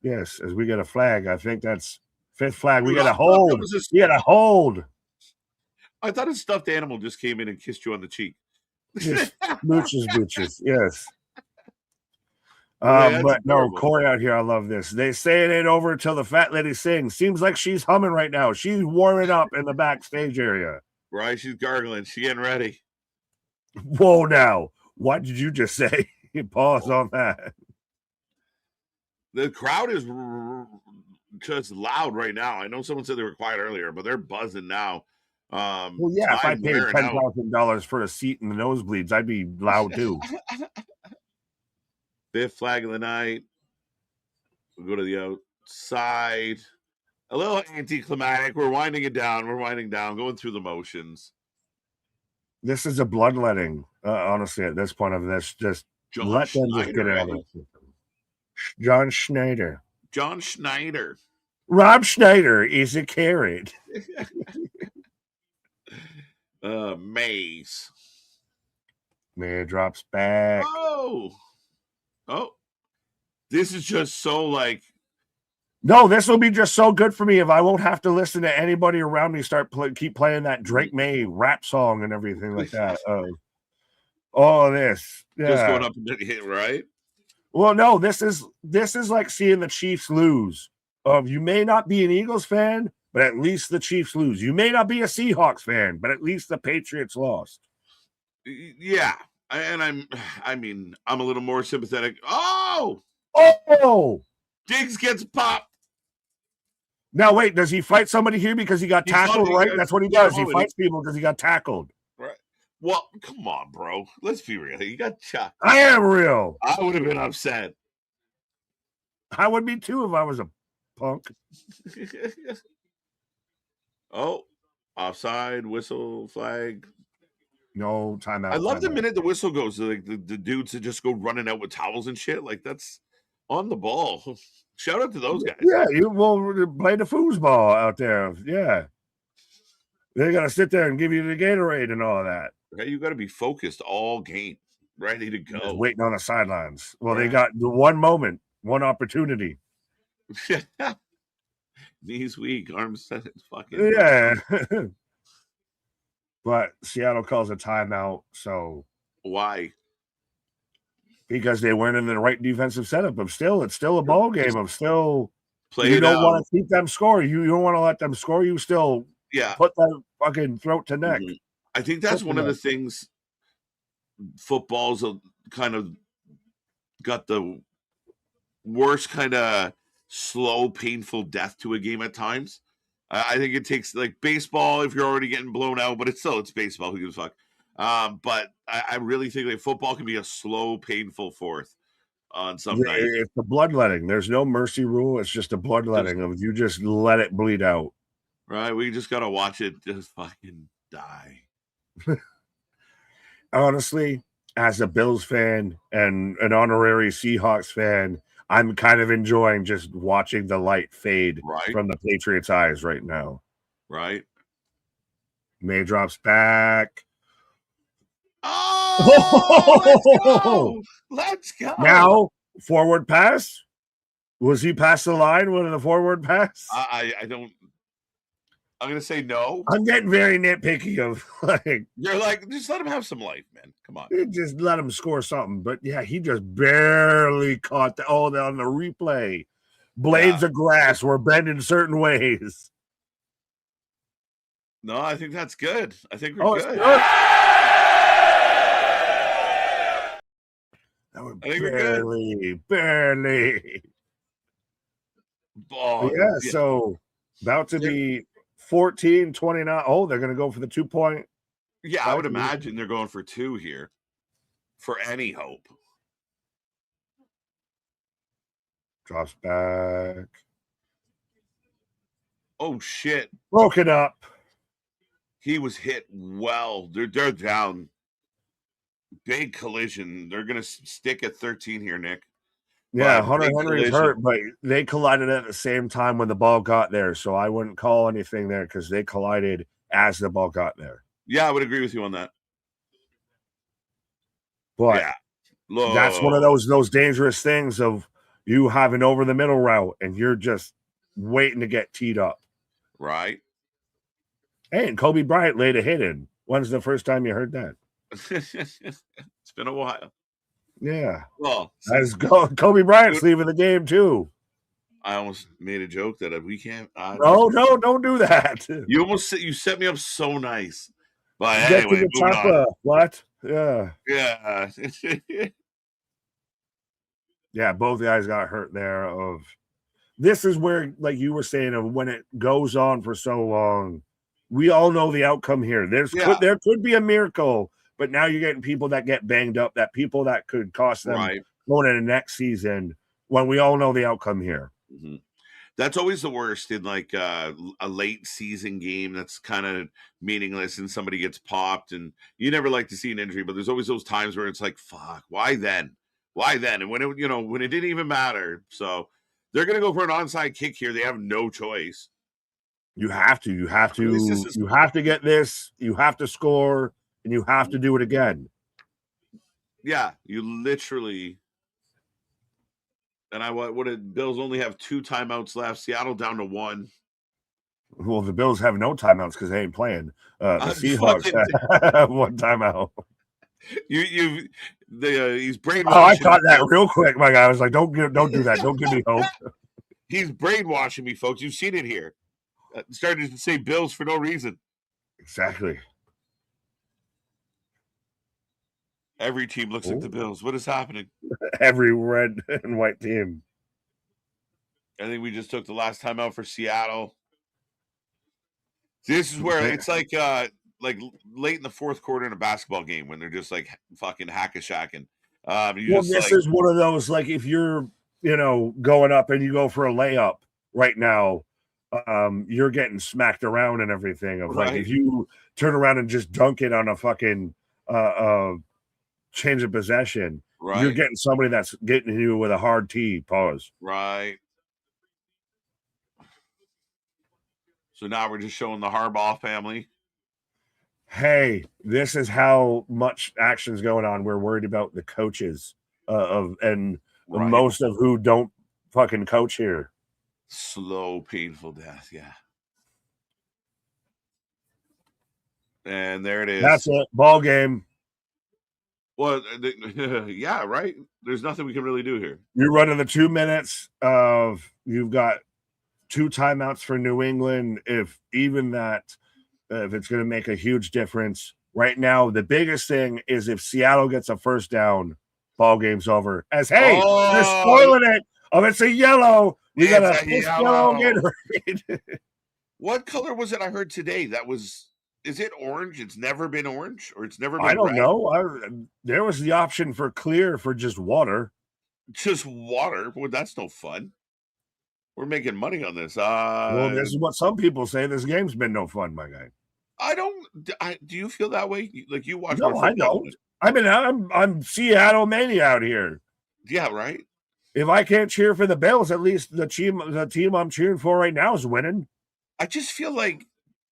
Yes, as we get a flag. I think that's 5th flag. We got a hold. We got a hold. I thought a stuffed animal just came in and kissed you on the cheek. Mooches. Yes. But no, Corey out here. I love this. They say it ain't over until the fat lady sings. Seems like she's humming right now. She's warming up in the backstage area. Right. She's gargling. She's getting ready. Whoa, now. What did you just say? Pause on that. The crowd is just loud right now. I know someone said they were quiet earlier, but they're buzzing now. Well, yeah, if I paid $10,000 for a seat in the nosebleeds, I'd be loud too. 5th flag of the night. We'll go to the outside. A little anticlimactic. We're winding it down. Going through the motions. This is a bloodletting, honestly, at this point of this. Just let them just get it out of the system. John Schneider. Rob Schneider is a carrot. Maze. May drops back. Oh. This is just so like. No, this will be just so good for me if I won't have to listen to anybody around me keep playing that Drake May rap song and everything like that. This. Yeah. Just going up and hit, right? Well, no, this is like seeing the Chiefs lose. You may not be an Eagles fan, but at least the Chiefs lose. You may not be a Seahawks fan, but at least the Patriots lost. Yeah, and I'm a little more sympathetic. Oh! Diggs gets popped. Now wait, does he fight somebody here because he got tackled? Right, that's what he does. He fights people because he got tackled. Right. Well, come on, bro. Let's be real. You got chucked. I am real. I would have been upset. I would be too if I was a punk. Oh, offside, whistle, flag. No timeout. I love the timeout. minute the whistle goes, like the dudes that just go running out with towels and shit. Like that's on the ball. Shout out to those guys. Yeah, you will play the foosball out there. Yeah. They got to sit there and give you the Gatorade and all that. Right? You got to be focused all game, ready to go. Just waiting on the sidelines. Well, Right. they got the one moment, one opportunity. Knees weak, arms set. Fucking Yeah. But Seattle calls a timeout. So why? Because they weren't in the right defensive setup. It's still a ball game. Play you it don't out. want to keep them score. You don't want to let them score. You still put that fucking throat to neck. Mm-hmm. I think that's one of the things football's kind of got the worst kind of slow, painful death to a game at times. I think it takes like baseball if you're already getting blown out, but it's baseball. Who gives a fuck? But I really think like football can be a slow, painful fourth on some nights. It's the bloodletting. There's no mercy rule. It's just a bloodletting of you just let it bleed out. Right. We just got to watch it just fucking die. Honestly, as a Bills fan and an honorary Seahawks fan, I'm kind of enjoying just watching the light fade from the Patriots' eyes right now. Right. May drops back. Oh, let's go. Now, forward pass. Was he past the line with the forward pass? I don't. I'm going to say no. I'm getting very nitpicky of like. You're like, just let him have some life, man. Come on. Just let him score something. But yeah, he just barely caught the on the replay. Blades of grass were bent in certain ways. No, I think that's good. I think we're good. That was barely. Oh, yeah, so about to be 14-29. Oh, they're going to go for the 2-point. Yeah, I would imagine they're going for 2 here for any hope. Drops back. Oh, shit. Broken up. He was hit well. They're down. Big collision. They're going to stick at 13 here, Nick. Yeah, Hunter Henry's hurt, but they collided at the same time when the ball got there. So I wouldn't call anything there because they collided as the ball got there. Yeah, I would agree with you on that. But that's one of those dangerous things of you have an over the middle route and you're just waiting to get teed up. Right. Hey, and Kobe Bryant laid a hit in. When's the first time you heard that? It's been a while. Yeah. Well, as Kobe Bryant's leaving the game too. I almost made a joke that we can't. No, don't do that. You set me up so nice. But anyway, moving on. What? Yeah. Yeah. Yeah, both guys got hurt there. This is where, like you were saying, of when it goes on for so long, we all know the outcome here. There could be a miracle. But now you're getting people that get banged up, people that could cost them going into next season when we all know the outcome here. Mm-hmm. That's always the worst in like a late season game that's kind of meaningless and somebody gets popped and you never like to see an injury, but there's always those times where it's like, fuck, why then? And when it didn't even matter. So they're going to go for an onside kick here. They have no choice. You have to get this. You have to score. And you have to do it again. Yeah, you literally. And what did Bills only have 2 timeouts left? Seattle down to 1. Well, the Bills have no timeouts because they ain't playing. The Seahawks have 1 timeout. He's brainwashing. Oh, I caught that real quick, my guy. I was like, don't do that. Don't give me hope. He's brainwashing me, folks. You've seen it here. Started to say Bills for no reason. Exactly. Every team looks like the Bills. What is happening? Every red and white team. I think we just took the last time out for Seattle. This is where it's like like late in the fourth quarter in a basketball game when they're just like fucking hack-a-shacking. This is one of those, like, if you're, going up and you go for a layup right now, you're getting smacked around and everything. Of like, if you turn around and just dunk it on a fucking change of possession, you're getting somebody that's getting you with a hard tee. Pause. Right. So now we're just showing the Harbaugh family. Hey, this is how much action's going on. We're worried about the coaches most of who don't fucking coach here. Slow, painful death. Yeah. And there it is. That's it. Ball game. Well, yeah, right. There's nothing we can really do here. You're running the 2 minutes of, you've got 2 timeouts for New England. If even that, if it's going to make a huge difference right now, the biggest thing is if Seattle gets a first down, ball game's over. They're spoiling it. Oh, it's a yellow. You got a yellow Gatorade. What color was it I heard today? Is it orange? It's never been orange, or it's never been I don't red? know. There was the option for clear for just water. Just water? Well, that's no fun. We're making money on this. Well, this is what some people say. This game's been no fun, my guy. Do you feel that way? Like you watch? No, I don't. I mean, I'm Seattle mania out here. Yeah, right. If I can't cheer for the Bills, at least the team I'm cheering for right now is winning. I just feel like,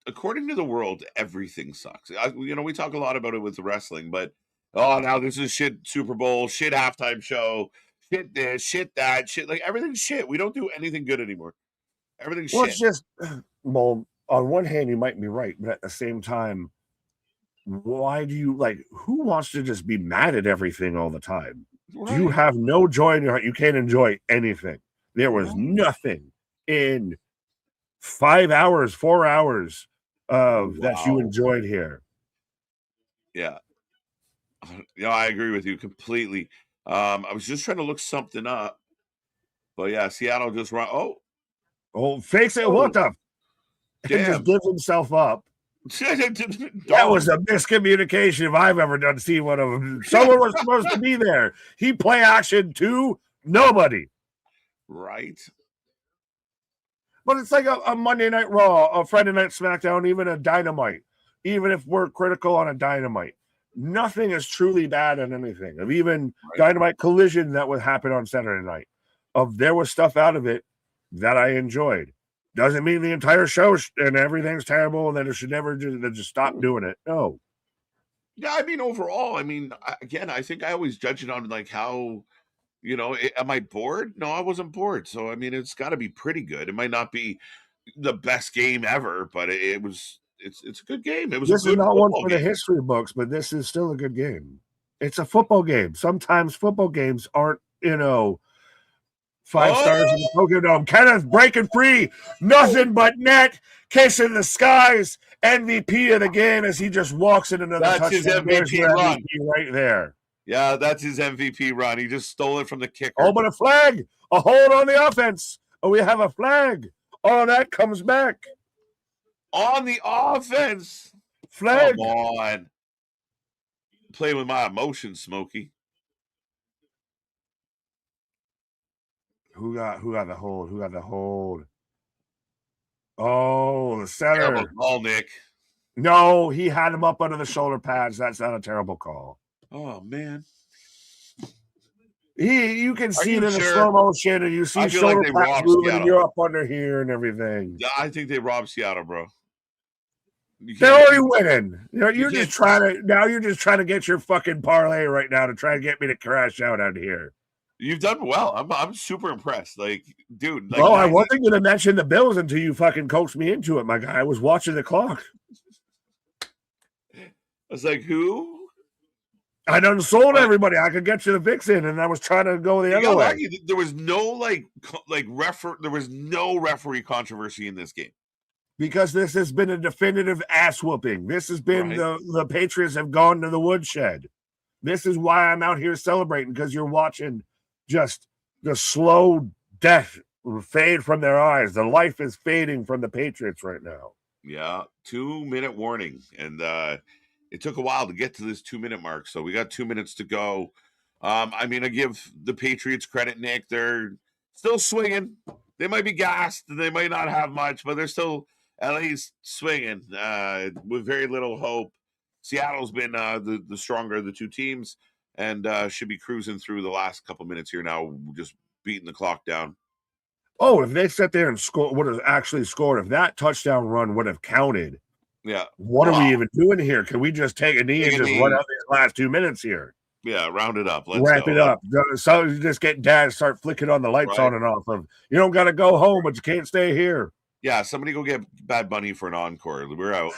according to the world, everything sucks. We talk a lot about it with the wrestling, but now this is shit Super Bowl, shit halftime show, shit this, shit that, shit, like everything's shit. We don't do anything good anymore. Everything's shit. It's just, well, on one hand, you might be right, but at the same time, why do you, who wants to just be mad at everything all the time? Right. You have no joy in your heart. You can't enjoy anything. There was nothing in 4 hours that you enjoyed here. Yeah. I agree with you completely. I was just trying to look something up, but yeah, Seattle just run. Oh, fakes it. What the? He just gives himself up. That was a miscommunication if I've ever seen one of them. Someone was supposed to be there. He play action to nobody. Right. But it's like a Monday Night Raw, a Friday Night SmackDown, even a Dynamite. Even if we're critical on a Dynamite, nothing is truly bad in anything. Of even Dynamite Collision that would happen on Saturday night. There was stuff out of it that I enjoyed. Doesn't mean the entire show and everything's terrible and that it should never just stop doing it. No. Yeah, I mean, overall, I think I always judge it on how, am I bored? No, I wasn't bored. So, I mean, it's got to be pretty good. It might not be the best game ever, but it's a good game. This is not one for the history books, but this is still a good game. It's a football game. Sometimes football games aren't, 5 stars in the Tokyo Dome. Kenneth breaking free. Nothing but net. Kissing the skies. MVP of the game as he just walks in another touchdown. That's his MVP run. Right there. Yeah, that's his MVP run. He just stole it from the kicker. Oh, but a flag. A hold on the offense. Oh, we have a flag. Oh, that comes back. On the offense. Flag. Come on. Play with my emotions, Smokey. Who got the hold? Who got the hold? Oh, the center. Terrible call, Nick. No, he had him up under the shoulder pads. That's not a terrible call. Oh, man. You can see it in the slow motion, and you see shoulder pads moving, and you're up under here and everything. Yeah, I think they robbed Seattle, bro. They're already winning. You're just trying to get your fucking parlay right now to try and get me to crash out here. You've done well. I'm super impressed. Dude. I wasn't going to mention the Bills until you fucking coaxed me into it, my guy. I was watching the clock. I was like, who? I done sold everybody. I could get you the Vixen, and I was trying to go the other way. There was no there was no referee controversy in this game. Because this has been a definitive ass whooping. This has been the Patriots have gone to the woodshed. This is why I'm out here celebrating, because you're watching just the slow death fade from their eyes. The life is fading from the Patriots right now. Yeah, 2-minute warning, and it took a while to get to this 2-minute mark. So we got 2 minutes to go. I mean, I give the Patriots credit, Nick. They're still swinging. They might be gassed. They might not have much, but they're still at least swinging with very little hope. Seattle's been the stronger of the two teams and should be cruising through the last couple minutes here now, just beating the clock down. Oh, if they sat there and would have actually scored, if that touchdown run would have counted, yeah. What are we even doing here? Can we just take a knee and just run out these last 2 minutes here? Yeah, round it up. Let's wrap it up. So you just get dad start flicking on the lights on and off. You don't got to go home, but you can't stay here. Yeah, somebody go get Bad Bunny for an encore. We're out.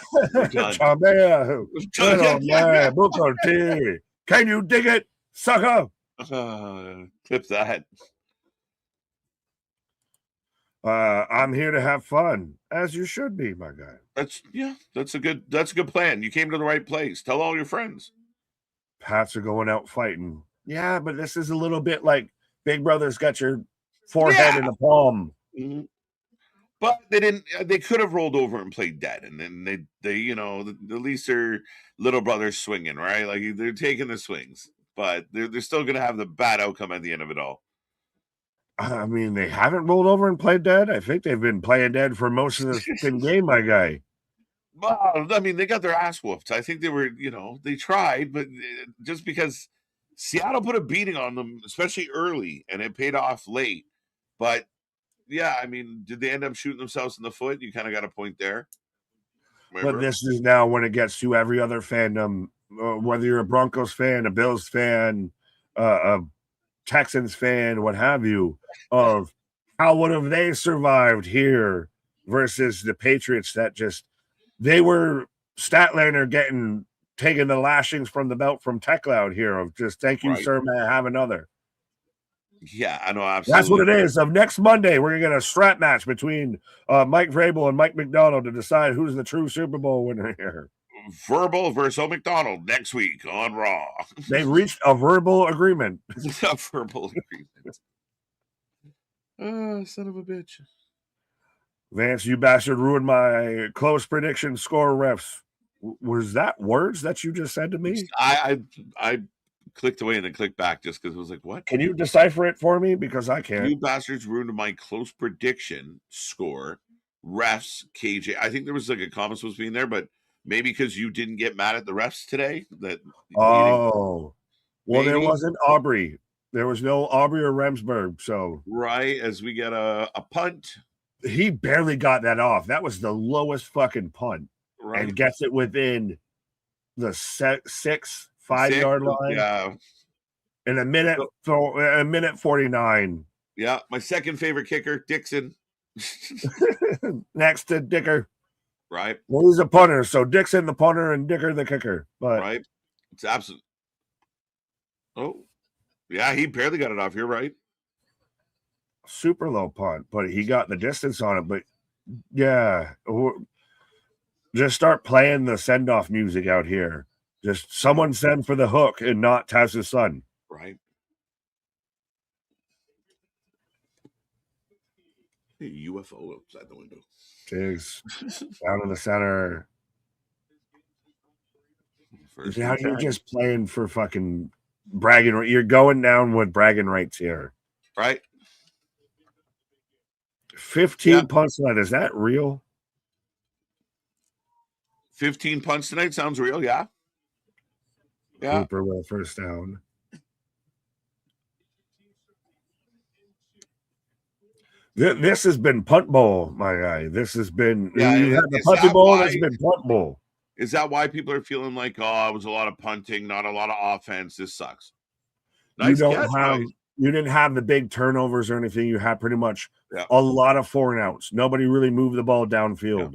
Can you dig it, sucker? Clip that. I'm here to have fun, as you should be, my guy. That's a good plan. You came to the right place. Tell all your friends. Pats are going out fighting. Yeah, but this is a little bit like Big Brother's got your forehead in the palm. Mm-hmm. But they didn't. They could have rolled over and played dead, and then they you know, at least their little brother's swinging, right? Like they're taking the swings, but they're still going to have the bad outcome at the end of it all. I mean, they haven't rolled over and played dead. I think they've been playing dead for most of the game, my guy. Well, I mean, they got their ass whooped. I think they were, they tried, but just because Seattle put a beating on them, especially early, and it paid off late. But yeah, I mean, did they end up shooting themselves in the foot? You kind of got a point there. Remember? But this is now when it gets to every other fandom, whether you're a Broncos fan, a Bills fan, a Texans fan, what have you, of how would have they survived here versus the Patriots that just they were Statlander taking the lashings from the belt from Tech Loud here of just thank you, sir, may I have another. Yeah, I know, absolutely. That's what it is. Of next Monday, we're gonna get a strap match between Mike Vrabel and Mike McDonald to decide who's the true Super Bowl winner here. Verbal versus McDonald next week on Raw. They reached a verbal agreement. A verbal agreement. Son of a bitch. Vance, you bastard, ruined my close prediction score refs. Was that words that you just said to me? I clicked away and then clicked back just because it was like, what? Can you decipher it for me? Because I can't. You bastards ruined my close prediction score. Refs, KJ. I think there was like a comment supposed to be in there, but maybe because you didn't get mad at the refs today. There wasn't Aubrey. There was no Aubrey or Remsburg. So right as we get a punt. He barely got that off. That was the lowest fucking punt. Right. And gets it within the 5-yard line. Yeah. In a minute 49. Yeah. My second favorite kicker, Dixon. Next to Dicker. Right. Well, he's a punter. So Dixon the punter and Dicker the kicker. But right. It's absolute. Oh, yeah. He barely got it off. You're right. Super low punt, but he got the distance on it. But yeah, just start playing the send-off music out here. Just someone send for the hook and not Taz's son. Right. A UFO outside the window. Jigs down in the center. Now you're just playing for fucking bragging. You're going down with bragging rights here. Right. 15 punts tonight. Is that real? 15 punts tonight sounds real. Yeah. Yeah. Cooper with a first down. This has been punt bowl, my guy. This has been you had the punt bowl. This has been punt bowl. Is that why people are feeling like, it was a lot of punting, not a lot of offense? This sucks. Nice you didn't have the big turnovers or anything. You had pretty much a lot of 4-and-outs. Nobody really moved the ball downfield.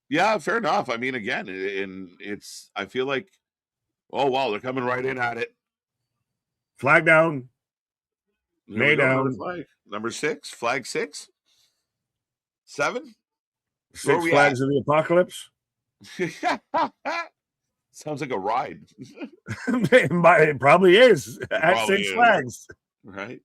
Yeah, fair enough. I mean, again, I feel like, oh, wow, they're coming right in at it. Flag down. May down. Number 6, flag 6. 7. 6 flags of the apocalypse. Sounds like a ride. It probably is. At 6 flags. Right.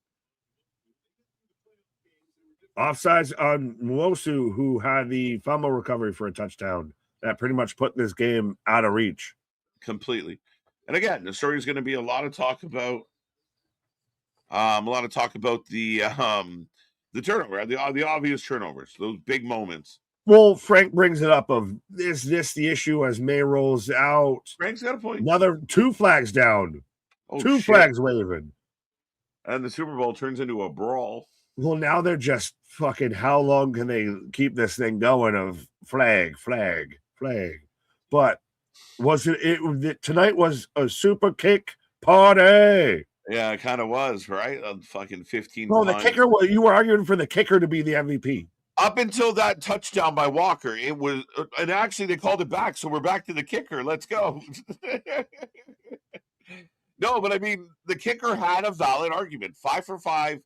Offsides on Nwosu, who had the fumble recovery for a touchdown that pretty much put this game out of reach. Completely. And again, the story is going to be a lot of talk about the turnover, the obvious turnovers, those big moments. Well, Frank brings it up of is this the issue as May rolls out? Frank's got a point. Another 2 flags down. Oh, 2 shit. flags waving. And the Super Bowl turns into a brawl. Well, now they're just fucking how long can they keep this thing going of flag, flag, flag? But was it tonight was a super kick party? Yeah, it kind of was, right? Fucking 15 Well, the times. kicker, you were arguing for the kicker to be the MVP. Up until that touchdown by Walker, it was, and actually they called it back, so we're back to the kicker. Let's go. No, but I mean, the kicker had a valid argument. 5 for 5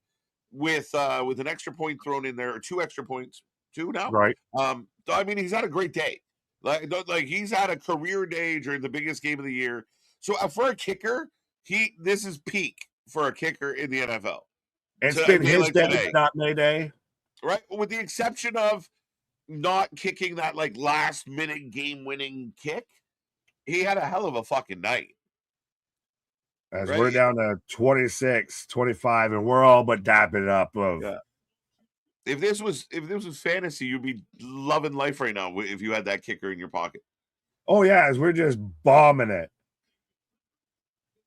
with an extra point thrown in there, or 2 extra points, 2 now. Right. I mean, he's had a great day. Like he's had a career day during the biggest game of the year. So for a kicker, this is peak for a kicker in the NFL. It's been his day, today. Not May Day. Right, with the exception of not kicking that like last minute game winning kick, he had a hell of a fucking night. As we're down to 26, 25, and we're all but dapping it up. Yeah. If this was fantasy, you'd be loving life right now if you had that kicker in your pocket. Oh yeah, as we're just bombing it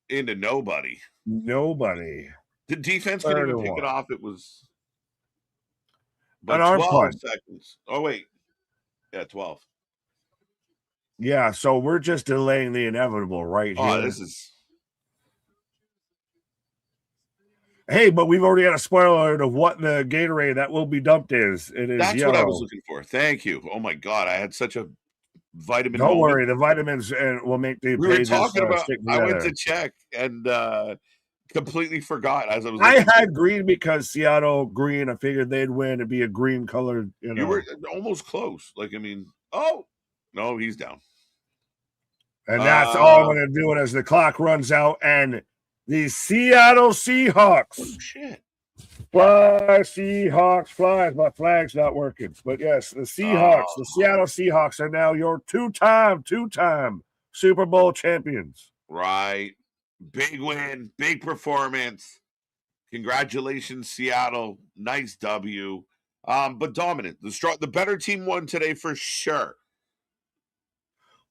into nobody. Nobody. The defense couldn't even pick it off. It was. But 12 seconds. Oh, wait. Yeah, 12. Yeah, so we're just delaying the inevitable right here. Oh, this is... Hey, but we've already got a spoiler alert of what the Gatorade that will be dumped is. It is That's yellow. what I was looking for. Thank you. Oh, my God. I had such a vitamin Don't moment. worry. The vitamins will make the pages talking about. I went to check and completely forgot as I was. I had green because Seattle green. I figured they'd win. It'd be a green colored. You were almost close. Like, I mean, oh no, he's down. And that's all I'm going to do it as the clock runs out. And the Seattle Seahawks. Oh, shit. Fly, Seahawks, fly. My flag's not working. But yes, the Seahawks, the Seattle Seahawks are now your two-time Super Bowl champions. Right. Big win, big performance. Congratulations, Seattle. Nice W. But dominant. The better team won today for sure.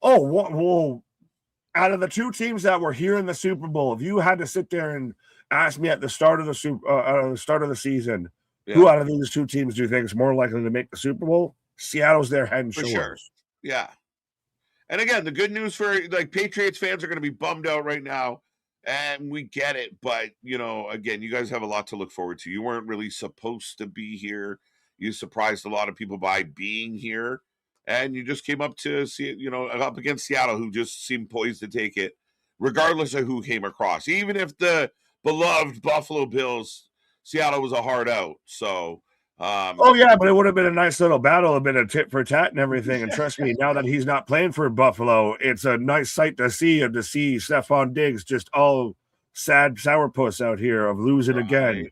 Oh, well, out of the 2 teams that were here in the Super Bowl, if you had to sit there and ask me at the start of the season, who out of these 2 teams do you think is more likely to make the Super Bowl? Seattle's there head and shoulders. Sure. Yeah. And again, the good news for like Patriots fans are going to be bummed out right now. And we get it, but again, you guys have a lot to look forward to. You weren't really supposed to be here. You surprised a lot of people by being here, and you just came up to see, up against Seattle, who just seemed poised to take it, regardless of who came across. Even if the beloved Buffalo Bills, Seattle was a hard out. So, oh yeah, but it would have been a nice little battle, a bit of tit for tat and everything. And trust me, now that he's not playing for Buffalo, it's a nice sight to see Stephon Diggs just all sad sourpuss out here of losing again.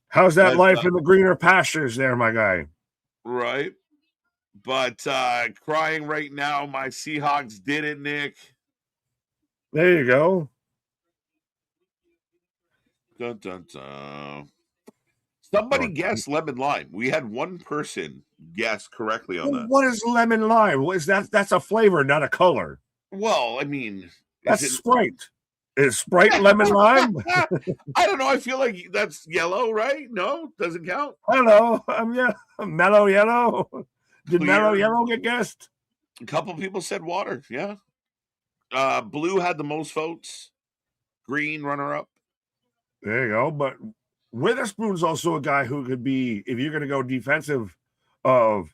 How's that life in the greener pastures there, my guy? Right. But crying right now, my Seahawks did it, Nick. There you go. Dun, dun, dun. Somebody guessed lemon lime. We had one person guess correctly on that. What is lemon lime? What is that? That's a flavor, not a color. Well, I mean, that's Sprite. Is Sprite lemon lime? I don't know. I feel like that's yellow, right? No, doesn't count. I don't know. Mellow yellow. Did mellow yellow get guessed? A couple people said water. Yeah. Blue had the most votes. Green runner up. There you go. But Witherspoon's also a guy who could be, if you're going to go defensive of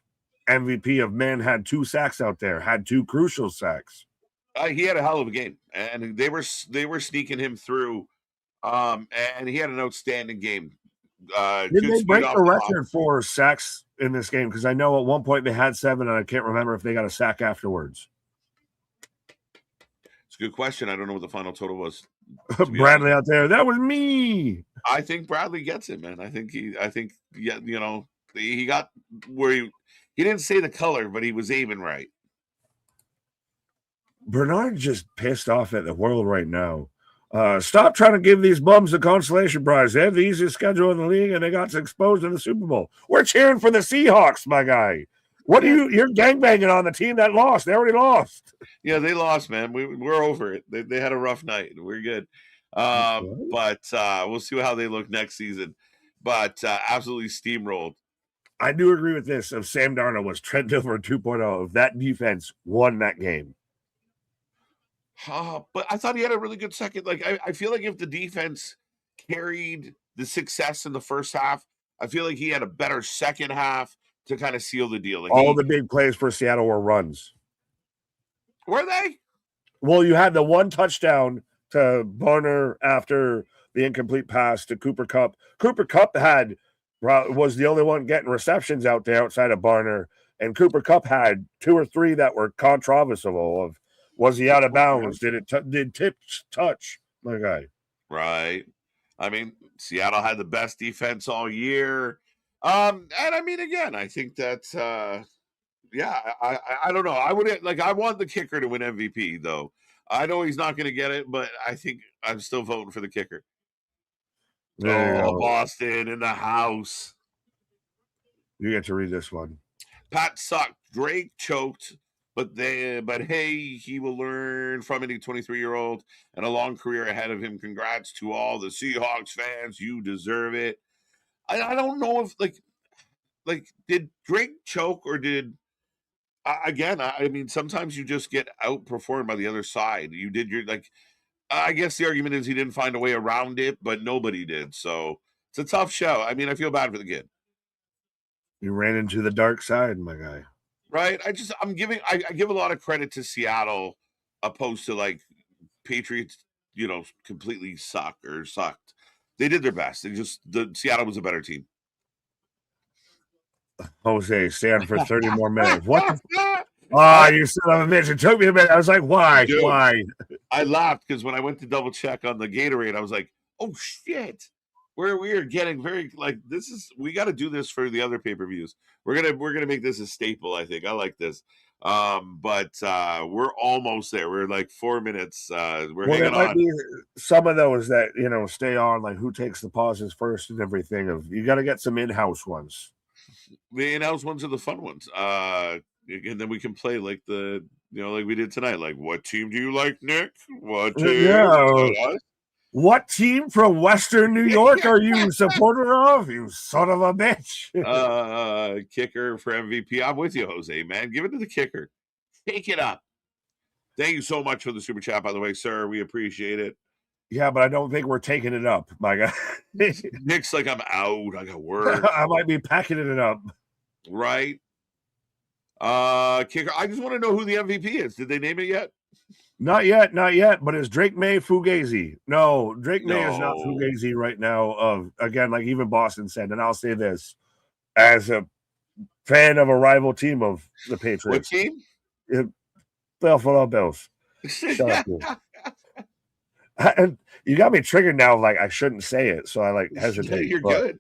MVP of men, had 2 sacks out there, had 2 crucial sacks. He had a hell of a game, and they were sneaking him through, and he had an outstanding game. Did they break the record for sacks in this game? Because I know at one point they had 7, and I can't remember if they got a sack afterwards. It's a good question. I don't know what the final total was. Bradley out there, that was me. I think Bradley gets it, man. I think yeah, he got where he didn't say the color, but he was aiming right. Bernard's just pissed off at the world right now. Stop trying to give these bums a consolation prize. They have the easiest schedule in the league, and they got exposed in the Super Bowl. We're cheering for the Seahawks, my guy. What are you're gangbanging on the team that lost? They already lost. Yeah, they lost, man. We're over it. They had a rough night. We're good. But we'll see how they look next season. But absolutely steamrolled. I do agree with this. If Sam Darnold was trend over 2.0, if that defense won that game. But I thought he had a really good second. Like I feel like if the defense carried the success in the first half, I feel like he had a better second half to kind of seal the deal. Like all the big plays for Seattle were runs. Were they? Well, you had the one touchdown to Barner after the incomplete pass to Cooper Kupp. Cooper Kupp was the only one getting receptions out there outside of Barner, and Cooper Kupp had 2 or 3 that were controversial. Of was he out of bounds? Did tips touch my guy? Right. I mean, Seattle had the best defense all year. And I mean, again, I think that I don't know. I want the kicker to win MVP though. I know he's not going to get it, but I think I'm still voting for the kicker. Boston in the house. You get to read this one. Pat sucked. Drake choked, but hey, he will learn from it. He's 23-year-old and a long career ahead of him. Congrats to all the Seahawks fans. You deserve it. I don't know if like did Drake choke or did again? I mean, sometimes you just get outperformed by the other side. You did your I guess the argument is he didn't find a way around it, but nobody did. So it's a tough show. I mean, I feel bad for the kid. You ran into the dark side, my guy. Right. I give a lot of credit to Seattle opposed to like Patriots, completely sucked. They did their best. Seattle was a better team. Jose, stand for 30 more minutes. What? You son of a bitch. It took me a minute. I was like, why? Dude, why? I laughed because when I went to double check on the Gatorade, I was like, oh shit. We are getting very we got to do this for the other pay-per-views. We're gonna make this a staple, I think. I like this. But we're almost there. We're like 4 minutes. We're hanging on. Be some of those that stay on, like who takes the pauses first and everything. You got to get some in-house ones. The in-house ones are the fun ones. And then we can play like like we did tonight. Like, what team do you like, Nick? What team? Yeah. What team from Western New York are you a supporter of? You son of a bitch. Kicker for MVP. I'm with you, Jose, man. Give it to the kicker. Take it up. Thank you so much for the super chat, by the way, sir. We appreciate it. Yeah, but I don't think we're taking it up, my guy. Nick's like, I'm out. I got work. I might be packing it up. Right. Kicker. I just want to know who the MVP is. Did they name it yet? Not yet. But is Drake May Fugazi? No, Drake May is not Fugazi right now. Again, like even Boston said, and I'll say this as a fan of a rival team of the Patriots. What team? Buffalo Bills. Shut up, and you got me triggered now. Like I shouldn't say it, so I hesitate. You're good.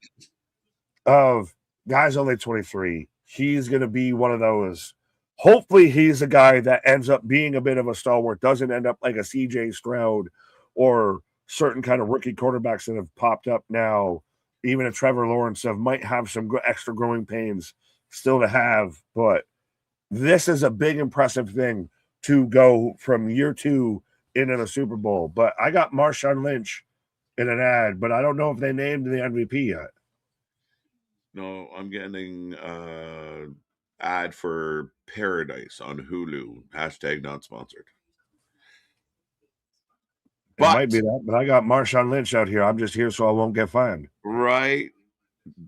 Guy's only 23. He's gonna be one of those. Hopefully, he's a guy that ends up being a bit of a stalwart, doesn't end up like a CJ Stroud or certain kind of rookie quarterbacks that have popped up now. Even a Trevor Lawrence might have some extra growing pains still to have, but this is a big, impressive thing to go from year 2 into the Super Bowl. But I got Marshawn Lynch in an ad, but I don't know if they named the MVP yet. No, I'm getting ad for Paradise on Hulu. # not sponsored. It might be that, but I got Marshawn Lynch out here. I'm just here so I won't get fined. Right.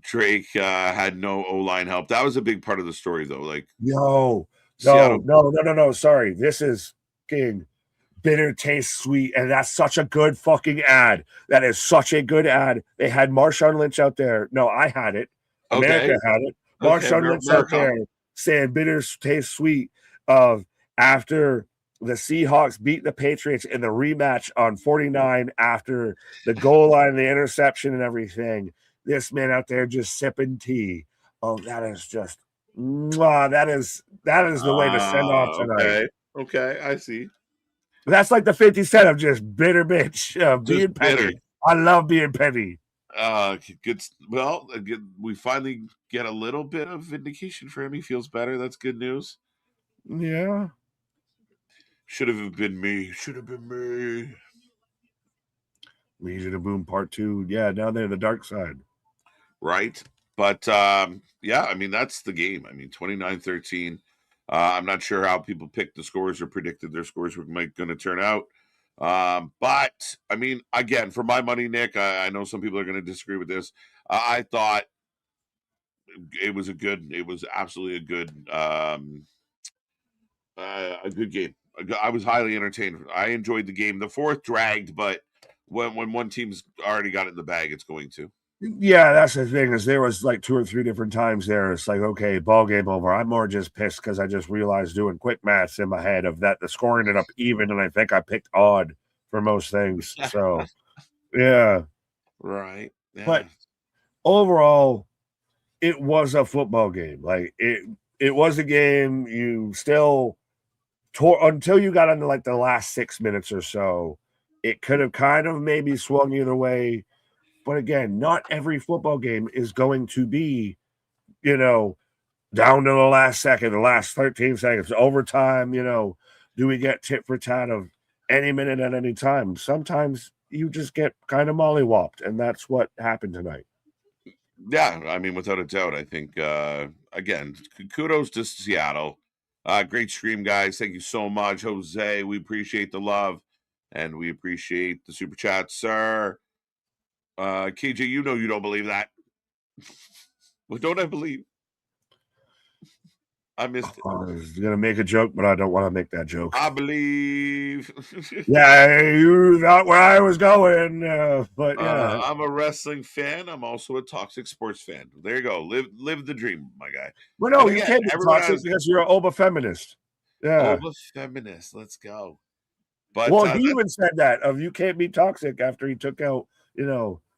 Drake had no O-line help. That was a big part of the story, though. No. Sorry. This is King. Bitter tastes sweet, and that's such a good fucking ad. That is such a good ad. They had Marshawn Lynch out there. No, I had it. America had it. Marshawn Lynch out there saying bitter tastes sweet after the Seahawks beat the Patriots in the rematch on 49 after the goal line, the interception, and everything. This man out there just sipping tea. Oh, that is just that is the way to send off tonight. Okay, I see. That's like the 50 Cent of just bitter bitch, being petty. Bitter. I love being petty. Good. Well, we finally get a little bit of vindication for him. He feels better. That's good news. Yeah. Should have been me. Should have been me. Legion of Boom Part 2. Yeah, down there, the dark side. Right. But yeah, I mean, that's the game. I mean, 29-13. I'm not sure how people picked the scores or predicted their scores were going to turn out. But I mean, again, for my money, Nick, I know some people are going to disagree with this. I thought it was absolutely a good game. I was highly entertained. I enjoyed the game. The fourth dragged, but when one team's already got it in the bag, it's going to. Yeah, that's the thing, is there was like 2 or 3 different times there. It's like, okay, ball game over. I'm more just pissed because I just realized doing quick maths in my head of that the score ended up even, and I think I picked odd for most things. So yeah. Right. Yeah. But overall, it was a football game. Like it was a game you still until you got into like the last 6 minutes or so. It could have kind of maybe swung either way. But again, not every football game is going to be, down to the last second, the last 13 seconds, overtime, do we get tit for tat of any minute at any time? Sometimes you just get kind of mollywopped, and that's what happened tonight. Yeah, I mean, without a doubt, I think, again, kudos to Seattle. Great stream, guys. Thank you so much, Jose. We appreciate the love, and we appreciate the super chat, sir. KJ, you know you don't believe that. What don't I believe? I missed it. I was going to make a joke, but I don't want to make that joke. I believe. Yeah, you thought where I was going, but yeah. I'm a wrestling fan. I'm also a toxic sports fan. There you go. Live the dream, my guy. Well, no, you can't be toxic because you're an oba feminist. Yeah. Oba feminist. Let's go. But well, he even said that of you can't be toxic after he took out,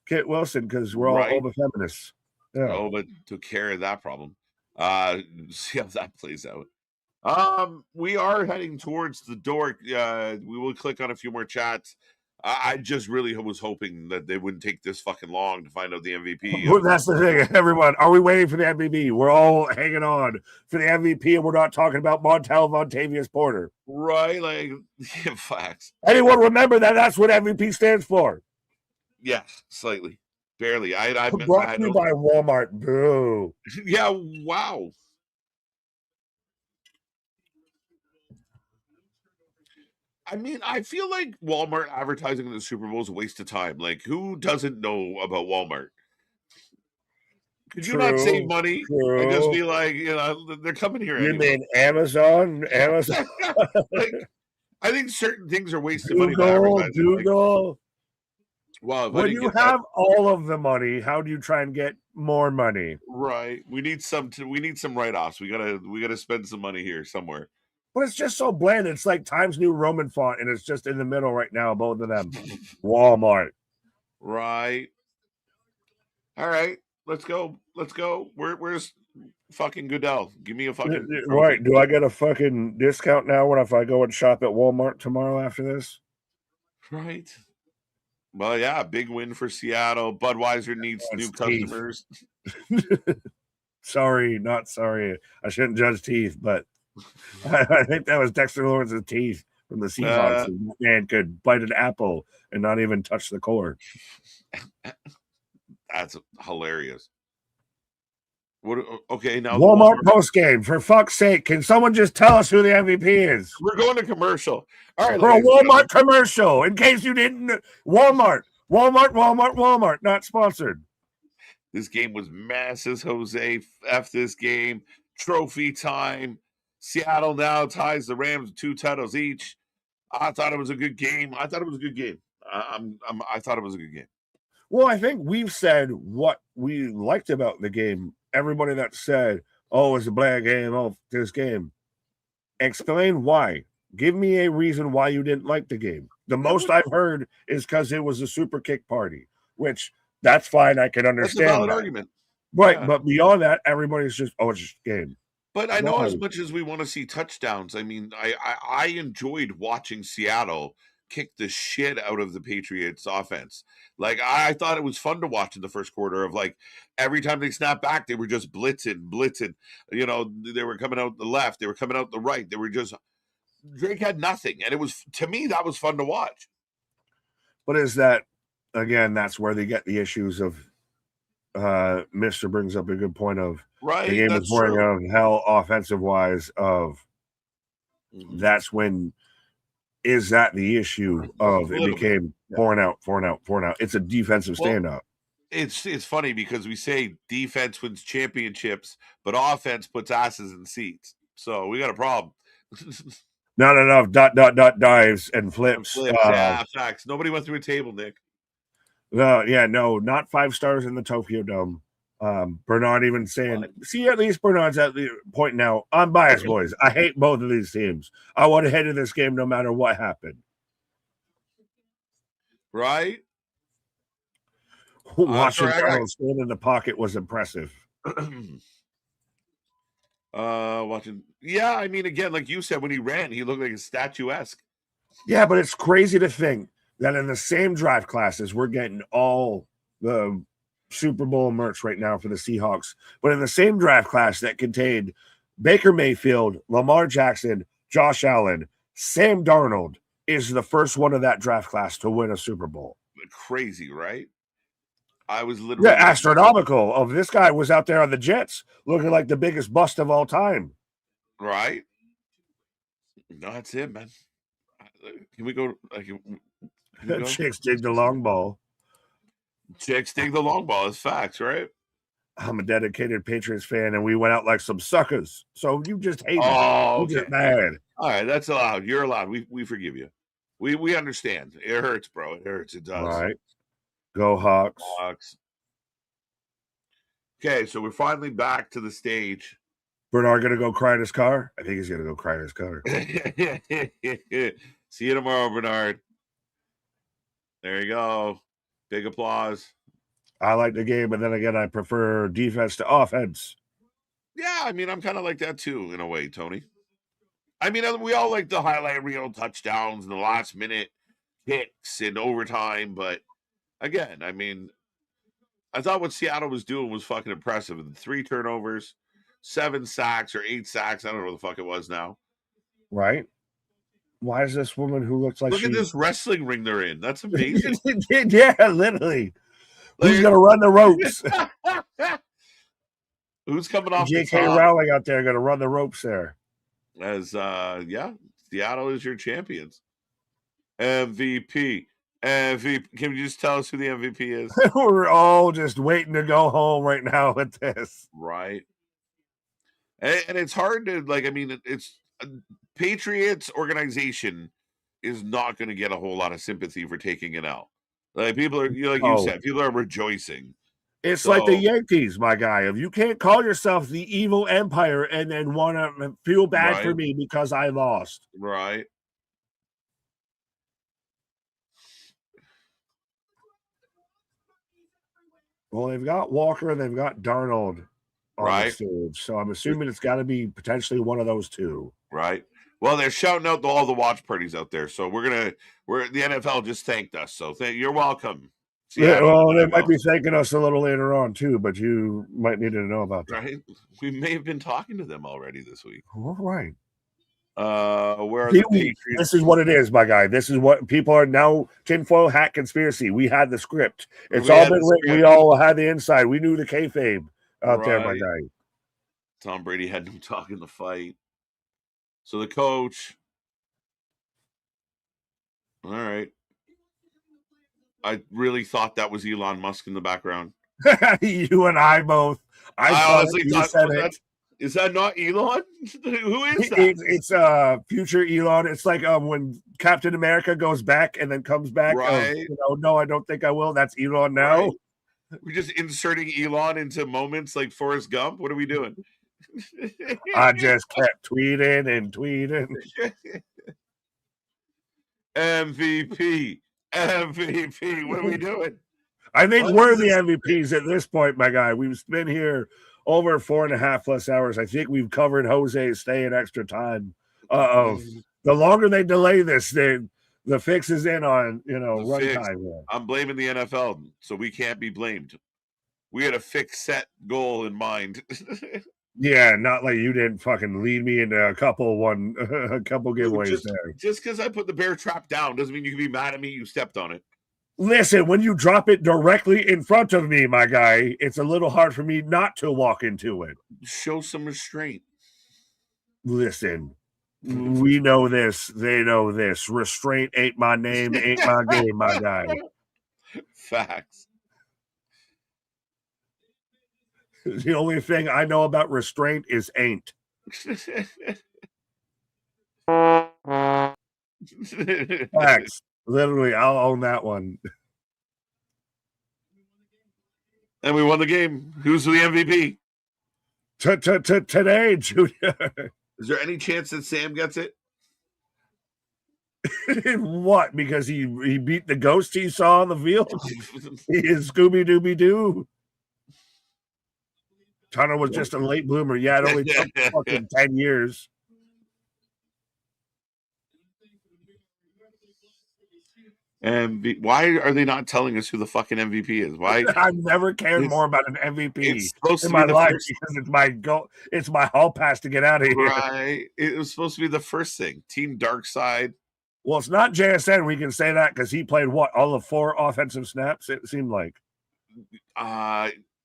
Kit Wilson because we're all oba feminists. Yeah. Oba took care of that problem. See how that plays out. We are heading towards the door. We will click on a few more chats. I just really was hoping that they wouldn't take this fucking long to find out the MVP. Well, that's the thing, everyone. Are we waiting for the MVP? We're all hanging on for the MVP, and we're not talking about Montel Vontavious Porter. Right? Like, yeah, facts. Anyone remember that? That's what MVP stands for. Yeah, slightly. Barely. I brought to you by Walmart. Boo. Yeah, wow. I mean, I feel like Walmart advertising in the Super Bowl is a waste of time. Like, who doesn't know about Walmart? Could you not save money and just be like, they're coming here anyway? You mean Amazon? Like, I think certain things are wasted money. Google. Like, well, when you have all of the money, how do you try and get more money? Right. We need some write-offs. We gotta spend some money here somewhere. But it's just so bland. It's like Times New Roman font, and it's just in the middle right now, both of them. Walmart. Right. All right. Let's go. Where's fucking Goodell? Give me a fucking trophy. Right. Do I get a fucking discount now if I go and shop at Walmart tomorrow after this? Right. Well, yeah, big win for Seattle. Budweiser needs new customers. Sorry, not sorry. I shouldn't judge teeth, but I think that was Dexter Lawrence's teeth from the Seahawks. That man could bite an apple and not even touch the core. That's hilarious. Okay, now Walmart post game. For fuck's sake, can someone just tell us who the MVP is? We're going to commercial. All right, for a Walmart commercial. In case you didn't, Walmart, not sponsored. This game was massive, Jose. F this game. Trophy time. Seattle now ties the Rams with 2 titles each. I thought it was a good game. I thought it was a good game. Well, I think we've said what we liked about the game. Everybody that said, "Oh, it's a bad game," "Oh, this game," explain why. Give me a reason why you didn't like the game. The most I've heard is because it was a super kick party, which that's fine. I can understand. That's a valid argument. Right. Yeah. But beyond that, everybody's just, it's just a game. But I know as much as we want to see touchdowns, I mean, I enjoyed watching Seattle kick the shit out of the Patriots offense. Like, I thought it was fun to watch in the first quarter of, like, every time they snapped back, they were just blitzing. You know, they were coming out the left. They were coming out the right. They were just, Drake had nothing. And it was, to me, that was fun to watch. But is that, again, that's where they get the issues of, Mister brings up a good point of, right. The game is boring out of hell offensive wise of, that's when, is that the issue of it became pouring out. It's a defensive standout. It's funny because we say defense wins championships, but offense puts asses in seats. So we got a problem. Not enough dives and flips. Yeah, facts. Nobody went through a table, Nick. No, not 5 stars in the Tokyo Dome. Bernard even saying, see, at least Bernard's at the point now. I'm biased, boys. I hate both of these teams. I want to head to this game no matter what happened. Right? Watching Arnold stand in the pocket was impressive. Watching. Yeah, I mean, again, like you said, when he ran, he looked like a statuesque. Yeah, but it's crazy to think that in the same draft classes, we're getting all the Super Bowl merch right now for the Seahawks, but in the same draft class that contained Baker Mayfield, Lamar Jackson, Josh Allen, Sam Darnold is the first one of that draft class to win a Super Bowl. Crazy, right? I was literally astronomical. Of this guy was out there on the Jets looking like the biggest bust of all time. Right? No, that's it, man. Can we go? Chicks dig the long ball. Chicks dig the long ball. It's facts, right? I'm a dedicated Patriots fan, and we went out like some suckers. So you just hate us. You just mad. All right, that's allowed. You're allowed. We forgive you. We understand. It hurts, bro. It hurts. It does. All right. Go Hawks. Okay, so we're finally back to the stage. Bernard gonna go cry in his car? I think he's gonna go cry in his car. See you tomorrow, Bernard. There you go. Big applause. I like the game, but then again, I prefer defense to offense. Yeah, I mean, I'm kind of like that too, in a way, Tony. I mean, we all like the highlight reel touchdowns and the last minute kicks in overtime, but again, I mean, I thought what Seattle was doing was fucking impressive. 3 turnovers, 7 sacks or 8 sacks. I don't know what the fuck it was now. Right. Why is this woman who looks like Look at this wrestling ring they're in. That's amazing. Yeah, literally. Who's going to run the ropes? Who's coming off J.K. Rowling out there going to run the ropes there. As, Seattle is your champions. MVP. MVP. Can you just tell us who the MVP is? We're all just waiting to go home right now with this. Right. And it's hard to, like, I mean, it's Patriots organization is not going to get a whole lot of sympathy for taking an L. Like, people are, like you said, people are rejoicing. It's like the Yankees, my guy. If you can't call yourself the evil empire and then want to feel bad for me because I lost. Right. Well, they've got Walker, they've got Darnold on the stage. So I'm assuming it's got to be potentially one of those two. Right. Well, they're shouting out all the watch parties out there. So we're the NFL just thanked us. So you're welcome. Seattle, yeah, well, they might be thanking us a little later on too, but you might need to know about that. Right. We may have been talking to them already this week. All right. Where are the Patriots? This is what it is, my guy. This is what people are now. Tinfoil hat conspiracy. We had the script. It's all been written. We all had the inside. We knew the kayfabe out there, my guy. Tom Brady had him talking the fight. So the coach. All right. I really thought that was Elon Musk in the background. You and I both. I honestly thought is that not Elon? Who is that? It's future Elon. It's like when Captain America goes back and then comes back. Right. No, I don't think I will. That's Elon now. Right. We're just inserting Elon into moments like Forrest Gump. What are we doing? I just kept tweeting and tweeting. MVP. What are we doing? I think we're the MVPs at this point, my guy. We've been here over 4.5+ hours. I think we've covered Jose staying extra time. The longer they delay this, the fix is in on runtime. I'm blaming the NFL, so we can't be blamed. We had a fixed set goal in mind. Yeah, not like you didn't fucking lead me into a couple giveaways there. Just because I put the bear trap down doesn't mean you can be mad at me. You stepped on it. Listen, when you drop it directly in front of me, my guy, it's a little hard for me not to walk into it. Show some restraint. Listen, we know this. They know this. Restraint ain't my name, ain't my game, my guy. Facts. The only thing I know about restraint is ain't. Facts. Literally, I'll own that one. And we won the game. Who's the MVP? Today, Junior. Is there any chance that Sam gets it? What? Because he beat the ghost he saw on the field? He is Scooby-Dooby-Doo. Tunner was just a late bloomer. Yeah, it only took fucking 10 years. And why are they not telling us who the fucking MVP is? Why? I've never cared more about an MVP in my life because it's my goal. It's my hall pass to get out of here. Right. It was supposed to be the first thing. Team Darkside. Well, it's not JSN. We can say that because he played all of 4 offensive snaps. It seemed like.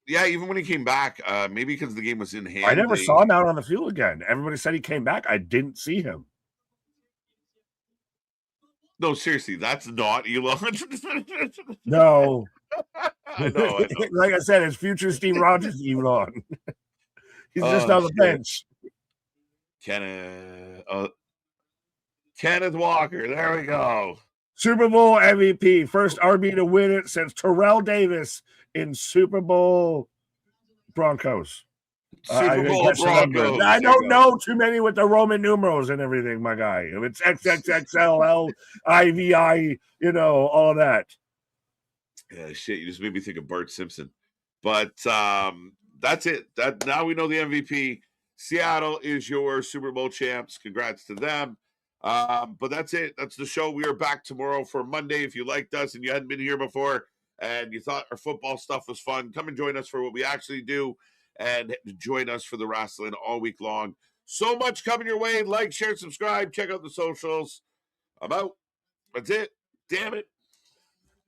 Yeah, even when he came back, maybe because the game was in hand. I never saw him out on the field again. Everybody said he came back. I didn't see him. No, seriously, that's not Elon. No. I know. Like I said, it's future Steve Rogers Elon. He's just on the bench. Kenneth Walker. There we go. Super Bowl MVP. First RB to win it since Terrell Davis in Super Bowl Broncos. Super Bowl Broncos. I don't know too many with the Roman numerals and everything, my guy. If it's XXXLL, IVI, all of that. Yeah, shit. You just made me think of Bart Simpson. But that's it. Now we know the MVP. Seattle is your Super Bowl champs. Congrats to them. But that's it. That's the show. We are back tomorrow for Monday. If you liked us and you hadn't been here before and you thought our football stuff was fun, come and join us for what we actually do and join us for the Wrasslin all week long. So much coming your way. Like, share, subscribe. Check out the socials. I'm out. That's it. Damn it.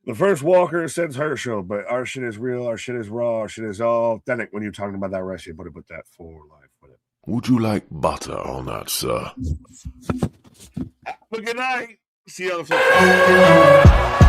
The first Walker says Herschel, but our shit is real. Our shit is raw. Our shit is authentic. When you're talking about that rest, you put that for life. Would you like butter on that, sir? Have a good night. See you on the flip side.